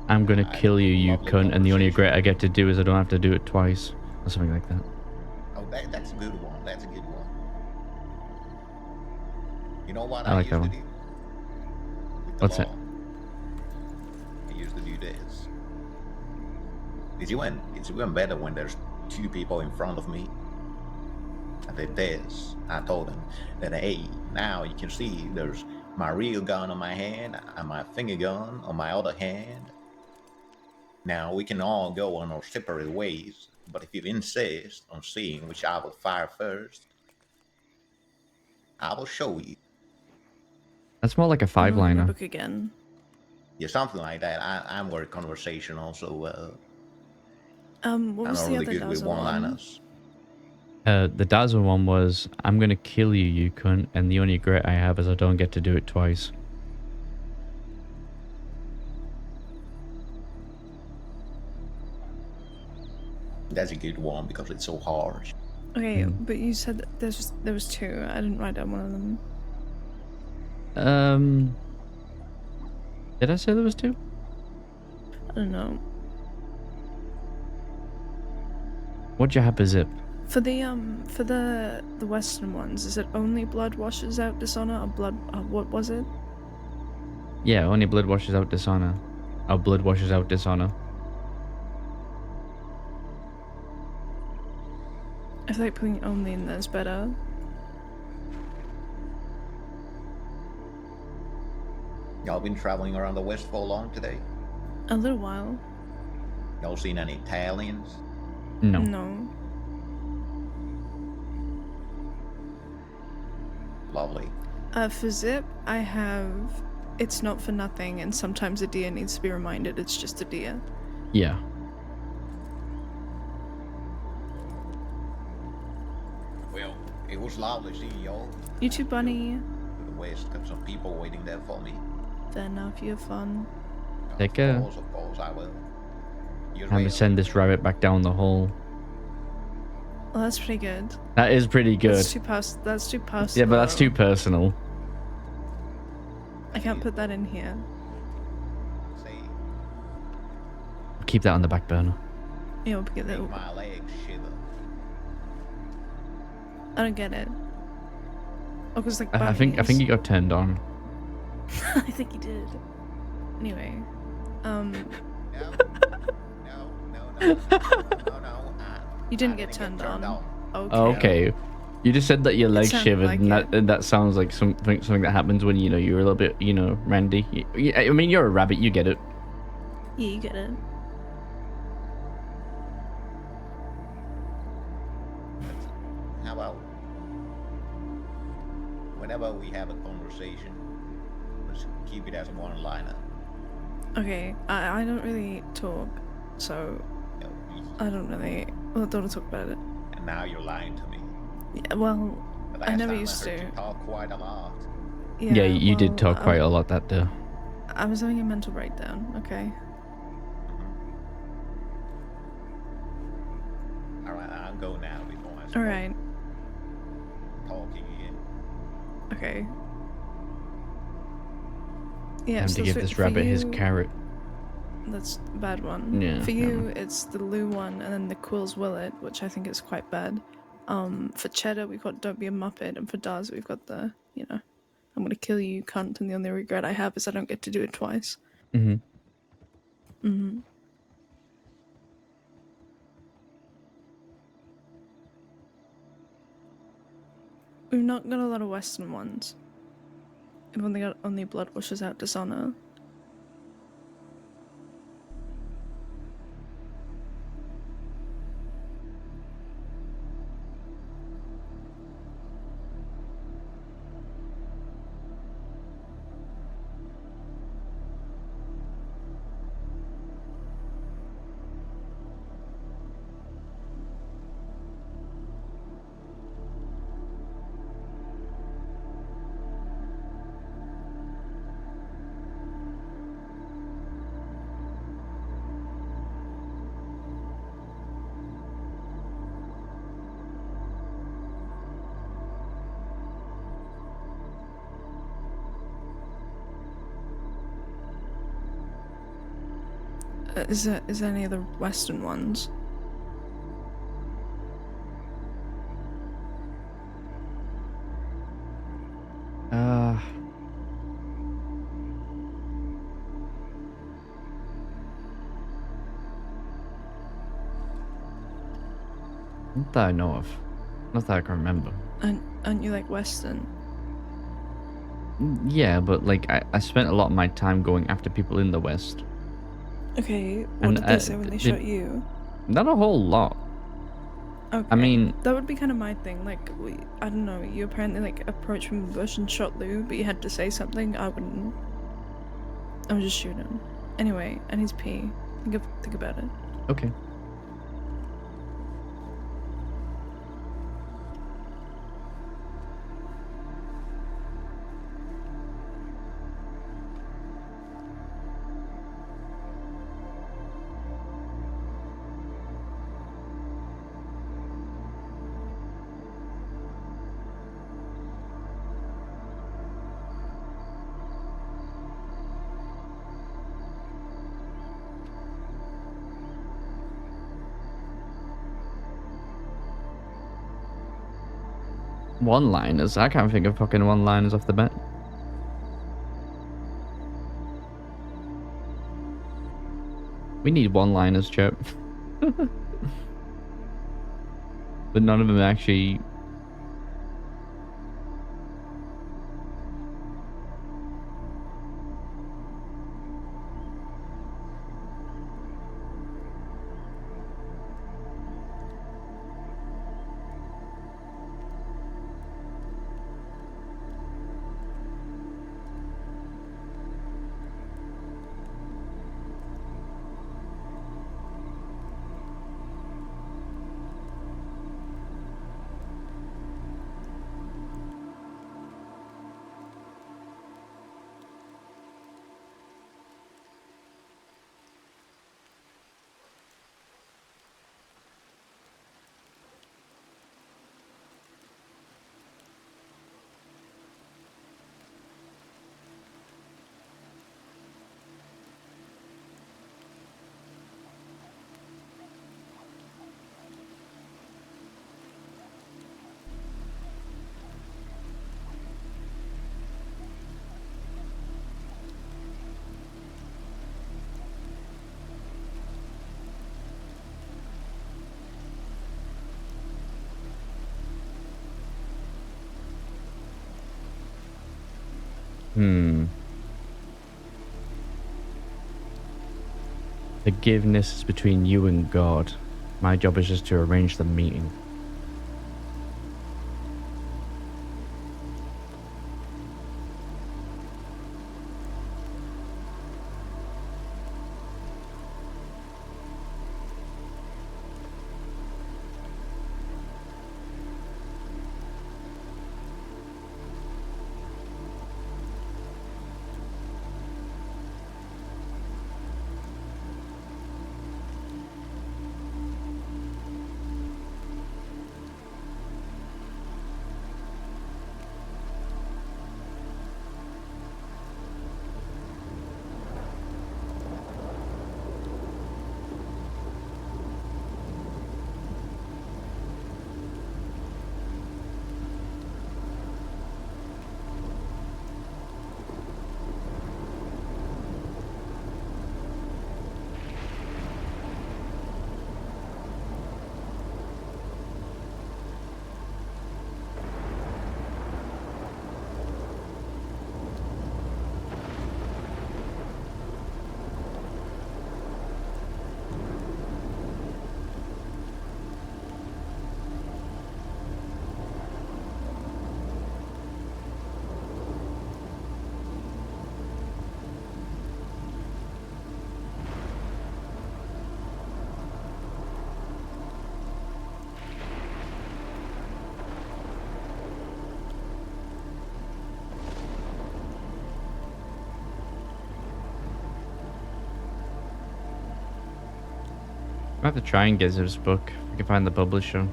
I'm gonna kill you, you cunt, and the only regret I get to do is I don't have to do it twice. Or something like that. Oh, that's a good one. That's a good one. You know what I like that used one. to do? With the What's it? law? I used to do this. It's even better when there's two people in front of me. I did this. I told them that, hey, now you can see there's my real gun on my hand and my finger gun on my other hand. Now we can all go on our separate ways, but if you insist on seeing which I will fire first, I will show you. That's more like a I'm looking at my five-liner. book again. Yeah, something like that. I'm very conversational, so What I'm was not the really other good with Daza one? one-liners. The Daza one was, I'm gonna kill you, you cunt, and the only regret I have is I don't get to do it twice. That's a good one because it's so harsh. Okay, but you said that there was two. I didn't write down one of them. Did I say there was two? I don't know. What'd you have a Zip? For the Western ones, is it only blood washes out dishonor or blood? What was it? Yeah, only blood washes out dishonor. Oh, blood washes out dishonor. I feel like putting only in there is better. Y'all been traveling around the West for long today? A little while. Y'all seen any Italians? No. No. Lovely. For Zip, I have it's not for nothing, and sometimes a deer needs to be reminded it's just a deer. Yeah. Well, it was lovely seeing y'all. You too, Bunny. To the west, got some people waiting there for me. Fair enough, you have fun. Take care. Of course, I will. You I'm gonna send this rabbit back down the hole. Well, that's pretty good. That is pretty good. That's too personal. Yeah, but that's too personal. I can't put that in here. Keep that on the back burner. Yeah, we'll get that. My legs shiver. I don't get it. Oh, cause like I think you got turned on. I think you did. Anyway, No. You didn't get turned on. Okay. Oh, okay. You just said that your legs sounded shivered, like and that sounds like something that happens when you're a little bit randy. I mean, you're a rabbit, you get it. Yeah, you get it. How about whenever we have a conversation, let's keep it as a one-liner. Okay, I don't really talk, so I don't really. Well, don't want to talk about it. And now you're lying to me. Yeah, well, The I last never time used heard to. You talk quite a lot. Yeah, you did well, talk quite a lot that day. I was having a mental breakdown. Okay. All right, I'll go now before I start All right. talking again. Okay. Yeah. Time so to give for- this for rabbit his you- carrot. That's a bad one. Yeah, For yeah. you, it's the Lou one, and then the Quil's Willet, which I think is quite bad. For Cheddar, we've got Don't Be a Muppet, and for Daz, we've got the, I'm gonna kill you, cunt, and the only regret I have is I don't get to do it twice. Mm-hmm. Mm-hmm. We've not got a lot of Western ones. We've only got Blood Washes Out Dishonor. Is there any other Western ones? Not that I know of. Not that I can remember. Aren't you like Western? Yeah, but like I spent a lot of my time going after people in the West. Okay, what And, did they say when they did- shot you? Not a whole lot. Okay. I mean, that would be kind of my thing. Like, I don't know. You apparently like approached from the bush and shot Lou, but you had to say something. I wouldn't. I would just shoot him. Anyway, and he's pee. Think about it. okay. One-liners? I can't think of fucking one-liners off the bat. We need one-liners, chap. But none of them actually... Forgiveness is between you and God. My job is just to arrange the meeting. I have to try and get this book. If I can find the publisher.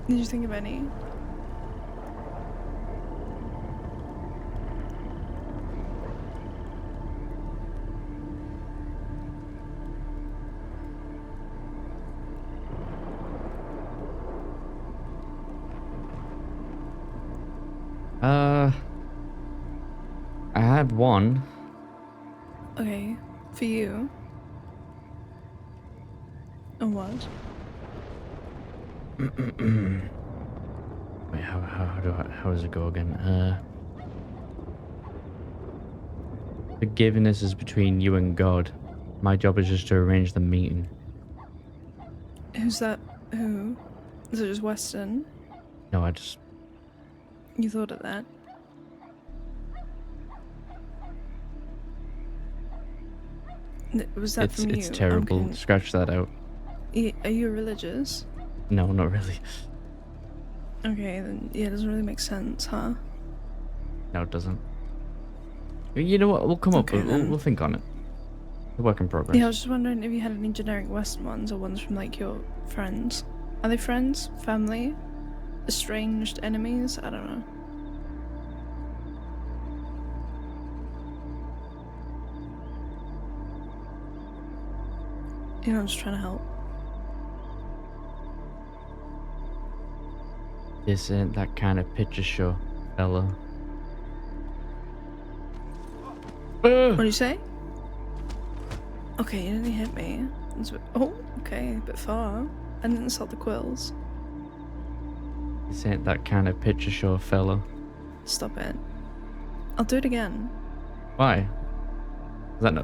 Did you think of any? I had one. Okay, for you. And what? Wait, how does it go again? Forgiveness is between you and God. My job is just to arrange the meeting. Who's that? Who? Is it just Western? No, I just... You thought of that? Was that from you? It's terrible. Scratch that out. Are you religious? No, not really. Okay, then yeah, it doesn't really make sense, huh? No, it doesn't. You know what? We'll come up Okay, with then. we'll think on it. A work in progress. Yeah, I was just wondering if you had any generic Western ones or ones from like your friends. Are they friends? Family? Estranged enemies? I don't know. You know, I'm just trying to help. This ain't that kind of picture show, fella. What do you say? Okay, you didn't hit me. Oh, okay, a bit far. I didn't insult the quills. This ain't that kind of picture show, fella. Stop it. I'll do it again. Why?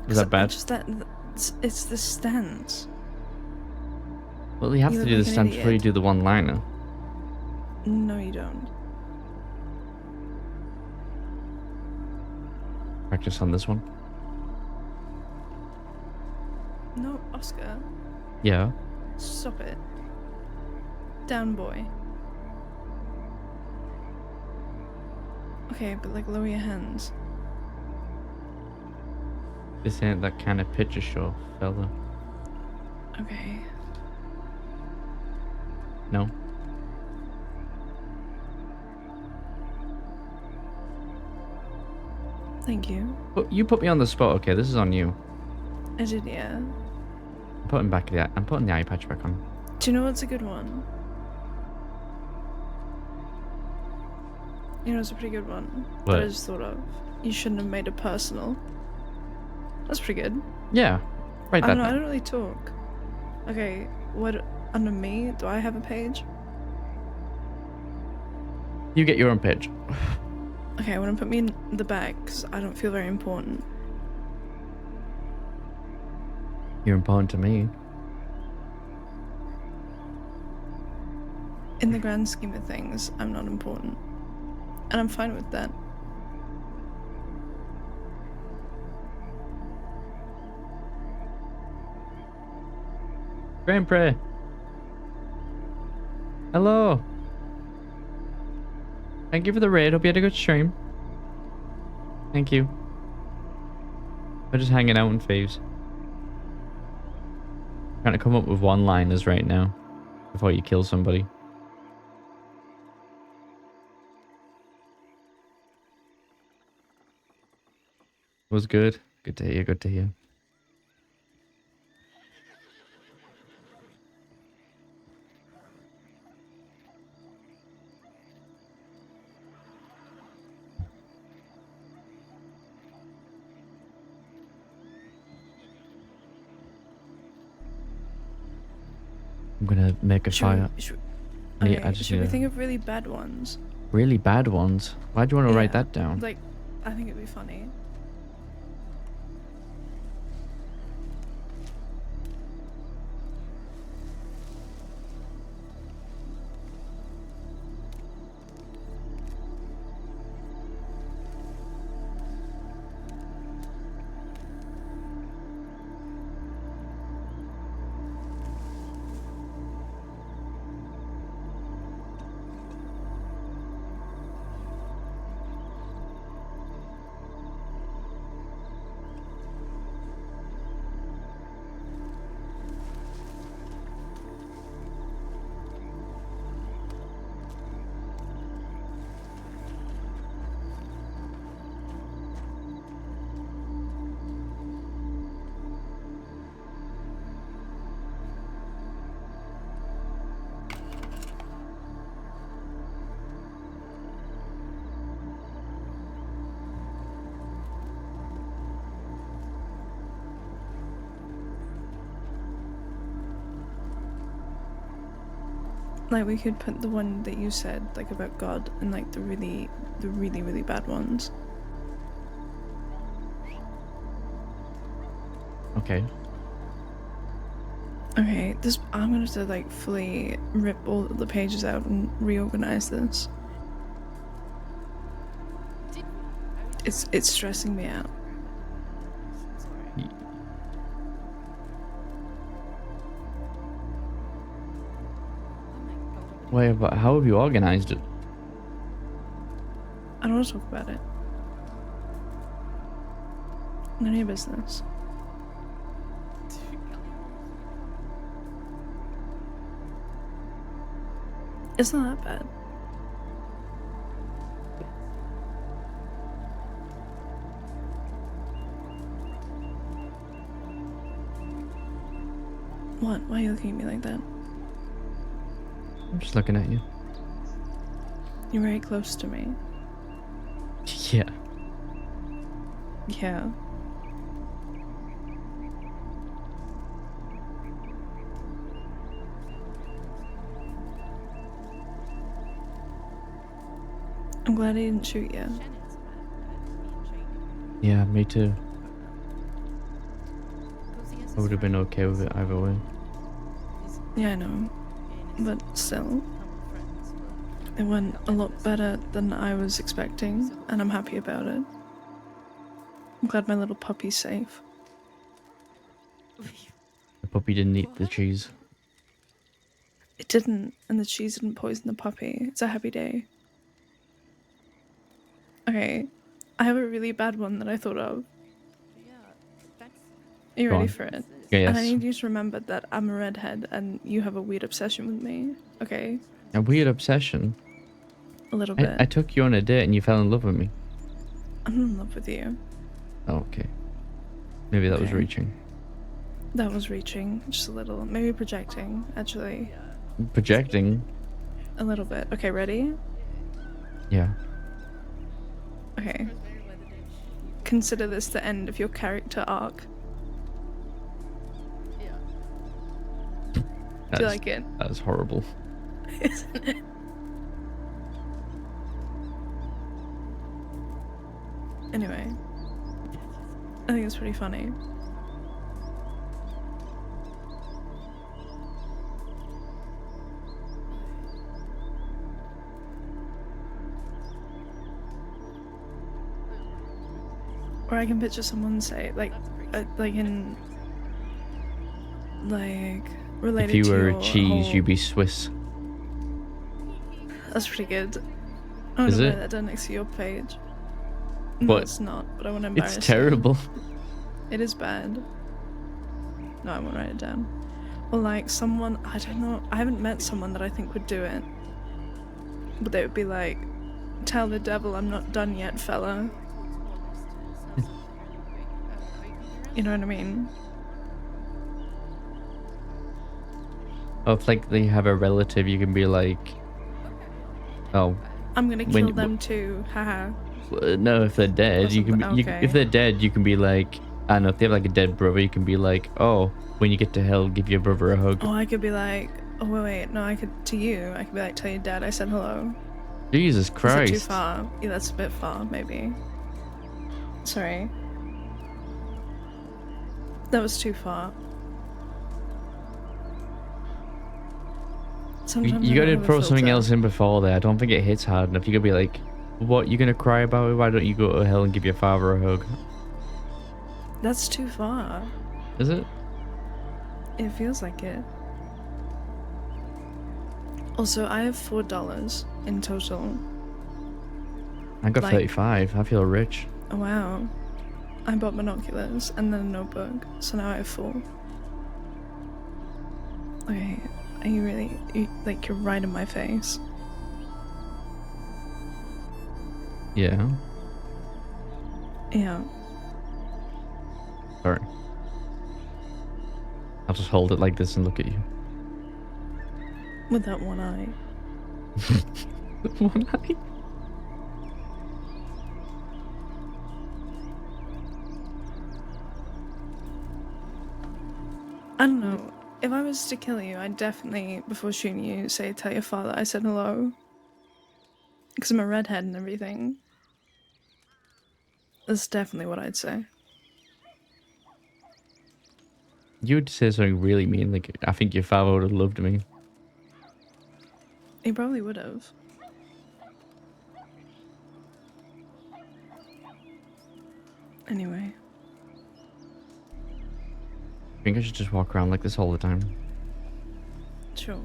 Is that bad? Just that. It's the stance. Well, you have You to look do the like an stance before you idiot. do the one-liner. No, you don't. Practice on this one. No, Oscar. Yeah. Stop it. Down, boy. Okay, but like lower your hands. This ain't that kind of picture show, fella. Okay. No. Thank you. You put me on the spot. Okay, this is on you. I did, yeah. I'm putting the eye patch back on. Do you know what's a good one? You know, it's a pretty good one. What? That I just thought of. You shouldn't have made it personal. That's pretty good. Yeah. Write I that don't know, I down. don't really talk. Okay, what under me? Do I have a page? You get your own page. Okay, I want to put me in the back because I don't feel very important. You're important to me. In the grand scheme of things, I'm not important. And I'm fine with that. Grand Prix. Hello. Thank you for the raid. Hope you had a good stream. Thank you. We're just hanging out in faves. Trying to come up with one-liners right now before you kill somebody. Was good. Good to hear. Good to hear. I'm gonna make a fire. Should Should we think of really bad ones? really bad ones. Why do you want to write Yeah, that down? Like, I think it'd be funny. Like, we could put the one that you said, like, about God, and, like, the really, really bad ones. Okay. Okay, this, I'm gonna have to, like, fully rip all the pages out and reorganize this. It's stressing me out. Wait, but how have you organized it? I don't want to talk about it. None of your business. It's not that bad. What? Why are you looking at me like that? I'm just looking at you. You're very close to me. Yeah. Yeah. I'm glad I didn't shoot you. Yeah, me too. I would have been okay with it either way. Yeah, I know. But still, it went a lot better than I was expecting, and I'm happy about it. I'm glad my little puppy's safe. The puppy didn't eat the cheese. It didn't, and the cheese didn't poison the puppy. It's a happy day. Okay, I have a really bad one that I thought of. Are you Go ready on. for it? Yeah, And I yes. need you to remember that I'm a redhead and you have a weird obsession with me, okay? A weird obsession. A little bit. I took you on a date and you fell in love with me. I'm in love with you. Oh, okay. Maybe that was Okay. reaching. That was reaching, just a little. Maybe projecting, actually. Projecting? A little bit. Okay, ready? Yeah. Okay. Consider this the end of your character arc. Do you like it? That's horrible. Isn't it? Anyway, I think it's pretty funny. Or I can picture someone say, like in, like, related If to you were your a cheese, whole... you'd be Swiss. That's pretty good. I want Is to it? write that down next to your page. No, What? it's not, but I want to embarrass It's you. terrible. It is bad. No, I won't write it down. Or like someone, I don't know, I haven't met someone that I think would do it. But they would be like, tell the devil I'm not done yet, fella. You know what I mean? Or if like they have a relative, you can be like, oh. I'm gonna when- kill them too, haha. No, if they're dead, you can. something, You can okay. if they're dead, you can be like, I don't know. If they have like a dead brother, you can be like, oh, when you get to hell, give your brother a hug. Oh, I could be like, oh wait, no, I could, to you, I could be like, tell your dad I said hello. Jesus Is that Christ. too far? Yeah, that's a bit far, maybe. Sorry. That was too far. Sometimes You I got to don't have a throw something filter. else in before there. I don't think it hits hard enough. You could be like, what, you gonna cry about it? Why don't you go to hell and give your father a hug? That's too far. Is it? It feels like it. Also, I have $4 in total. I got Like- 35. I feel rich. Oh wow. I bought binoculars and then a notebook, so now I have 4. Okay, are you really, like, you're right in my face. Yeah. Yeah. Sorry. I'll just hold it like this and look at you. With that one eye. One eye. I don't know. If I was to kill you, I'd definitely, before shooting you, say, tell your father I said hello. Because I'm a redhead and everything. That's definitely what I'd say. You would say something really mean, like, I think your father would have loved me. He probably would have. Anyway. I think I should just walk around like this all the time. Sure.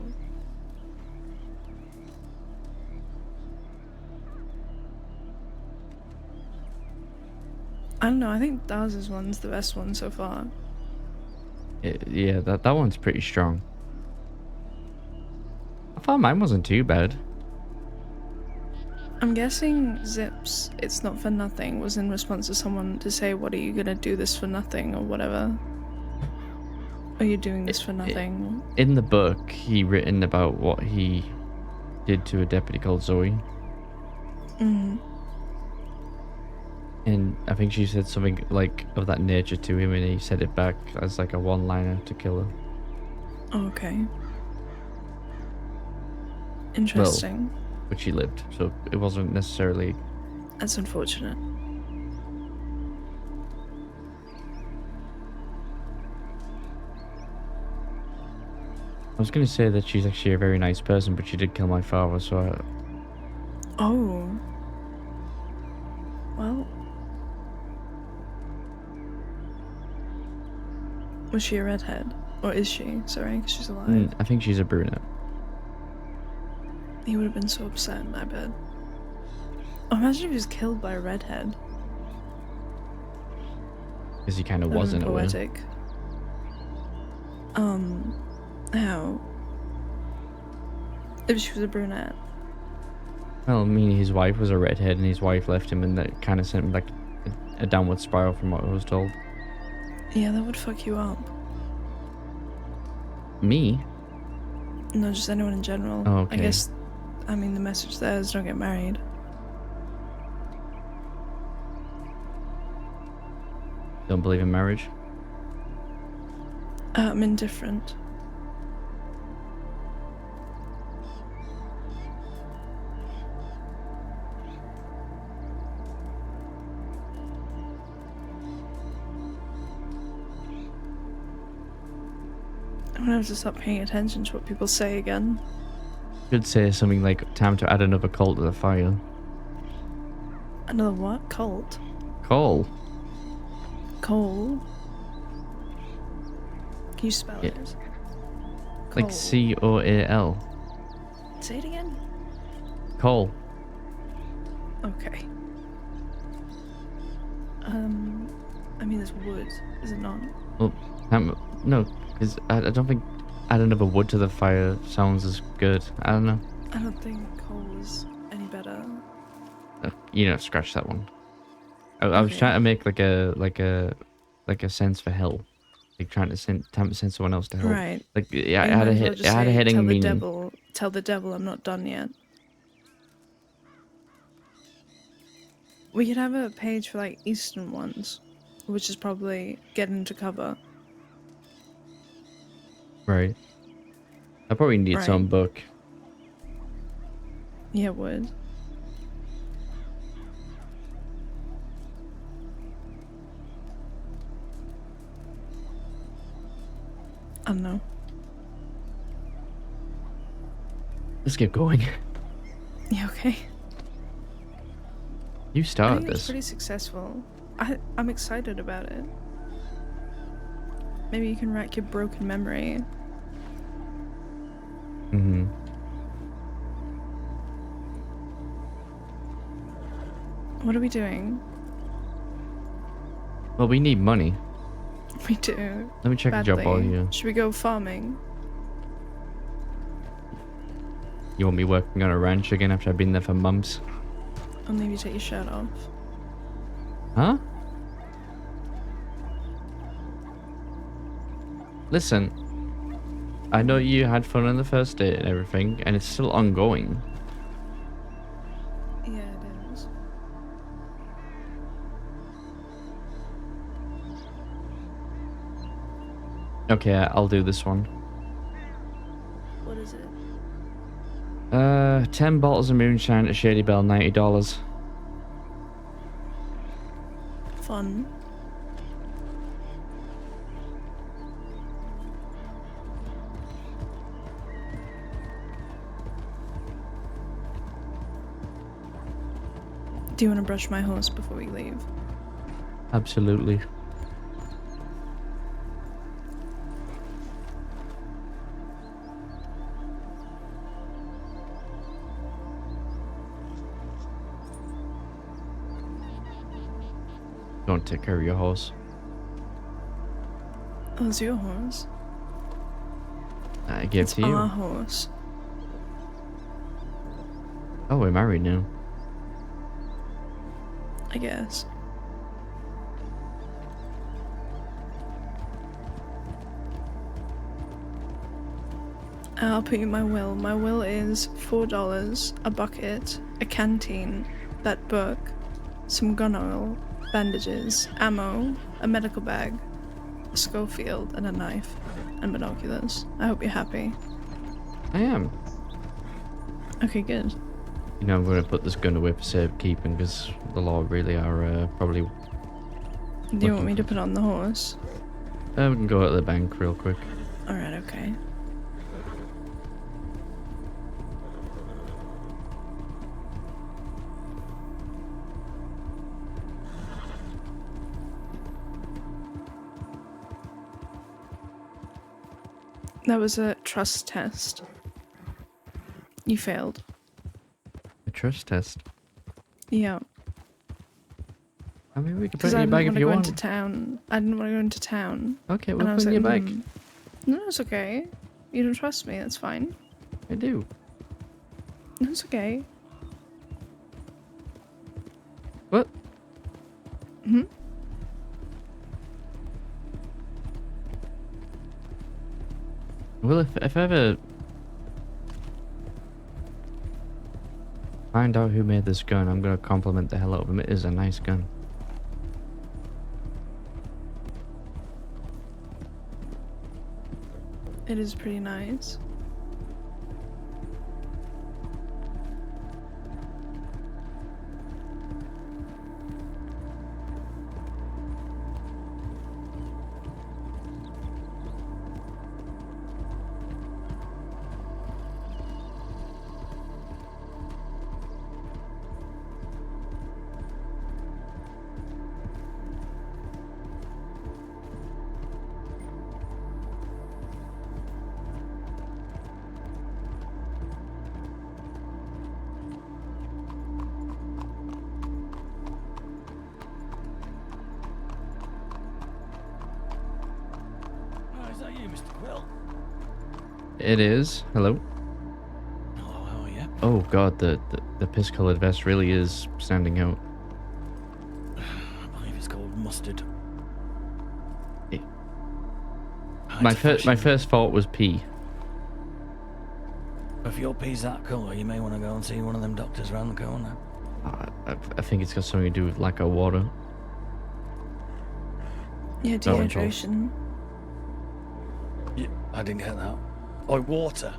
I don't know, I think Daz's one's the best one so far. Yeah, that one's pretty strong. I thought mine wasn't too bad. I'm guessing Zip's It's Not For Nothing was in response to someone to say, what are you gonna do this for nothing, or whatever. Are you doing this for nothing? In the book, he written about what he did to a deputy called Zoe. Mm. And I think she said something like of that nature to him, and he said it back as like a one-liner to kill her. Okay. Interesting. But she lived, so it wasn't necessarily. That's unfortunate. I was gonna say that she's actually a very nice person, but she did kill my father, so I... Oh. Well. Was she a redhead? Or is she? Sorry, 'cause she's alive. I think she's a brunette. He would have been so upset, I bet. Oh, imagine if he was killed by a redhead. Because he kind of That was would've in been a way. poetic. How? If she was a brunette. Well, I mean, his wife was a redhead, and his wife left him, and that kind of sent him like a downward spiral from what I was told. Yeah, that would fuck you up. Me? No, just anyone in general. Oh, okay. I guess, I mean, the message there is don't get married. Don't believe in marriage? I'm indifferent. I'm gonna have to stop paying attention to what people say again. Could say something like, time to add another coal to the fire. Another what? Cult? Coal? Coal? Can you spell Yeah. it? Like Coal. C-O-A-L. Say it again. Coal. Okay. I mean, there's wood, is it not? Well, no, because I don't think add another wood to the fire sounds as good. I don't know. I don't think coal is any better. You know, scratch that one. I was Okay. trying to make like a sense for hell, like trying to send someone else to hell. Right. Like yeah, You it had might a as well hit. just It had a say, heading meaning. Tell the devil I'm not done yet. We could have a page for like Eastern ones, which is probably get into cover. Right. I probably need its own Right. book. Yeah, it would. I don't know. Let's get going. Yeah, okay. You I started think it's this. pretty successful. I'm excited about it. Maybe you can rack your broken memory. Mm-hmm. What are we doing? Well, we need money. We do. Let me check the job while badly. you. Should we go farming? You want me working on a ranch again after I've been there for months? Only if you take your shirt off. Huh? Listen, I know you had fun on the first date and everything, and it's still ongoing. Yeah, it is. Okay, I'll do this one. What is it? 10 bottles of moonshine at Shady Bell, $90. Fun. Do you want to brush my horse before we leave? Absolutely. Don't take care of your horse. Oh, it's your horse. I gave It's to you. our horse. Oh, we're married now. I guess. I'll put you my will. My will is $4, a bucket, a canteen, that book, some gun oil, bandages, ammo, a medical bag, a Schofield, and a knife, and binoculars. I hope you're happy. I am. Okay, good. You know, I'm going to put this gun away for safekeeping because the law really are probably. Do you want me to put on the horse? We can go out to the bank real quick. Alright, okay. That was a trust test. You failed. A trust test. Yeah. I mean, we can Because put I in your didn't bag want if to you go want. into town. I didn't want to go into town. Okay, And we'll I put was in your like, bag. No, it's okay. You don't trust me, that's fine. I do. No, it's okay. What? Hmm? Well, if I ever find out who made this gun, I'm gonna compliment the hell out of him. It is a nice gun. It is pretty nice. Oh, is that you, Mr. Quil? It is. Hello. Hello, how are you? Oh god, the piss-colored vest really is standing out. I believe it's called mustard. Eh. Ah, My it's a my fashion. first thought was pee. If your pee's that colour, you may want to go and see one of them doctors round the corner. I think it's got something to do with lack of water. Yeah, Don't recall. dehydration. Yeah, I didn't get that. Oh, water.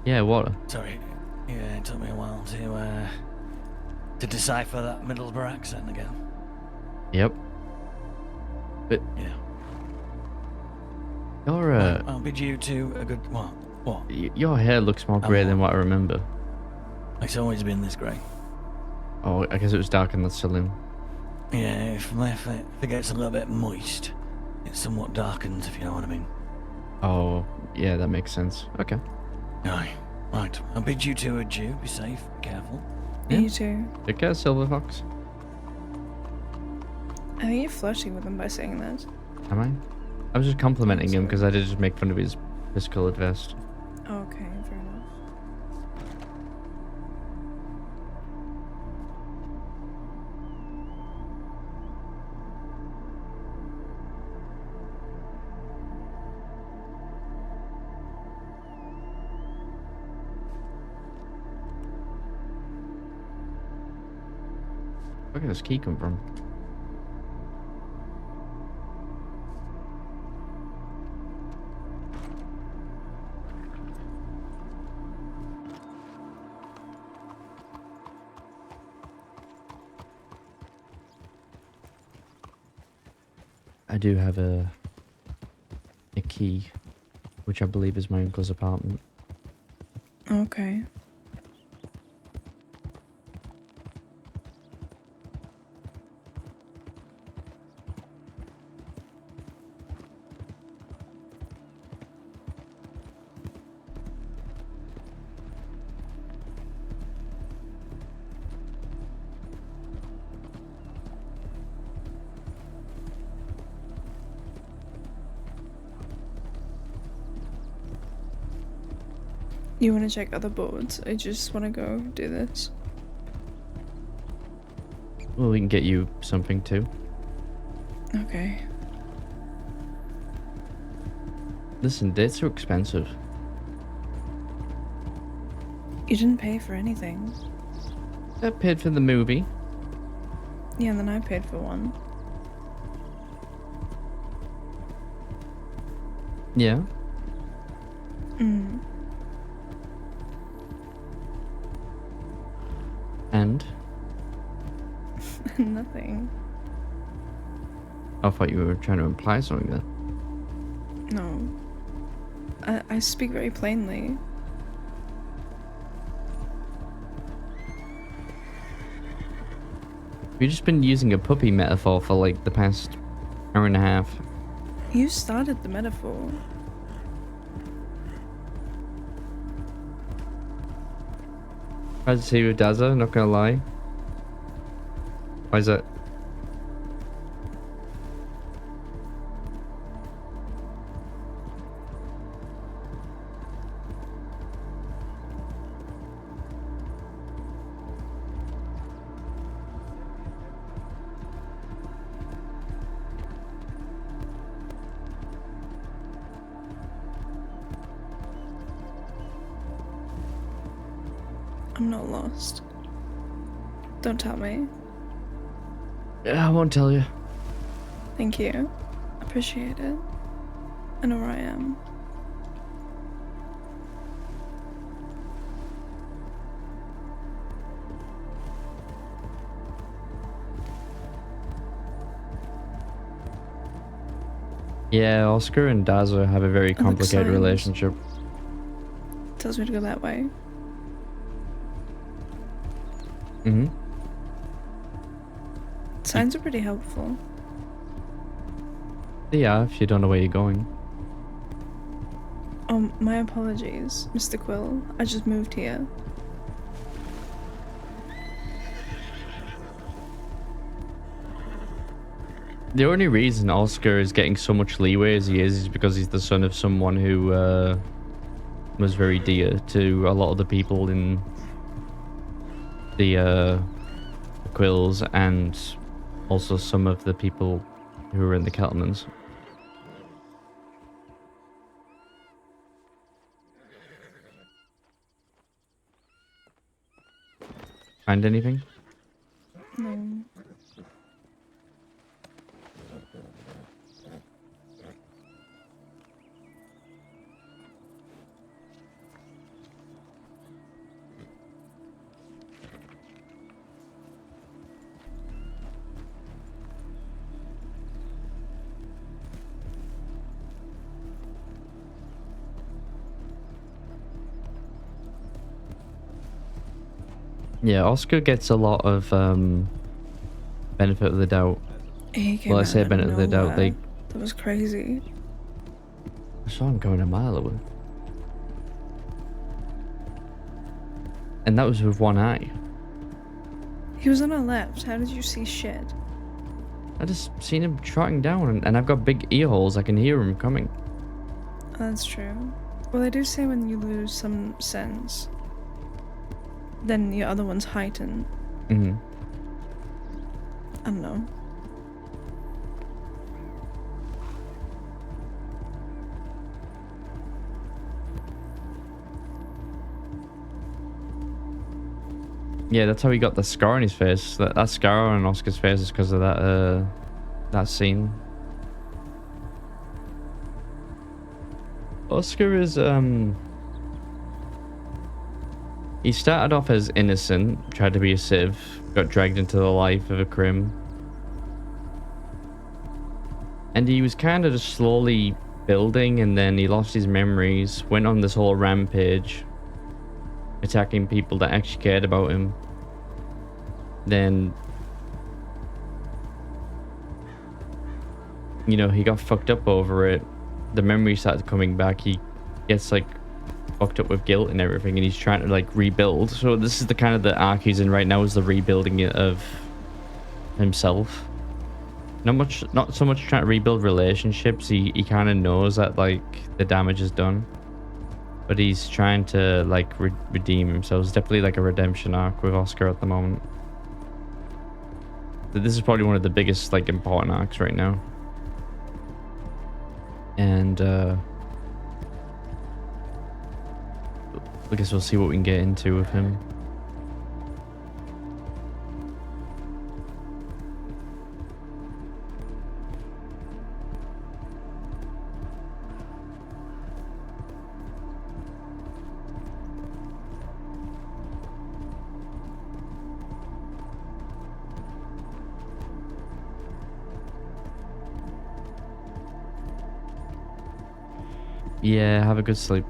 Yeah, water. Sorry. Yeah, it took me a while to decipher that Middlesbrough accent again. Yep. But Yeah. your Right, I'll bid you to a good what? What? your hair looks more grey than what I remember. It's always been this grey. Oh, I guess it was dark in the saloon. Yeah, if it gets a little bit moist, it somewhat darkens, if you know what I mean. Oh, yeah, that makes sense. Okay. Aye. Right, I'll bid you to adieu. Be safe, be careful. Yeah. You too. Take care, Silver Fox. I think you're flirting with him by saying that. Am I? I was just complimenting him because I did just make fun of his piss-colored vest. Okay, fair enough. Where did this key come from? I do have a key, which I believe is my uncle's apartment. Okay. You want to check other boards? I just want to go do this. Well, we can get you something too. Okay. Listen, dates are expensive. You didn't pay for anything. I paid for the movie. Yeah, and then I paid for one. Yeah. Mm. And? Nothing. I thought you were trying to imply something there. No. I speak very plainly. You've just been using a puppy metaphor for like the past hour and a half. You started the metaphor. Tried to see you with Dazza, not gonna lie. Why is that? I'm not lost. Don't tell me. Yeah, I won't tell you. Thank you. Appreciate it. I know where I am. Yeah, Oscar and Daza have a very look, complicated signs. relationship. Tells me to go that way. Mm-hmm. Signs are pretty helpful. Yeah, if you don't know where you're going. My apologies, Mr. Quill. I just moved here. The only reason Oscar is getting so much leeway as he is because he's the son of someone who was very dear to a lot of the people in the Quills and also some of the people who were in the Kettlemans. Find anything? No. Yeah, Oscar gets a lot of benefit of the doubt. He came Well, I out say of benefit of the doubt. nowhere. That was crazy. I saw him going a mile away. And that was with one eye. He was on our left. How did you see shit? I just seen him trotting down, and I've got big ear holes. I can hear him coming. That's true. Well, they do say when you lose some sense, then your other one's heightened. Mm-hmm. I don't know. Yeah, that's how he got the scar on his face. That scar on Oscar's face is because of that scene. Oscar is he started off as innocent, tried to be a civ, got dragged into the life of a crim. And he was kind of just slowly building, and then he lost his memories, went on this whole rampage, attacking people that actually cared about him. Then, you know, he got fucked up over it. The memory started coming back. He gets like fucked up with guilt and everything, and he's trying to like rebuild. So this is the kind of the arc he's in right now, is the rebuilding of himself. Not so much trying to rebuild relationships. He kind of knows that like the damage is done, but he's trying to like redeem himself. It's definitely like a redemption arc with Oscar at the moment. This is probably one of the biggest like important arcs right now. And I guess we'll see what we can get into with him. Yeah, have a good sleep.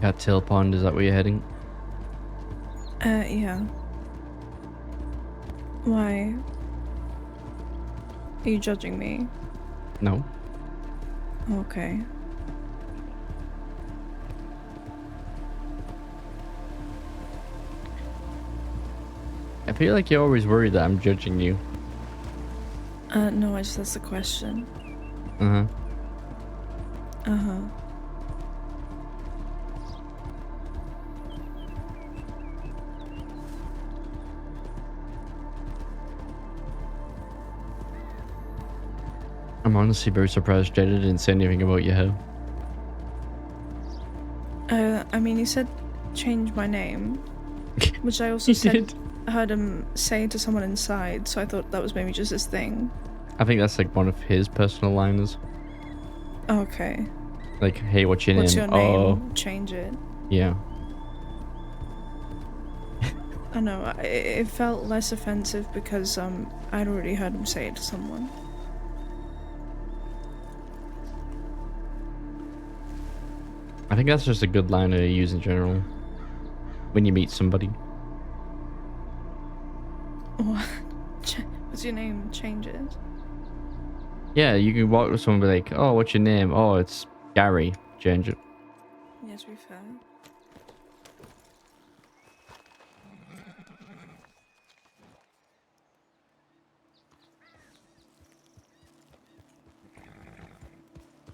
Cattail Pond, is that where you're heading? Yeah. Why? Are you judging me? No. Okay. I feel like you're always worried that I'm judging you. No, I just that's the question. Uh-huh. Uh-huh. I'm honestly very surprised Jada didn't say anything about your hair. I mean, he said change my name, which I also heard him say to someone inside, so I thought that was maybe just his thing. I think that's like one of his personal liners. Okay. Like, hey, what's your What's name? your name? Oh, Change it. yeah. I know, it felt less offensive because I'd already heard him say it to someone. I think that's just a good liner to use in general when you meet somebody. What? What's your name? Change it. Yeah, you can walk with someone and be like, oh, what's your name? Oh, it's Gary. Change it. Yeah, to be fair.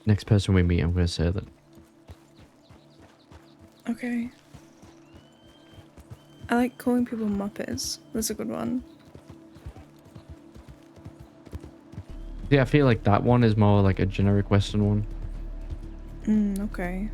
Next person we meet, I'm going to say that. Okay. I like calling people Muppets. That's a good one. Yeah, I feel like that one is more like a generic Western one. Okay.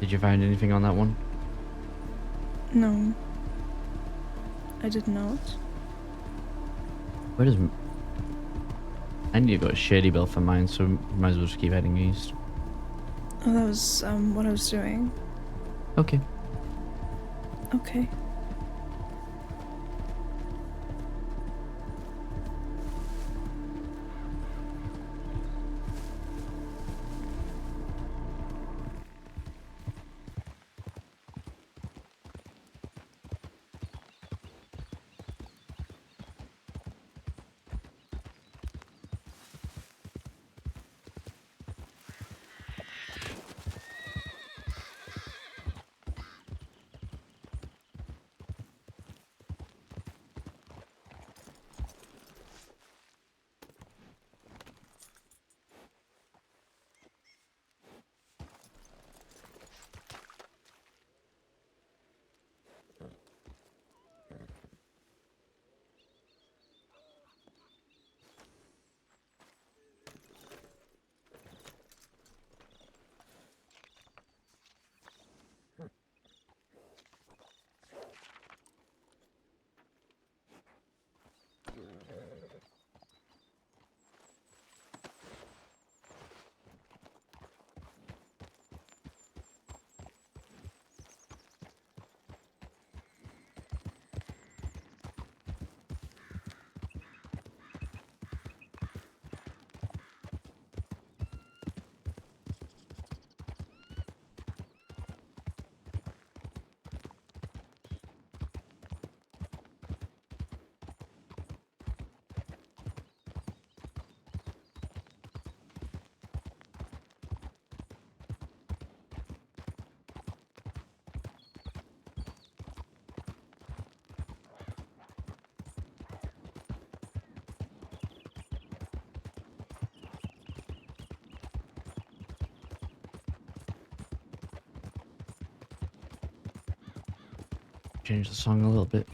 Did you find anything on that one? No. I did not. Where does... I need to go to Shady Bell for mine, so might as well just keep heading east. Oh, that was what I was doing. Okay. Okay. change the song a little bit.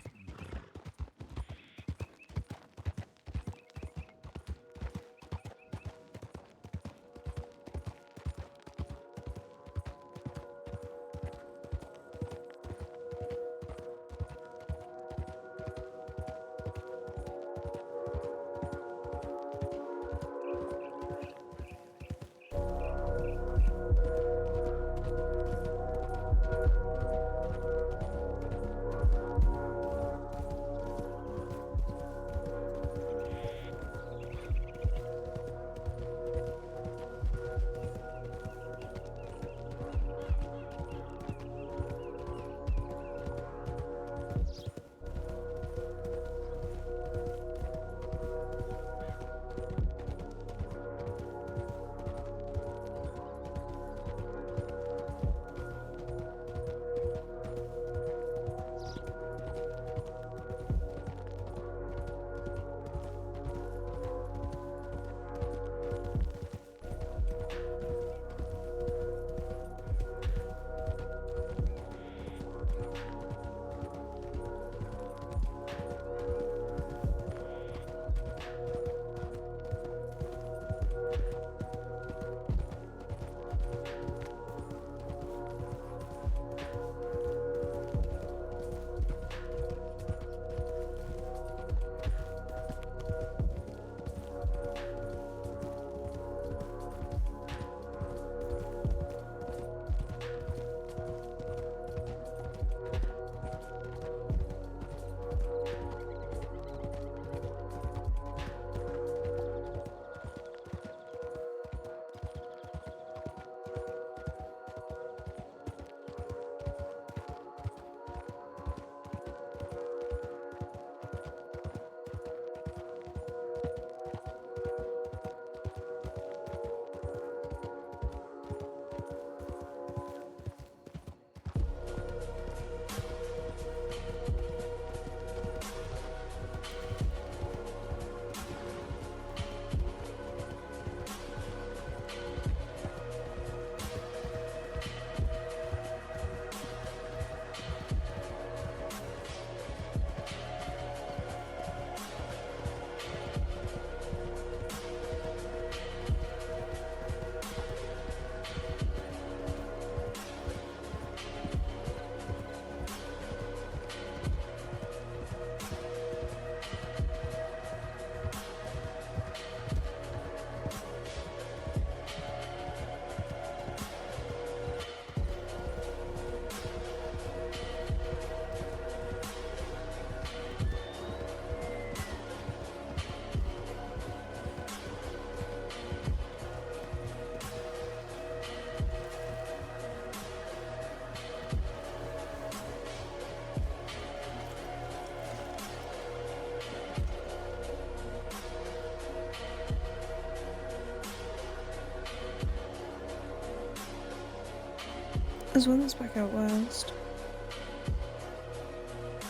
As well as back out west.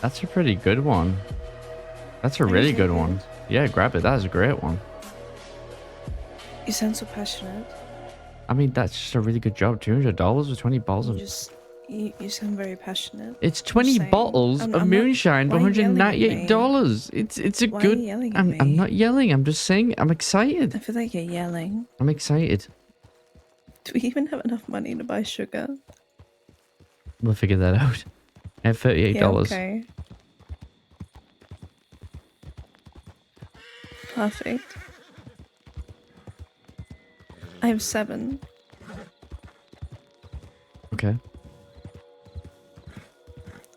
That's a pretty good one. That's a really good one. Yeah, grab it. That is a great one. You sound so passionate. I mean, that's just a really good job. $200 with 20 bottles of... You sound very passionate. It's 20 bottles of moonshine for $198. It's a Why good... Are you yelling at me? I'm not yelling. I'm just saying I'm excited. I feel like you're yelling. I'm excited. Do we even have enough money to buy sugar? We'll figure that out. I have $38. Yeah, okay. Perfect. I have 7. Okay.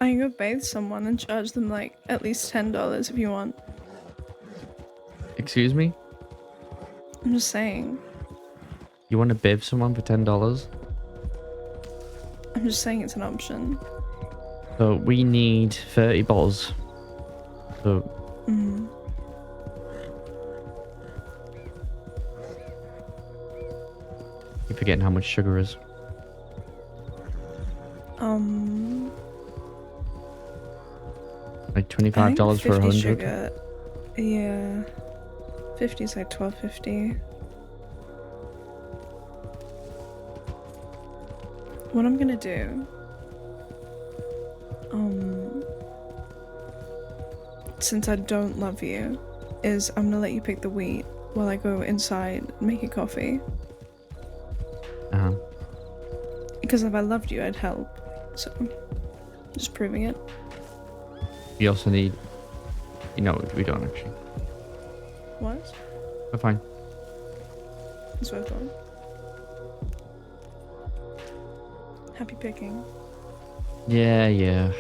I can go bathe someone and charge them like at least $10 if you want. Excuse me? I'm just saying. You want to bathe someone for $10? I'm just saying it's an option. So we need 30 bottles. So... Keep forgetting how much sugar is. Like $25 for 100. Sugar, yeah. 50 is like $12.50. What I'm gonna do, since I don't love you, is I'm gonna let you pick the wheat while I go inside and make you coffee. Uh-huh. Because if I loved you, I'd help. So, just proving it. We also need... You know, we don't actually. What? We're fine. That's what I thought. Happy picking. Yeah, yeah.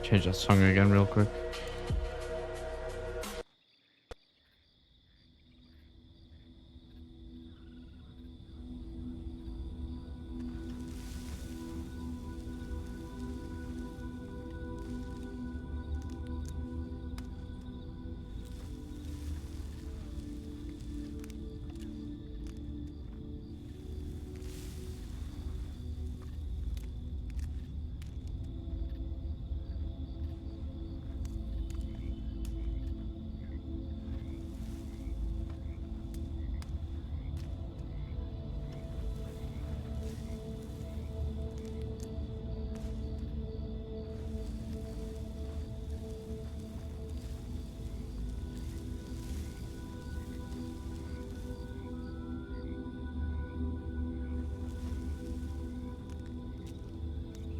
Change that song again real quick.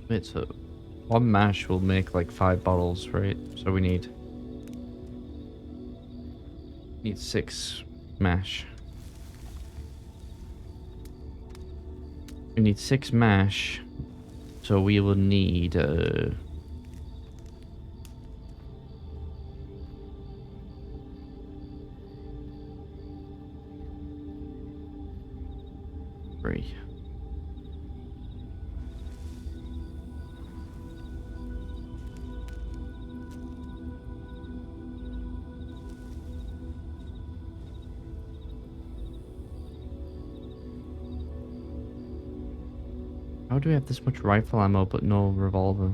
Wait, so one mash will make like 5 bottles, right? So we need 6 mash. We need 6 mash, so we will need 3. How do we have this much rifle ammo but no revolver?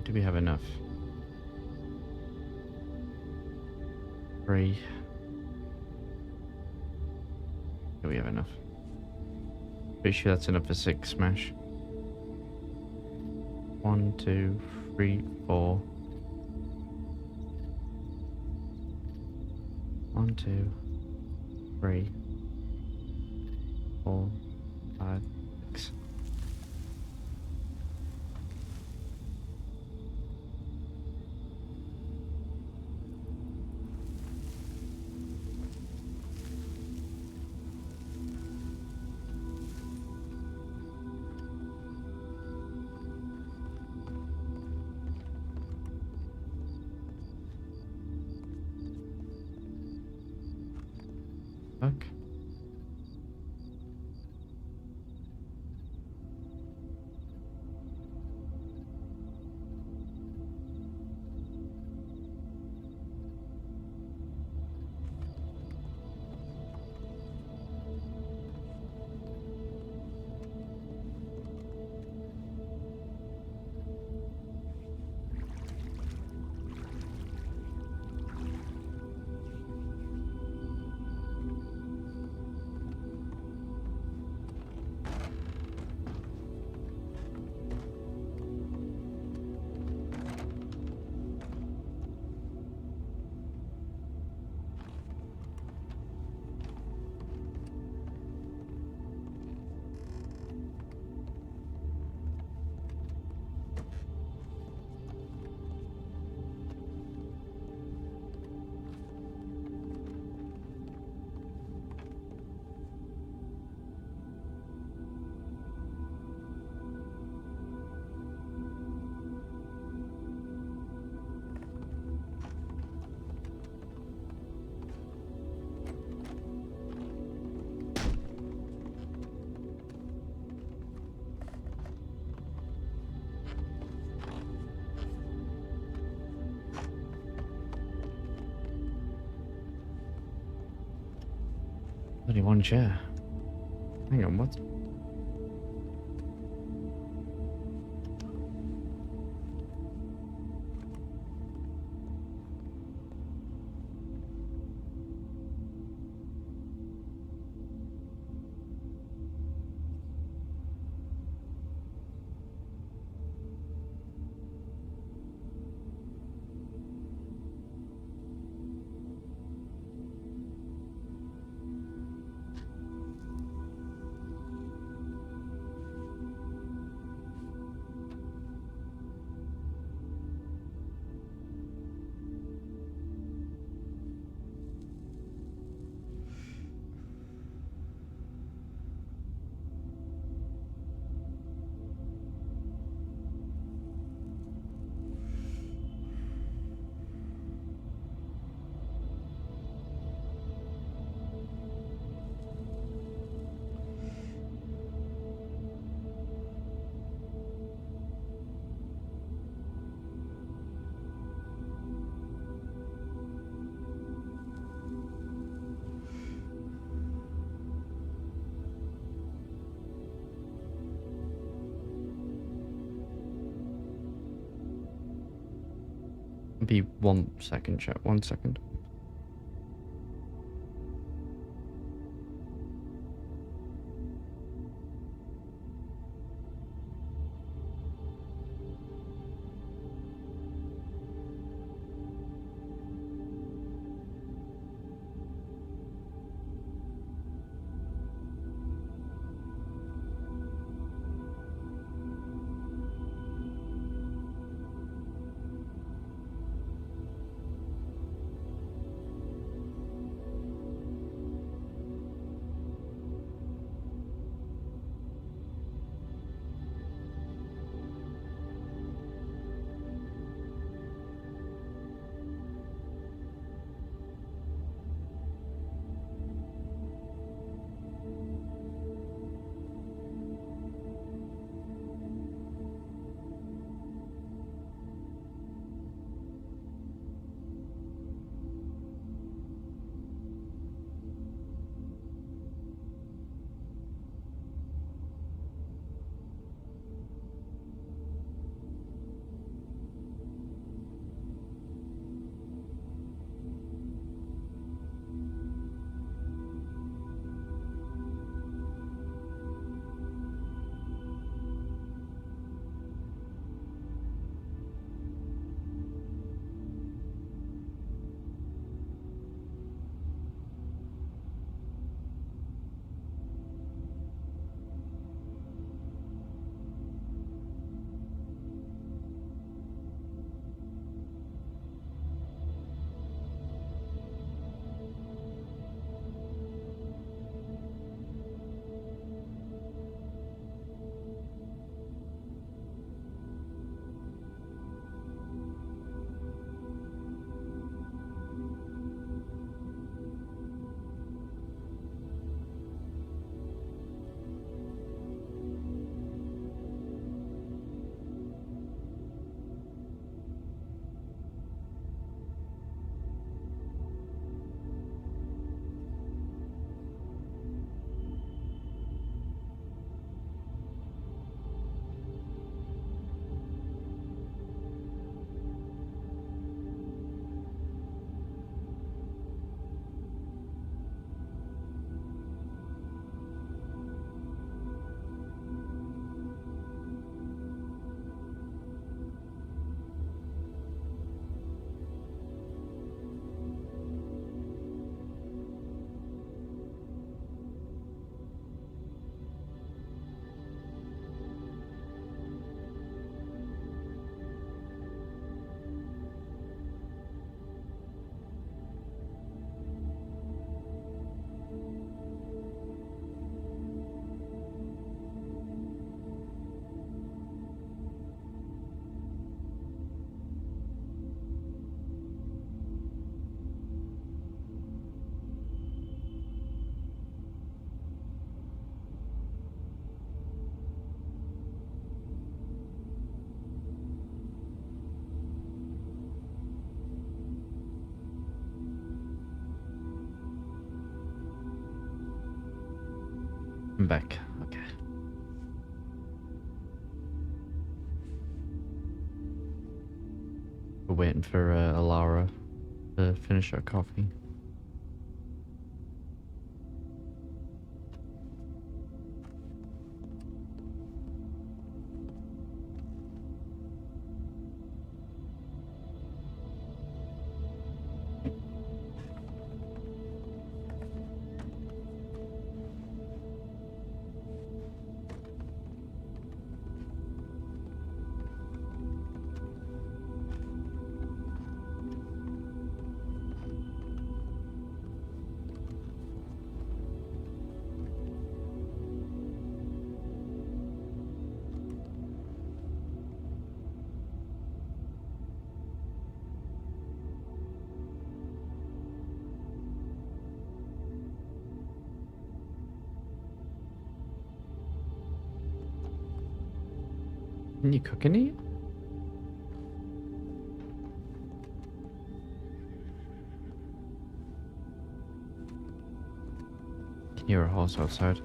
Do we have enough? 3. Do we have enough? Pretty sure that's enough for 6 smash. 1, 2, 3, 4. 1, 2, 3, 4, 5, 6. Fuck. Only one chair. Hang on, what? Be 1 second, chat. 1 second. I'm back. Okay. We're waiting for Alara to finish her coffee. Can you cook any? Can you hear a horse outside?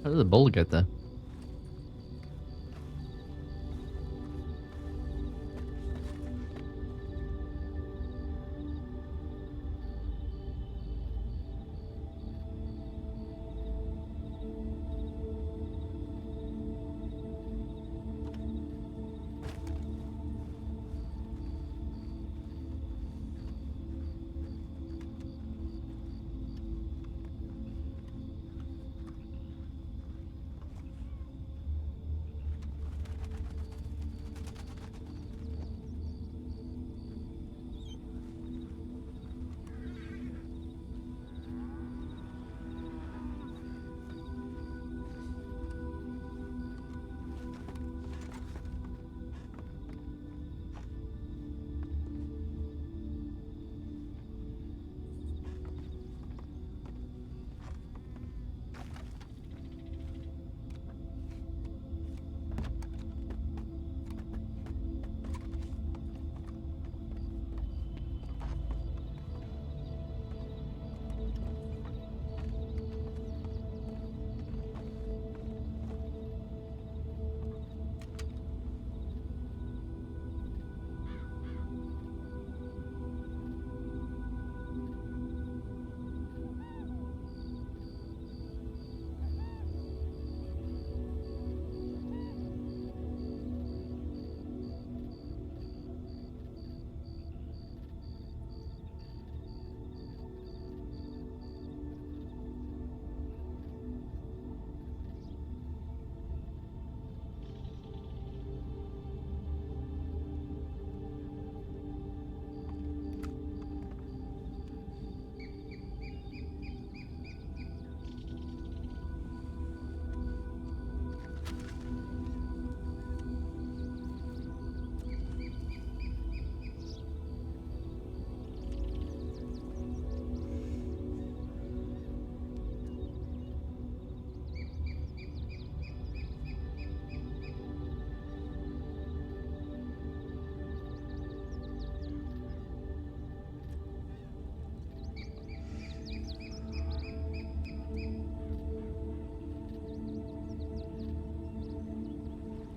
How did the bull get there?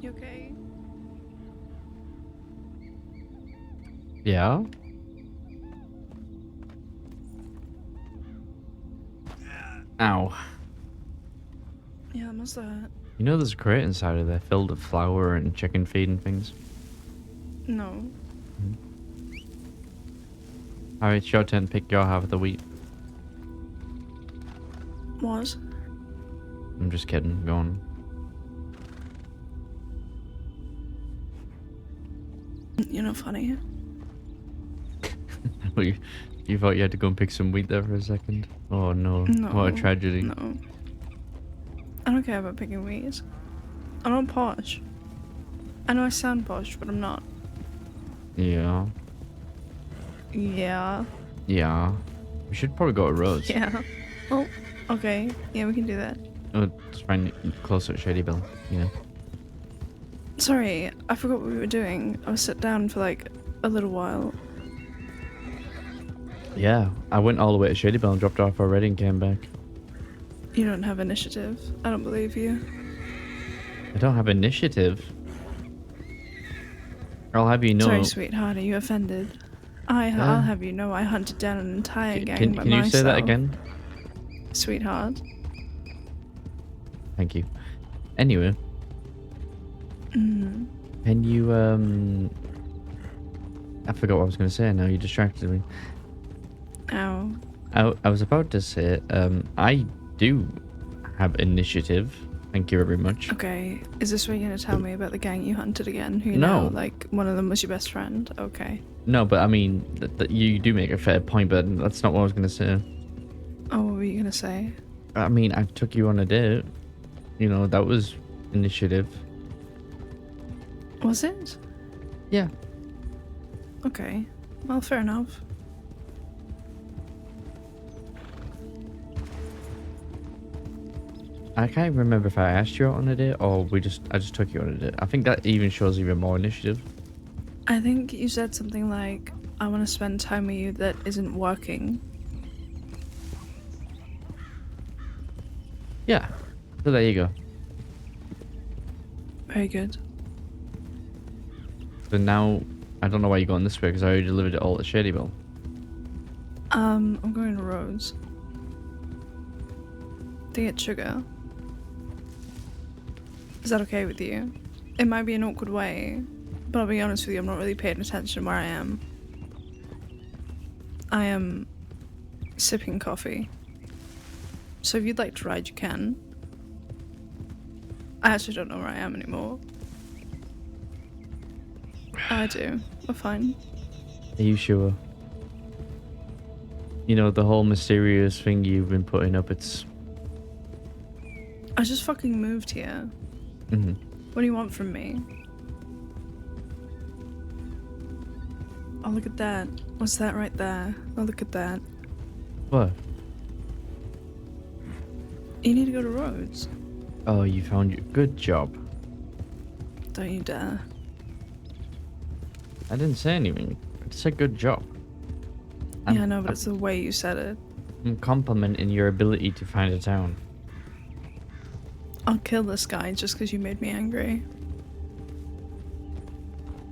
You okay? Yeah? Ow. Yeah, that must hurt. You know there's a crate inside of there filled with flour and chicken feed and things? No. Alright, it's your turn to pick your half of the wheat. Was? I'm just kidding. Go on. You're not funny. Well, you thought you had to go and pick some wheat there for a second? Oh no. No. What a tragedy. No. I don't care about picking wheat. I'm not posh. I know I sound posh, but I'm not. Yeah. Yeah. Yeah. We should probably go to Rhodes. Yeah. Oh, okay. Yeah, we can do that. Oh, just find it closer to Shady Bell, you know. Sorry, I forgot what we were doing. I was sit down for like a little while. Yeah, I went all the way to Shady Bell and dropped off already and came back. You don't have initiative. I don't believe you. I don't have initiative. I'll have you know. Sorry, sweetheart, are you offended? I'll have you know I hunted down an entire gang by Can you myself. say that again? Sweetheart. Thank you. Anyway. Mm. Can you, I forgot what I was going to say now, you distracted me. Ow. I was about to say, I do have initiative. Thank you very much. Okay, is this where you're gonna tell me about the gang you hunted again? Who No. know, like, one of them was your best friend? Okay. No, but I mean, you do make a fair point, but that's not what I was going to say. Oh, what were you gonna say? I mean, I took you on a date. You know, that was initiative. Was it? Yeah. Okay. Well, fair enough. I can't remember if I asked you out on a date or I just took you on a date. I think that even shows even more initiative. I think you said something like, I want to spend time with you that isn't working. Yeah. So there you go. Very good. So now, I don't know why you're going this way because I already delivered it all at Shady Bell. I'm going to Rose. To get sugar. Is that okay with you? It might be an awkward way, but I'll be honest with you, I'm not really paying attention where I am. I am sipping coffee. So if you'd like to ride, you can. I actually don't know where I am anymore. I do. We're fine. Are you sure? You know, the whole mysterious thing you've been putting up, it's... I just fucking moved here. Mm-hmm. What do you want from me? Oh, look at that. What's that right there? Oh, look at that. What? You need to go to Rhodes. Oh, you found your... Good job. Don't you dare. I didn't say anything. I just said good job. Yeah, I know, but it's the way you said it. I'm complimenting your ability to find a town. I'll kill this guy just because you made me angry.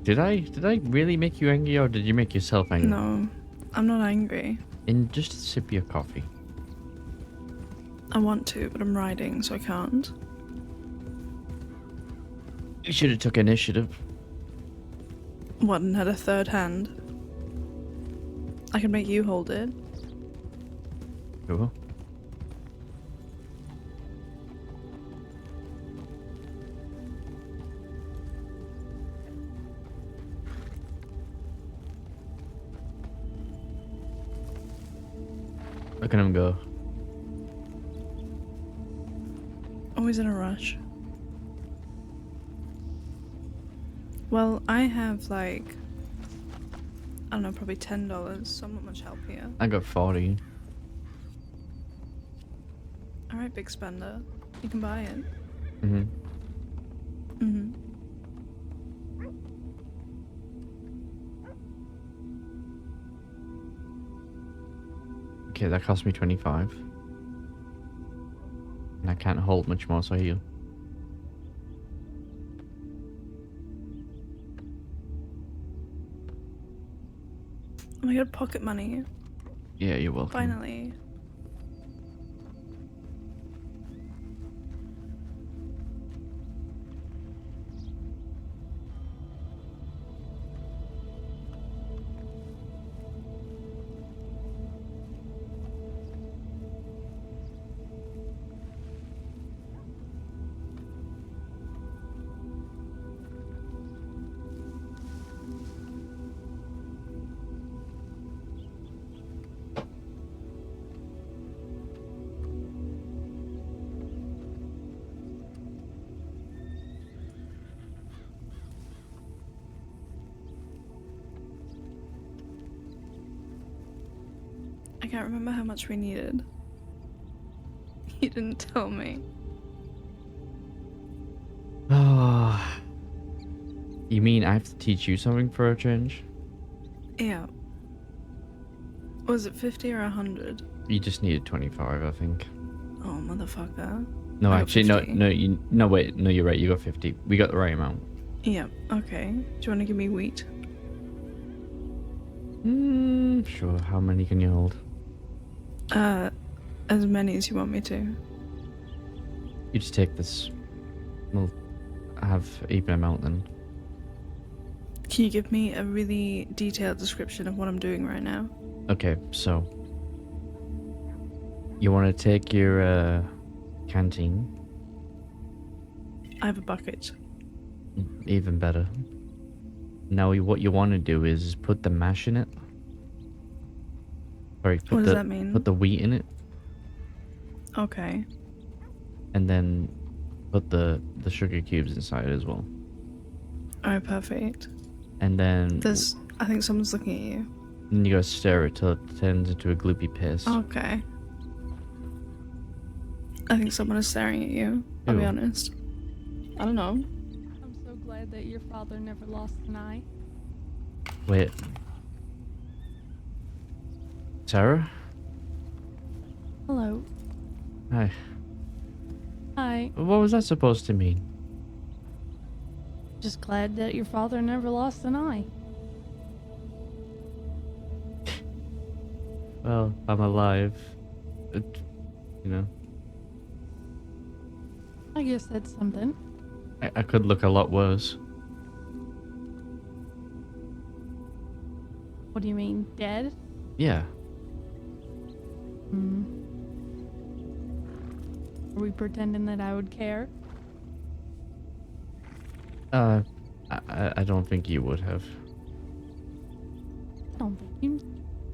Did I really make you angry or did you make yourself angry? No, I'm not angry. And just sip your coffee. I want to, but I'm riding, so I can't. You should have took initiative. What, and had a third hand? I can make you hold it. Cool. Look at him go. Always in a rush. Well, I have like, I don't know, probably $10, so I'm not much help here. I got 40. Alright, big spender. You can buy it. Mm-hmm. Mm-hmm. Okay, that cost me 25. And I can't hold much more, so you. Oh my god, pocket money. Yeah, you're welcome. Finally. I can't remember how much we needed. You didn't tell me. Oh, You mean I have to teach you something for a change? Yeah. Was it 50 or 100? You just needed 25, I think. Oh, motherfucker. No, I got actually, no, 50. no, wait, no, you're right. You got 50. We got the right amount. Yeah, okay. Do you want to give me wheat? Sure. How many can you hold? As many as you want me to. You just take this. We'll have even amount then. Can you give me a really detailed description of what I'm doing right now? Okay, so you want to take your canteen? I have a bucket. Even better. Now, what you want to do is put the mash in it. Sorry, put What does that mean? Put the wheat in it, Okay. and then put the sugar cubes inside as well. Alright, perfect. And then I think someone's looking at you. you gotta stir it till it turns into a gloopy paste. Okay. I think someone is staring at you, I'll be Who? honest. I don't know. I'm so glad that your father never lost an eye. Wait. Sarah? Hello. Hi. Hi. What was that supposed to mean? Just glad that your father never lost an eye. Well, I'm alive. You know, I guess that's something. I could look a lot worse. What do you mean, dead? Yeah. Hmm. Are we pretending that I would care? I don't think you would have. I don't think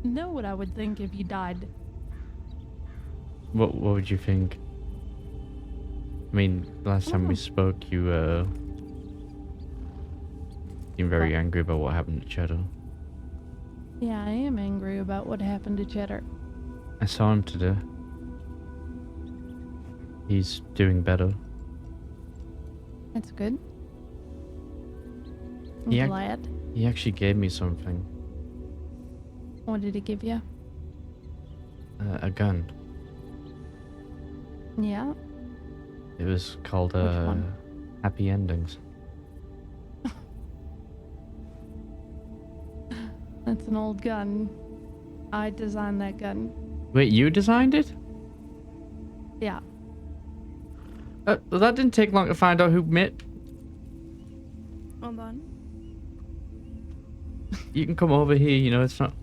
you know what I would think if you died. What would you think? I mean, last time we spoke, you seemed very angry about what happened to Cheddar. Yeah, I am angry about what happened to Cheddar. I saw him today. He's doing better. That's good. I'm He glad. He actually gave me something. What did he give you? A gun. Yeah. It was called one? Happy Endings. That's an old gun. I designed that gun. Wait, you designed it? Yeah. Well, that didn't take long to find out who made. Hold on. You can come over here. You know, it's not.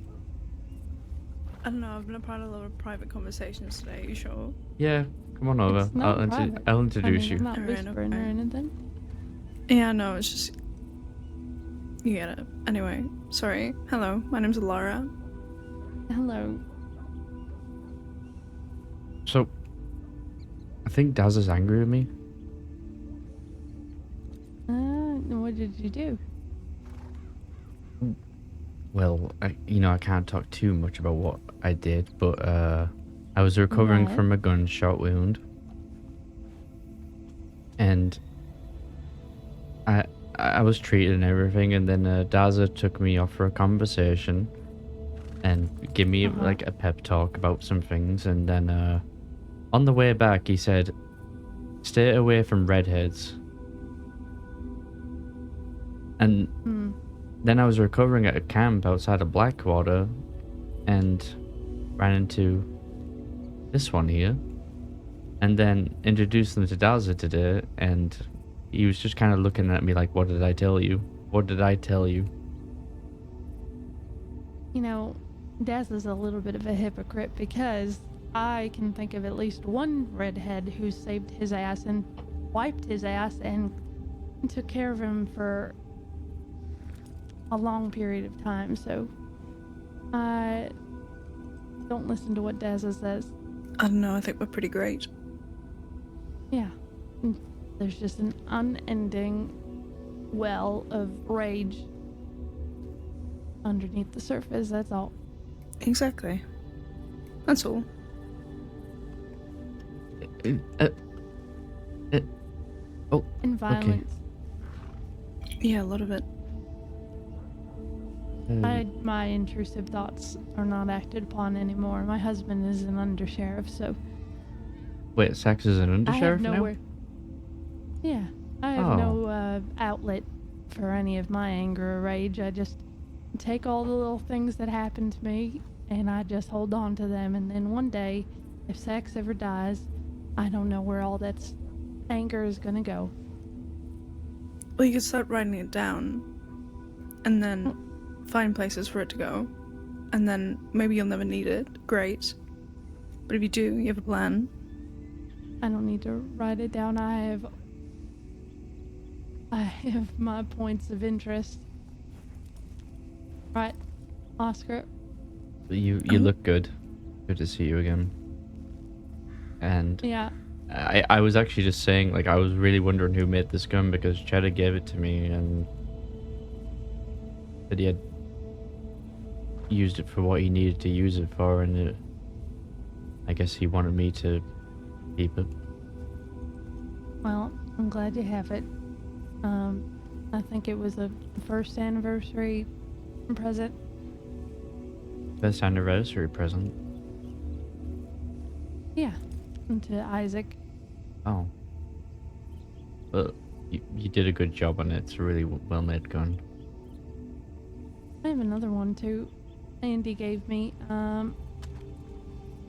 I don't know, I've been a part of a lot of private conversations today, you sure? Yeah, come on over. It's not private. I'll introduce I mean, you. I'm not Alright, whispering or okay. anything. Yeah, no, it's just... You get it. Anyway, sorry. Hello, my name's Laura. Hello. So, I think Daz is angry with me. What did you do? Well, I can't talk too much about what I did, but I was recovering Right. from a gunshot wound, and I was treated and everything, and then Daza took me off for a conversation, and give me like a pep talk about some things, and then on the way back he said, "Stay away from redheads." And then I was recovering at a camp outside of Blackwater and ran into this one here, and then introduced them to Daza today, and he was just kind of looking at me like, "What did I tell you? What did I tell you?" You know, Daz is a little bit of a hypocrite because I can think of at least one redhead who saved his ass and wiped his ass and took care of him for a long period of time, so I don't listen to what Dazza says. I don't know, I think we're pretty great. Yeah. There's just an unending well of rage underneath the surface, that's all. Exactly. That's all. Oh, And violence. Yeah, a lot of it. My intrusive thoughts are not acted upon anymore. My husband is an undersheriff, so Wait, Sax is an I have undersheriff now? nowhere. Yeah, I have Oh. no outlet for any of my anger or rage. I just take all the little things that happen to me and I just hold on to them. And then one day, if Sax ever dies, I don't know where all that anger is gonna go. Well, you could start writing it down, and then find places for it to go, and then maybe you'll never need it. Great. But if you do, you have a plan. I don't need to write it down. I have my points of interest. Right, Oscar. You look good. Good to see you again. And Yeah. I was actually just saying, like, I was really wondering who made this gun because Cheddar gave it to me and said he had used it for what he needed to use it for, and I guess he wanted me to keep it. Well, I'm glad you have it. I think it was a first anniversary present. First anniversary present. Yeah, to Isaac. Oh. Well, you did a good job on it. It's a really well made gun. I have another one too. Andy gave me. I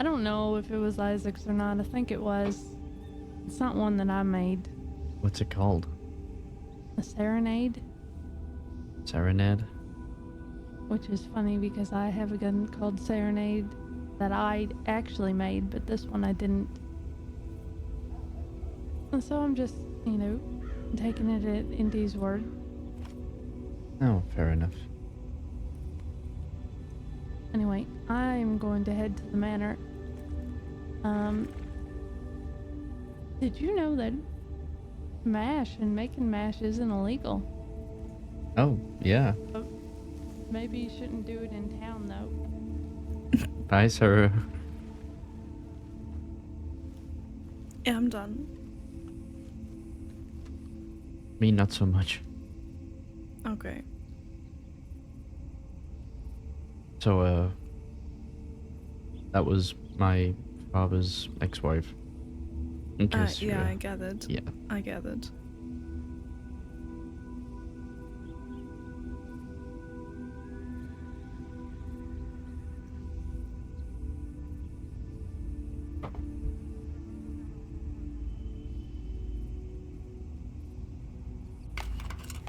don't know if it was Isaac's or not. I think it was. It's not one that I made. What's it called? A serenade. Serenade? Which is funny because I have a gun called Serenade that I actually made, but this one I didn't. And so I'm just, taking it at Indy's word. Oh, fair enough. Anyway, I'm going to head to the manor. Did you know that making mash isn't illegal? Oh, yeah. Maybe you shouldn't do it in town, though. Bye, Sarah. Yeah, I'm done. Me, not so much. Okay. So, that was my father's ex-wife. In case Yeah, I gathered. Yeah. I gathered.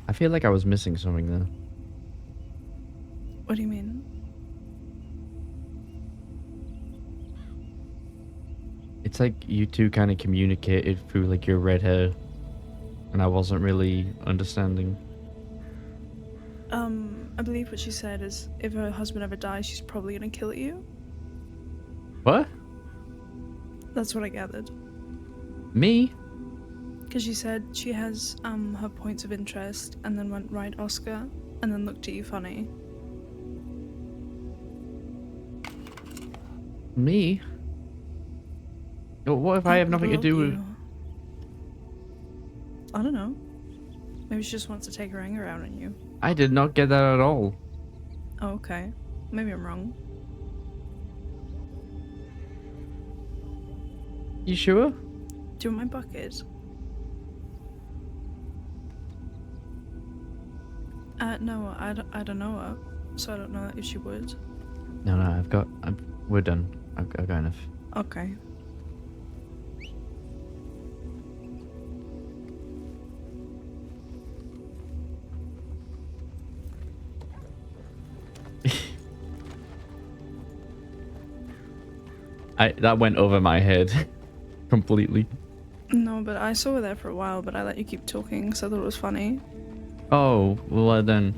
I feel like I was missing something there. What do you mean? It's like you two kind of communicated through like your red hair, and I wasn't really understanding. I believe what she said is if her husband ever dies, she's probably gonna kill you. What? That's what I gathered. Me? Because she said she has her points of interest and then went right Oscar and then looked at you funny. Me? What if I have nothing to do with... I don't know. Maybe she just wants to take her anger out on you. I did not get that at all. Oh, okay. Maybe I'm wrong. You sure? Do you want my bucket? No, I don't know her, so I don't know if she would. No, we're done. I've got enough. Okay. That went over my head completely. No, but I saw her there for a while, but I let you keep talking because I thought it was funny. Oh, well then,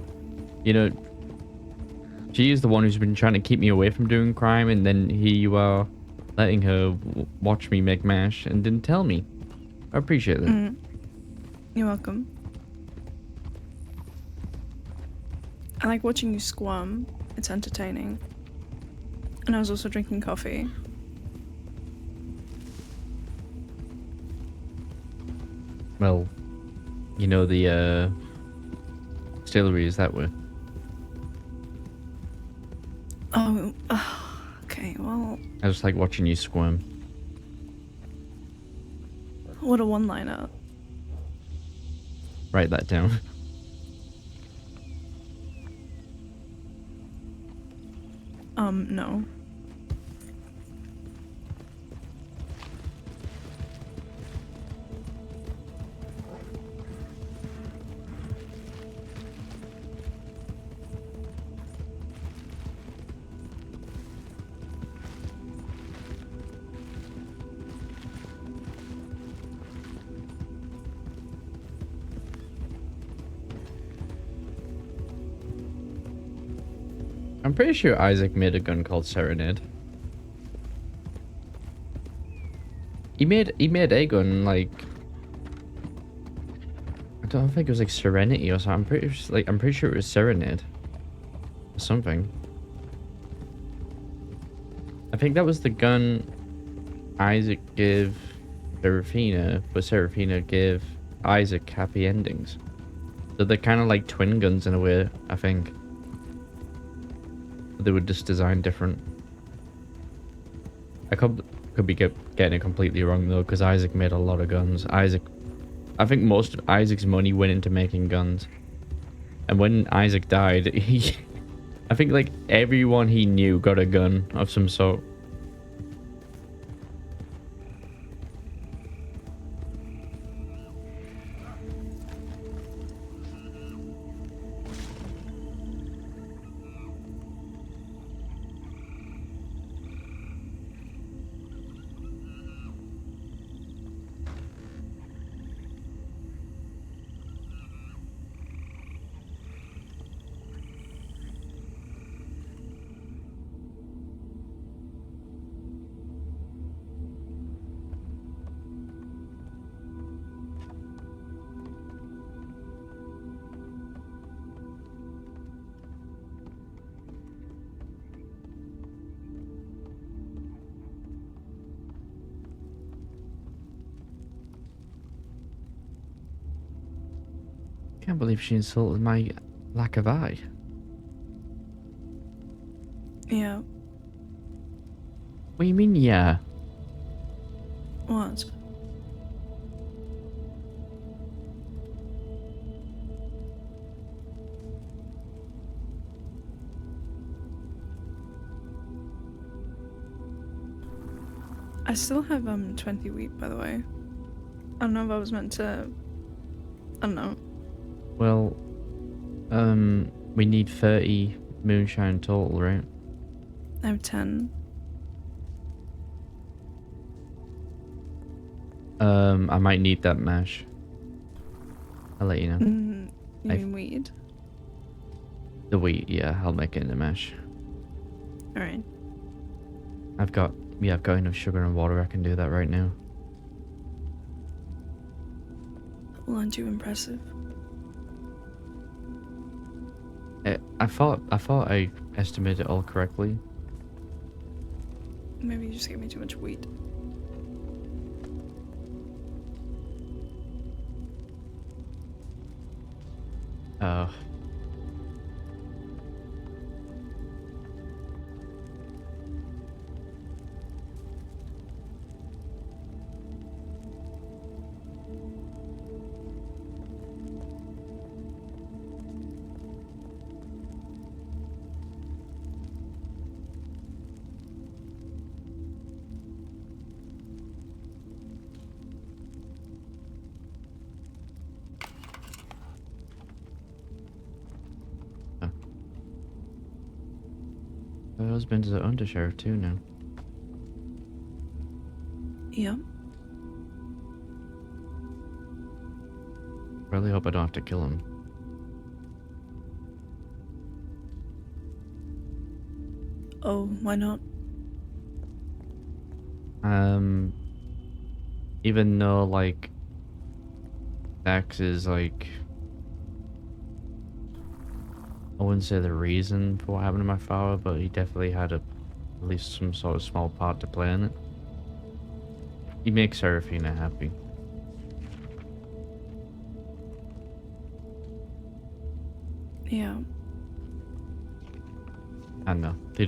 she is the one who's been trying to keep me away from doing crime, and then here you are letting her watch me make mash and didn't tell me. I appreciate that. You're welcome. I like watching you squirm. It's entertaining. And I was also drinking coffee. Well, the distillery is that way? Oh, okay, well, I just like watching you squirm. what a one-liner. Write that down. No. I'm pretty sure Isaac made a gun called Serenade. He made a gun like I don't think it was like Serenity or something. I'm pretty sure it was Serenade or something. I think that was the gun Isaac gave Serafina, but Serafina gave Isaac happy endings. So they're kind of like twin guns in a way, I think. They were just designed different. I could be getting it completely wrong though, because Isaac made a lot of guns. I think most of Isaac's money went into making guns. And when Isaac died, I think like everyone he knew got a gun of some sort. Can't believe she insulted my lack of eye. Yeah. What do you mean, yeah? What? I still have 20 wheat, by the way. I don't know if I was meant to. I don't know. Well, we need 30 moonshine total, right? I have 10. I might need that mash. I'll let you know. You mean weed? The wheat, yeah, I'll make it in the mash. Alright. I've got enough sugar and water. I can do that right now. Well, aren't you impressive? I thought I estimated it all correctly. Maybe you just gave me too much wheat. Oh. My husband's an undersheriff too now. Yeah. Really hope I don't have to kill him. Oh, why not? Even though like Dax is like, I wouldn't say the reason for what happened to my father, but he definitely had at least some sort of small part to play in it. He makes Serafina happy. Yeah. I know. They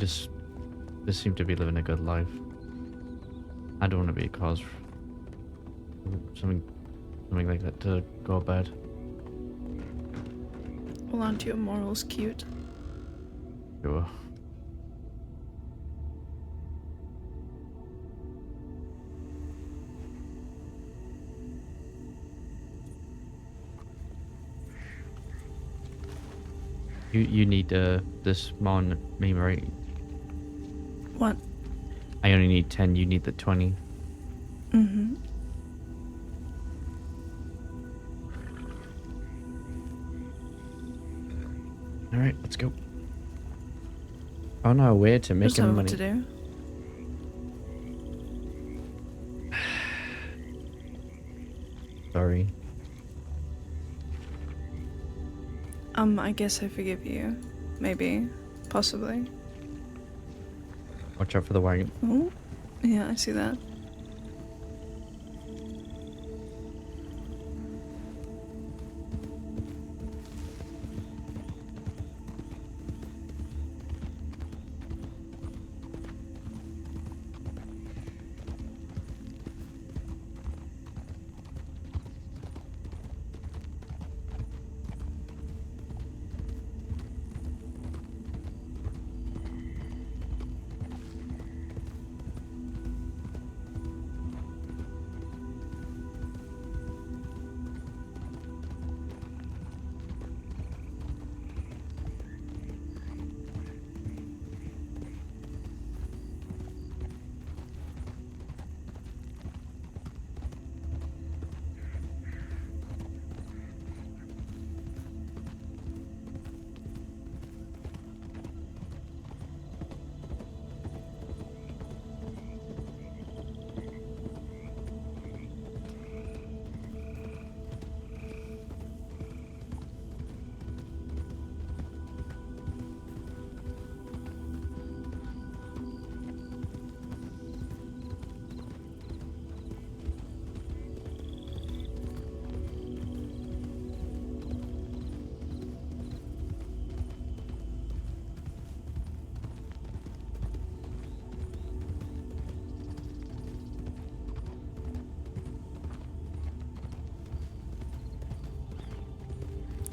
seem to be living a good life. I don't want to be a cause for something like that to go bad. Well, aren't your morals cute? Sure. You need this mon meme, right? What? I only need 10, you need the 20. Mm-hmm. Alright, let's go. On our way to Just making know money. what to do. Sorry. I guess I forgive you. Maybe. Possibly. Watch out for the wagon. Oh, yeah, I see that.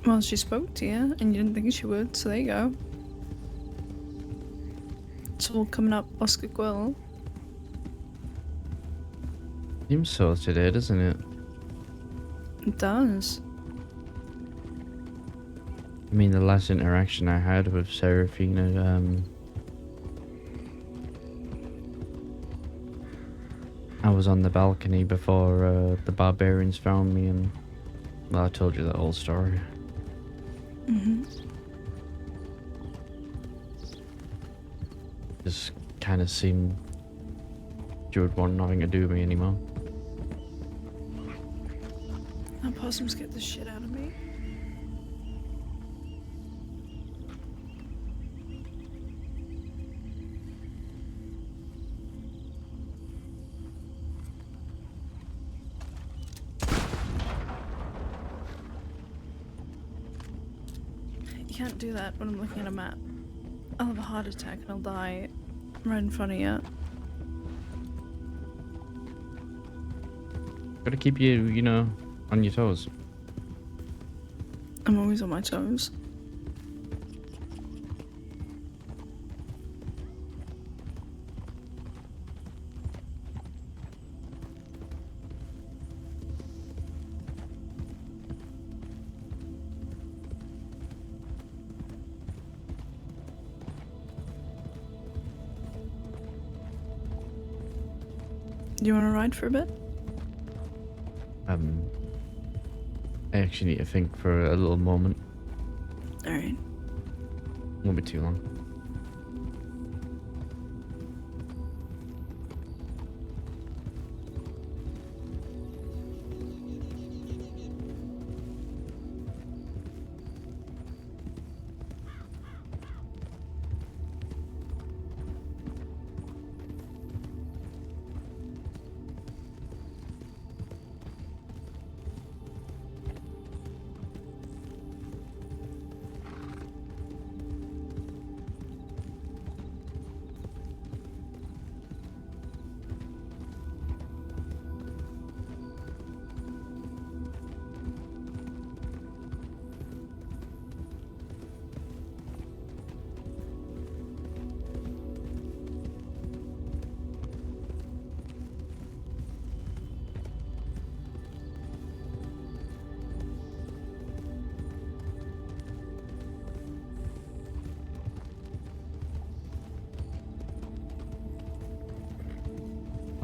Well, she spoke to you, and you didn't think she would, so there you go. It's all coming up Oscar Quil. Seems so today, doesn't it? It does. I mean, the last interaction I had with Serafina, I was on the balcony before the barbarians found me, and well, I told you that whole story. Mm-hmm. Just kind of seemed she would want nothing to do with me anymore. That possum scared the shit out of me. You can't do that when I'm looking at a map. I'll have a heart attack and I'll die right in front of you. Gotta keep you, you know, on your toes. I'm always on my toes. Do you want to ride for a bit? I actually need to think for a little moment. Alright. Won't be too long.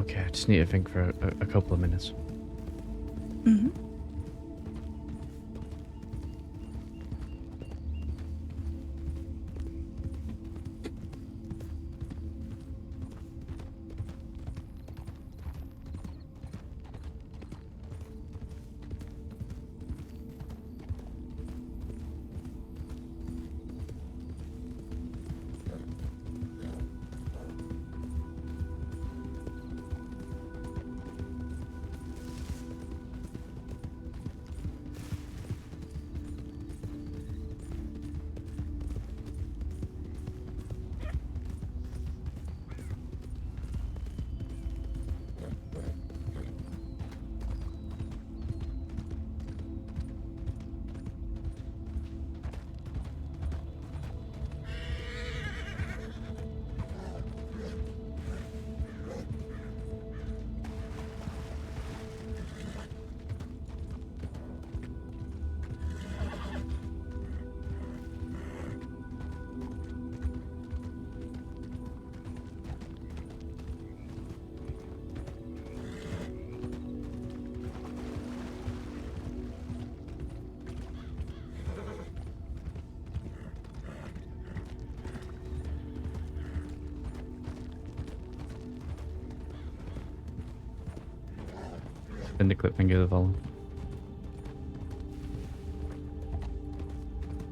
Okay, I just need to think for a couple of minutes. Mm-hmm. Then the clip finger the follow.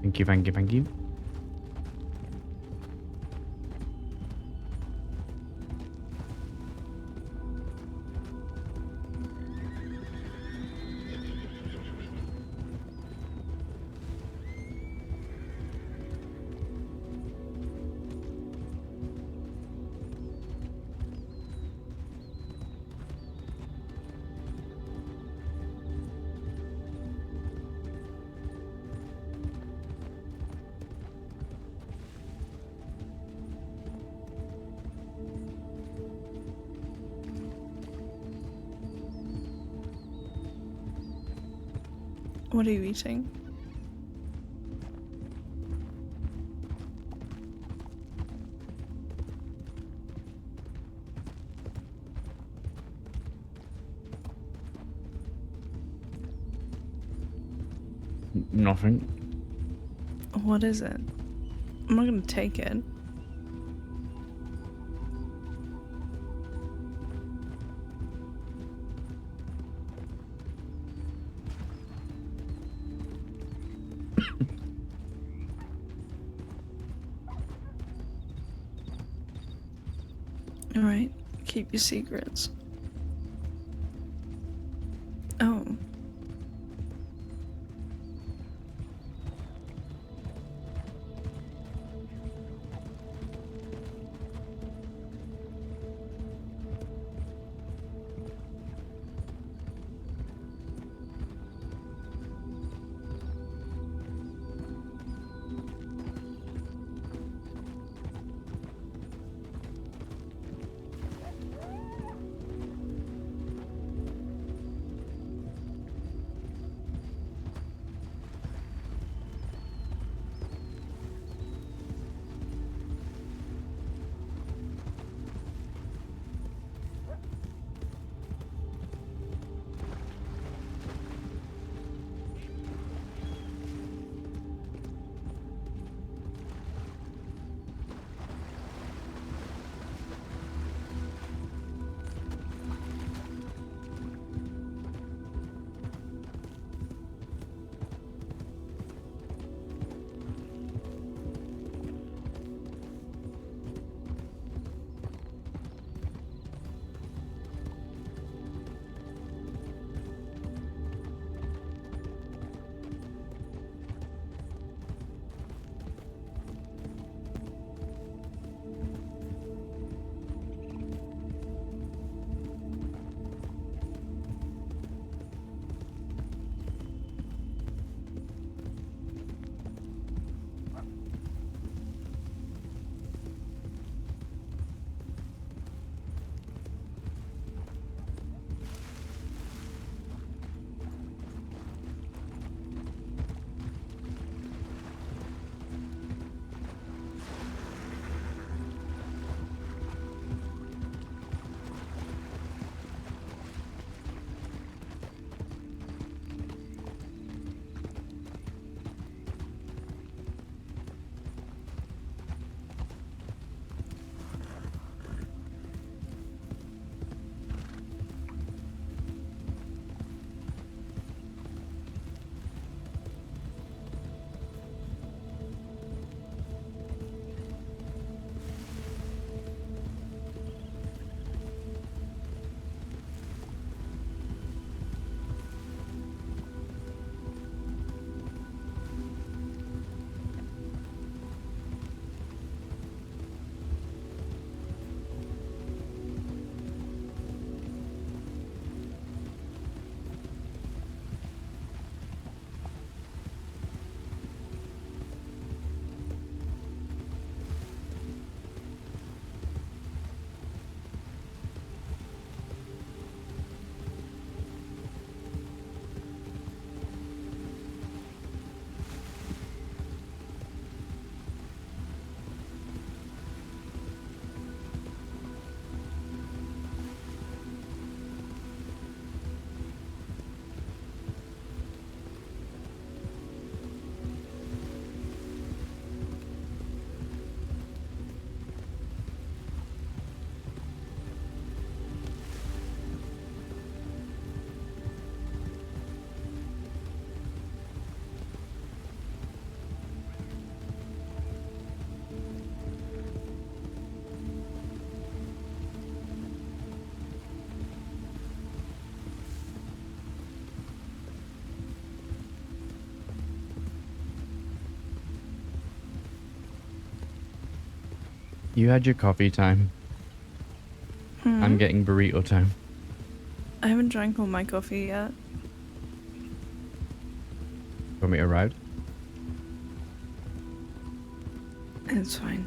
Thank you, thank you, thank you. What are you eating? Nothing. What is it? I'm not gonna take it. Alright, keep your secrets. Oh. You had your coffee time. I'm getting burrito time. I haven't drank all my coffee yet. Want me to ride? It's fine.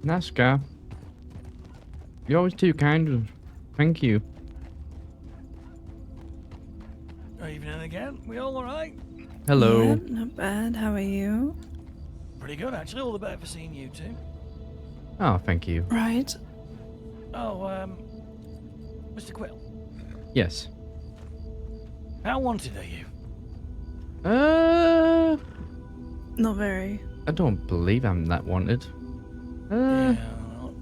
NASCAR. You're always too kind. Thank you. Evening again. We all alright? Hello. Yeah, not bad. How are you? Pretty good, actually. All the better for seeing you two. Oh, thank you. Right. Oh, Mr. Quil, Yes. how wanted are you? Not very. I don't believe I'm that wanted. Yeah, well,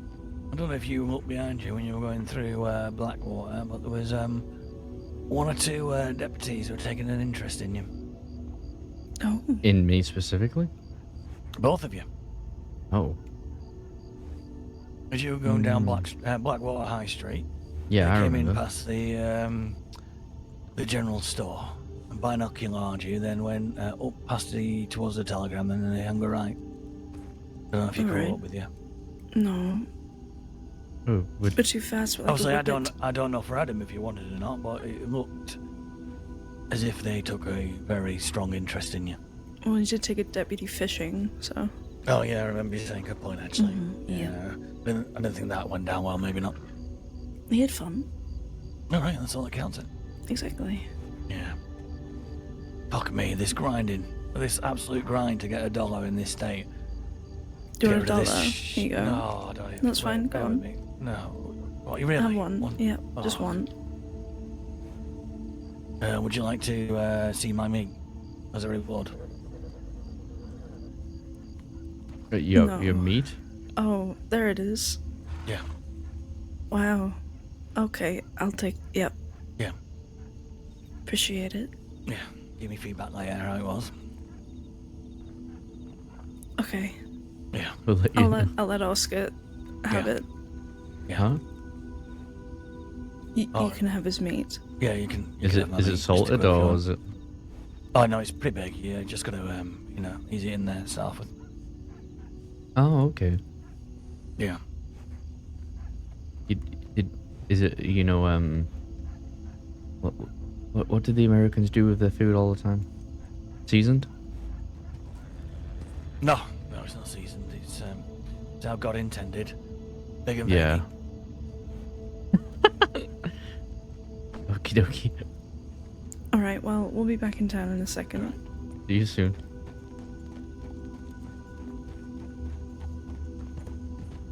I don't know if you looked behind you when you were going through Blackwater, but there was one or two deputies who were taking an interest in you. Oh. In me specifically? Both of you. Oh. As you were going down Blackwater High Street, Yeah, they I came remember. in past the general store and binoculared you, then went up past towards the telegram, and then they hung a right. I don't know if you caught up with you. No. Oh, would... We're too fast. We're like Obviously, a I don't know for Adam if you wanted it or not, but it looked as if they took a very strong interest in you. Well, you did take a deputy fishing, so. Oh yeah, I remember you saying good point actually. Yeah. I don't think that went down well. Maybe not. We had fun. All right, that's all that counts. Then. Exactly. Yeah. Fuck me, this grinding, this absolute grind to get $1 in this state. Do you Get want rid of $1? this Here you go. No, I don't even. That's fine. Go bear with on. me. No. What, you really? Have one. Yeah, just Oh. one. Would you like to see my meat as a reward? Your No. meat? Oh, there it is. Yeah. Wow. Okay, I'll take. Yep. Yeah. Appreciate it. Yeah. Give me feedback later how it was. Okay. Yeah. We'll let you I'll let Oscar have it. Yeah. Huh? You can have his meat. Yeah, you can. You Is can it have my is meat, it Mr. salted Quill, if you or want. is it? Oh no, it's pretty big. Yeah, just gotta easy in there, start with. Oh, okay. Yeah. Is it what do the Americans do with their food all the time? Seasoned? No, it's not seasoned. It's how God intended. Big and Yeah. Okie dokie. All right. Well, we'll be back in town in a second. See you soon.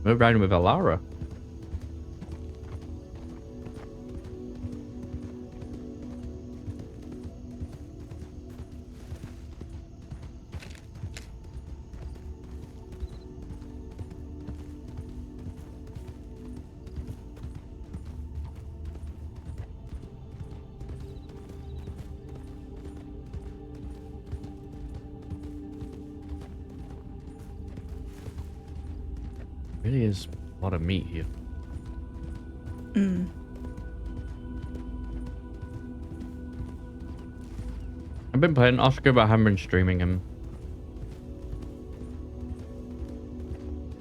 We're riding with Alara. Really is a lot of meat here. I've been playing Oscar, but I haven't been streaming him.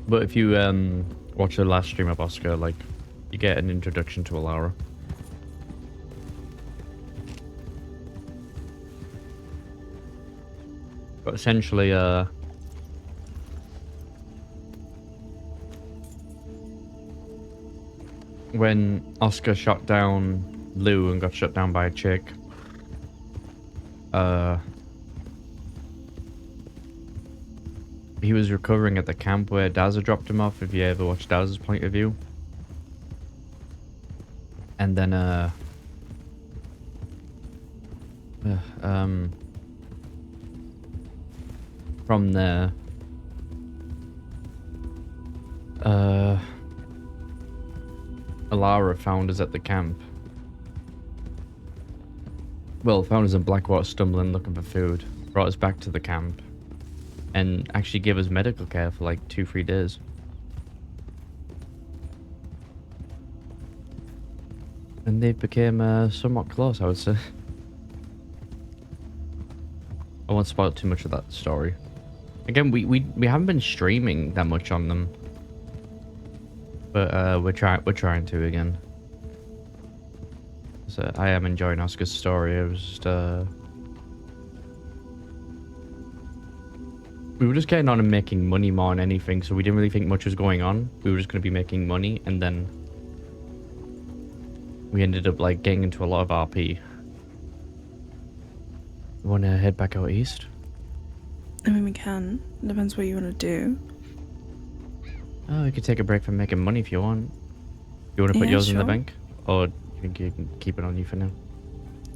But if you watch the last stream of Oscar, like, you get an introduction to Alara. But essentially, when Oscar shot down Lou and got shot down by a chick, he was recovering at the camp where Dazza dropped him off, if you ever watched Dazza's point of view. And then, from there, Alara found us at the camp. Well, found us in Blackwater stumbling looking for food, brought us back to the camp, and actually gave us medical care for like 2-3 days. And they became somewhat close, I would say. I won't spoil too much of that story. Again, we haven't been streaming that much on them, but we're trying to again. So I am enjoying Oscar's story. It was just we were just getting on and making money more than anything, so we didn't really think much was going on. We were just going to be making money, and then we ended up like getting into a lot of RP. Wanna head back out east? I mean, we can. Depends what you want to do. Oh, you could take a break from making money if you want. You want to put Yeah, yours in the sure. bank? Or do you think you can keep it on you for now?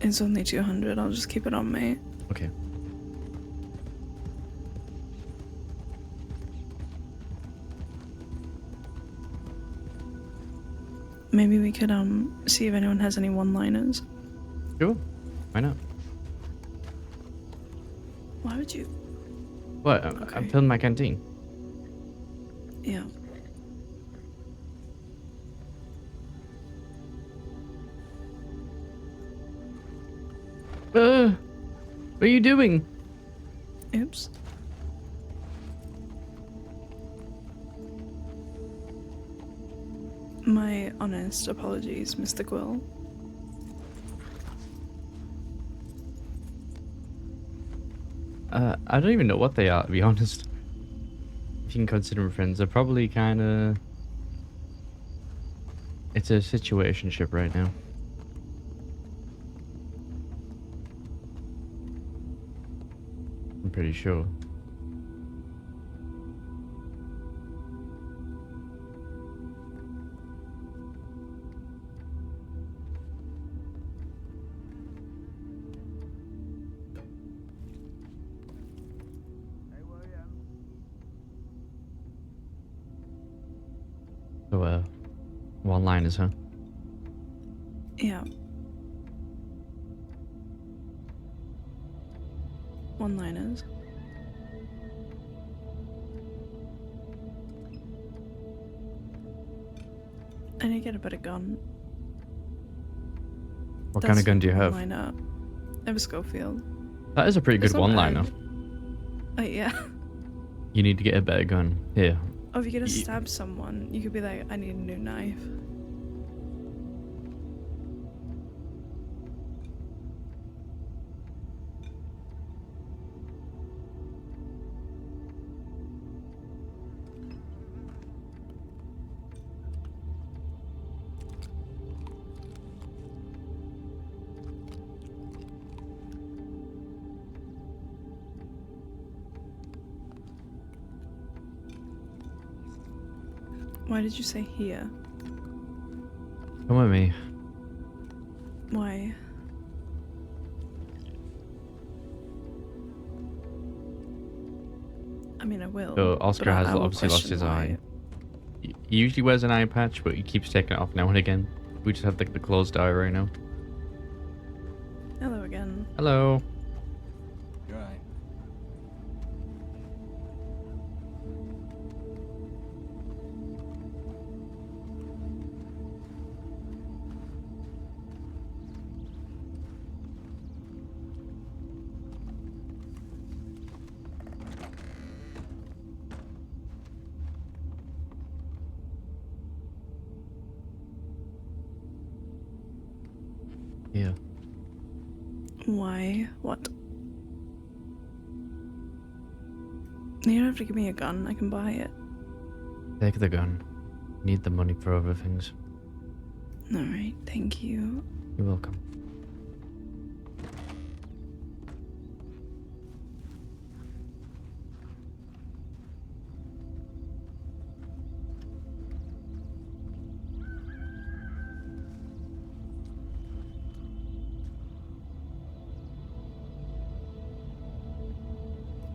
It's only 200. I'll just keep it on me. Okay. Maybe we could see if anyone has any one-liners. Sure. Why not? Why would you? What? I'm filling my canteen. Yeah. What are you doing? Oops. My honest apologies, Mr. Quil. I don't even know what they are, to be honest. If you can consider them friends, they're probably kind of... It's a situationship right now. I'm pretty sure. So, one-liners, huh? Yeah. One-liners. I need to get a better gun. What kind of gun do you have? Line up. I have a Schofield. That is a pretty It's good not one-liner. bad. Yeah. You need to get a better gun. Here. Oh, if you're gonna stab someone, you could be like, I need a new knife. Why did you say here? Come with me. Why? I mean, I will. So Oscar but has I will obviously lost question his why. eye. He usually wears an eye patch, but he keeps taking it off now and again. We just have the closed eye right now. Hello again. Hello. You're right. Yeah. Why? What? You don't have to give me a gun. I can buy it. Take the gun. Need the money for other things. Alright, thank you. You're welcome.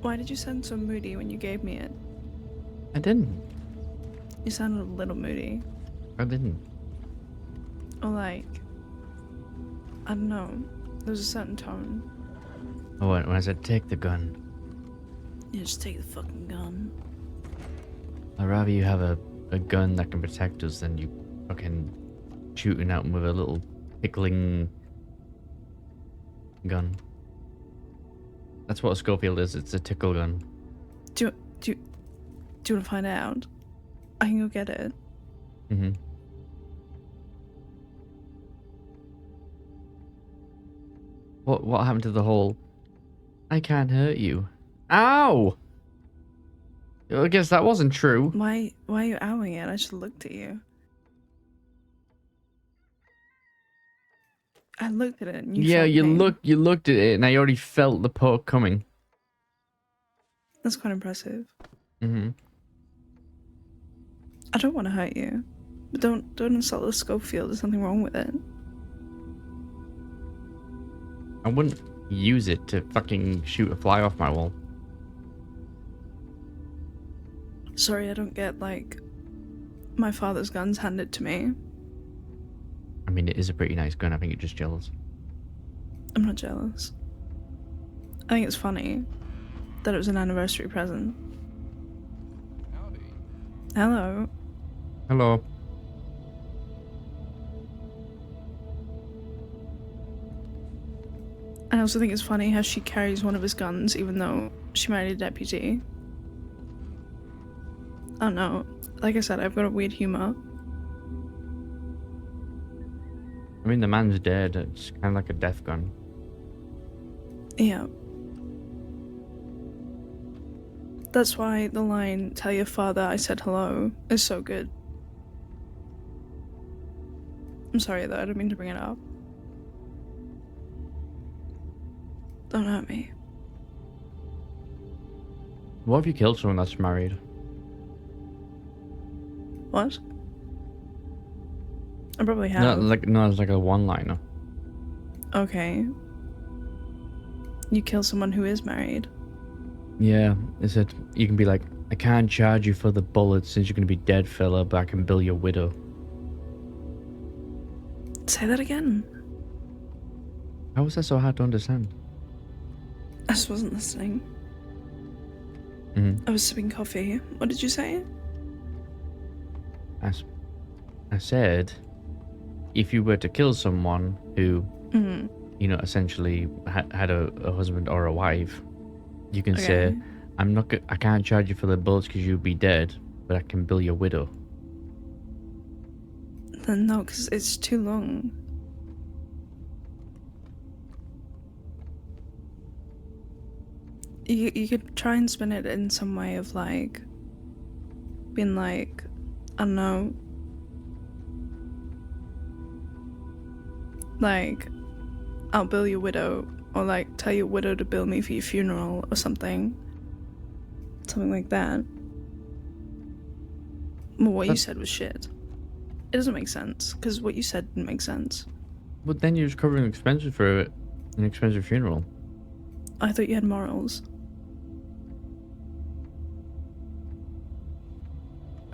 Why did you sound so moody when you gave me it? I didn't. You sounded a little moody. I didn't. Or like, I don't know. There was a certain tone. Oh, when I said take the gun, Yeah, just take the fucking gun. I'd rather you have a gun that can protect us than you fucking shooting out with a little tickling gun. That's what a Schofield is. It's a tickle gun. Do you want to find out? I can go get it. Mm-hmm. What happened to the whole I can't hurt you? Ow! I guess that wasn't true. Why are you owing it? I just looked at you. I looked at it and you Yeah, felt you pain. looked at it, and I already felt the poke coming. That's quite impressive. Mm-hmm. I don't want to hurt you, but don't insult the Schofield. There's nothing wrong with it. I wouldn't use it to fucking shoot a fly off my wall. Sorry, I don't get like my father's guns handed to me. I mean, it is a pretty nice gun. I think you're just jealous. I'm not jealous. I think it's funny that it was an anniversary present. Hello. Hello. I also think it's funny how she carries one of his guns even though she married a deputy. I don't know. Like I said, I've got a weird humor. I mean, the man's dead. It's kind of like a death gun. Yeah. That's why the line, "Tell your father I said hello," is so good. I'm sorry though, I don't mean to bring it up. Don't hurt me. What if you killed someone that's married? What? I probably have. No, it's like a one-liner. Okay. You kill someone who is married. Yeah, it said you can be like, I can't charge you for the bullets since you're gonna be dead, fella, but I can bill your widow. Say that again. How was that so hard to understand? I just wasn't listening. Mm-hmm. I was sipping coffee. What did you say? I said, if you were to kill someone who, Mm. you know, essentially had a husband or a wife, you can Okay. say, I can't charge you for the bullets because you'll be dead, but I can bill your widow. Then no, because it's too long. You could try and spin it in some way of like being like, I don't know, like I'll bill your widow, or like tell your widow to bill me for your funeral or something like that. Well, what you said was shit. It doesn't make sense because what you said didn't make sense. But then you're just covering expenses for an expensive funeral. I thought you had morals.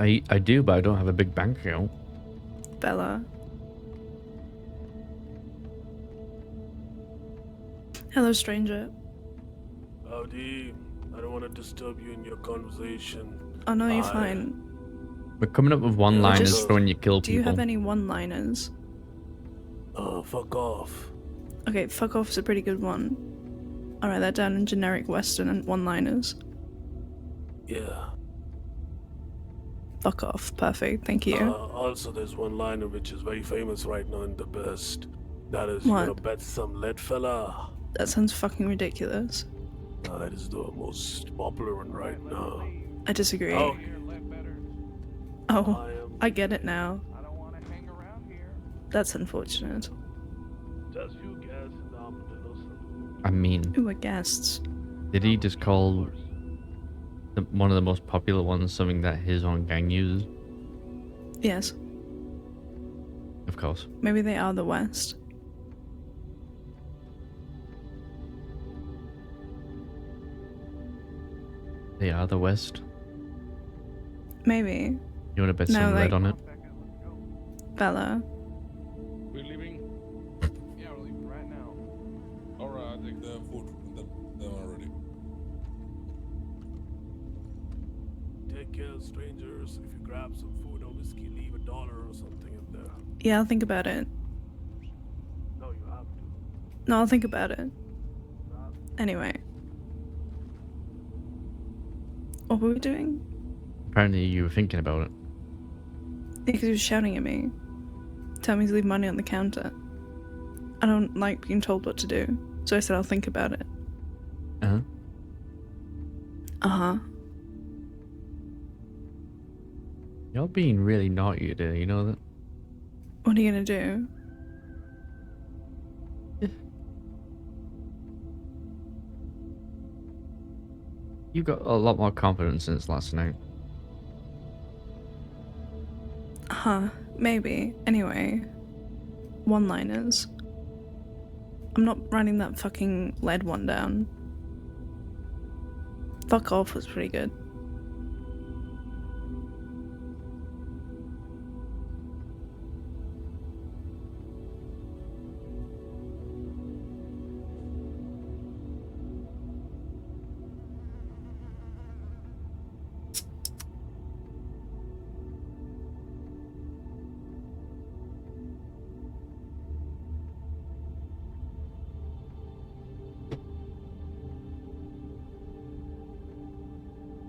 I do, but I don't have a big bank account. Bella. Hello, stranger. Howdy. I don't want to disturb you in your conversation. Oh no, you're fine. We're coming up with one-liners for when you kill Do you people. have any one-liners? Fuck off. Okay, fuck off is a pretty good one. I'll write that down in generic Western and one-liners. Yeah. Fuck off. Perfect. Thank you. Also, there's one liner which is very famous right now and the best. That is, What? you gonna bet some lead, fella? That sounds fucking ridiculous. That is the most popular one right now. I disagree. Oh, Oh, I get it now. That's unfortunate. just you guess, listen. I mean, Who are guests? did he just call one of the most popular ones something that his own gang uses? Yes. Of course. Maybe they are the West. They are the West. Maybe. You want to bet No, some red like- on it? Bella. We're leaving? Yeah, we're leaving right now. Alright, I'll take the food. Then I'm ready. Take care, strangers. If you grab some food or whiskey, leave $1 or something in there. Yeah, I'll think about it. No, you have to. No, I'll think about it. Anyway. What were we doing? Apparently you were thinking about it. Because he was shouting at me. Telling me to leave money on the counter. I don't like being told what to do. So I said I'll think about it. Uh-huh. Uh-huh. You're being really naughty today, you know that? What are you gonna do? You got a lot more confidence since last night. Huh, maybe. Anyway, one-liners. I'm not writing that fucking lead one down. Fuck off was pretty good.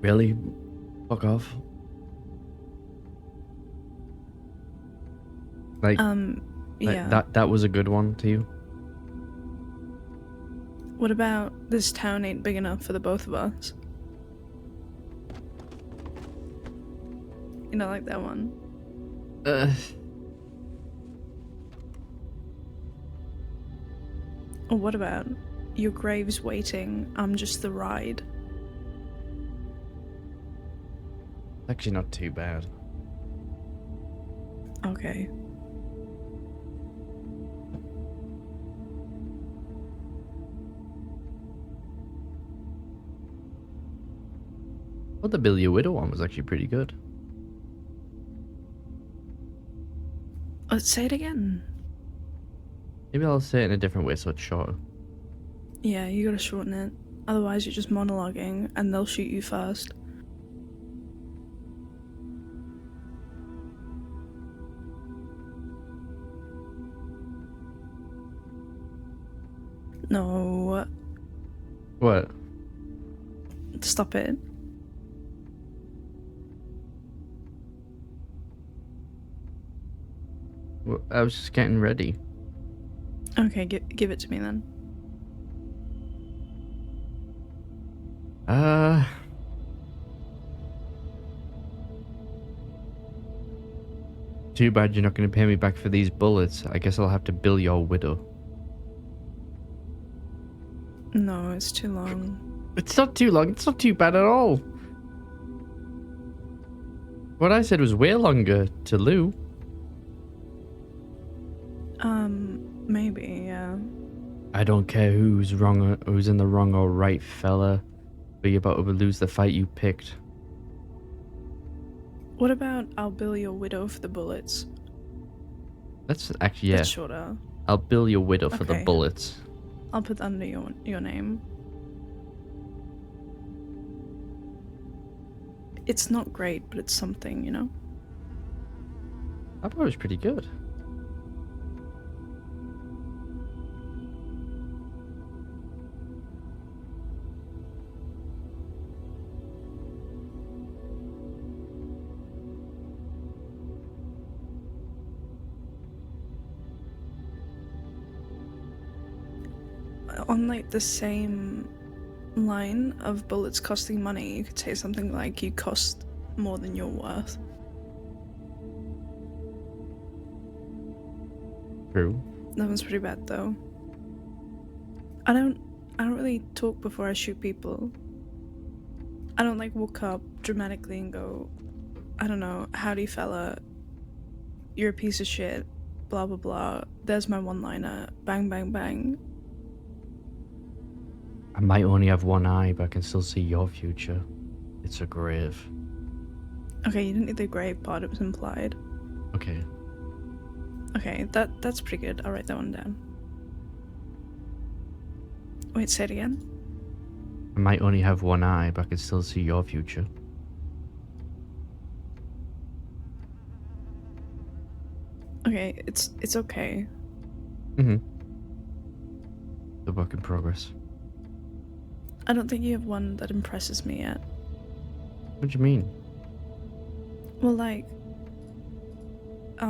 Really? Fuck off. Like, Yeah. that was a good one to you? What about this town ain't big enough for the both of us? You know, like that one. Or what about your grave's waiting, I'm just the ride? Actually not too bad. Okay. Well, the Billy Widow one was actually pretty good. Let's say it again. Maybe I'll say it in a different way so it's shorter. Yeah, you gotta shorten it. Otherwise, you're just monologuing and they'll shoot you first. No. What? Stop it. Well, I was just getting ready. Okay, give it to me then. Too bad you're not going to pay me back for these bullets. I guess I'll have to bill your widow. No, it's too long. It's not too long. It's not too bad at all. What I said was way longer to Lou. Maybe, yeah. I don't care who's wrong or who's in the wrong or right, fella. But you're about to lose the fight you picked. What about I'll bill your widow for the bullets? That's actually, yeah. That's shorter. I'll bill your widow for the Okay. bullets. I'll put that under your name. It's not great, but it's something, you know? I thought it was pretty good. On like the same line of bullets costing money, you could say something like you cost more than you're worth. True. That one's pretty bad though. I don't really talk before I shoot people. I don't like walk up dramatically and go, I don't know, howdy fella, you're a piece of shit, blah blah blah, there's my one-liner, bang bang bang. I might only have one eye, but I can still see your future. It's a grave. Okay, you didn't need the grave part, it was implied. Okay. Okay, that's pretty good. I'll write that one down. Wait, say it again. I might only have one eye, but I can still see your future. Okay, it's okay. Mm-hmm. The work in progress. I don't think you have one that impresses me yet. What do you mean? Well, like, I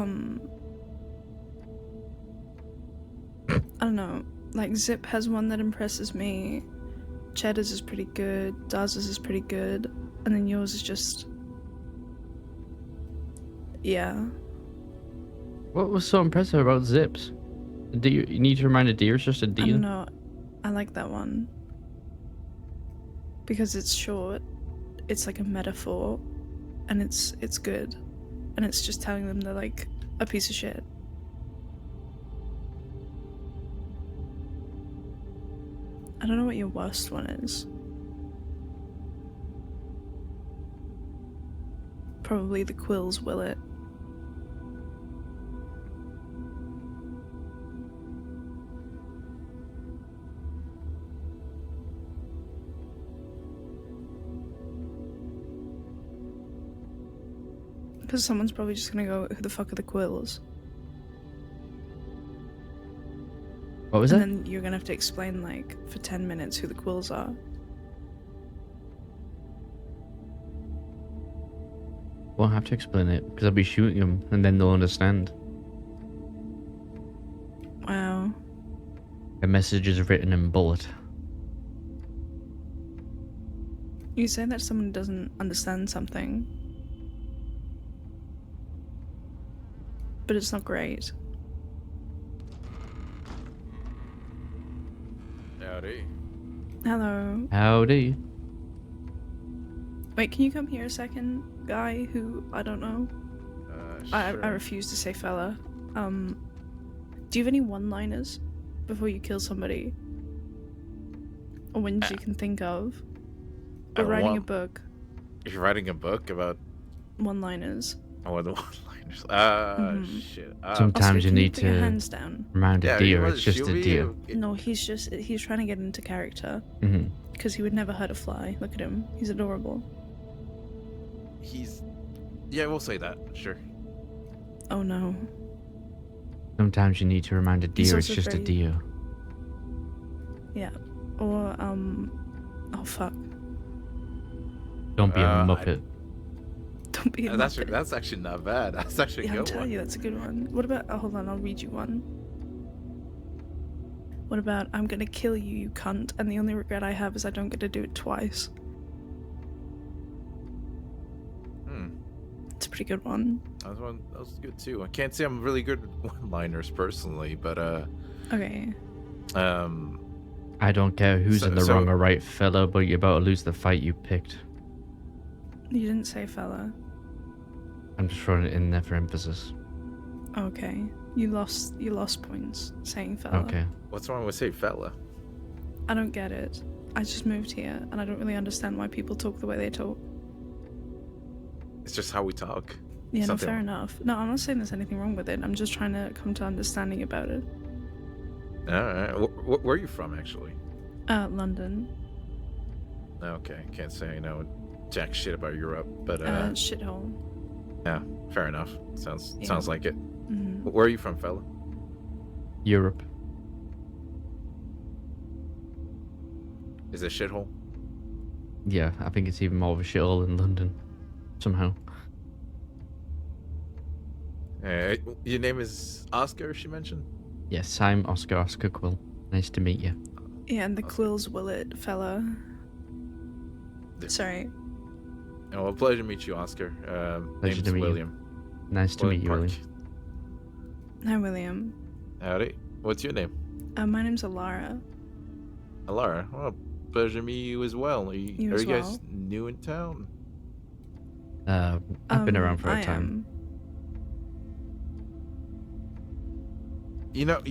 don't know. Like, Zip has one that impresses me. Cheddar's is pretty good. Daz's is pretty good. And then yours is just... yeah. What was so impressive about Zips? You need to remind a deer it's just a I deer? don't know. I like that one. because it's short, it's like a metaphor, and it's good, and it's just telling them they're like a piece of shit. I don't know what your worst one is. Probably the Quil's will it. Because someone's probably just gonna go, who the fuck are the Quills? What was and it? then you're gonna have to explain, like, for 10 minutes who the Quills are. Won't have to explain it because I'll be shooting them and then they'll understand. Wow. The message is written in bullet. You say that someone doesn't understand something, but it's not great. Howdy. Hello. Howdy. Wait, can you come here a second, guy who I don't know? I Sure. refuse to say fella. Do you have any one-liners before you kill somebody? Or ones you can think of? We're writing a book. You're writing a book about One-liners. the one-liners. Mhm. Shit. Sometimes you can need put your to hands down? remind a Yeah, deer you it's just shoot a me, deer. No, he's trying to get into character. Mhm. Because he would never hurt a fly. Look at him. He's adorable. Yeah, we'll say that. Sure. Oh no. Sometimes you need to remind a He's deer it's also just a very- deer. Yeah. Or, oh fuck. Don't be a I- muppet. Don't be a That's muppet. that's actually not bad. That's actually Yeah, a I'm good telling one. you, that's a good one. What about, oh, hold on, I'll read you one. What about, I'm gonna kill you, you cunt, and the only regret I have is I don't get to do it twice. It's a pretty good one. That was good too. I can't say I'm really good with one-liners personally, but Okay. I don't care who's So- in the so- wrong or right, fella, but you're about to lose the fight you picked. You didn't say fella. I'm just throwing it in there for emphasis. Okay. You lost points saying fella. Okay. What's wrong with say fella? I don't get it. I just moved here, and I don't really understand why people talk the way they talk. It's just how we talk. Yeah, no, Something- fair enough. No, I'm not saying there's anything wrong with it. I'm just trying to come to understanding about it. All right. Where are you from, actually? London. Okay, can't say I know jack shit about Europe, but Shithole. yeah, fair enough. Sounds like it. Mhm. Where are you from, fella? Europe. Is it shithole? Yeah, I think it's even more of a shithole in London. Somehow. Your name is Oscar, she mentioned? Yes, I'm Oscar Quill. Nice to meet you. Yeah, and the Quills will it, fella. Sorry. Oh, well, pleasure to meet you, Oscar. Pleasure Name's to meet William. you. Nice to meet you, Park. William. Hi, William. Howdy. What's your name? My name's Alara. Alara. Well, pleasure to meet you as well. Are You you as guys well. new in town? I've been around for a I time. am. You know,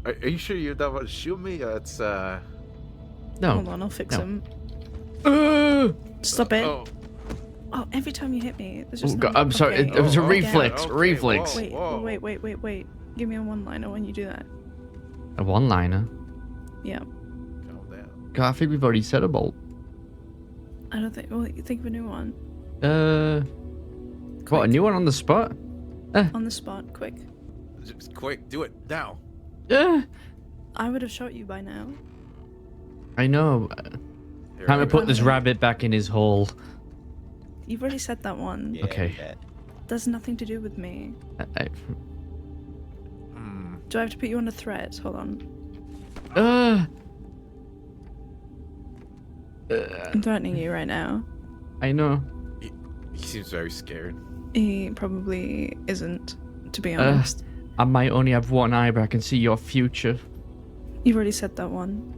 are you sure you're not about to shoot me? It's No. Hold on, I'll fix No. him. Stop it. Oh, every time you hit me, there's just Oh, God, no- I'm sorry. okay. It was a Again. reflex. Reflex. Wait. Give me a one-liner when you do that. A one-liner. Yeah. God, I think we've already said a bolt. I don't think. Well, you think of a new one. What, a new one on the spot? On the spot, quick. Just quick, do it now. I would have shot you by now. I know. Time to put this Okay. rabbit back in his hole. You've already said that one. Okay. That's nothing to do with me. Hmm. Do I have to put you under threat? Hold on. I'm threatening you right now. I know. He seems very scared. He probably isn't, to be honest. I might only have one eye, but I can see your future. You've already said that one.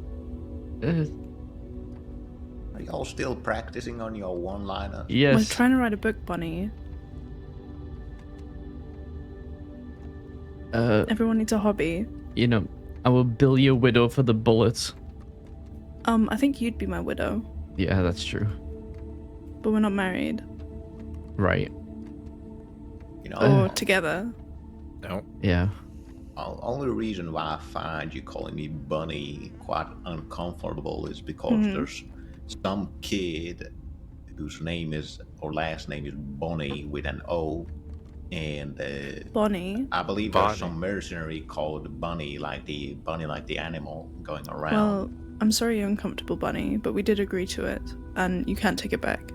Are y'all still practicing on your one-liner? We're Yes. trying to write a book, Bunny. Everyone needs a hobby. You know, I will bill your widow for the bullets. I think you'd be my widow, Yeah, that's true. but we're not married Right. You know, or together. No. Yeah. only reason why I find you calling me Bunny quite uncomfortable is because Mhm. there's some kid whose name is or last name is Bonnie with an O, and Bonnie. I believe Bonnie. there's some mercenary called Bunny, like the animal, going around. Well, I'm sorry you're uncomfortable, Bunny, but we did agree to it, and you can't take it back.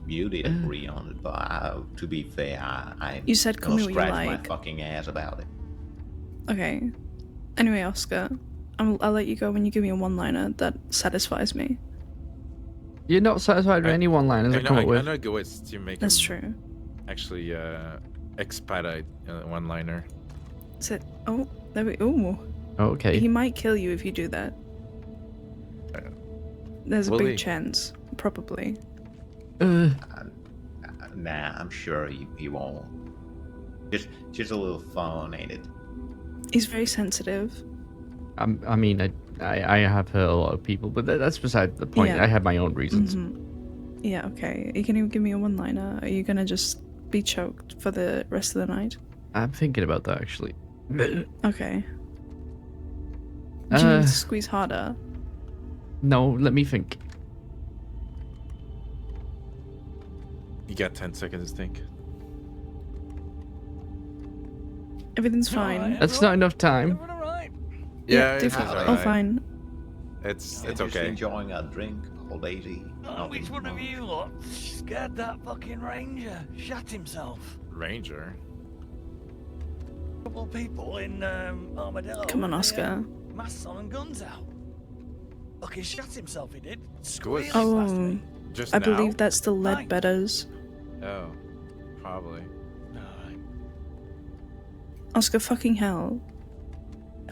You did agree on it, but to be fair, I You said call gonna me what you scratch my like. fucking ass about it. Okay. Anyway, Oscar, I'll let you go when you give me a one-liner that satisfies me. You're not satisfied with any one-liners I come up I with. know good ways to make That's him true. actually expedite one-liner. Is it? Oh, there we. Ooh. Okay. He might kill you if you do that. There's a Will big he? chance, probably. Nah, I'm sure he won't. Just a little fun, ain't it? He's very sensitive. I mean, I have hurt a lot of people, but that's beside the point. Yeah. I have my own reasons. Yeah, okay. Are you gonna give me a one-liner? Are you gonna just be choked for the rest of the night? I'm thinking about that, actually. Okay. Do you need Uh, to squeeze harder? No, let me think. You got 10 seconds to think. Everything's fine. That's not enough time. Yeah, do it's fine. alright. Oh, fine. It's Just okay. enjoying a drink, all daisy. Oh, which one of you lot scared that fucking ranger? Shot himself. Ranger. Couple of people in Armadillo. Come on, with Oscar. Masks on and guns out. Fucking shot himself, he did. Good. Squealing past Oh, me. Just I now? believe that's the Ledbetters. Oh, probably. Oscar, fucking hell.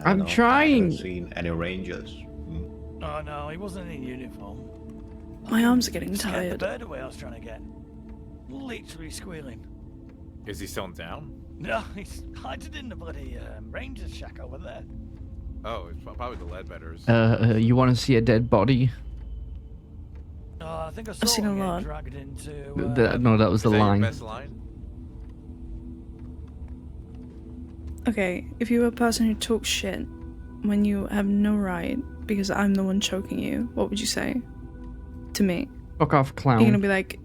I I'm don't know, I trying. haven't seen any rangers. Oh no, he wasn't in uniform. My arms are getting Scared the tired. bird away I was trying to get. Literally squealing. Is he still down? No, he's hiding in the bloody ranger's shack over there. Oh, it's probably the Ledbetters. You want to see a dead body? I think I saw I've seen a him get lot. dragged into. No, that was the Is that your line. best line? Okay, if you were a person who talks shit when you have no right because I'm the one choking you, what would you say to me? Fuck off, clown. You're gonna be like,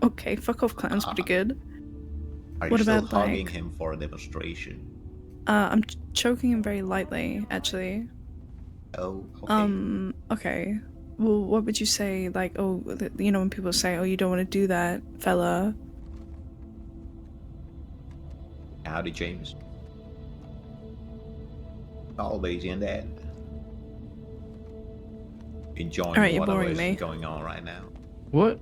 okay, fuck off, clown's pretty good. Are What you still about, hugging like- him for a demonstration? I'm choking him very lightly, actually. Oh, okay. Okay. Well, what would you say, like, oh, you know, when people say, oh, you don't want to do that, fella. Howdy, James. All daisy and dad. Enjoying Alright, you're whatever boring is me. going on right now. What?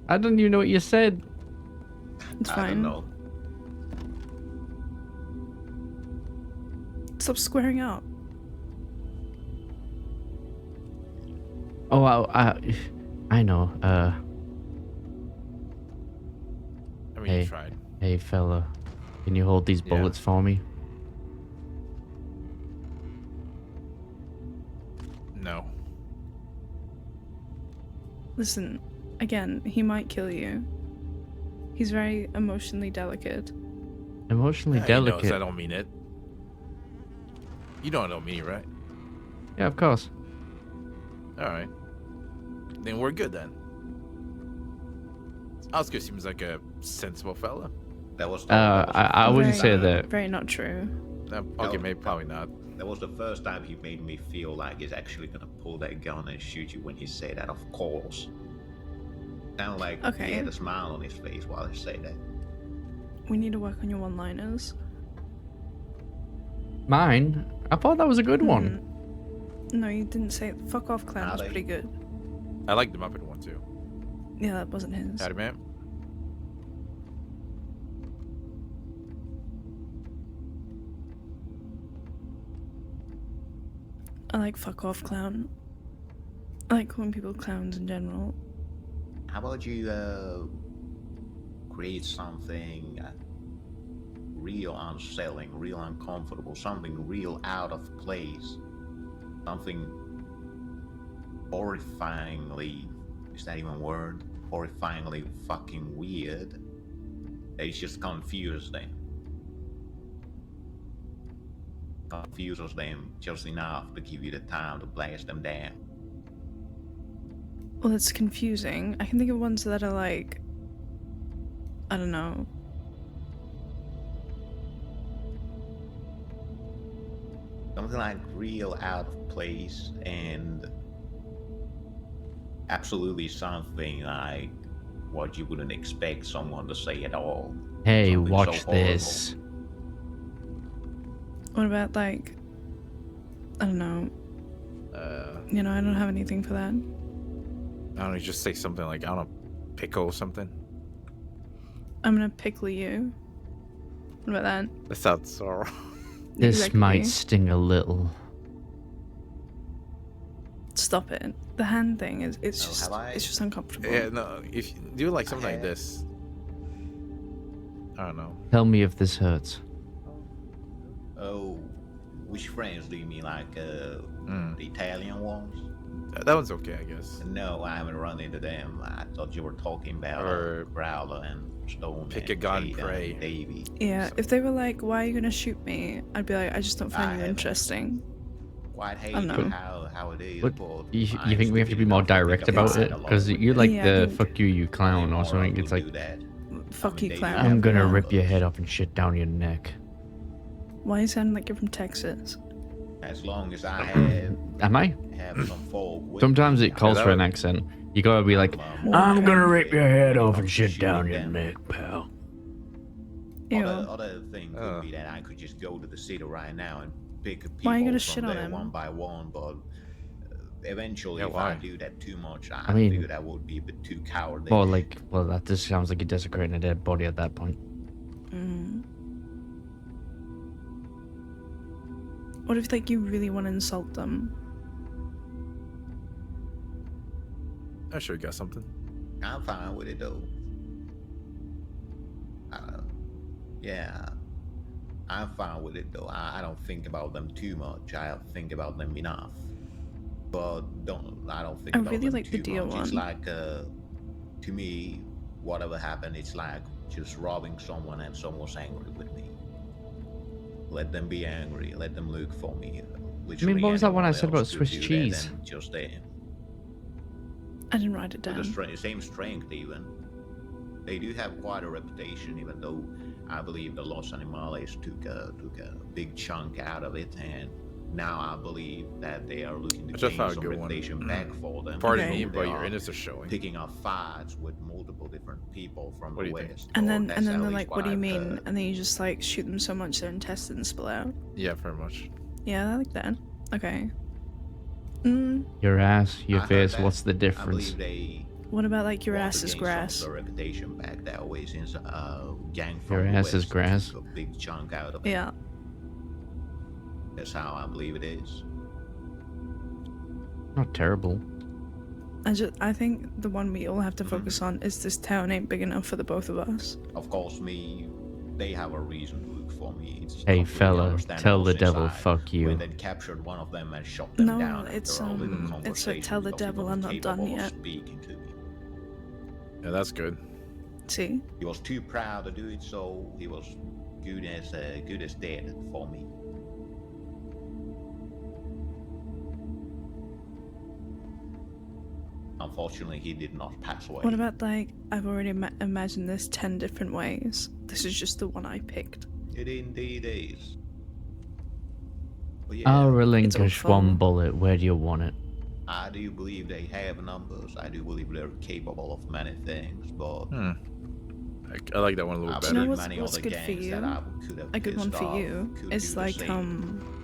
I don't even know what you said. It's I fine. don't know. Stop squaring up. Oh, I know. I mean, Hey. you tried. Hey, fella, can you hold these Yeah. bullets for me? No. Listen, again, he might kill you. He's very emotionally delicate. Emotionally Yeah, he knows delicate. I don't mean it. You don't know me, right? Yeah, of course. Alright. Then we're good then. Oscar seems like a sensible fella. That was. I wouldn't say that. Very not true. Okay, maybe probably not. That was the first time he made me feel like he's actually gonna pull that gun and shoot you when he said that, of course. Sounded like Okay. he had a smile on his face while he said that. We need to work on your one-liners. Mine? I thought that was a good one. No, you didn't say it. Fuck off, clown. That's pretty good. I like the Muppet one too. Yeah, that wasn't his. Howdy, man. I like fuck off, clown. I like calling people clowns in general. How about you create something real unsettling, real uncomfortable, something real out of place, something horrifyingly, is that even a word? Horrifyingly fucking weird. That it just confuses them. Confuses them just enough to give you the time to blast them down. Well, it's confusing. I can think of ones that are like, I don't know. Something like real out of place and absolutely something like what you wouldn't expect someone to say at all. Hey, Something watch so horrible. this. What about like, I don't know. You know, I don't have anything for that. I don't know, just say something like, I don't know, pickle or something. I'm gonna pickle you. What about that? That sounds so wrong. This Exactly. might sting a little. Stop it. The hand thing is it's Oh, just have I? it's just uncomfortable. Yeah, no, if you do like something like this. I don't know. Tell me if this hurts. Oh, which friends do you mean? Like the Italian ones? That one's okay, I guess. No, I haven't run into them. I thought you were talking about Or Growler and Stone. pick and a gun, Jada pray. and Davey. Yeah, if they were like, "Why are you gonna shoot me?" I'd be like, "I just don't find you haven't. interesting." Quite hate I don't know. how it is, What, but you I'm think we have to be stupid more enough to pick direct up about the it? dialogue Because with you're it. like Yeah, I the think- fuck you clown or something. It's like, Do that. Fuck I mean, you, they clown. do I'm gonna have rip your numbers. head off and shit down your neck. Why you sound like you're from Texas? As long as I have Am I? some folk with Sometimes me, it calls that for an would- accent. You gotta be like, I'm I'm gonna okay. rip your head off and Shoot shit down your them. neck, pal. Ew. Other thing could be that I could just go to the city right now and pick people Why are you gonna from shit on there him? one by one, but eventually Yeah, if why? I do that too much, I mean- figure that would be a bit too cowardly. Well, like, well, that just sounds like you're desecrating a dead body at that point. Mm. What if like you really want to insult them? I sure got something. I'm fine with it though. Yeah, I'm fine with it though. I don't think about them too much. I think about them enough, but I don't think I about really them like the too deal much. It's one. like to me, whatever happened, it's like just robbing someone and someone's angry with me. Let them be angry. Let them look for me. Literally what was that one I anyone said about else could Swiss do that cheese? than just them. I didn't write it With the down. same strength even. They do have quite a reputation, even though I believe the Los Animales took a big chunk out of it, and now I believe that they are looking to I just gain found a some good one. reputation back for them. Pardon Okay. me, They but your are innards are showing. picking up fights with multiple different people from What do the you think? West. And or then that's and then at they're least like, "What do you I've mean?" heard. And then you just like shoot them so much their intestines spill out. Yeah, very much. Yeah, I like that. Okay. Mm. Your ass, your I heard face, that. what's the I difference? believe they What about like your want ass to is gain grass? some of their reputation back that way, since gang from Your the ass is West grass? took a big chunk out of it. Yeah. That's how I believe it is. Not terrible. I think the one we all have to focus on is this town ain't big enough for the both of us. Of course, they have a reason to look for me. It's Hey, completely fella, understandable tell the since devil I fuck you. went and captured one of them and shot them No, down it's after our little it's conversation like tell the because he devil I'm wasn't not done capable of yet. speaking to me. Yeah, that's good. See? He was too proud to do it, so he was good as dead for me. Unfortunately, he did not pass away. What about like I've already imagined this 10 different ways. This is just the one I picked. It indeed is. But yeah, I'll relinquish awful. one bullet. Where do you want it? I do believe they have numbers. I do believe they're capable of many things, but I like that one a little I Do you better. know believe many what's other good for gangs you? that I could have A good one pissed for off you could is do the like same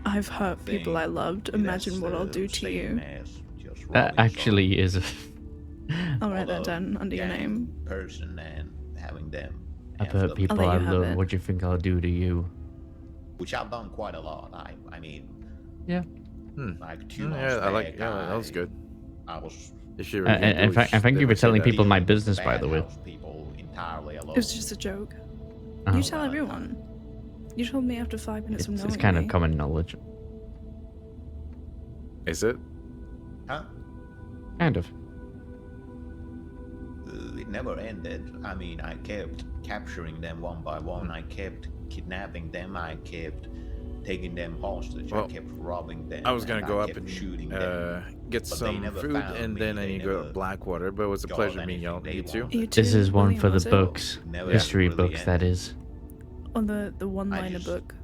I've hurt people I thing. loved. That's Imagine what I'll the do to same you. as just That robbing actually is a... I'll write that other down under your gang name. person and having them I've after hurt me, people let I you have love. it. What do you think I'll do to you? which I've done quite a lot. I mean, Yeah. Like 2 Yeah, months I like. back, Yeah, that was good. I was If you And thank you for telling people my business, by the way. people entirely alone. It was just a joke. Oh. You tell everyone. You told me after 5 minutes of knowing It's kind me. of common knowledge. Is it? Huh? Kind of. It never ended. I mean, I kept capturing them one by one. I kept kidnapping them. I kept taking them hostage. Well, I kept robbing them. I was gonna go I up kept and shooting them. get But they some never food, found and me. then I They need to go to never Blackwater. But it was a got pleasure meeting y'all. anything You they too. wanted. You too, This is one William, for the was it? books. Never History really books, that ended. is. On the one-liner just- book.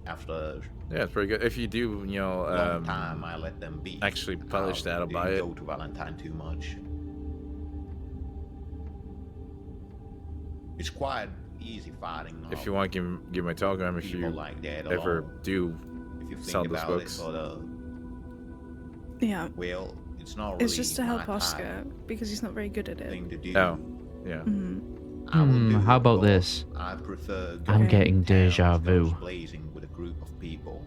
After Yeah, it's pretty good. If you do, a long time, I let them be. actually publish that, I'll buy didn't it. go to Valentine too much. It's quite easy fighting. If you want, give my telegram. If people you like that ever alone. do If you think sell those about books. it, but Yeah. well, it's not really It's just to help my Oscar because he's not very good at it. thing to do. Oh, yeah. I will do How it, about but this? I prefer I'm going getting to towns, deja guns vu. blazing with a group of people.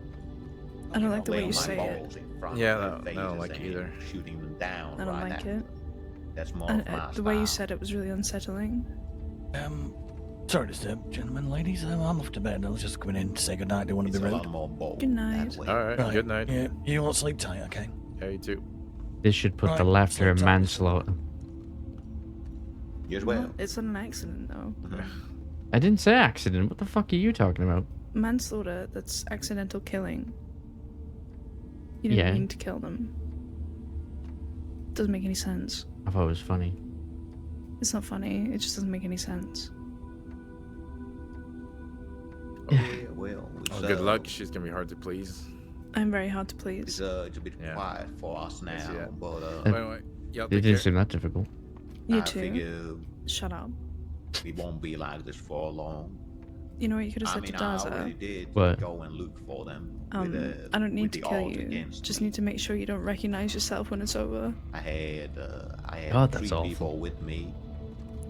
I don't like the way laying you my say it. balls in front Yeah, of their I don't faces like it and either. Shooting them down I don't right like after. it. That's more of my The way you style. said it was really unsettling. Sorry to disturb, gentlemen, ladies. I'm off to bed. I was just coming in to say goodnight. Don't want to It's be a rude. lot more bold Good night. that way. All right. Good night. Yeah, you want to sleep tight, okay? Yeah, you too. This should put the Right, laughter in sleep tight. manslaughter. You as well. It's not an accident though. I didn't say accident. What the fuck are you talking about? Manslaughter, that's accidental killing. You didn't Yeah. mean to kill them. Doesn't make any sense. I thought it was funny. It's not funny, it just doesn't make any sense. Okay, well, Oh, good luck. She's gonna be hard to please. I'm very hard to please. It's a bit quiet for us now, yeah. but Wait. Y'all It take didn't care. seem that difficult. You I too. figure Shut up. we won't be like this for long. You know what you could have I said mean, to I already Daza? did What? go and look for them. with, I don't with need to the kill odds you. against Just me. need to make sure you don't recognize yourself when it's over. I had God, that's 3 awful. people with me.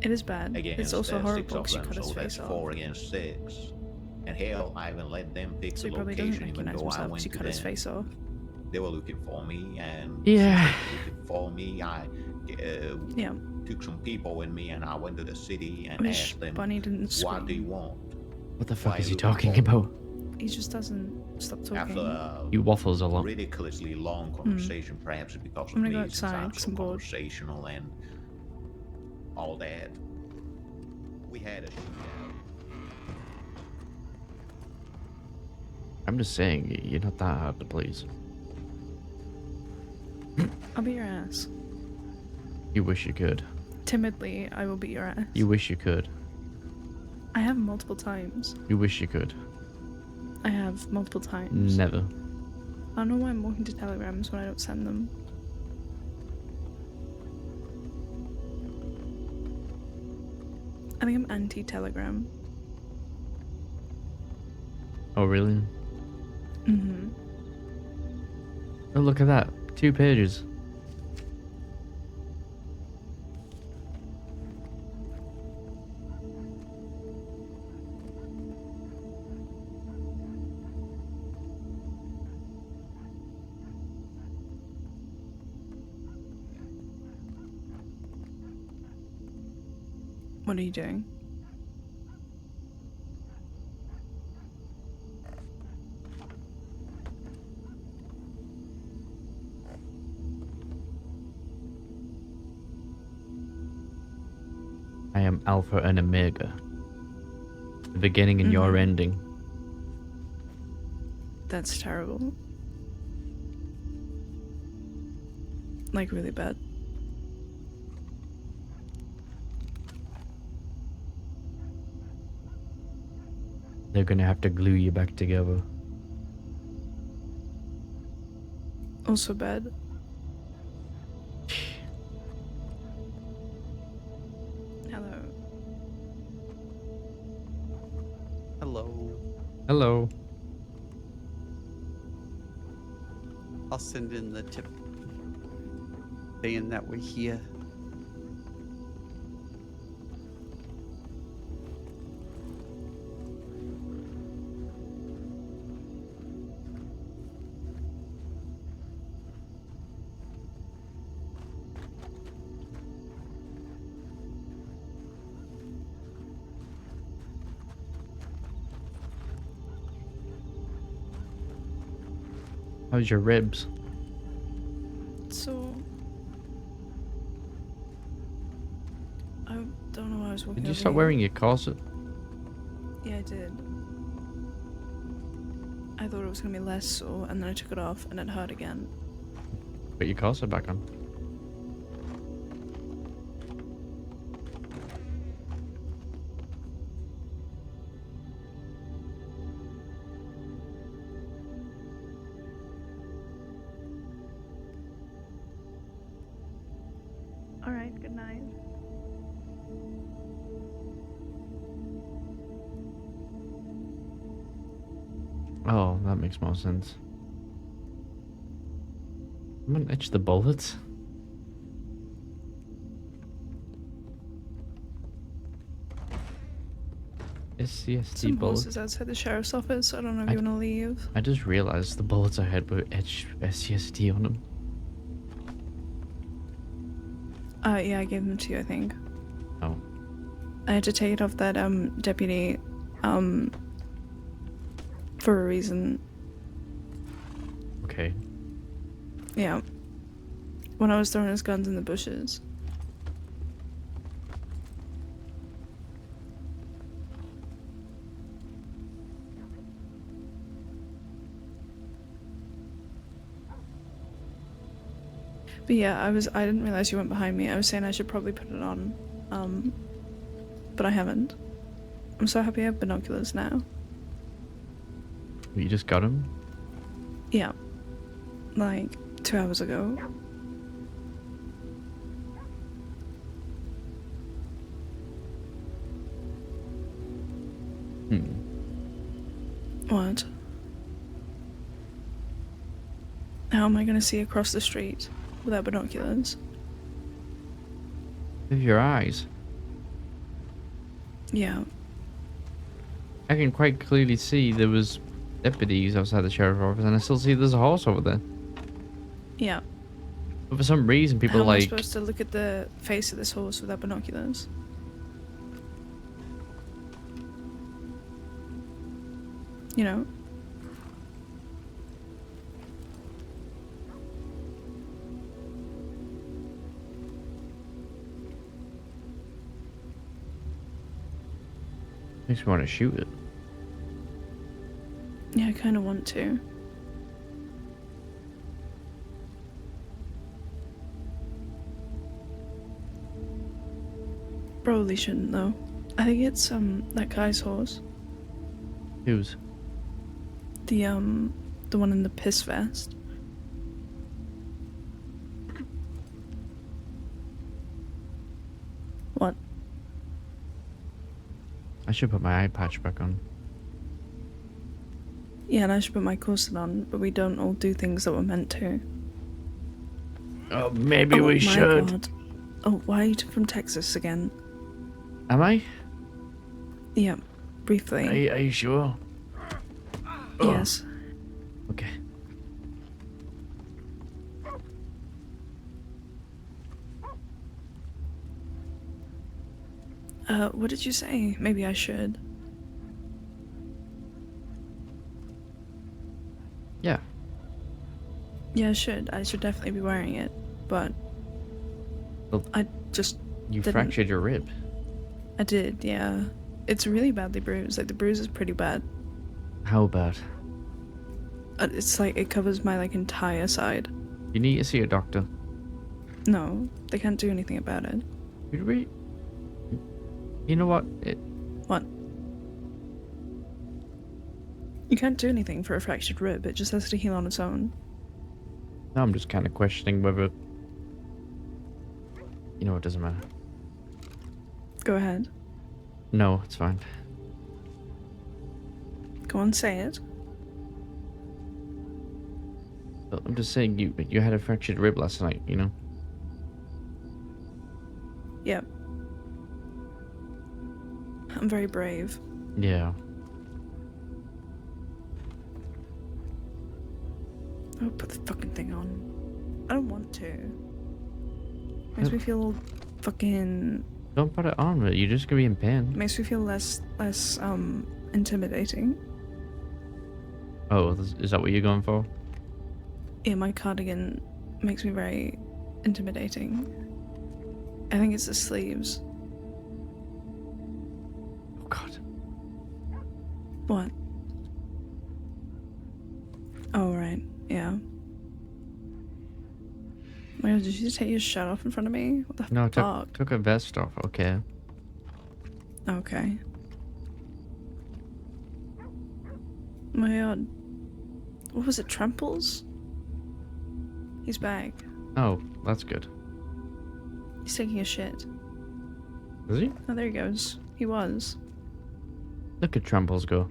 It is bad. Against It's also 6 horrible of because you them, cut his so that's face off. 4 against 6. And hell, I even let them pick So the he probably doesn't location, even recognize though I himself went because you to cut his them. face off. They were looking for me, and Yeah. since they were looking for me, I Yeah. took some people with me, and I went to the city and Wish asked them, Bunny didn't "What do you scream. want?" What the fuck Why is he you looking talking for me? about? He just doesn't stop talking. After a He waffles a lot. ridiculously long conversation, perhaps because of I'm gonna me, go since outside I'm 'cause so I'm bored. conversational and all that. We had a shootout. I'm just saying, you're not that hard to please. I'll beat your ass. You wish you could. Timidly, I will beat your ass. You wish you could. I have multiple times. You wish you could. I have multiple times. Never. I don't know why I'm walking to telegrams when I don't send them. I think I'm anti-telegram. Oh, really? Mm-hmm. Oh, look at that. 2 pages. What are you doing? I am Alpha and Omega. The beginning and your ending. That's terrible. Like, really bad. They're gonna have to glue you back together. Also bad. Hello. Hello. Hello. I'll send in the tip saying that we're here. How's your ribs? So I don't know why I was walking. Did you over stop here. wearing your corset? Yeah, I did. I thought it was gonna be less sore, and then I took it off, and it hurt again. Put your corset back on. All right. Good night. Oh, that makes more sense. I'm gonna itch the bullets. SCSD Some bullets. horses outside the sheriff's office. I don't know if you want to leave. I just realized the bullets I had were etched SCSD on them. Yeah, I gave them to you, I think. Oh. I had to take it off that deputy for a reason. Okay. Yeah. When I was throwing his guns in the bushes. But yeah, I didn't realize you went behind me. I was saying I should probably put it on. But I haven't. I'm so happy I have binoculars now. You just got them? Yeah. Like 2 hours ago. What? How am I gonna see across the street without binoculars? With your eyes. Yeah. I can quite clearly see there was deputies outside the sheriff's office, and I still see there's a horse over there. Yeah. But for some reason, people How am I like... supposed to look at the face of this horse without binoculars? You know? Makes me want to shoot it. Yeah, I kind of want to. Probably shouldn't though. I think it's that guy's horse. Whose? The one in the piss vest. What? I should put my eye patch back on. Yeah, and I should put my corset on, but we don't all do things that we're meant to. Oh, maybe Oh we my should. God. Oh, why are you from Texas again? Am I? Yeah, briefly. Are you sure? Yes. Okay. What did you say? Maybe I should. Yeah. Yeah, I should. I should definitely be wearing it, but Well, I just You didn't. fractured your rib. I did, yeah. It's really badly bruised. Like the bruise is pretty bad. How bad? It's like it covers my like entire side. You need to see a doctor. No, they can't do anything about it. You know what? What? You can't do anything for a fractured rib. It just has to heal on its own. No, I'm just kind of questioning whether... You know, it doesn't matter. Go ahead. No, it's fine. Go on, say it. But I'm just saying, you had a fractured rib last night, you know? Yep. I'm very brave. Yeah. Oh, put the fucking thing on. I don't want to. Makes me feel all fucking... Don't put it on, but you're just gonna be in pain. Makes me feel less intimidating. Oh, is that what you're going for? Yeah, my cardigan makes me very intimidating. I think it's the sleeves. Oh God. What? Oh, right. Yeah. My God, did you just take your shirt off in front of me? What the No, I fuck? took a vest off. Okay. Okay. My God. What was it, Tramples? He's back. Oh, that's good. He's taking a shit. Is he? Oh, there he goes. He was. Look at Tramples go.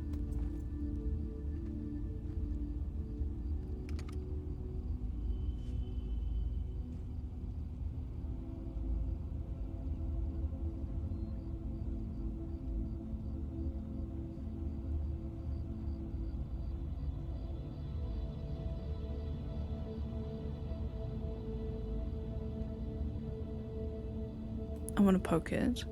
I want to poke it.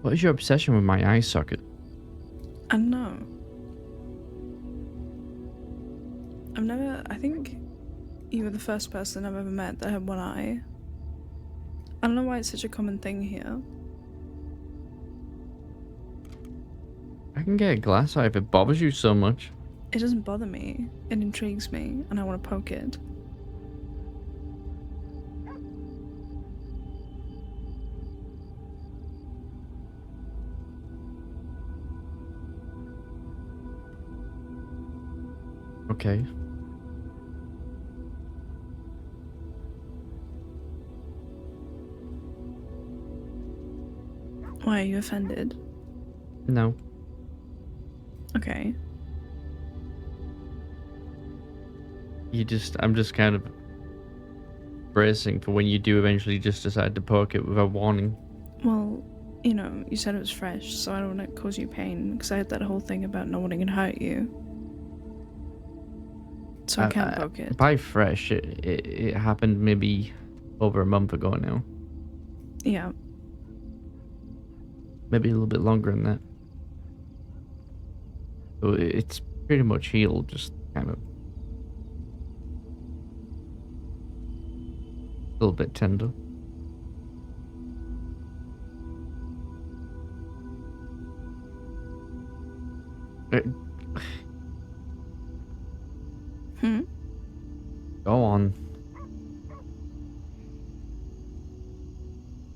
What is your obsession with my eye socket? I don't know. I think you were the first person I've ever met that had one eye. I don't know why it's such a common thing here. I can get a glass eye if it bothers you so much. It doesn't bother me. It intrigues me, and I want to poke it. Okay. Why are you offended? No. Okay. I'm just kind of bracing for when you do eventually just decide to poke it without warning. Well, you know, you said it was fresh, so I don't want to cause you pain, because I had that whole thing about not wanting to hurt you. So I can't poke it. By fresh, it happened maybe over a month ago now. Yeah. Maybe a little bit longer than that. So it's pretty much healed, just kind of a little bit tender. Go on.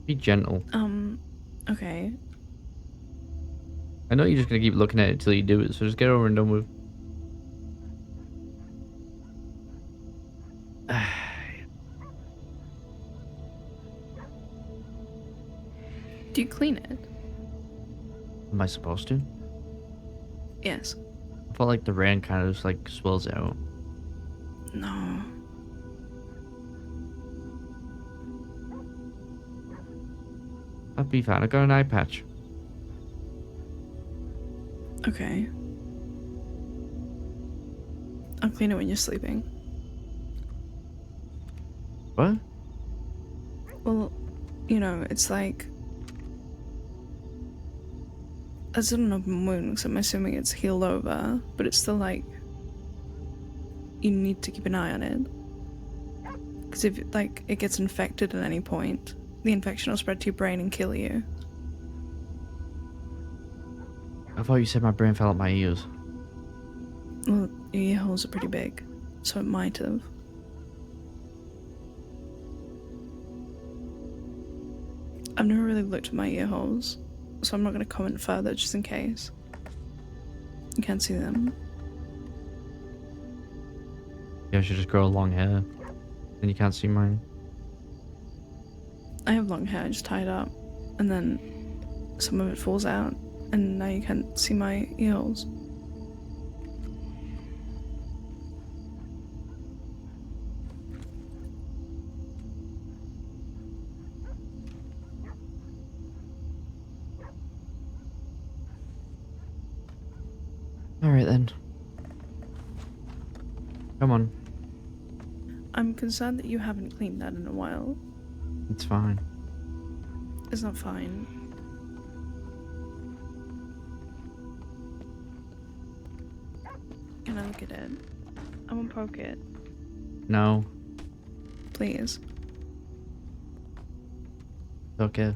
Be gentle. Okay. I know you're just gonna keep looking at it till you do it, so just get over and done with. Do you clean it? Am I supposed to? Yes. I felt like the rain kind of just like swells it out. No. That'd be fine. I got an eye patch. Okay. I'll clean it when you're sleeping. What? Well, you know, it's like... It's not an open wound, so I'm assuming it's healed over, but it's still like... You need to keep an eye on it. Because if, like, it gets infected at any point, the infection will spread to your brain and kill you. I thought you said my brain fell out my ears. Well, your ear holes are pretty big, so it might have. I've never really looked at my ear holes, so I'm not going to comment further just in case. You can't see them. Yeah, I should just grow long hair. Then you can't see mine. I have long hair, I just tie it up, and then some of it falls out, and now you can't see my ear holes. Alright then. Come on. I'm concerned that you haven't cleaned that in a while. It's fine. It's not fine. Can I look at it? I won't poke it. No. Please. Okay.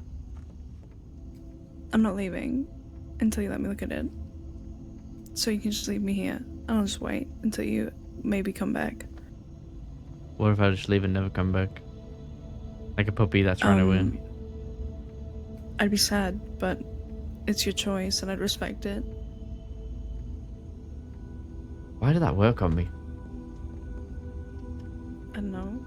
I'm not leaving until you let me look at it. So you can just leave me here. And I'll just wait until you maybe come back. What if I just leave and never come back? Like a puppy that's run away. I'd be sad, but it's your choice and I'd respect it. Why did that work on me? I don't know.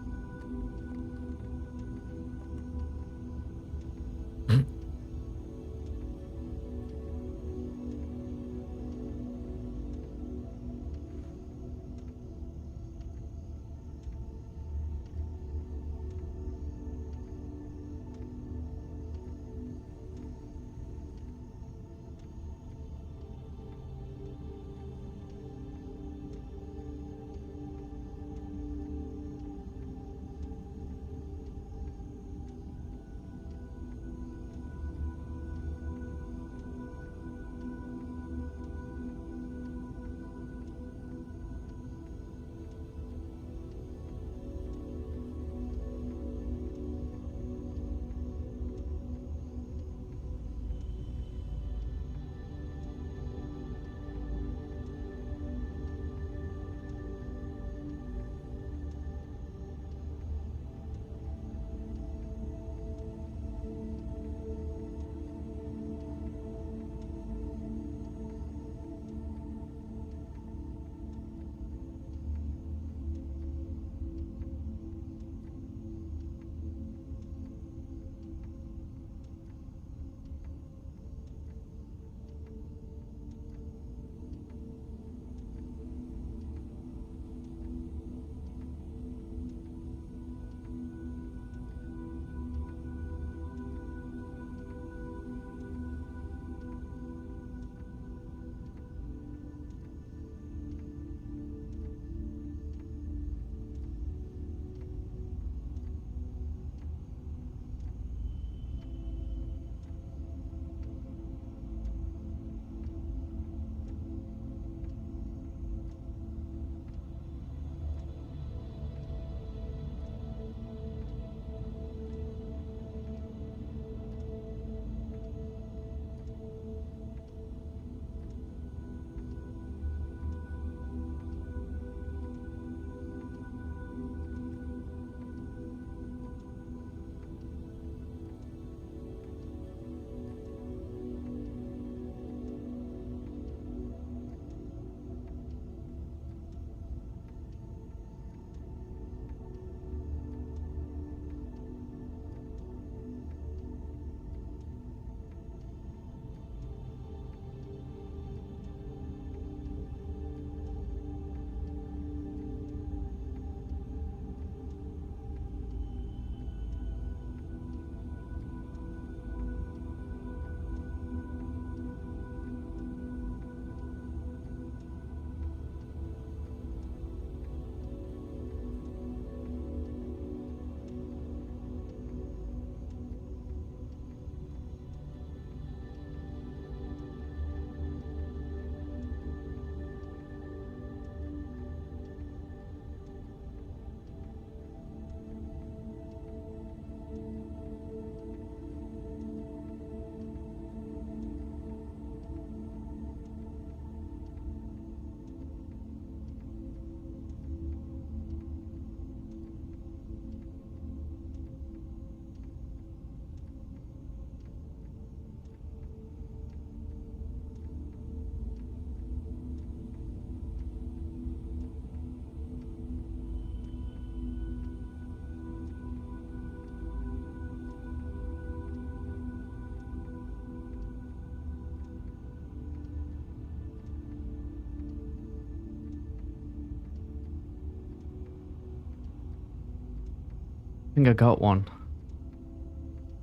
I think I got one.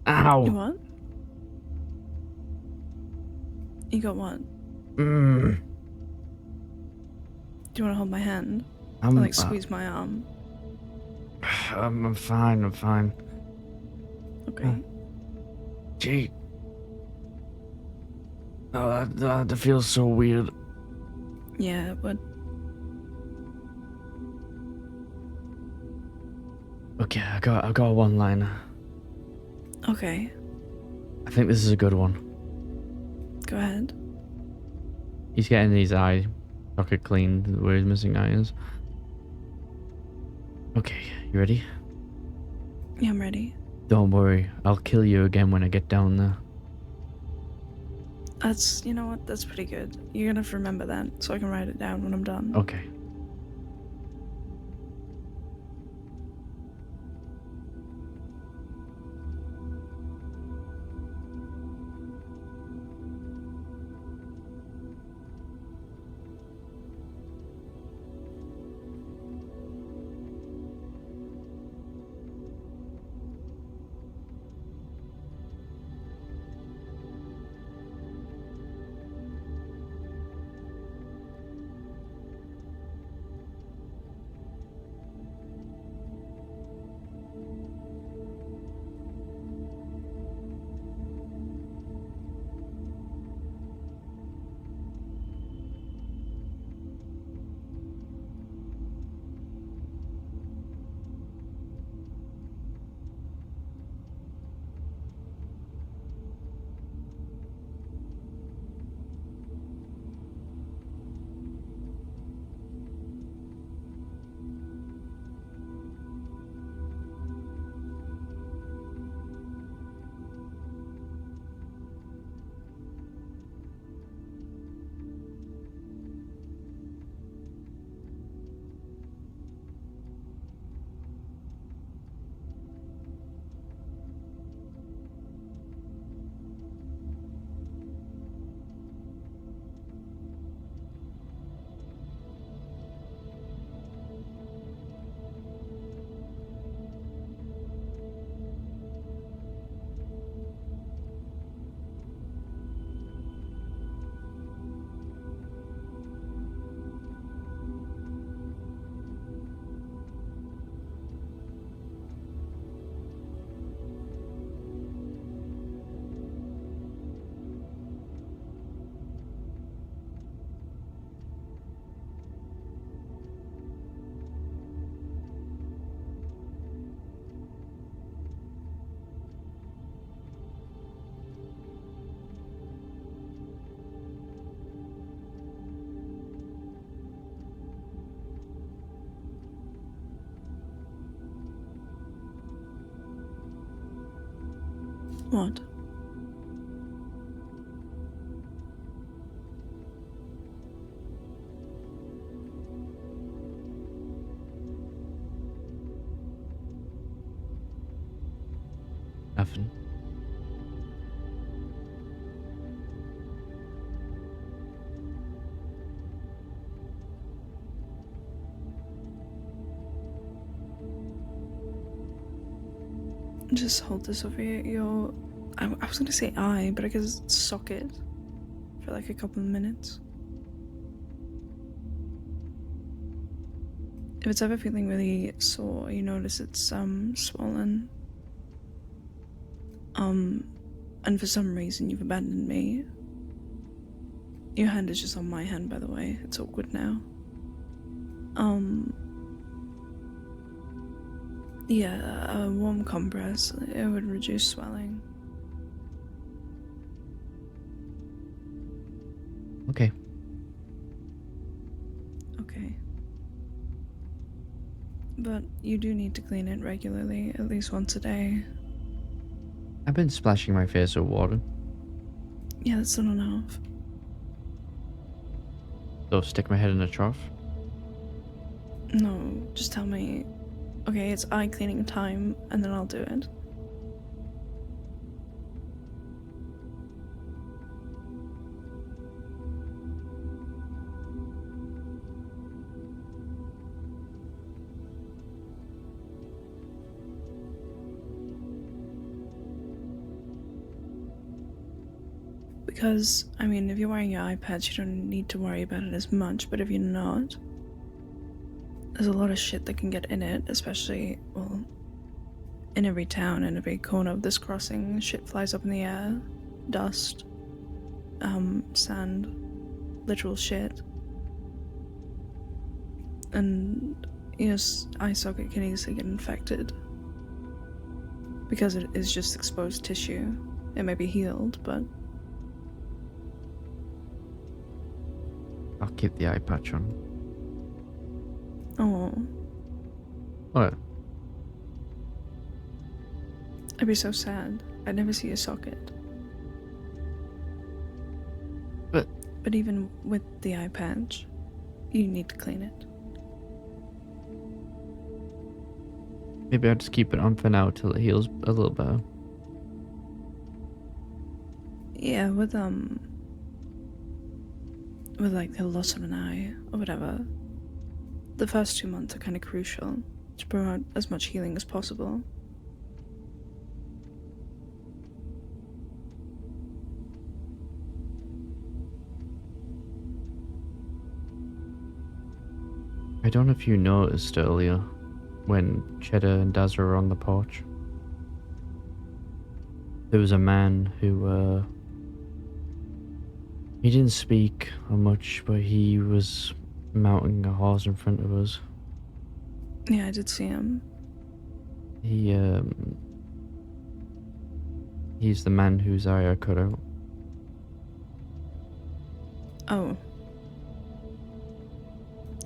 Ow! You what? You got what? Mm. Do you want to hold my hand? Or like squeeze my arm? I'm fine. I'm fine. Okay. okay. Oh, that feels so weird. Yeah, but Okay, I got a one-liner. okay, I think this is a good one. go ahead. He's getting his eye socket cleaned where his missing eye is. Okay, you ready? Yeah, I'm ready. Don't worry, I'll kill you again when I get down there. That's, you know what, that's pretty good. You're gonna have to remember that so I can write it down when I'm done. Okay. What? Nothing. Just hold this over your. I was gonna say eye, but I guess it's socket for like a couple of minutes. If it's ever feeling really sore, you notice it's swollen. And for some reason you've abandoned me. Your hand is just on my hand, by the way. It's awkward now. Yeah, a warm compress. It would reduce swelling. Okay. Okay. But you do need to clean it regularly, at least once a day. I've been splashing my face with water. Yeah, that's not enough. So stick my head in a trough. No, just tell me, okay, it's eye cleaning time, and then I'll do it. Because, I mean, if you're wearing your eye patch, you don't need to worry about it as much, but if you're not, there's a lot of shit that can get in it, especially, well, in every town, in every corner of this crossing, shit flies up in the air. Dust, sand, literal shit. And, eye socket can easily get infected. Because it is just exposed tissue. It may be healed, but... I'll keep the eye patch on. Oh, What? I'd be so sad. I'd never see a socket. But even with the eye patch, you need to clean it. Maybe I'll just keep it on for now till it heals a little better. Yeah, with like the loss of an eye or whatever, the first 2 months are kind of crucial to promote as much healing as possible. I don't know if you noticed earlier when Cheddar and Daz were on the porch. There was a man who, he didn't speak much, but he was mounting a horse in front of us. Yeah, I did see him. He's the man whose eye I cut out. Oh.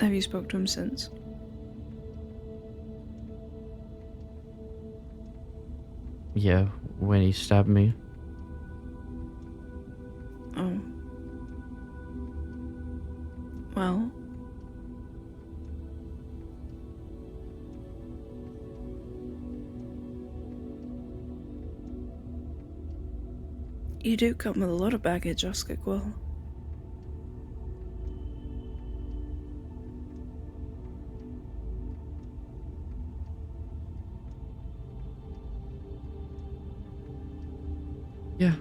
Have you spoke to him since? Yeah, when he stabbed me. Oh. Well. You do come with a lot of baggage, Oscar Quil. Yeah.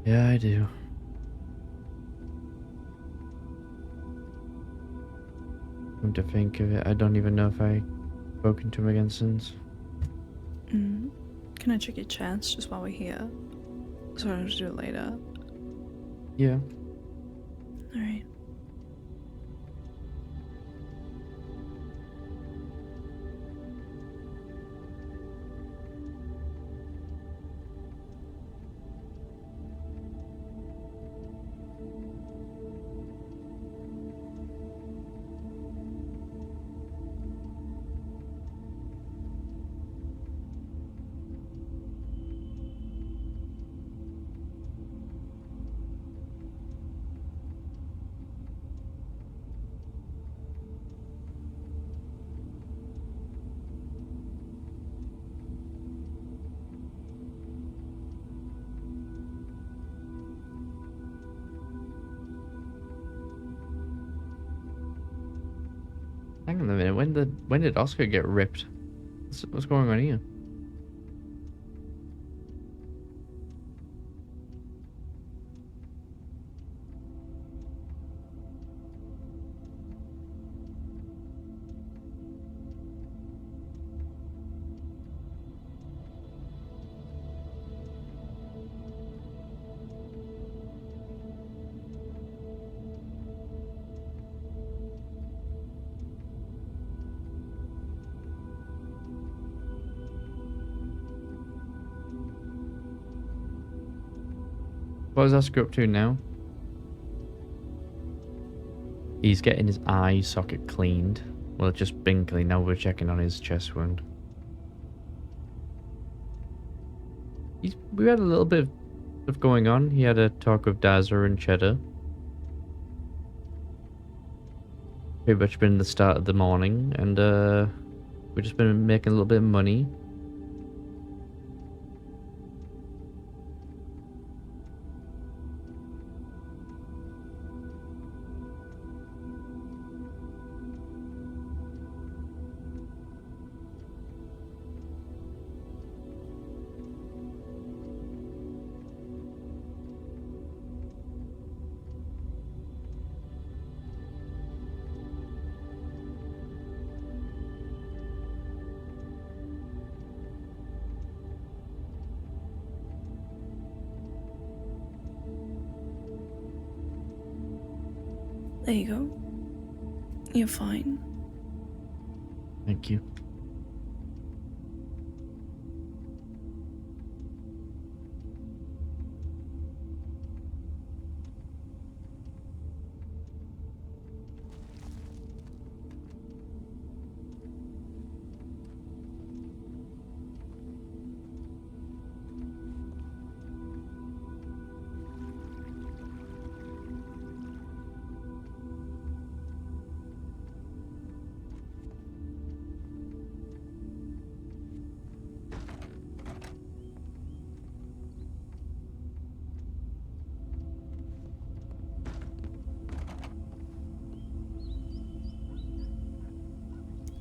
Yeah, I do. Come to think of it, I don't even know if I've spoken to him again since. Can I check your chance just while we're here? So I don't have to do it later. Yeah. Alright. Hang on a minute, when did Oscar get ripped? What's going on here? What is Oscar up to now? He's getting his eye socket cleaned. Well, it's just been cleaned. Now we're checking on his chest wound. We had a little bit of going on. He had a talk with Dazza and Cheddar. Pretty much been the start of the morning, and we've just been making a little bit of money. There you go. You're fine. Thank you.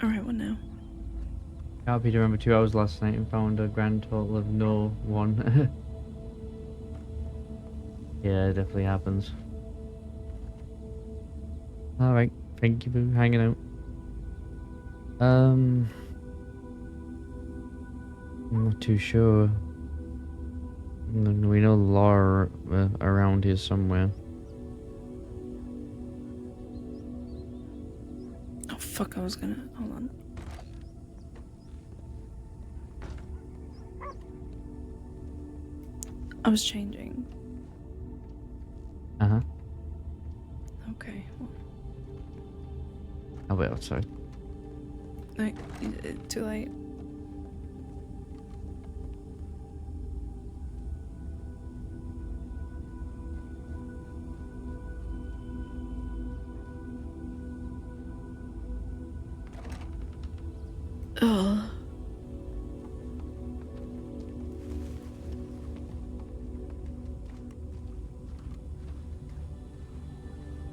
Alright, what now? Happy to remember 2 hours last night and found a grand total of no one. Yeah, it definitely happens. Alright, thank you for hanging out. I'm not too sure. We know Laura around here somewhere. Oh fuck, I was gonna... Hold on. I was changing. Uh-huh. Okay. Well, I'll wait outside. no, too late. Ugh.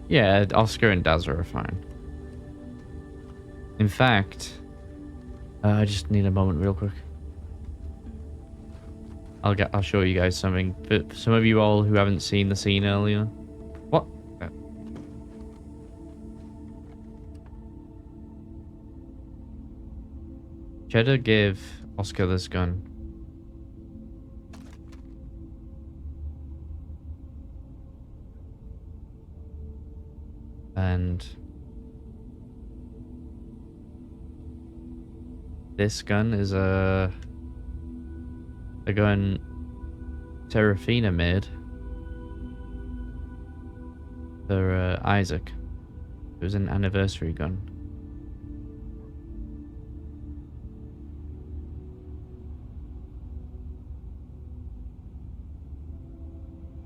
Yeah, Oscar and Dazza are fine. In fact, I just need a moment real quick. I'll show you guys something. For some of you all who haven't seen the scene earlier. What? Cheddar gave Oscar this gun. And this gun is a gun Serafina made for Isaac. It was an anniversary gun.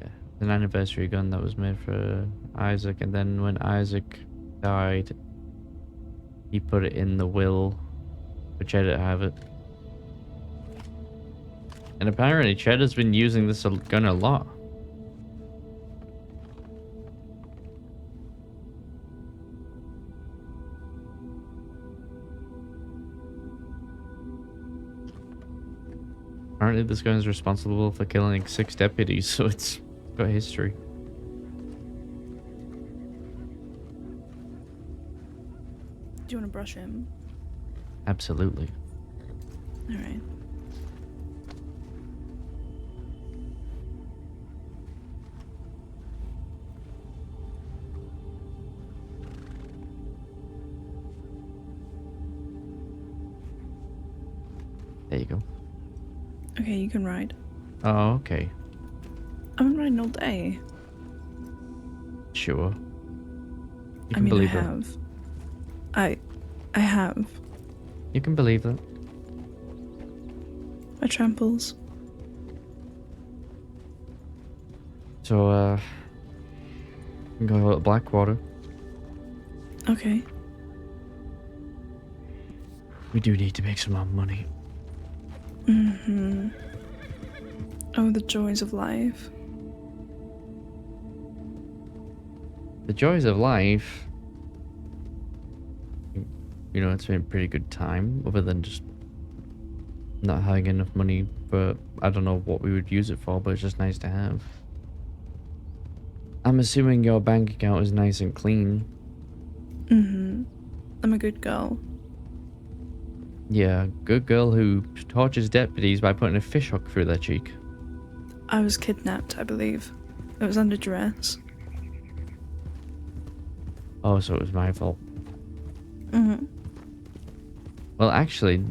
Yeah, an anniversary gun that was made for Isaac, and then when Isaac died, he put it in the will for Cheddar to have it. And apparently Cheddar's been using this gun a lot. Apparently this gun is responsible for killing like 6 deputies, so it's got history. Do you want to brush him? Absolutely. Alright. There you go. Okay, you can ride. Oh, okay. I've been riding all day. Sure. You I can mean, believe I that. have. I have. You can believe that. My tramples. So, we can go to Blackwater. Okay. We do need to make some more money. Mm-hmm. Oh, the joys of life. The joys of life. You know, it's been a pretty good time, other than just not having enough money for, I don't know what we would use it for, but it's just nice to have. I'm assuming your bank account is nice and clean. Mm-hmm. I'm a good girl. Yeah, good girl who tortures deputies by putting a fish hook through their cheek. I was kidnapped, I believe. It was under duress. Oh, so it was my fault. Mm-hmm. Well, actually,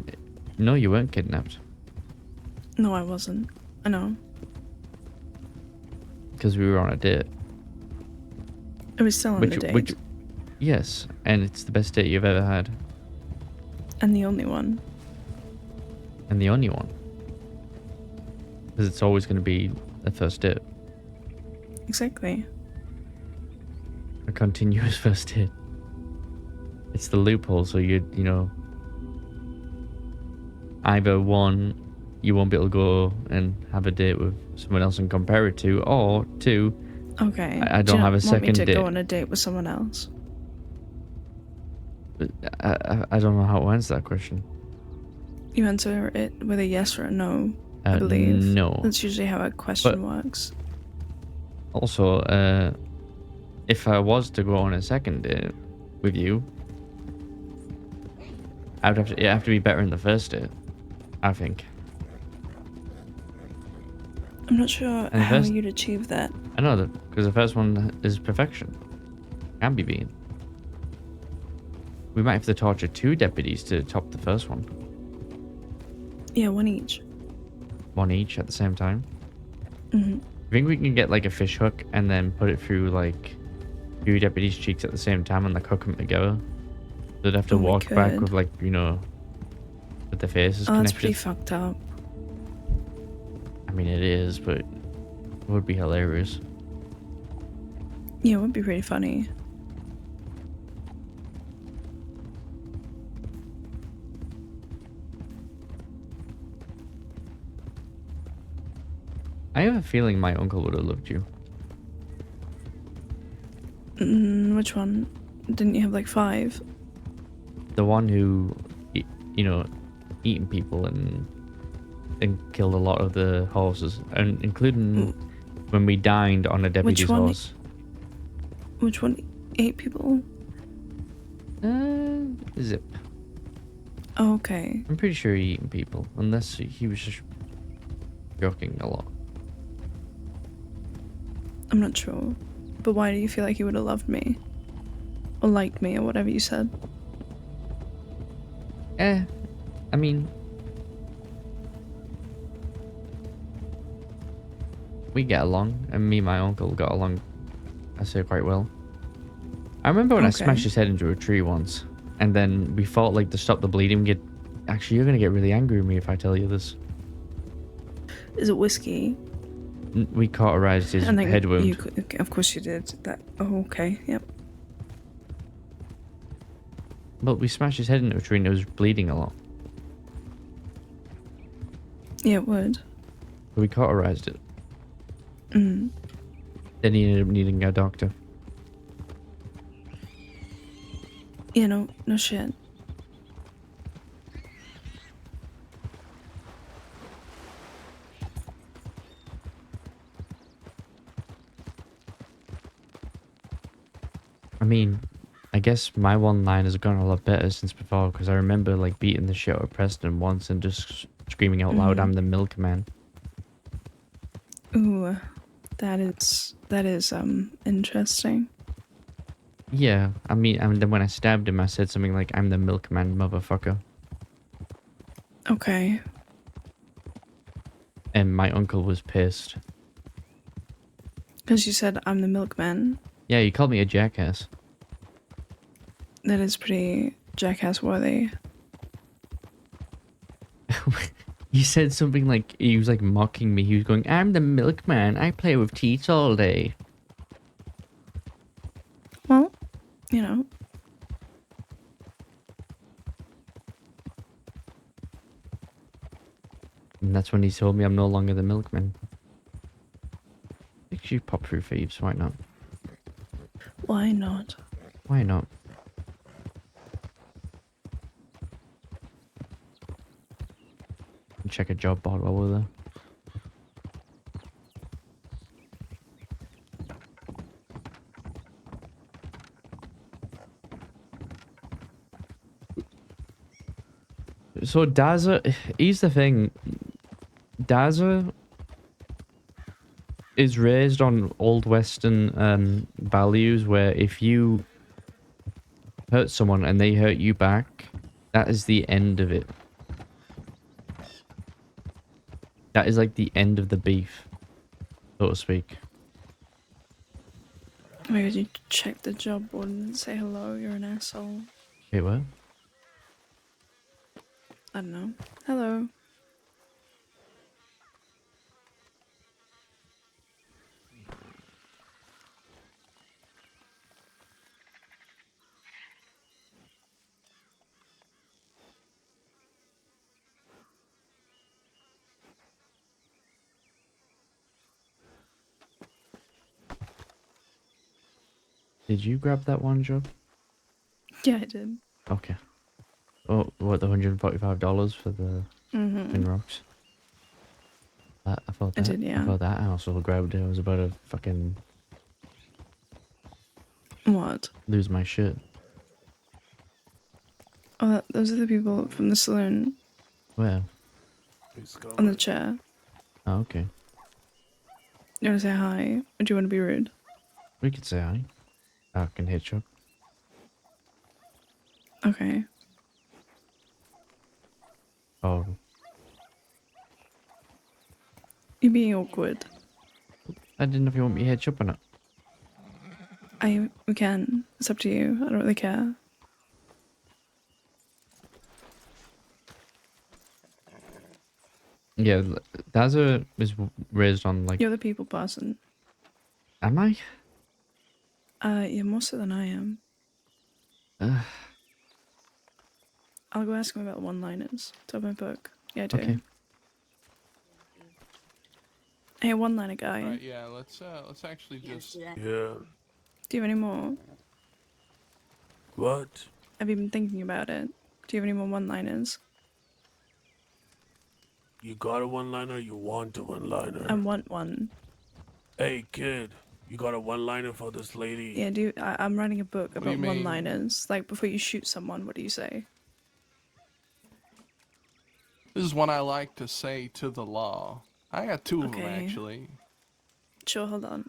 no, you weren't kidnapped. No, I wasn't. I know. Because we were on a date. Are we still on the date? Yes, and it's the best date you've ever had. And the only one. And the only one. Because it's always going to be the first date. Exactly. A continuous first date. It's the loophole, so you know, either one, you won't be able to go and have a date with someone else and compare it to, or two, Okay. I Do you don't have a not want me second to date. go on a date with someone else? I don't know how to answer that question. You answer it with a yes or a no, I believe. No. That's usually how a question works. Also, if I was to go on a second date with you, I'd have to, it'd have to be better in the first date, I think. I'm not sure And how first- you'd achieve that. I know that, because the first one is perfection. Can be beaten. We might have to torture 2 deputies to top the first one. Yeah, one each. 1 each at the same time. Mm-hmm. I think we can get like a fish hook and then put it through like 2 deputies' cheeks at the same time and like hook them together. They'd have to We walk back could. with like, you know, with the faces Oh, that's connected. pretty fucked up. I mean, it is, but it would be hilarious. Yeah, it would be pretty funny. I have a feeling my uncle would have loved you. Which one? Didn't you have like 5? The one who, you know, eaten people and killed a lot of the horses, and including when we dined on a deputy's one? horse. Which one? 8 people? Zip. Oh, okay. I'm pretty sure he eaten people, unless he was just joking a lot. I'm not sure. But why do you feel like he would have loved me? Or liked me, or whatever you said? I mean, we get along, and me and my uncle got along, I say, quite well. I remember when I Okay. smashed his head into a tree once, and then we fought like to stop the bleeding. Actually, you're gonna get really angry with me if I tell you this. Is it whiskey? We cauterized his And then head wound. okay, of course you did. That. Oh, okay. Yep. But we smashed his head into a tree and it was bleeding a lot. Yeah, it would. So we cauterized it. Mm. Then he ended up needing a doctor. Yeah, no shit. I mean, I guess my one line has gone a lot better since before, because I remember like beating the shit out of Preston once and just screaming out loud, Mhm. "I'm the milkman." Ooh, that is interesting. Yeah, I mean, and then when I stabbed him, I said something like, "I'm the milkman, motherfucker." Okay. And my uncle was pissed. Because you said I'm the milkman. Yeah, you called me a jackass. That is pretty jackass worthy. He said something like, he was like mocking me. He was going, "I'm the milkman. I play with teats all day." Well, you know. And that's when he told me I'm no longer the milkman. Makes you pop through thieves, why not? Why not? Why not? Check a job board while we're there. So Daza, here's the thing. Daza is raised on old Western values where if you hurt someone and they hurt you back, that is the end of it. That is like the end of the beef, so to speak. Maybe you check the job board and say hello, you're an asshole. Wait, what? I don't know. Hello. Did you grab that one job? Yeah, I did. Okay. Oh, what, the $145 for the twin rocks? I thought I that. did, yeah. I thought that household grabbed it. I was about to fucking What? lose my shit. Oh, those are the people from the saloon Where? on the chair. Oh, okay. You want to say hi? Or do you want to be rude? We could say hi. I can hitch up. Okay. Oh, You're being awkward. I didn't know if you want me to hitch up or not. We can. It's up to you. I don't really care. Yeah, Daza is raised on like. You're the people person. Am I? Yeah, more so than I am. I'll go ask him about one-liners. To open my book. Yeah, I do. Okay. Hey, one-liner guy. Right, yeah, let's actually just... Yeah. Do you have any more? What? Have you been thinking about it? Do you have any more one-liners? You got a one-liner? You want a one-liner? I want one. Hey, kid. You got a one-liner for this lady? Yeah, I'm writing a book do you about mean? one-liners. Like, before you shoot someone, what do you say? This is what I like to say to the law. I got two of them, Okay. actually. Sure, hold on.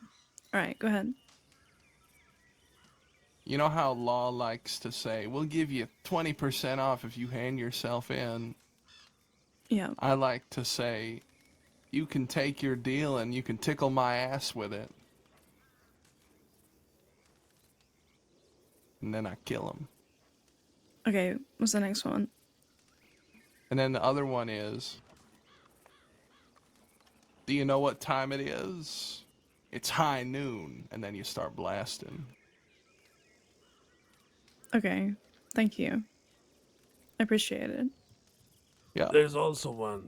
Alright, go ahead. You know how law likes to say, we'll give you 20% off if you hand yourself in? Yeah. I like to say, you can take your deal and you can tickle my ass with it. And then I kill him. Okay, what's the next one? And then the other one is, do you know what time it is? It's high noon. And then you start blasting. Okay, thank you. I appreciate it. Yeah. There's also one.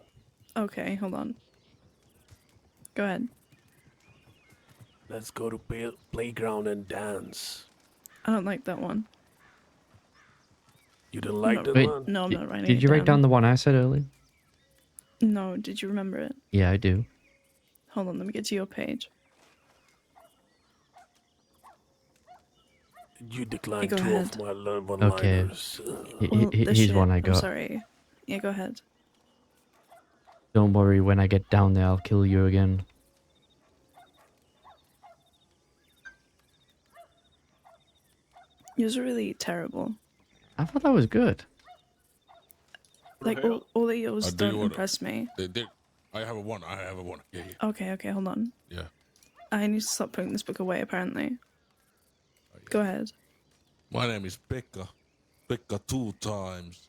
Okay, hold on. Go ahead. Let's go to playground and dance. I don't like that one. You didn't like that Wait, one? No, I'm not writing Did it you write down down. the one I said earlier? No, did you remember it? Yeah, I do. Hold on, let me get to your page. You declined go two ahead. of my Okay. one-liners. Well, the Here's shit, one I I'm got. sorry. Yeah, go ahead. Don't worry, when I get down there, I'll kill you again. Yours are really terrible. I thought that was good. Like, all of yours do you don't wanna- impress me. I have a one. Yeah, yeah. Okay, hold on. Yeah. I need to stop putting this book away, apparently. Go ahead. My name is Pekka. Pekka 2 times.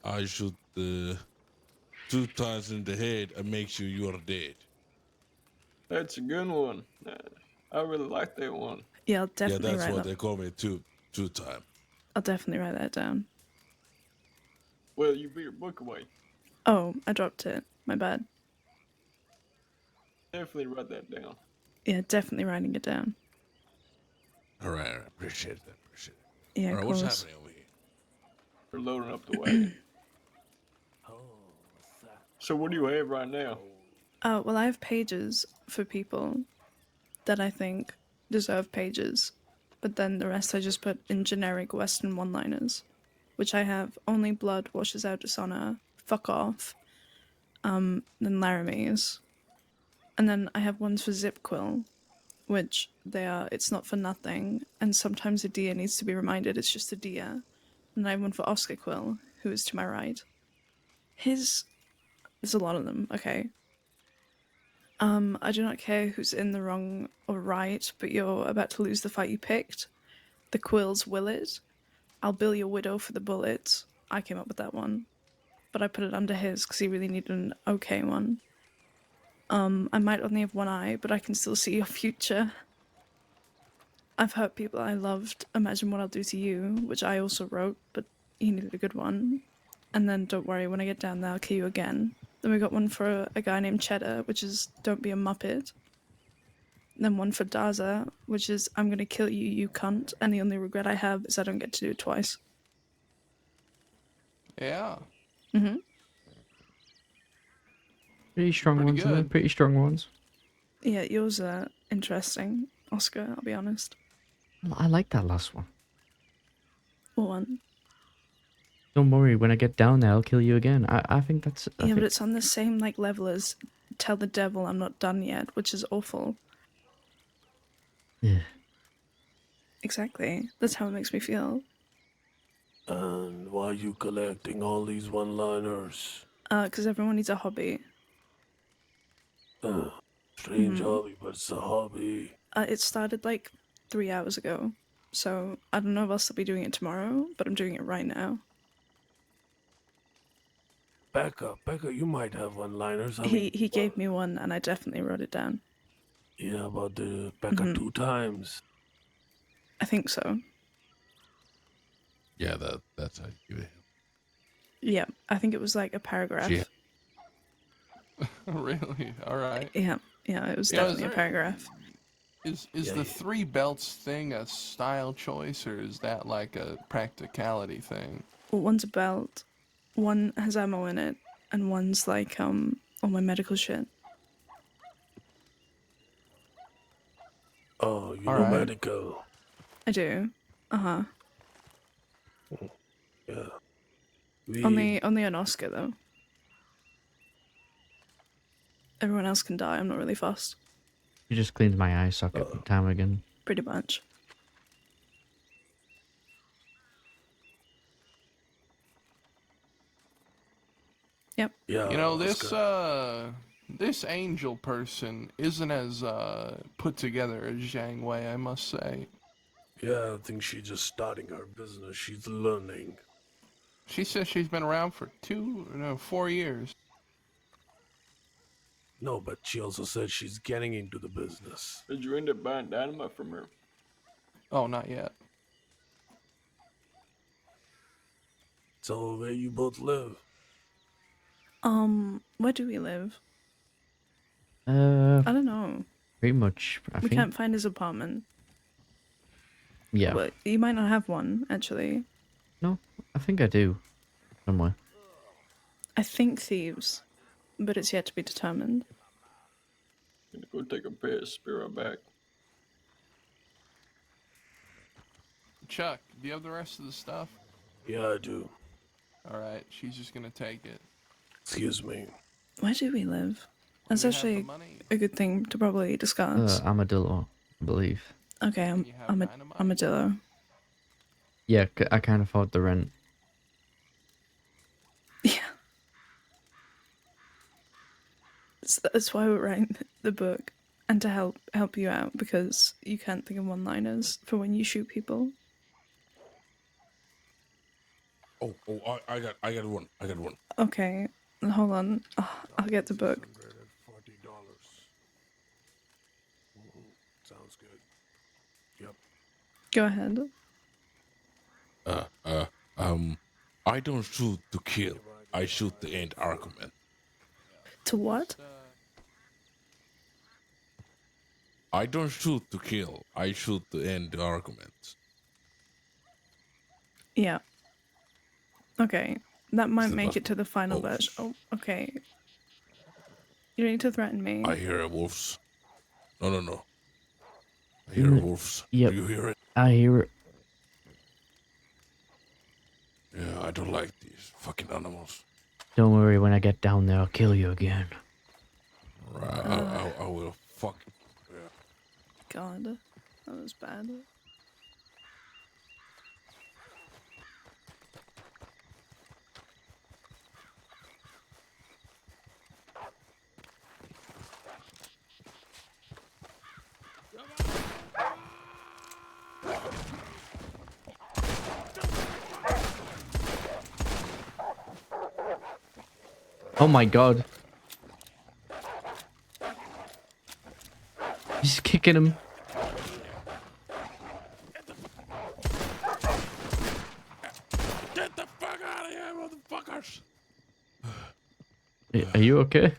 I shoot 2 times in the head and make sure you are dead. That's a good one. I really like that one. Yeah, I'll definitely yeah, that's write what that. they call me two time. I'll definitely write that down. Well, you beat your book away. Oh, I dropped it. My bad. Definitely write that down. Yeah, definitely writing it down. All right. Appreciate that. Yeah, All of right, what's course. happening over here? We're loading up the wagon. So what do you have right now? Well, I have pages for people that I think deserve pages, but then the rest I just put in generic Western one-liners, which I have only blood washes out dishonor, fuck off, then Laramie's, and then I have ones for Zip Quil, which they are. It's not for nothing, and sometimes a deer needs to be reminded it's just a deer. And I have one for Oscar Quil, who is to my right. There's a lot of them. Okay. I do not care who's in the wrong or right, but you're about to lose the fight you picked. The Quills will it. I'll bill your widow for the bullets. I came up with that one, but I put it under his because he really needed an okay one. I might only have one eye, but I can still see your future. I've hurt people I loved. Imagine what I'll do to you, which I also wrote, but he needed a good one. And then don't worry, when I get down there, I'll kill you again. Then we got one for a guy named Cheddar, which is don't be a muppet. Then one for Daza, which is I'm gonna kill you, you cunt. And the only regret I have is I don't get to do it twice. Yeah. Mm-hmm. Pretty strong Pretty ones, isn't it? good. Pretty strong ones. Yeah, yours are interesting, Oscar, I'll be honest. I like that last one. What one? Don't worry, when I get down there, I'll kill you again. I think that's... I Yeah, think... but it's on the same level as Tell the Devil I'm Not Done Yet, which is awful. Yeah. Exactly. That's how it makes me feel. And why are you collecting all these one-liners? Because everyone needs a hobby. Strange Mhm. hobby, but it's a hobby. It started 3 hours ago, so I don't know if I'll still be doing it tomorrow, but I'm doing it right now. Becca, you might have one-liners. He gave me one, and I definitely wrote it down. Yeah, about the Becca Mhm. 2 times. I think so. Yeah, that's how you give it. Yeah, I think it was a paragraph. Yeah. Really? All right. Yeah, it was definitely a paragraph. Is the 3 belts thing a style choice, or is that like a practicality thing? Well, one's a belt, one has ammo in it, and one's all my medical shit. Oh, you All know right. medical. I do. Uh-huh. Yeah. Only on Oscar, though. Everyone else can die, I'm not really fussed. You just cleaned my eye socket time again. Pretty much. Yep. Yeah. You know, this angel person isn't as put together as Zhang Wei, I must say. Yeah, I think she's just starting her business. She's learning. She says she's been around for 4 years. No, but she also said she's getting into the business. Did you end up buying dynamite from her? Oh, not yet. So where you both live? Where do we live? I I don't know. Pretty much, I We think. can't find his apartment. Yeah. Well, you might not have one, actually. No, I think I do. Somewhere. I think Thieves, but it's yet to be determined. I'm gonna go take a piss. Be right back. Chuck, do you have the rest of the stuff? Yeah, I do. All right, she's just gonna take it. Excuse me. Where do we live? That's you have the actually money? a good thing to probably discuss. Armadillo, I believe. Okay, I'm a armadillo. Yeah, I can't afford the rent. That's why we're writing the book, and to help you out because you can't think of one-liners for when you shoot people. I got one. I got one. Okay, hold on. I'll get the book. $140. Sounds good. Yep. Go ahead. I don't shoot to kill. I shoot to end argument. To what? I don't shoot to kill. I shoot to end the argument. Yeah. Okay, that might the make last it to the final version. Oh, okay. You don't need to threaten me. I hear a wolves. No. I hear wolves. Yep. Do you hear it? I hear it. Yeah, I don't like these fucking animals. Don't worry, when I get down there, I'll kill you again. Right, I will fuck. Yeah. god, that was bad. Oh my god. He's kicking him. Get the fuck out of here, motherfuckers! Are you okay?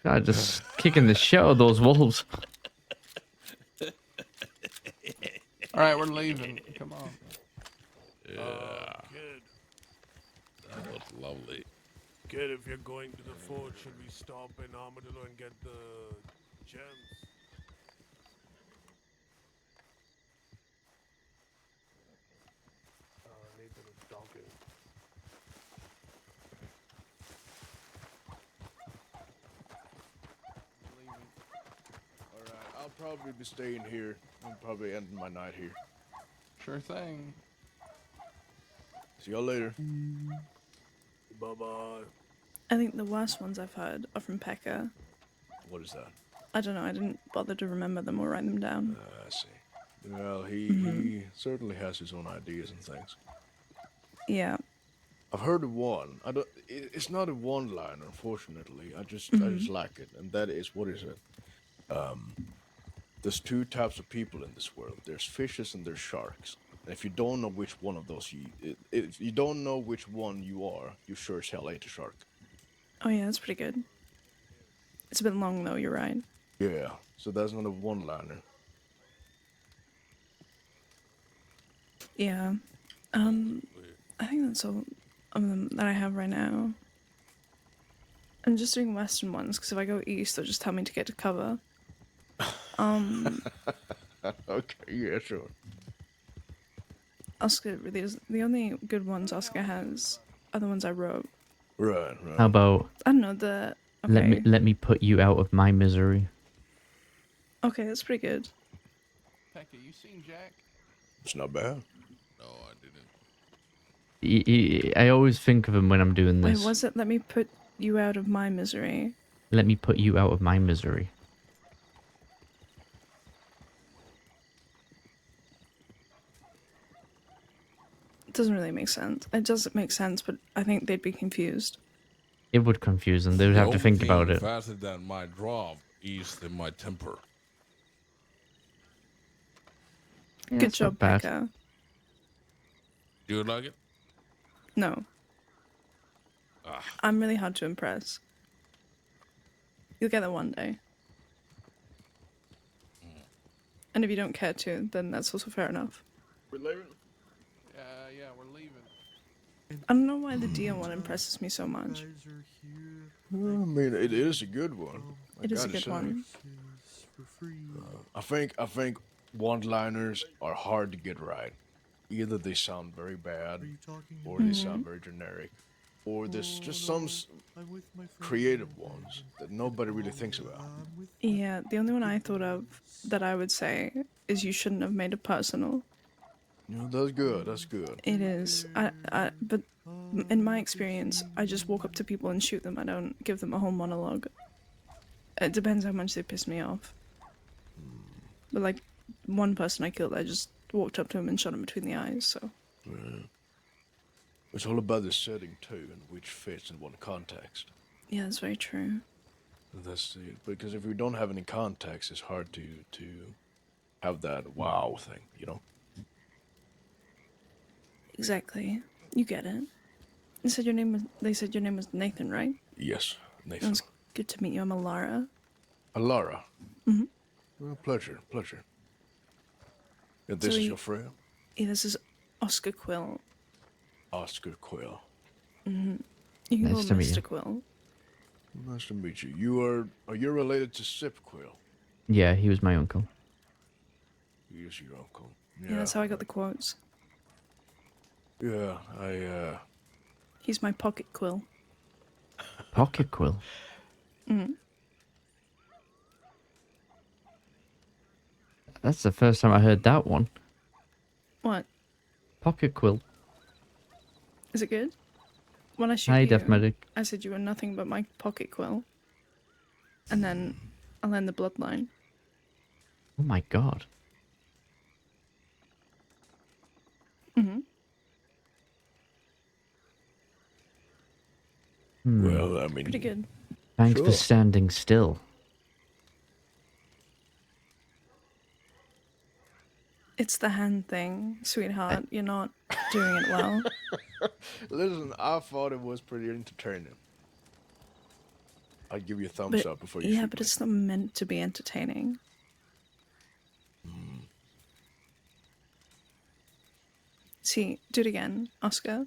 God, just kicking the shit out of those wolves. Alright, we're leaving. Come on. Yeah. Kid, That was lovely. kid, if you're going to the fort, should we stop in Armadillo and get the gems? Nathan is talking. Alright, I'll probably be staying here. I'll probably end my night here. Sure thing. See y'all later. Bye-bye. I think the worst ones I've heard are from Pekka. What is that? I don't know, I didn't bother to remember them or write them down. I see. Well, he Mhm. certainly has his own ideas and things. Yeah. I've heard of one. I don't. It's not a one-liner, unfortunately. I just Mhm. like it, and that is, what is it? There's two types of people in this world. There's fishes and there's sharks. And if you don't know which one of those if you don't know which one you are, you sure as hell ain't a shark. Oh yeah, that's pretty good. It's a bit long though, you're right. Yeah. So that's not a one-liner. Yeah. I think that's all of them that I have right now. I'm just doing western ones because if I go east, they'll just tell me to get to cover. Okay. Yeah. Sure. Oscar really is the only good ones Oscar has are the ones I wrote. Right. Right. How about I don't know the. Okay. let me put you out of my misery? Okay, that's pretty good. Pekka, you seen Jack? It's not bad. No, I didn't. I always think of him when I'm doing Wait, this. was it? Let me put you out of my misery. Let me put you out of my misery. It doesn't really make sense. It doesn't make sense, but I think they'd be confused. It would confuse them. They would The have to only think thing about it. faster than my drop is my temper. Yeah, Good it's not job, bad. Pekka. Do you like it? No. Ah. I'm really hard to impress. You'll get there one day. And if you don't care to, then that's also fair enough. We're leaving. Yeah, we're leaving. I don't know why the deer one impresses me so much. I mean, it is a good one. I It is a gotta good say. one. I think one-liners are hard to get right. Either they sound very bad, or they sound very generic, or there's just some creative ones that nobody really thinks about. Yeah, the only one I thought of that I would say is you shouldn't have made it personal. You know, that's good. That's good. It is. But in my experience, I just walk up to people and shoot them. I don't give them a whole monologue. It depends how much they piss me off. But like, one person I killed, I just walked up to him and shot him between the eyes, so. Yeah. It's all about the setting too, and which fits in what context. Yeah, that's very true. That's it. Because if we don't have any context, it's hard to have that wow thing, you know. Exactly. You get it. They said your name was Nathan, right? Yes, It Nathan. was good to meet you. I'm Alara. Alara. Mhm. Well, pleasure. And So this is we- your friend, Yeah, this is Oscar Quil. Oscar Quil. Mm-hmm. You can Nice call to him meet Mr. you. Quil. Nice to meet you. Are you related to Sip Quil? Yeah, he was my uncle. He is your uncle. Yeah, that's how I got the quotes. Yeah, He's my pocket quill. Pocket Quill. Mm. That's the first time I heard that one. What? Pocket Quill. Is it good? When I shoot Hi, you, Death Medic. I said you were nothing but my pocket quill. And then I'll end the bloodline. Oh my god. Mm-hmm. Well, I mean, Pretty good. Thanks for Sure. standing still. It's the hand thing, sweetheart. You're not doing it well. Listen, I thought it was pretty entertaining. I'd give you a thumbs But up before you yeah, shoot but me. it's not meant to be entertaining. See, do it again, Oscar.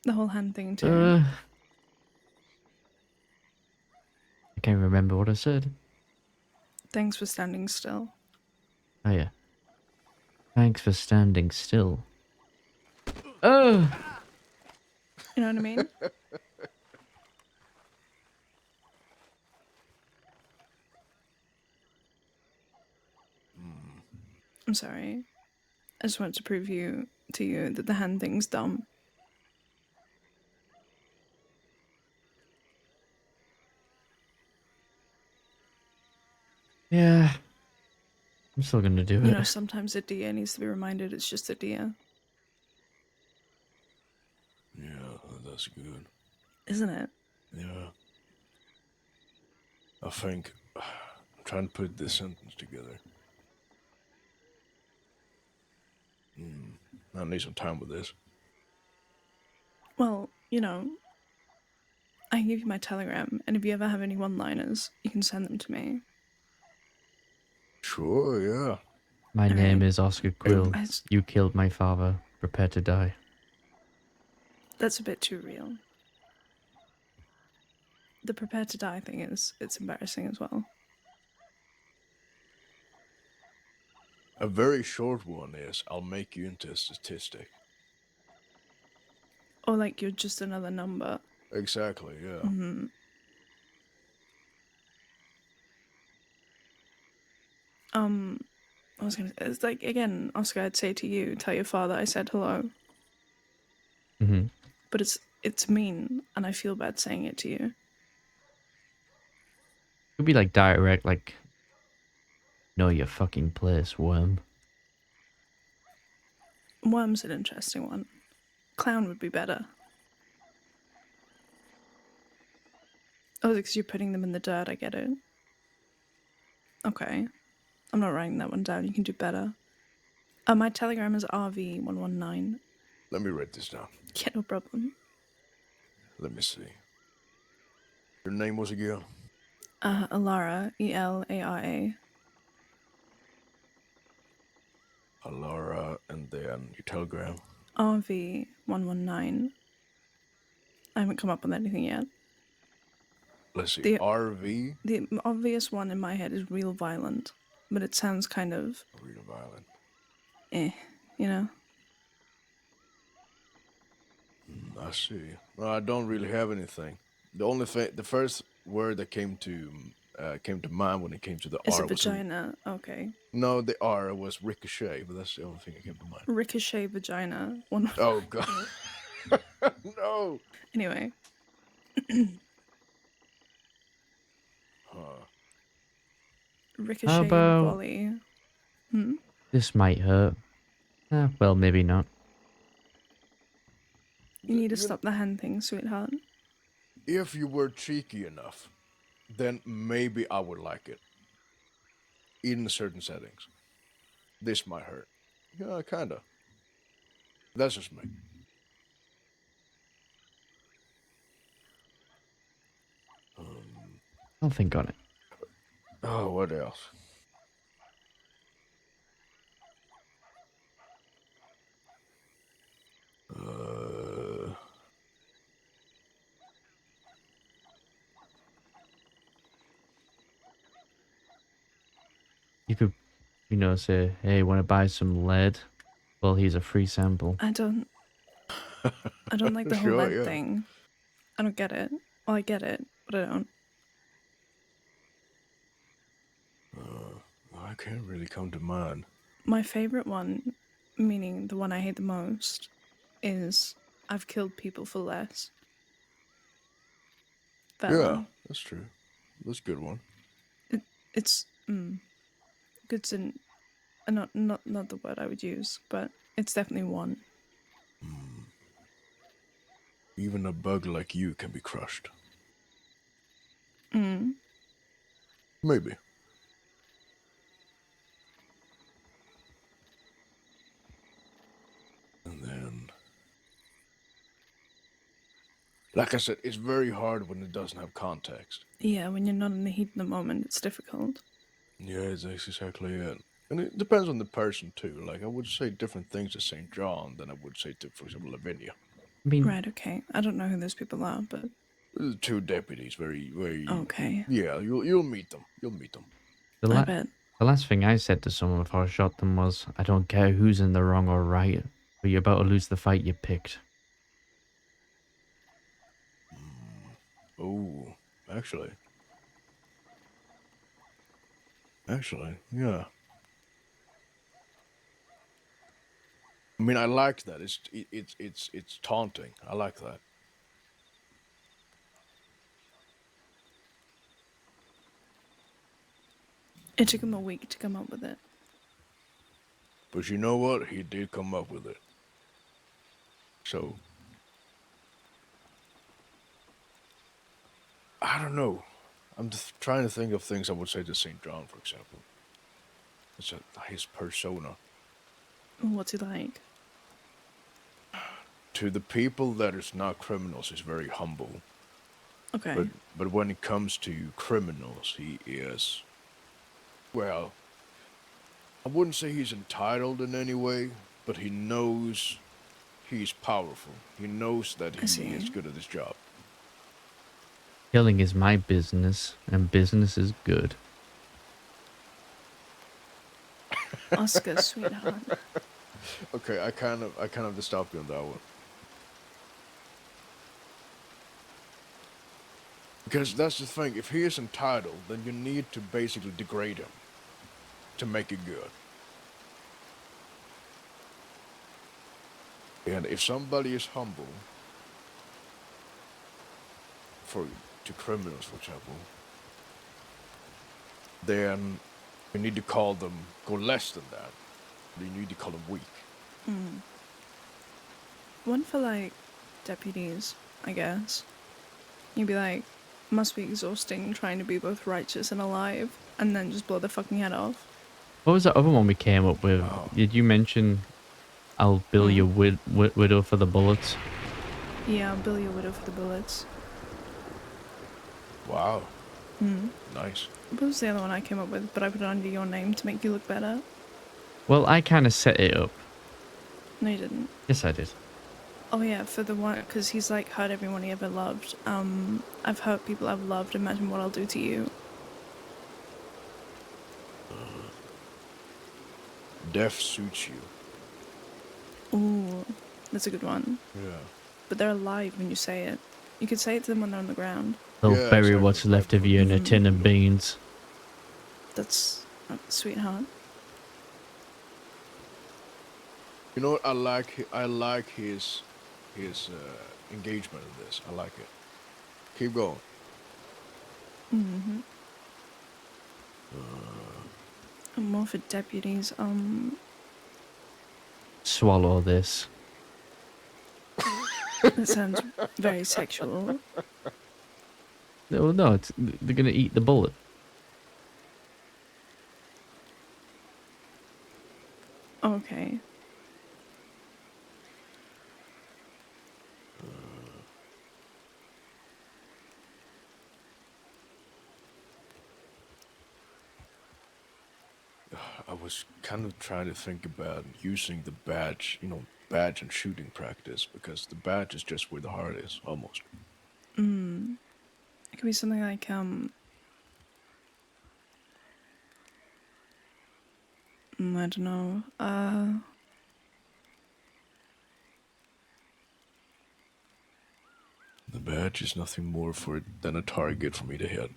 The whole hand thing too. I can't remember what I said. Thanks for standing still. Oh yeah. Thanks for standing still. Oh! You know what I mean? I'm sorry. I just wanted to prove to you that the hand thing's dumb. Yeah. I'm still gonna do You it. know, sometimes a deer needs to be reminded it's just a deer. Yeah, that's good. Isn't it? Yeah. I think I'm trying to put this sentence together. I need some time with this. Well, you know, I can give you my telegram, and if you ever have any one-liners, you can send them to me. Sure, yeah. My name is Oscar Quill. I- You killed my father. Prepare to die. That's a bit too real. The prepare to die thing it's embarrassing as well. A very short one is I'll make you into a statistic. Or like you're just another number. Exactly, yeah. Mm-hmm. I was gonna. It's like again, Oscar. I'd say to you, tell your father I said hello. Mm-hmm. But it's mean, and I feel bad saying it to you. Could be like direct, like, know your fucking place, worm. Worm's an interesting one. Clown would be better. Oh, because you're putting them in the dirt. I get it. Okay, I'm not writing that one down. You can do better. My telegram is RV119. Let me write this down. Yeah, no problem. Let me see. Your name was again? Elara, Elara. Alara, and then your telegram. RV119. I haven't come up with anything yet. Let's see. The RV? The obvious one in my head is real violent, but it sounds kind of Real violent. you know. I see. Well, I don't really have anything. The only thing, the first word that came to mind when it came to the Is R it was vagina? Okay. no, the R was ricochet, but that's the only thing that came to mind. Ricochet vagina. One. Oh god. No. Anyway. Ricochet How about volley. Hmm? this might hurt? Well, maybe not. You need to stop the hand thing, sweetheart. If you were cheeky enough, then maybe I would like it. In certain settings. This might hurt. Yeah, kinda. That's just me. I'll think on it. Oh, what else? You could, say, hey, want to buy some lead? Well, here's a free sample. I don't like the whole Sure, lead yeah. thing. I don't get it. Well, I get it, but I don't. I can't really come to mind. My favorite one, meaning the one I hate the most, is I've killed people for less. That Yeah, one. that's true. That's a good one. It's good's in not the word I would use, but it's definitely one. Even a bug like you can be crushed. Mm. Maybe. And then, like I said, it's very hard when it doesn't have context. Yeah, when you're not in the heat of the moment, it's difficult. Yeah, that's exactly it. And it depends on the person too. Like I would say different things to St. John than I would say to, for example, Lavinia. I mean, Right, okay. I don't know who those people are, but The two deputies, very. okay. Yeah, you'll meet them. You'll meet them. the, bet. the last thing I said to someone before I shot them was, I don't care who's in the wrong or right, but you're about to lose the fight you picked. Oh, actually, yeah. I mean, I like that. It's taunting. I like that. It took him a week to come up with it. But you know what? He did come up with it. So, I don't know. I'm just trying to think of things I would say to St. John, for example. It's his persona. What's he like? To the people that is not criminals, he's very humble. Okay. But when it comes to criminals, he is, well, I wouldn't say he's entitled in any way, but he knows he's powerful. He knows that he is good at his job. Killing is my business, and business is good. Oscar, sweetheart. Okay, I kind of have to stop you on that one. Because that's the thing, if he is entitled, then you need to basically degrade him to make it good. And if somebody is humble, to criminals, for example, then you need to go less than that. You need to call them weak. One for like deputies, I guess. You'd be like, must be exhausting trying to be both righteous and alive, and then just blow their fucking head off. What was that other one we came up with? Did you mention I'll bill your widow for the bullets? Yeah, I'll bill your widow for the bullets. Wow. Nice. What was the other one I came up with, but I put it under your name to make you look better? Well, I kind of set it up. No, you didn't. Yes, I did. Oh yeah, for the one, because he's like hurt everyone he ever loved. I've hurt people I've loved. Imagine what I'll do to you. Death suits you. Ooh, that's a good one. Yeah. But they're alive when you say it. You could say it to them when they're on the ground. They'll bury what's left of you in a tin of beans. That's sweetheart. You know what? I like his engagement in this. I like it. Keep going. And more for deputies. Swallow this. That sounds very sexual. No, they're gonna eat the bullet. Okay. I was kind of trying to think about using the badge, badge and shooting practice, because the badge is just where the heart is, almost. It could be something like I don't know. The badge is nothing more than a target for me to hit.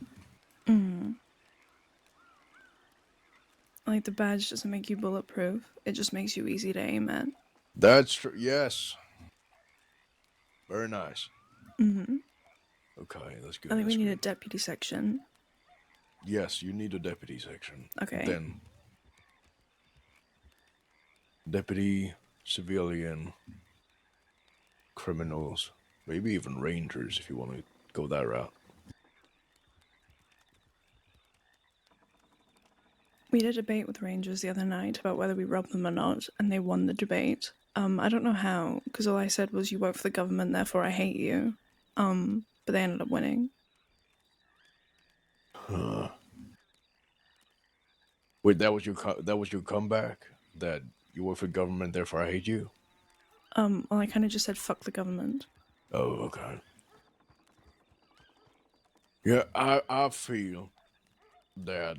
Like, the badge doesn't make you bulletproof. It just makes you easy to aim at. That's true. Yes. Very nice. Mm-hmm. Okay, that's good. I think we That's need good. a deputy section. Yes, you need a deputy section. Okay. Then deputy, civilian, criminals, maybe even rangers if you want to go that route. We had a debate with Rangers the other night about whether we rob them or not, and they won the debate. I don't know how, because all I said was, you work for the government, therefore I hate you. But they ended up winning. Huh. Wait, that was your comeback? That you work for government, therefore I hate you? Well, I kind of just said, fuck the government. Oh, okay. Yeah, I feel that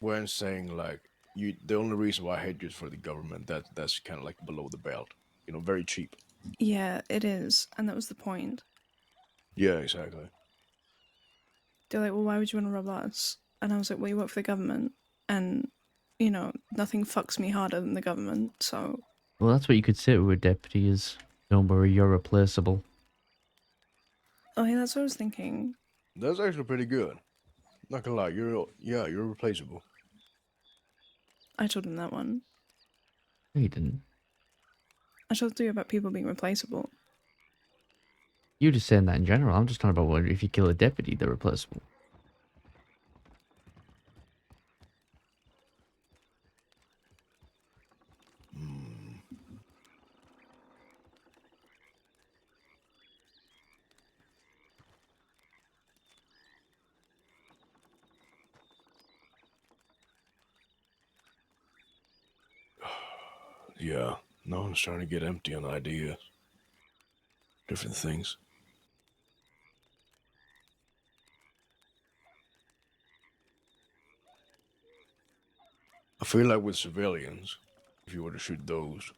when saying like the only reason why I hate you is for the government, that's kind of like below the belt, very cheap. Yeah, it is, and that was the point. Yeah, exactly. They're like, well, why would you want to rob us? And I was like, well, you work for the government, and, nothing fucks me harder than the government, so... Well, that's what you could say to a deputy is, don't worry, you're replaceable. Oh, yeah, that's what I was thinking. That's actually pretty good. Not gonna lie, you're replaceable. I told him that one. No, you didn't. I told you about people being replaceable. You're just saying that in general. I'm just talking about what if you kill a deputy, they're replaceable. Yeah, no one's trying to get empty on ideas. Different things. I feel like with civilians, if you were to shoot those,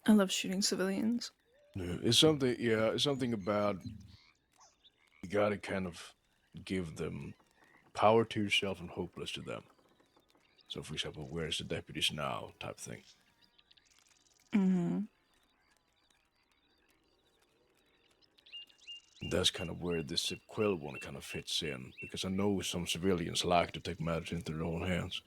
I love shooting civilians. it's something about you gotta kind of give them power to yourself and hopeless to them. So, for example, where's the deputies now type thing. Mm-hmm. That's kind of where this Quil one kind of fits in, because I know some civilians like to take matters into their own hands.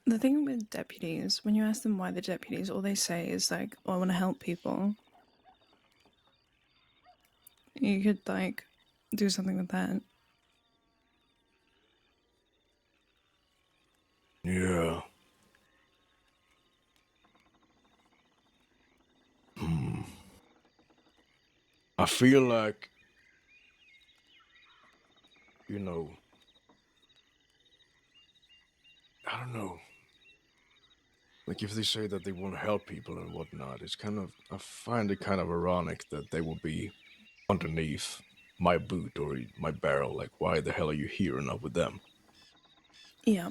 The thing with deputies, when you ask them why they're deputies, all they say is like, oh, I want to help people. You could, like, do something with that. Yeah. I feel like, I don't know. Like if they say that they want to help people and whatnot, I find it kind of ironic that they will be underneath my boot or my barrel. Like, why the hell are you here and not with them? Yeah.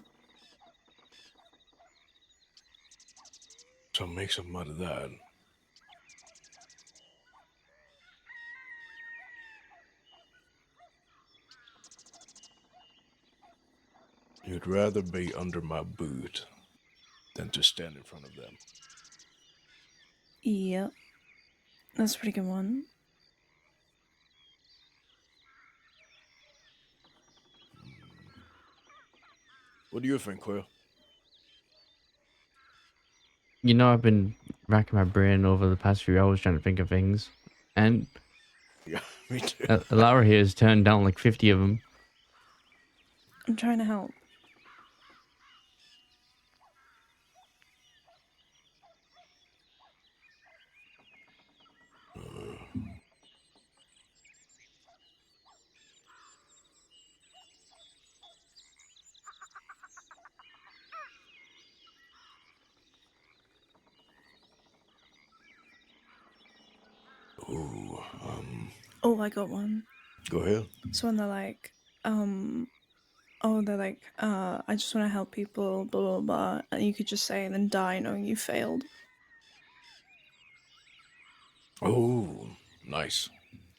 So make some out of that. You'd rather be under my boot than to stand in front of them. Yep. That's a pretty good one. What do you think, Quil? You know, I've been racking my brain over the past few hours trying to think of things. And Yeah, me too. Laura here has turned down like 50 of them. I'm trying to help. Ooh, Oh, I got one. go ahead. So when they're like, I just want to help people, blah blah blah, and you could just say and then die knowing you failed. Oh, nice.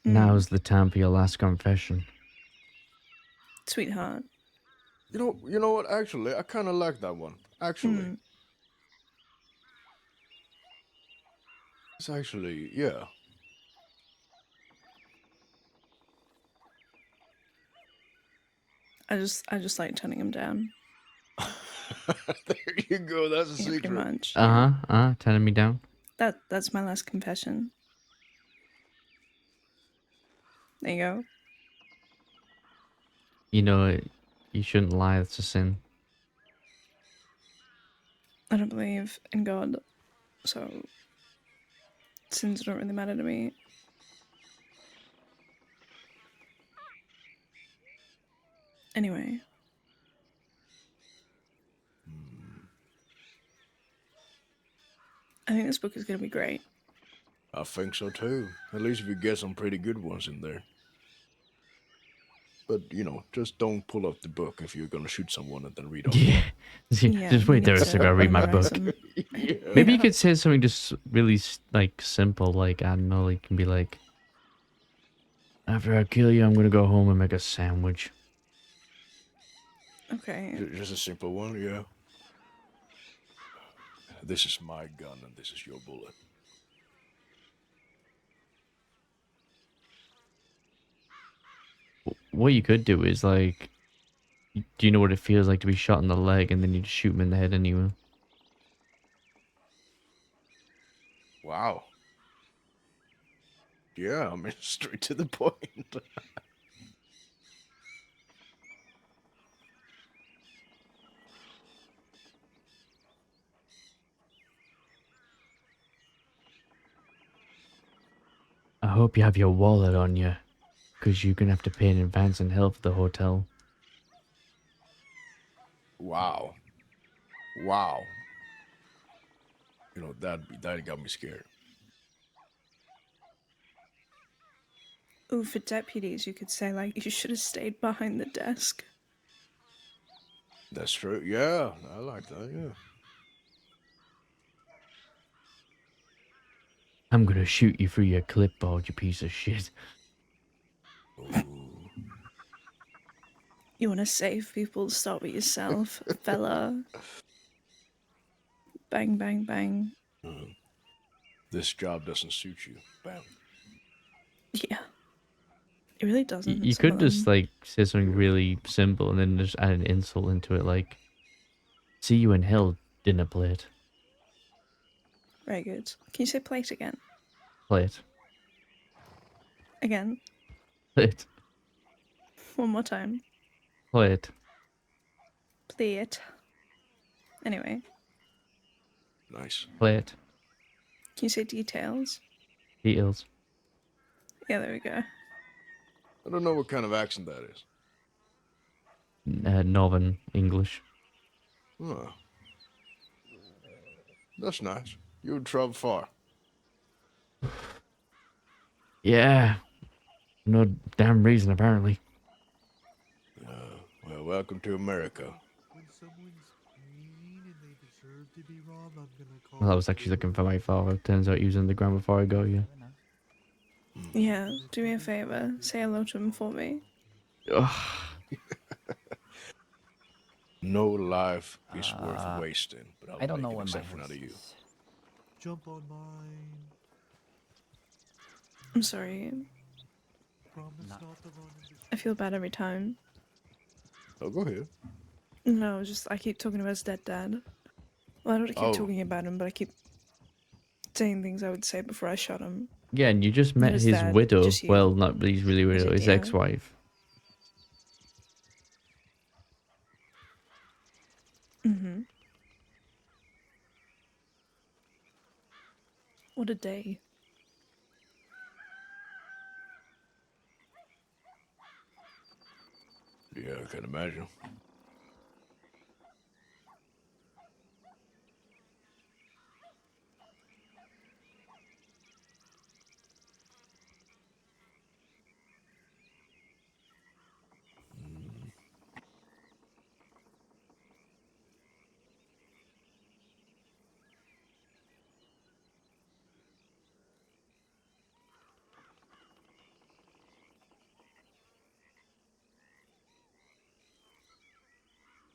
Now's the time for your last confession. Sweetheart. You know what? Actually, I kind of like that one. Actually, it's actually, yeah. I just like turning him down. There you go. That's a Yeah, pretty secret. much. Turning me down. That's my last confession. There you go. You know, you shouldn't lie. It's a sin. I don't believe in God, so sins don't really matter to me. Anyway. I think this book is going to be great. I think so too. At least if you get some pretty good ones in there. But, you know, just don't pull up the book if you're going to shoot someone and then read off. Yeah. Yeah, Just we wait there need a second. to I'll read my memorize book. them. Maybe you Yeah. could say something just really like simple, like I don't know, like can be like, after I kill you, I'm gonna go home and make a sandwich. Okay. Just a simple one, yeah. This is my gun and this is your bullet. What you could do is like, do you know what it feels like to be shot in the leg and then you just shoot him in the head anyway? Wow. Yeah, I mean, straight to the point. I hope you have your wallet on you, because you're gonna have to pay in advance in hell for the hotel. Wow. Wow. You know, that got me scared. Ooh, for deputies, you could say, like, you should have stayed behind the desk. That's true. Yeah, I like that, yeah. I'm gonna shoot you through your clipboard, you piece of shit. You want to save people, start with yourself, fella. Bang, bang, bang. This job doesn't suit you. Bam. Yeah. It really doesn't. You some of could just them. like say something really simple and then just add an insult into it, like, see you in hell, dinner plate. Very good. Can you say plate again? Plate. Again. Plate. One more time. Plate. Plate. Anyway. Nice. Plate. Can you say details? Details. Yeah, there we go. I don't know what kind of accent that is. Northern English. Oh. That's nice. You would travel far. Yeah. No damn reason, apparently. Well, welcome to America. Well, I was actually looking for my father. Turns out he was in the ground before I got you. Yeah, do me a favor. Say hello to him for me. No life is worth wasting, but I I'll don't make know an when my exception out of you. Jump on mine. I'm sorry. Promise not to run into I feel bad every time. Oh, go ahead. No, just I keep talking about his dead dad. Well, I don't keep Oh. talking about him, but I keep saying things I would say before I shot him. Yeah, and you just met His his dad, widow. just you. Well, not his really His widow, his idea. ex-wife. Mm-hmm. What a day. Yeah, I can imagine.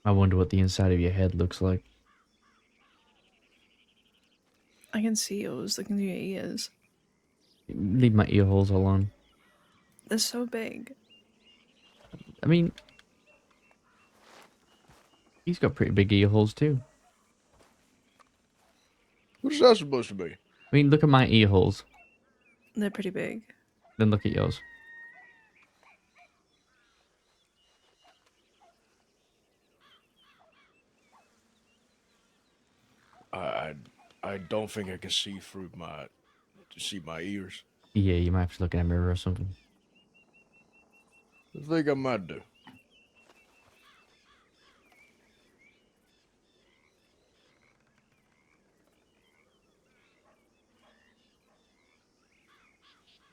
I wonder what the inside of your head looks like. I can see yours looking through your ears. Leave my ear holes alone. They're so big. I mean, he's got pretty big ear holes too. What's that supposed to be? I mean, look at my ear holes. They're pretty big. Then look at yours. I I don't think I can see through my ears. Yeah, you might have to look in a mirror or something. I think I might do.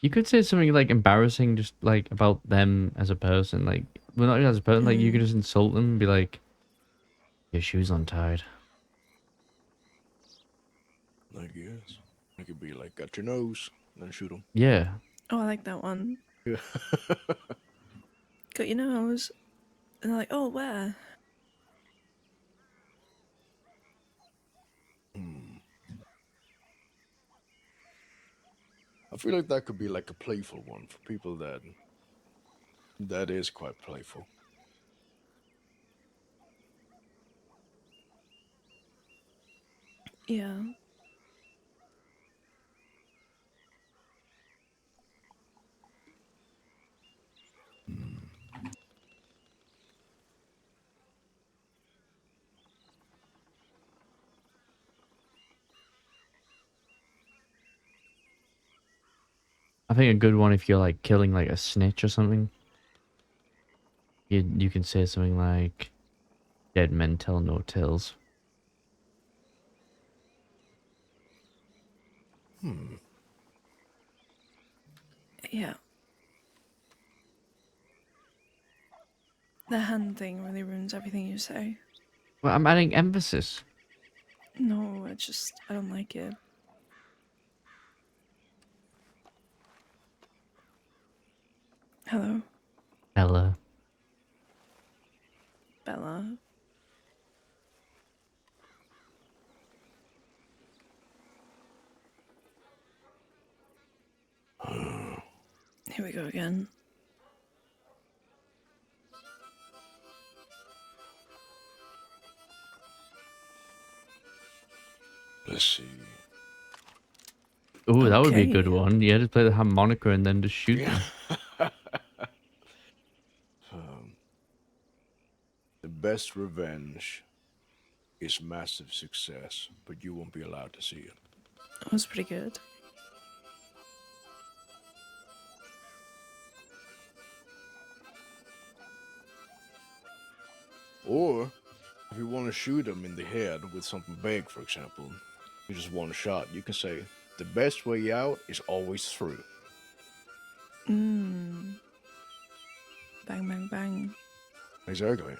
You could say something like embarrassing, just like about them as a person. Like, well, not even as a person. Like, you could just insult them and be like, "Your shoes untied." I guess. I could be like, got your nose, and then shoot them. Yeah. Oh, I like that one. Yeah. Got your nose. And they're like, oh, where? I feel like that could be like a playful one for people that is quite playful. Yeah. I think a good one if you're like killing like a snitch or something. You can say something like, "Dead men tell no tales." Yeah. The hand thing really ruins everything you say. Well, I'm adding emphasis. No, I don't like it. Hello, Ella. Bella. Here we go again. Let's see. Ooh, that would be a Okay. good one. Yeah, just play the harmonica and then just shoot them. The best revenge is massive success, but you won't be allowed to see it. That was pretty good. Or if you want to shoot them in the head with something big, for example, you just one shot, you can say, the best way out is always through. Bang, bang, bang. Exactly.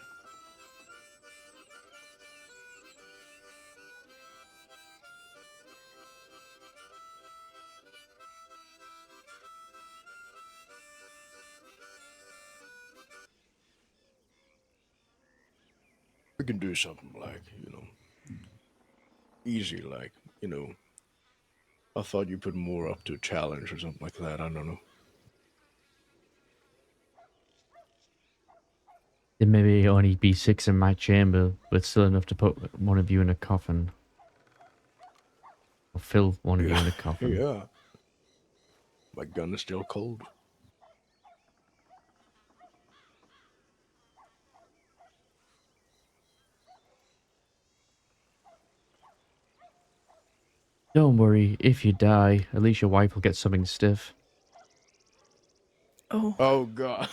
We can do something like, easy, like, I thought you put more up to a challenge or something like that. I don't know. There may only be 6 in my chamber, but still enough to put one of you in a coffin. Or fill one of you in a coffin. Yeah. My gun is still cold. Don't worry, if you die, at least your wife will get something stiff. Oh. Oh, God.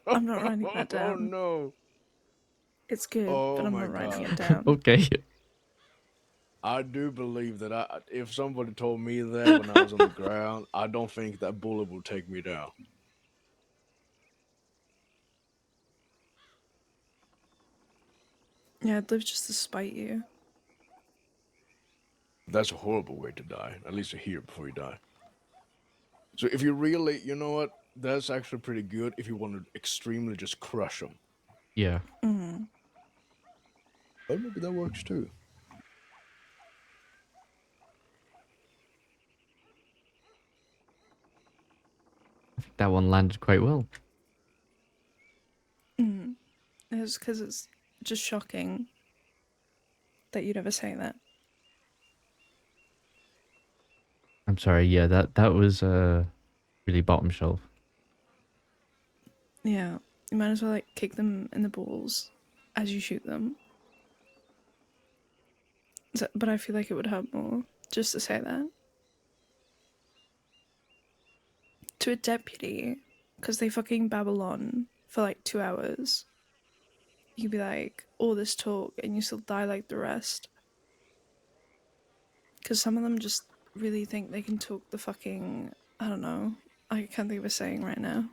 I'm not writing that down. Oh, no. It's good, Oh, but I'm my not writing God. it down. Okay. I do believe that if somebody told me that when I was on the ground, I don't think that bullet will take me down. Yeah, I'd live just to spite you. That's a horrible way to die. At least to hear before you die. So if you really, you know what? That's actually pretty good if you want to extremely just crush them. Yeah. But maybe that works too. I think that one landed quite well. It's because it's just shocking that you'd ever say that. I'm sorry. Yeah, that was really bottom shelf. Yeah, you might as well like kick them in the balls as you shoot them. But I feel like it would hurt more just to say that to a deputy, because they fucking babble on for like 2 hours. You'd be like all this talk and you still die like the rest. Because some of them just really think they can talk the fucking, I don't know, I can't think of a saying right now.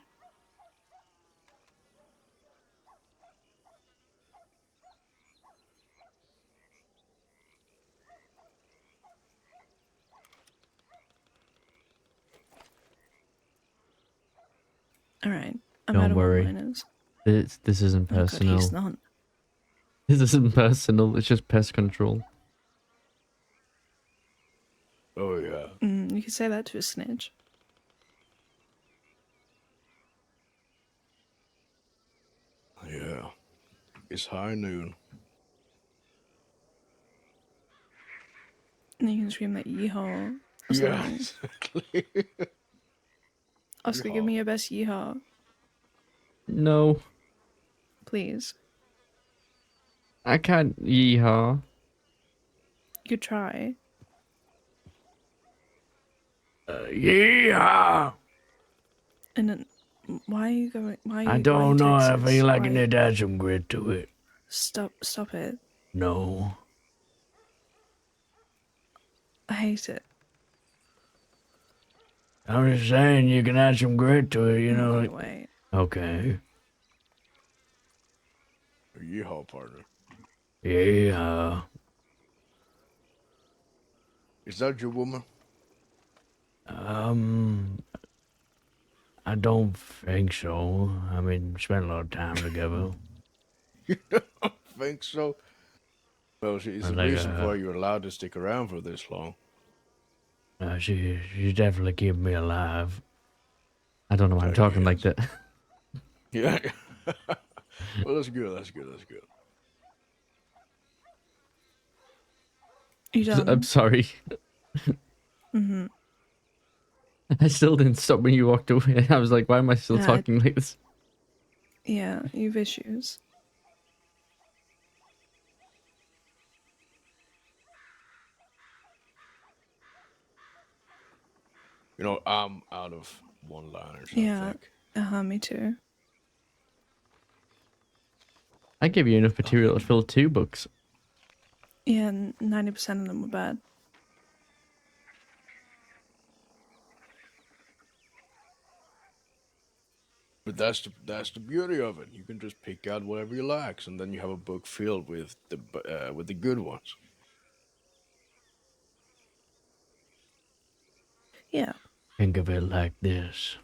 Alright, I'm out Don't of worry. one-liners. This isn't Oh god, personal. he's not. This isn't personal. It's just pest control. Oh yeah. You could say that to a snitch. Yeah. It's high noon. And you can scream that yeehaw or Yeah, something. exactly. Oscar, give me your best yeehaw, No, please. I can't. Yeehaw. You could try. Yeehaw. And then, why are you going? Why are you? I why are don't you know. I Texas? feel like Why- it need to add some grit to it. Stop it. No. I hate it. I'm just saying you can add some grit to it, you know. Okay, wait. Okay. Yeehaw, partner. Yeah. Is that your woman? I don't think so. I mean, spent a lot of time together. You don't think so? Well, it's the Like, reason why you're allowed to stick around for this long. She's definitely keeping me alive. I don't know why I'm talking like that. Yeah. Well, that's good. That's good. That's good. You done? I'm sorry. Mm-hmm. I still didn't stop when you walked away. I was like, why am I still Yeah, talking like this? Yeah, you've issues. You know, I'm out of one-liners, I Yeah. think. Me too. I gave you enough material to fill 2 books. Yeah, 90% of them were bad. But that's the beauty of it. You can just pick out whatever you like, and then you have a book filled with the good ones. Yeah. Think of it like this.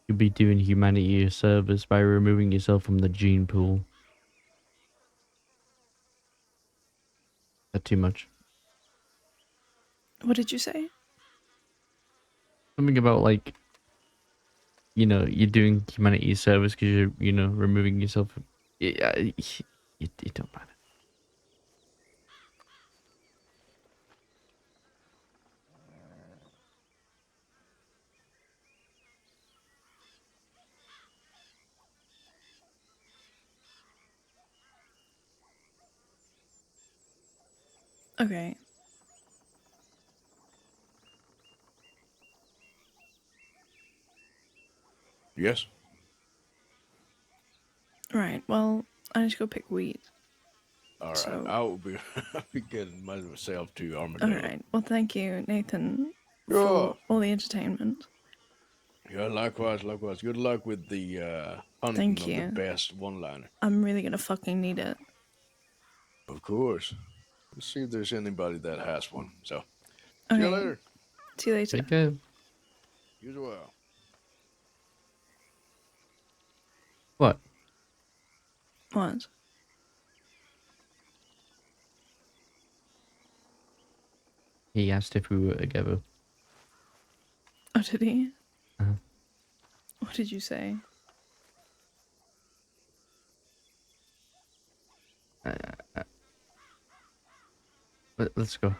You'll be doing humanity a service by removing yourself from the gene pool. Is that too much? What did you say? Something about like, you know, you're doing humanity a service because you're, you know, removing yourself. Yeah, you don't matter. Okay. Yes. Right. Well, I need to go pick wheat. All right. So- I will be, I'll be getting myself to All Armadillo. right. Well, thank you, Nathan, Yeah. for all the entertainment. Yeah, likewise. Good luck with the hunting Thank of the you. best one-liner. I'm really gonna fucking need it. Of course. Let's see if there's anybody that has one. So, see you Okay. later. See you later. Take care. You as well. What? What? He asked if we were together. Oh, did he? Uh-huh. What did you say? Let's go.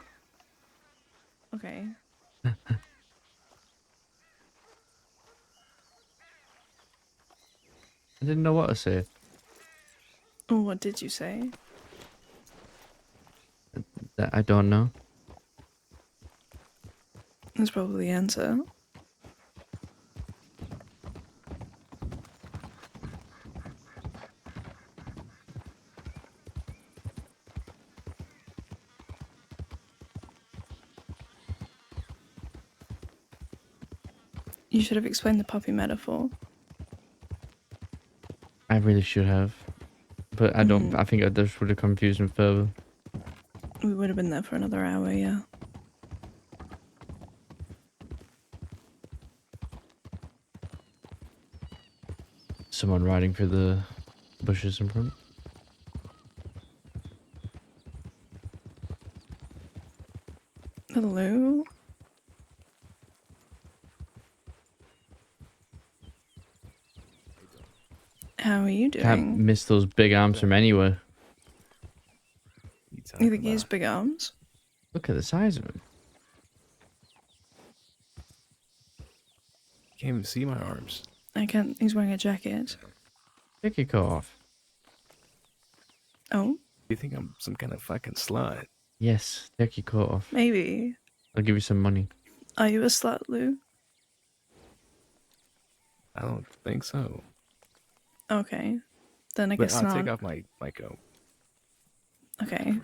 Okay. I didn't know what to say. Oh, what did you say? That I don't know. That's probably the answer. You should have explained the puppy metaphor. I really should have, but I don't. I think I just would have confused him further. We would have been there for another hour, yeah. Someone riding through the bushes in front. Hello? How are you doing? Can't miss those big arms from anywhere. You think he has big arms? Look at the size of him. Can't even see my arms. I can't. He's wearing a jacket. Take your coat off. Oh? You think I'm some kind of fucking slut? Yes, take your coat off. Maybe. I'll give you some money. Are you a slut, Lou? I don't think so. Okay. Then I But guess I'll not. take off my coat. Okay.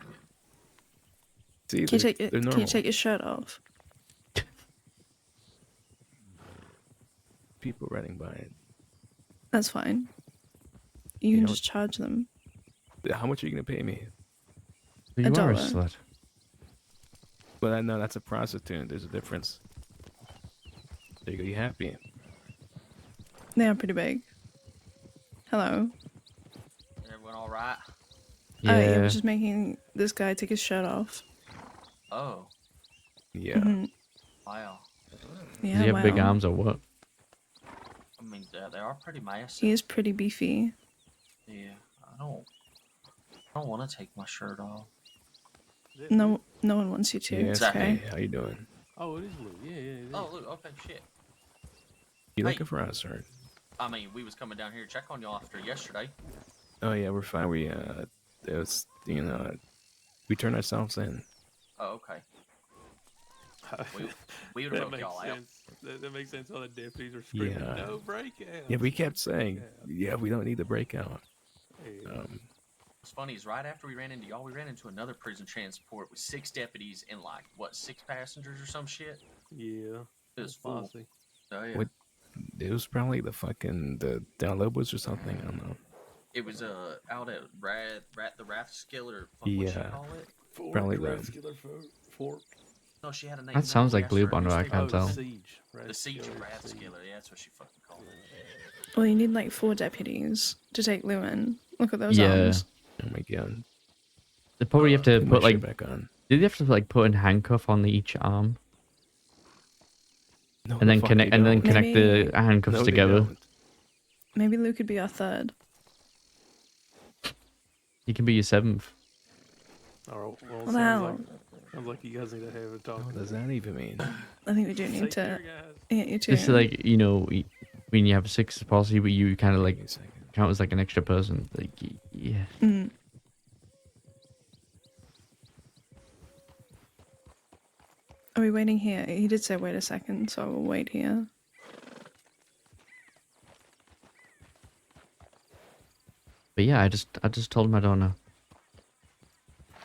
See, Can they're you normal. take your shirt off? People running by it. That's fine. You can just charge them. How much are you gonna pay me? You are $1. a slut. Well, I know that's a prostitute. There's a difference. There you go. You happy? They are pretty big. Hello. Everyone all right? Yeah, we're just making this guy take his shirt off. Oh, Yeah. Mhm. wow. Yeah, Does he have big wow. arms or what? I mean, they are pretty massive. He is pretty beefy. Yeah, I don't want to take my shirt off. No one wants you to. Yeah, It's it's okay. me. How you doing? Oh, it is Lou. Yeah, yeah. It is. Oh, look. Okay, shit. You Hey. looking for us, or? I mean, we was coming down here to check on y'all after yesterday. Oh yeah, we're fine. We it was we turned ourselves in. Oh, okay. We would have That broke makes y'all out. sense. That makes sense. All the deputies are screaming, Yeah. "No breakout!" Yeah, we kept saying, yeah, we don't need the breakout. What's funny is right after we ran into y'all, we ran into another prison transport with 6 deputies and 6 passengers or some shit. Yeah. It was full. Posse. Oh yeah. What? It was probably the Down Lobos or something. I don't know. It was out at the raft skill or what you Yeah. call it. Probably the. Fork. No, she had a name. That sounds We like asked her Blue Bond, but I newspaper. can't tell. Siege. The siege of Rathskiller. Yeah, that's what she fucking called it. Well, you need 4 deputies to take Lou in. Look at those Yeah. arms. Oh my god. They probably have to Put my put shirt back on. Did they have to put a handcuff on each arm? No, And then the fuck connect they and then don't. connect the handcuffs No, they together. don't. Maybe Lou could be our 3rd. He can be your 7th. Oh, well, Wow. sounds like you guys need to have a talk. What does that even mean? I think we do need Take to. care, guys. Yeah, you too. It's when you have a 6 policy, but you kind of count as an extra person. Yeah. Mm. Are we waiting here? He did say wait a second, so we'll wait here. But yeah, I just told him I don't know.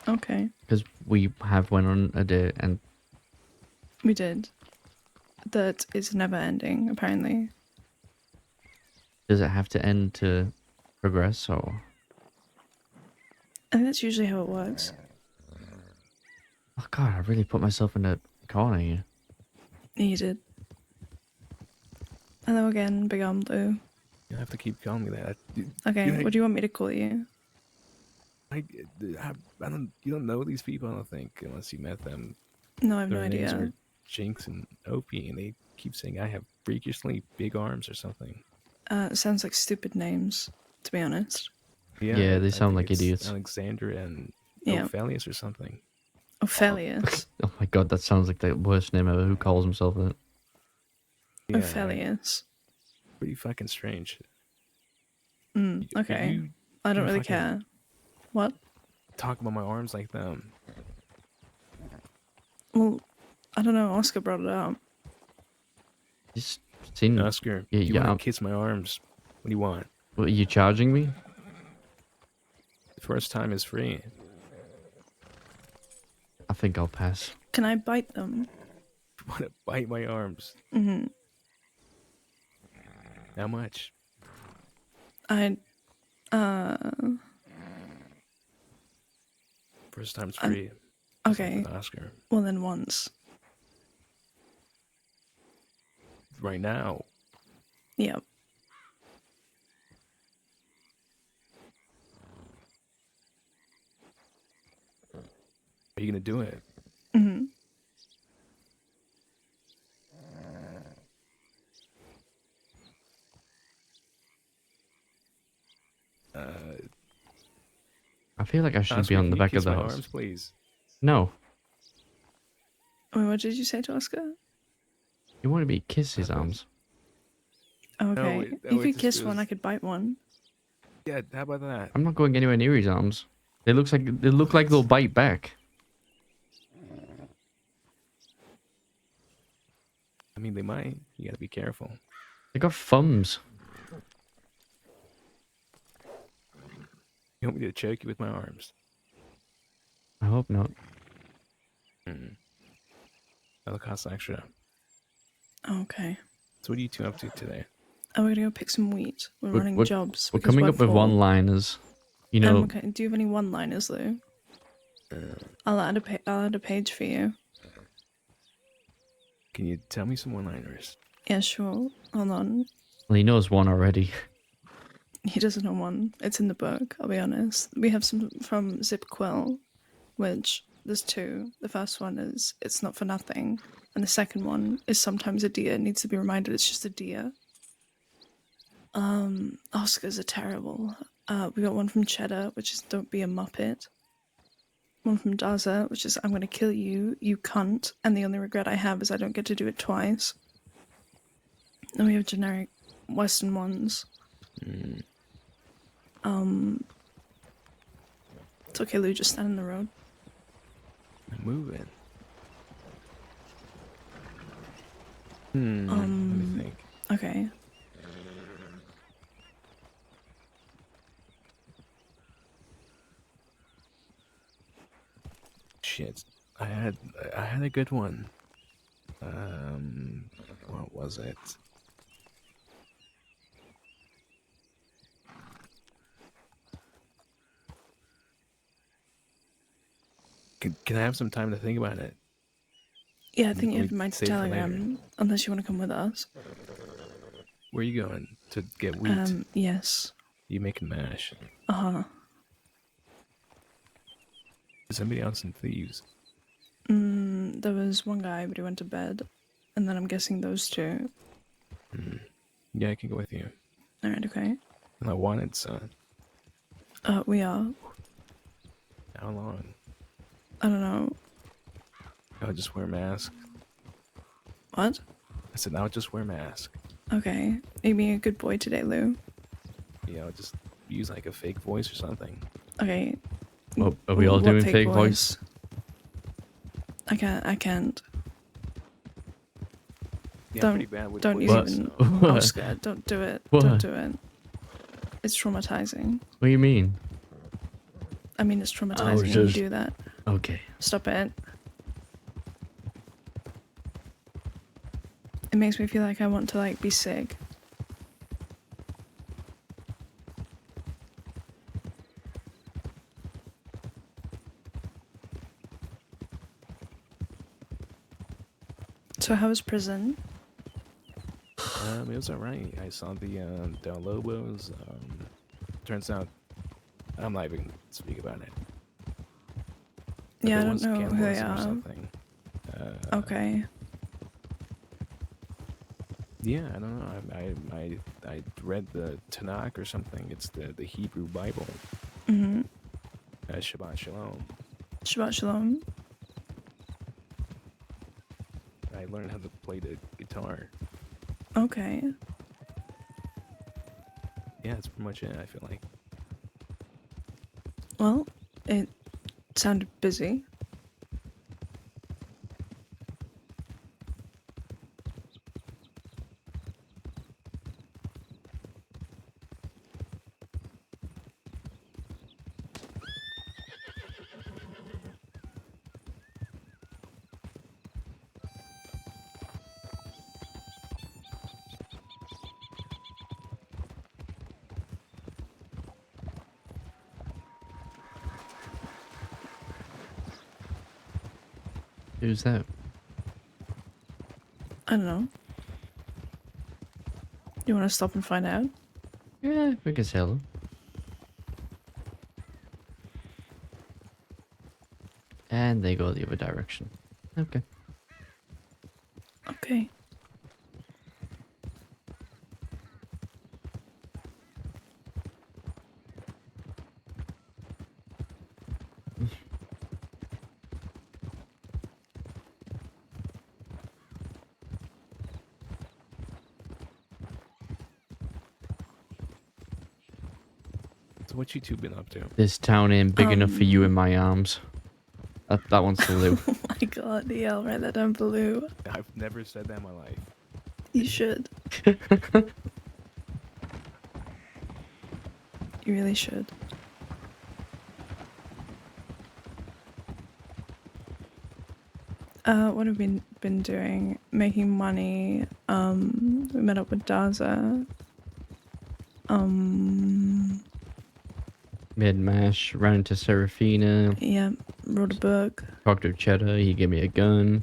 Okay, Because we have went on a date and we did. That is never ending, apparently. does it have to end to progress or? I think that's usually how it works. Oh god, I really put myself in a corner here. You did. Hello again, Big Arm Lou. You have to keep calling me that. Okay, what do you want me to call you? I don't. You don't know these people. I don't think unless you met them. No, I have no Their names idea. are Jinx and Opie, and they keep saying I have freakishly big arms or something. It sounds like stupid names, to be honest. Yeah, they I sound think like it's idiots. Alexander and Yeah. Ophelius or something. Ophelius. Oh my god, that sounds like the worst name ever. Who calls himself that? Yeah, Ophelius. pretty fucking strange. Okay. you I don't can really fucking care. What? Talk about my arms like them. Well, I don't know. Oscar brought it up. Just seen Oscar, Yeah, you yeah. want to kiss my arms? What do you want? What, are you charging me? The first time is free. I think I'll pass. Can I bite them? You want to bite my arms? Mm-hmm. How much? First time's free. Okay. Oscar. Well, then once. Right now. Yep. Are you gonna do it? Mm-hmm. I feel like I should Oscar, be on can the you back of kiss the my house. arms, please? No. Wait, what did you say to Oscar? You want to be kiss his arms? Okay. wait, you wait, could this kiss one, feels- I could bite one. Yeah, how about that? I'm not going anywhere near his arms. They look like they'll bite back. I mean, they might. You gotta be careful. They got thumbs. You want me to choke you with my arms? I hope not. That'll cost extra. Okay. So what are you two up to today? Oh, we're gonna go pick some wheat. We're running jobs. We're because coming up with full. one-liners. You know. Okay. Do you have any one-liners, Lou? I'll add a page for you. Can you tell me some one-liners? Yeah, sure. Hold on. Well, he knows one already. He doesn't know one. It's in the book, I'll be honest. We have some from Quil, which there's two. The first one is "It's not for nothing," and the second one is "Sometimes a deer needs to be reminded it's just a deer." Oscars are terrible. We got one from Cheddar, which is "Don't be a muppet." One from Daza, which is "I'm gonna kill you, you cunt," and the only regret I have is I don't get to do it twice. And we have generic Western ones. It's okay, Lou, just stand in the road. I'm moving. Let me think. Okay. Shit. I had a good one. What was it? Can I have some time to think about it? Yeah, I think you Let have me my save it for later. telegram, unless you want to come with us. Where are you going to get wheat? Yes. You making mash? Uh-huh. Is anybody else in thieves? There was one guy, but he went to bed. And then I'm guessing those two. Yeah, I can go with you. Alright, okay. And I wanted son. We are. How long? I don't know. I'll just wear a mask. What? I said I'll just wear a mask. Okay. Are you being a good boy today, Lou? Yeah, I'll just use like a fake voice or something. Okay. Oh, are we all What doing fake voice? I can't. Yeah, Don't, pretty bad with don't you voices, even. so- I'm scared. Don't do it. What? Don't do it. It's traumatizing. What do you mean? I mean, it's traumatizing when you just- do that. Okay. Stop it. It makes me feel like I want to, like, be sick. So how was prison? It was alright. I saw the Del Lobos. Turns out I'm not even speak about it. But Yeah, I there don't was know who they cannibalism or are. something. Okay. Yeah, I don't know. I read the Tanakh or something. It's the Hebrew Bible. Mm-hmm. Shabbat Shalom. Shabbat Shalom. I learned how to play the guitar. Okay. Yeah, that's pretty much it. I feel like. Well, it sounded busy. Who's that? I don't know. You want to stop and find out? Yeah, we can sell them. And they go the other direction. Okay. Okay. So what you two been up to? This town ain't big enough for you in my arms. That one's the Lou. Oh my god, yeah, I'll write that down for Lou. I've never said that in my life. You should. You really should. What have we been doing? Making money. We met up with Daza. Mid mash, ran into Serafina. Yeah, wrote a book. Talked to Cheddar, he gave me a gun.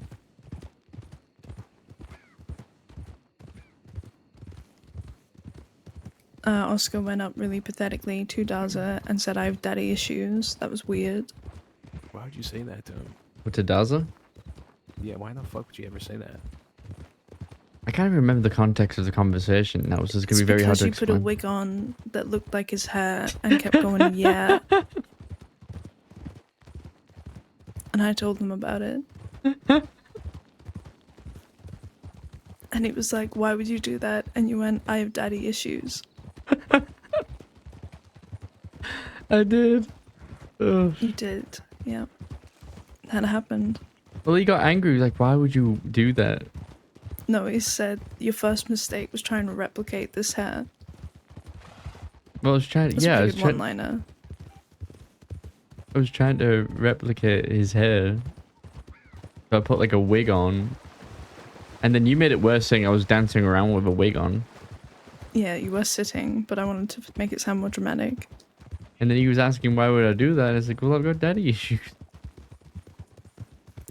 Oscar went up really pathetically to Daza and said I have daddy issues. That was weird. Why would you say that to him? What, to Daza? Yeah, why the fuck would you ever say that? I can't even remember the context of the conversation. That was just going to be very hard Because to you put a explain. wig on that looked like his hair and kept going, yeah. And I told him about it. And he was like, why would you do that? And you went, I have daddy issues. I did. Ugh. You did, yeah. That happened. Well, he got angry. He was like, why would you do that? No, he said, your first mistake was trying to replicate this hair. Well, I was trying to, That's yeah, a I pretty was, good one-liner. I was trying to replicate his hair. So I put like a wig on. And then you made it worse saying I was dancing around with a wig on. Yeah, you were sitting, but I wanted to make it sound more dramatic. And then he was asking why would I do that? I was like, well, I've got daddy issues.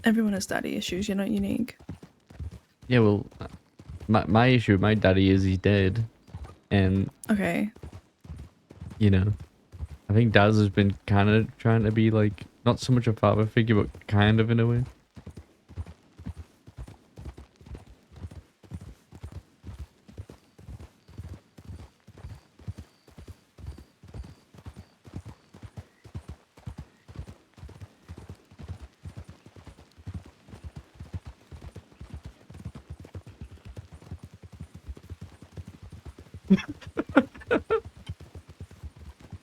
Everyone has daddy issues, you're not unique. Yeah, well, my issue with my daddy is he's dead. And, Okay. you know, I think Daz has been kind of trying to be like, not so much a father figure, but kind of in a way.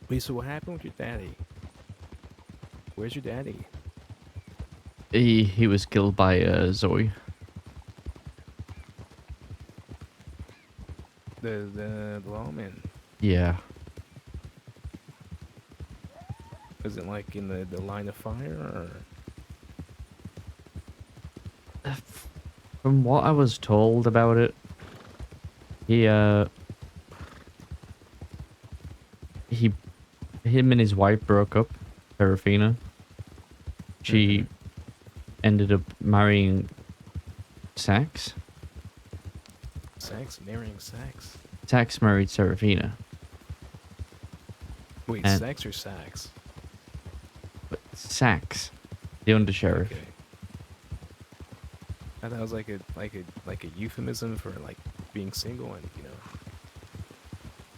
Wait, so what happened with your daddy? Where's your daddy? He was killed by Zoe. The lawman. Yeah. Was it like in the line of fire or? From what I was told about it, him and his wife broke up, Serafina. She ended up marrying Sax. Sax? Marrying Sax? Sax married Serafina. Wait, And- Sax or Sax? But Sax, the undersheriff. Okay. I thought it was like a euphemism for like being single and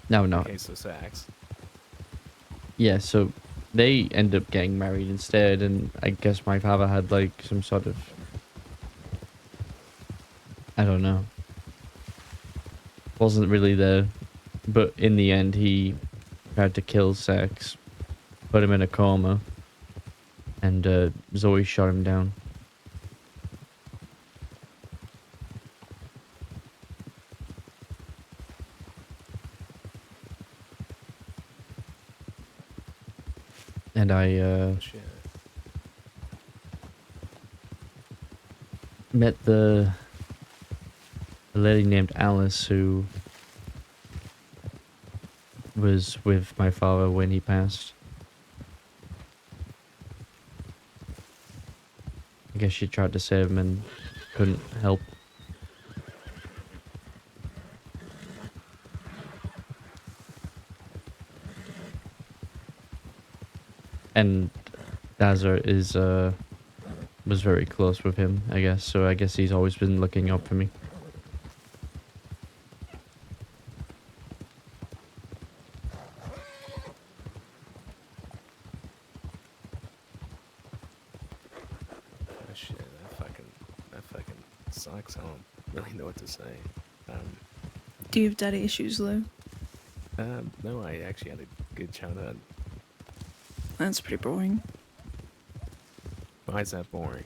No, in no. case of sex. Yeah, so they end up getting married instead, and I guess my father had like some sort of, I don't know, wasn't really there, but in the end he tried to kill Sex, put him in a coma, and Zoe shot him down. And I Shit. met the lady named Alice who was with my father when he passed. I guess she tried to save him and couldn't help. And Dazza is was very close with him, I guess. So I guess he's always been looking out for me. Oh, shit, that fucking sucks. I don't really know what to say. Do you have daddy issues, Lou? No, I actually had a good childhood. That's pretty boring. Why is that boring?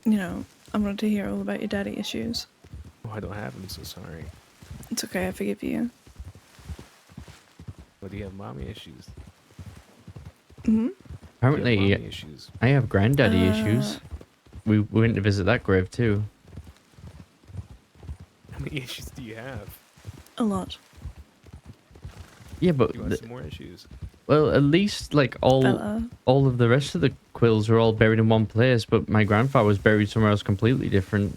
You know, I wanted to hear all about your daddy issues. Oh, I don't have them, so sorry. It's okay, I forgive you. But do you have mommy issues? Hmm? Apparently, mommy issues. I have granddaddy issues. We went to visit that grave too. How many issues do you have? A lot. You Yeah, but want some more issues? well, at least like all Fella. all of the rest of the Quills are all buried in one place, but my grandfather was buried somewhere else completely different.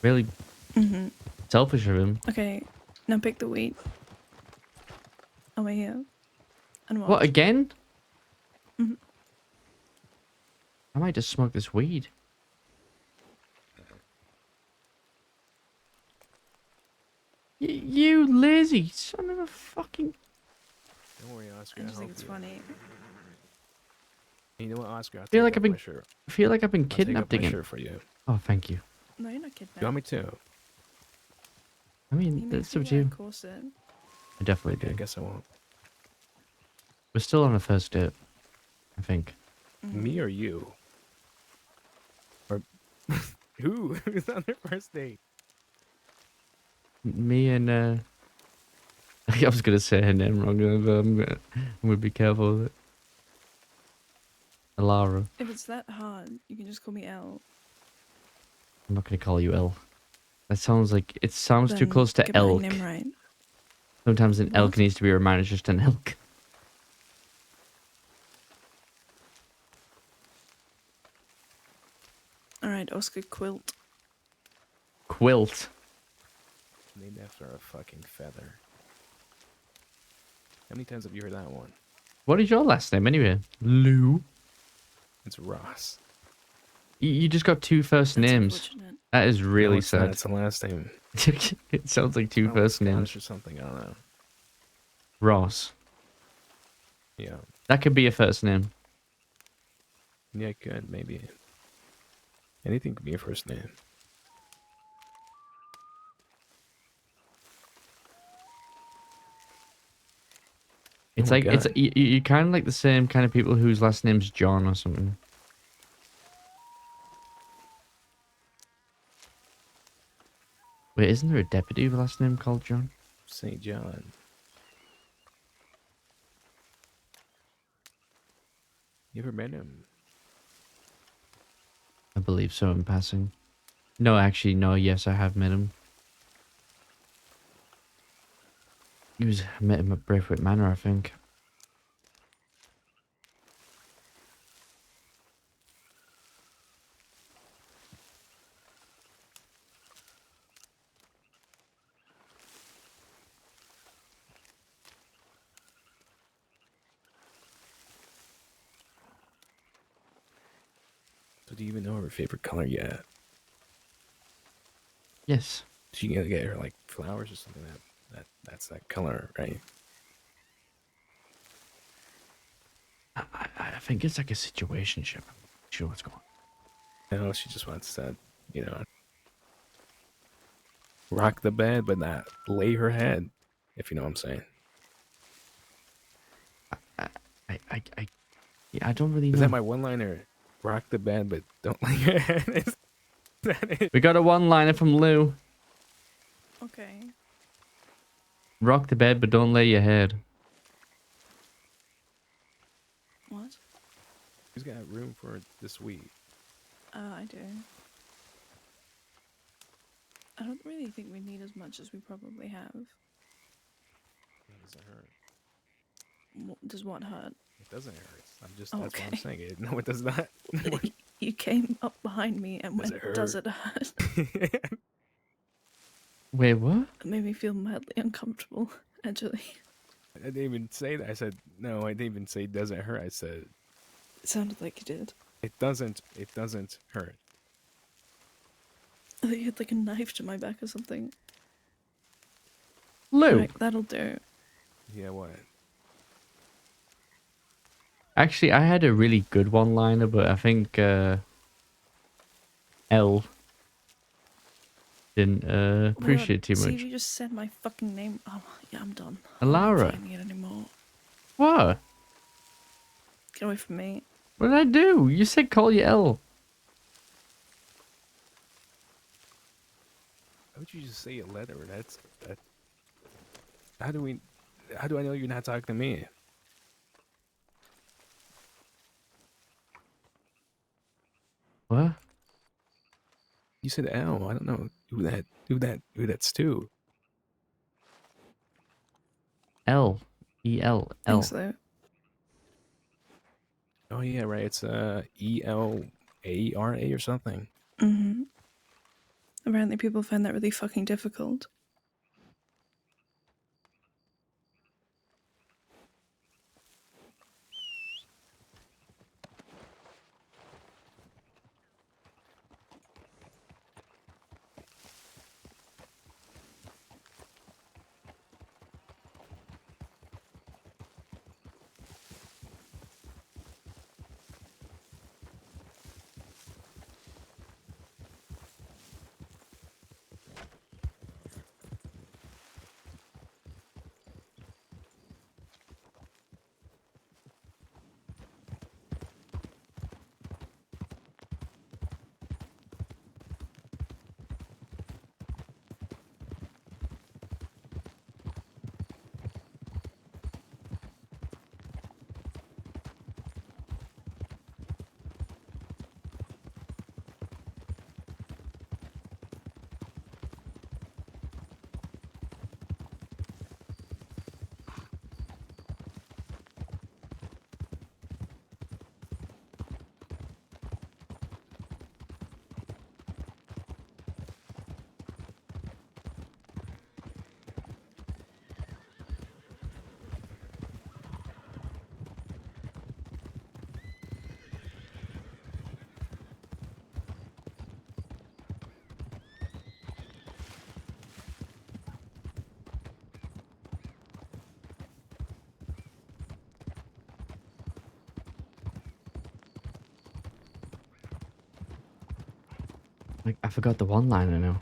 Really selfish of him. Okay, now pick the wheat. Over here. And What again? Mhm. I might just smoke this weed. You lazy son of a fucking... Don't worry, Oscar. I I'll just think help it's you. funny. You know what, Oscar? I'll feel take like off my shirt. I feel like I've been I'll take kidnapped off my again. shirt for you. Oh, thank you. No, you're not You kidnapped. want me to? I mean, He that's makes me up to wear a you. corset. I definitely I do. guess I won't. We're still on a first date, I think. Me or you? Or who? Who's on their first date? Me and I was gonna say her name wrong, but I'm gonna be careful with it. Alara. If it's that hard, you can just call me Elle. I'm not gonna call you Elle. That sounds like it sounds too Then close to get my elk. name right. Sometimes an elk What? needs to be reminded it's just an elk. Alright, Oscar Quilt. Quilt. Named after a fucking feather. How many times have you heard that one? What is your last name anyway? Lou. It's Ross. You just got two first names. That is really No, it's not. sad. It's the last name. It sounds like two Probably first names. Scottish or something. I don't know. Ross. Yeah. That could be a first name. Yeah, it could, maybe. Anything could be a first name. It's Oh my like it's God. you kind of like the same kind of people whose last name's John or something. Wait, isn't there a deputy with a last name called John? St. John. You ever met him? I believe so in passing. No, actually, no. Yes, I have met him. I met him at Braithwaite Manor, I think. So do you even know her favorite color yet? Yes. She gonna get her like flowers or something that's that color, right? I think it's like a situationship. I'm not sure what's going on. No, she just wants to, rock the bed, but not lay her head, if you know what I'm saying. Yeah, I don't really know. Is that my one-liner? Rock the bed, but don't lay your head. Is that it? We got a one-liner from Lou. Okay. Rock the bed, but don't lay your head. What? Who's got room for it this week? I do. I don't really think we need as much as we probably have. Does it hurt? Does what hurt? It doesn't hurt. That's what I'm Okay. saying. No, it does not. You came up behind me and Does went, it "Does it hurt?" Wait, what? It made me feel mildly uncomfortable, actually. I didn't even say that. I said, no, I didn't even say it doesn't hurt. I said, It sounded like you did. it doesn't hurt. I think you had like a knife to my back or something. Lou. Right, that'll do. Yeah, what? Actually, I had a really good one-liner, but I think L didn't appreciate too See, much. you just said my fucking name. Oh, yeah, I'm done. Alara. I'm not finding it anymore. What? Get away from me. What did I do? You said call you L. How would you just say a letter? That. How do I know you're not talking to me? What? You said L. I don't know who that's to. L. E-L. L. Thanks, Lou. Oh yeah, right. It's ELARA or something. Mm-hmm. Apparently people find that really fucking difficult. Like, I forgot the one-liner now.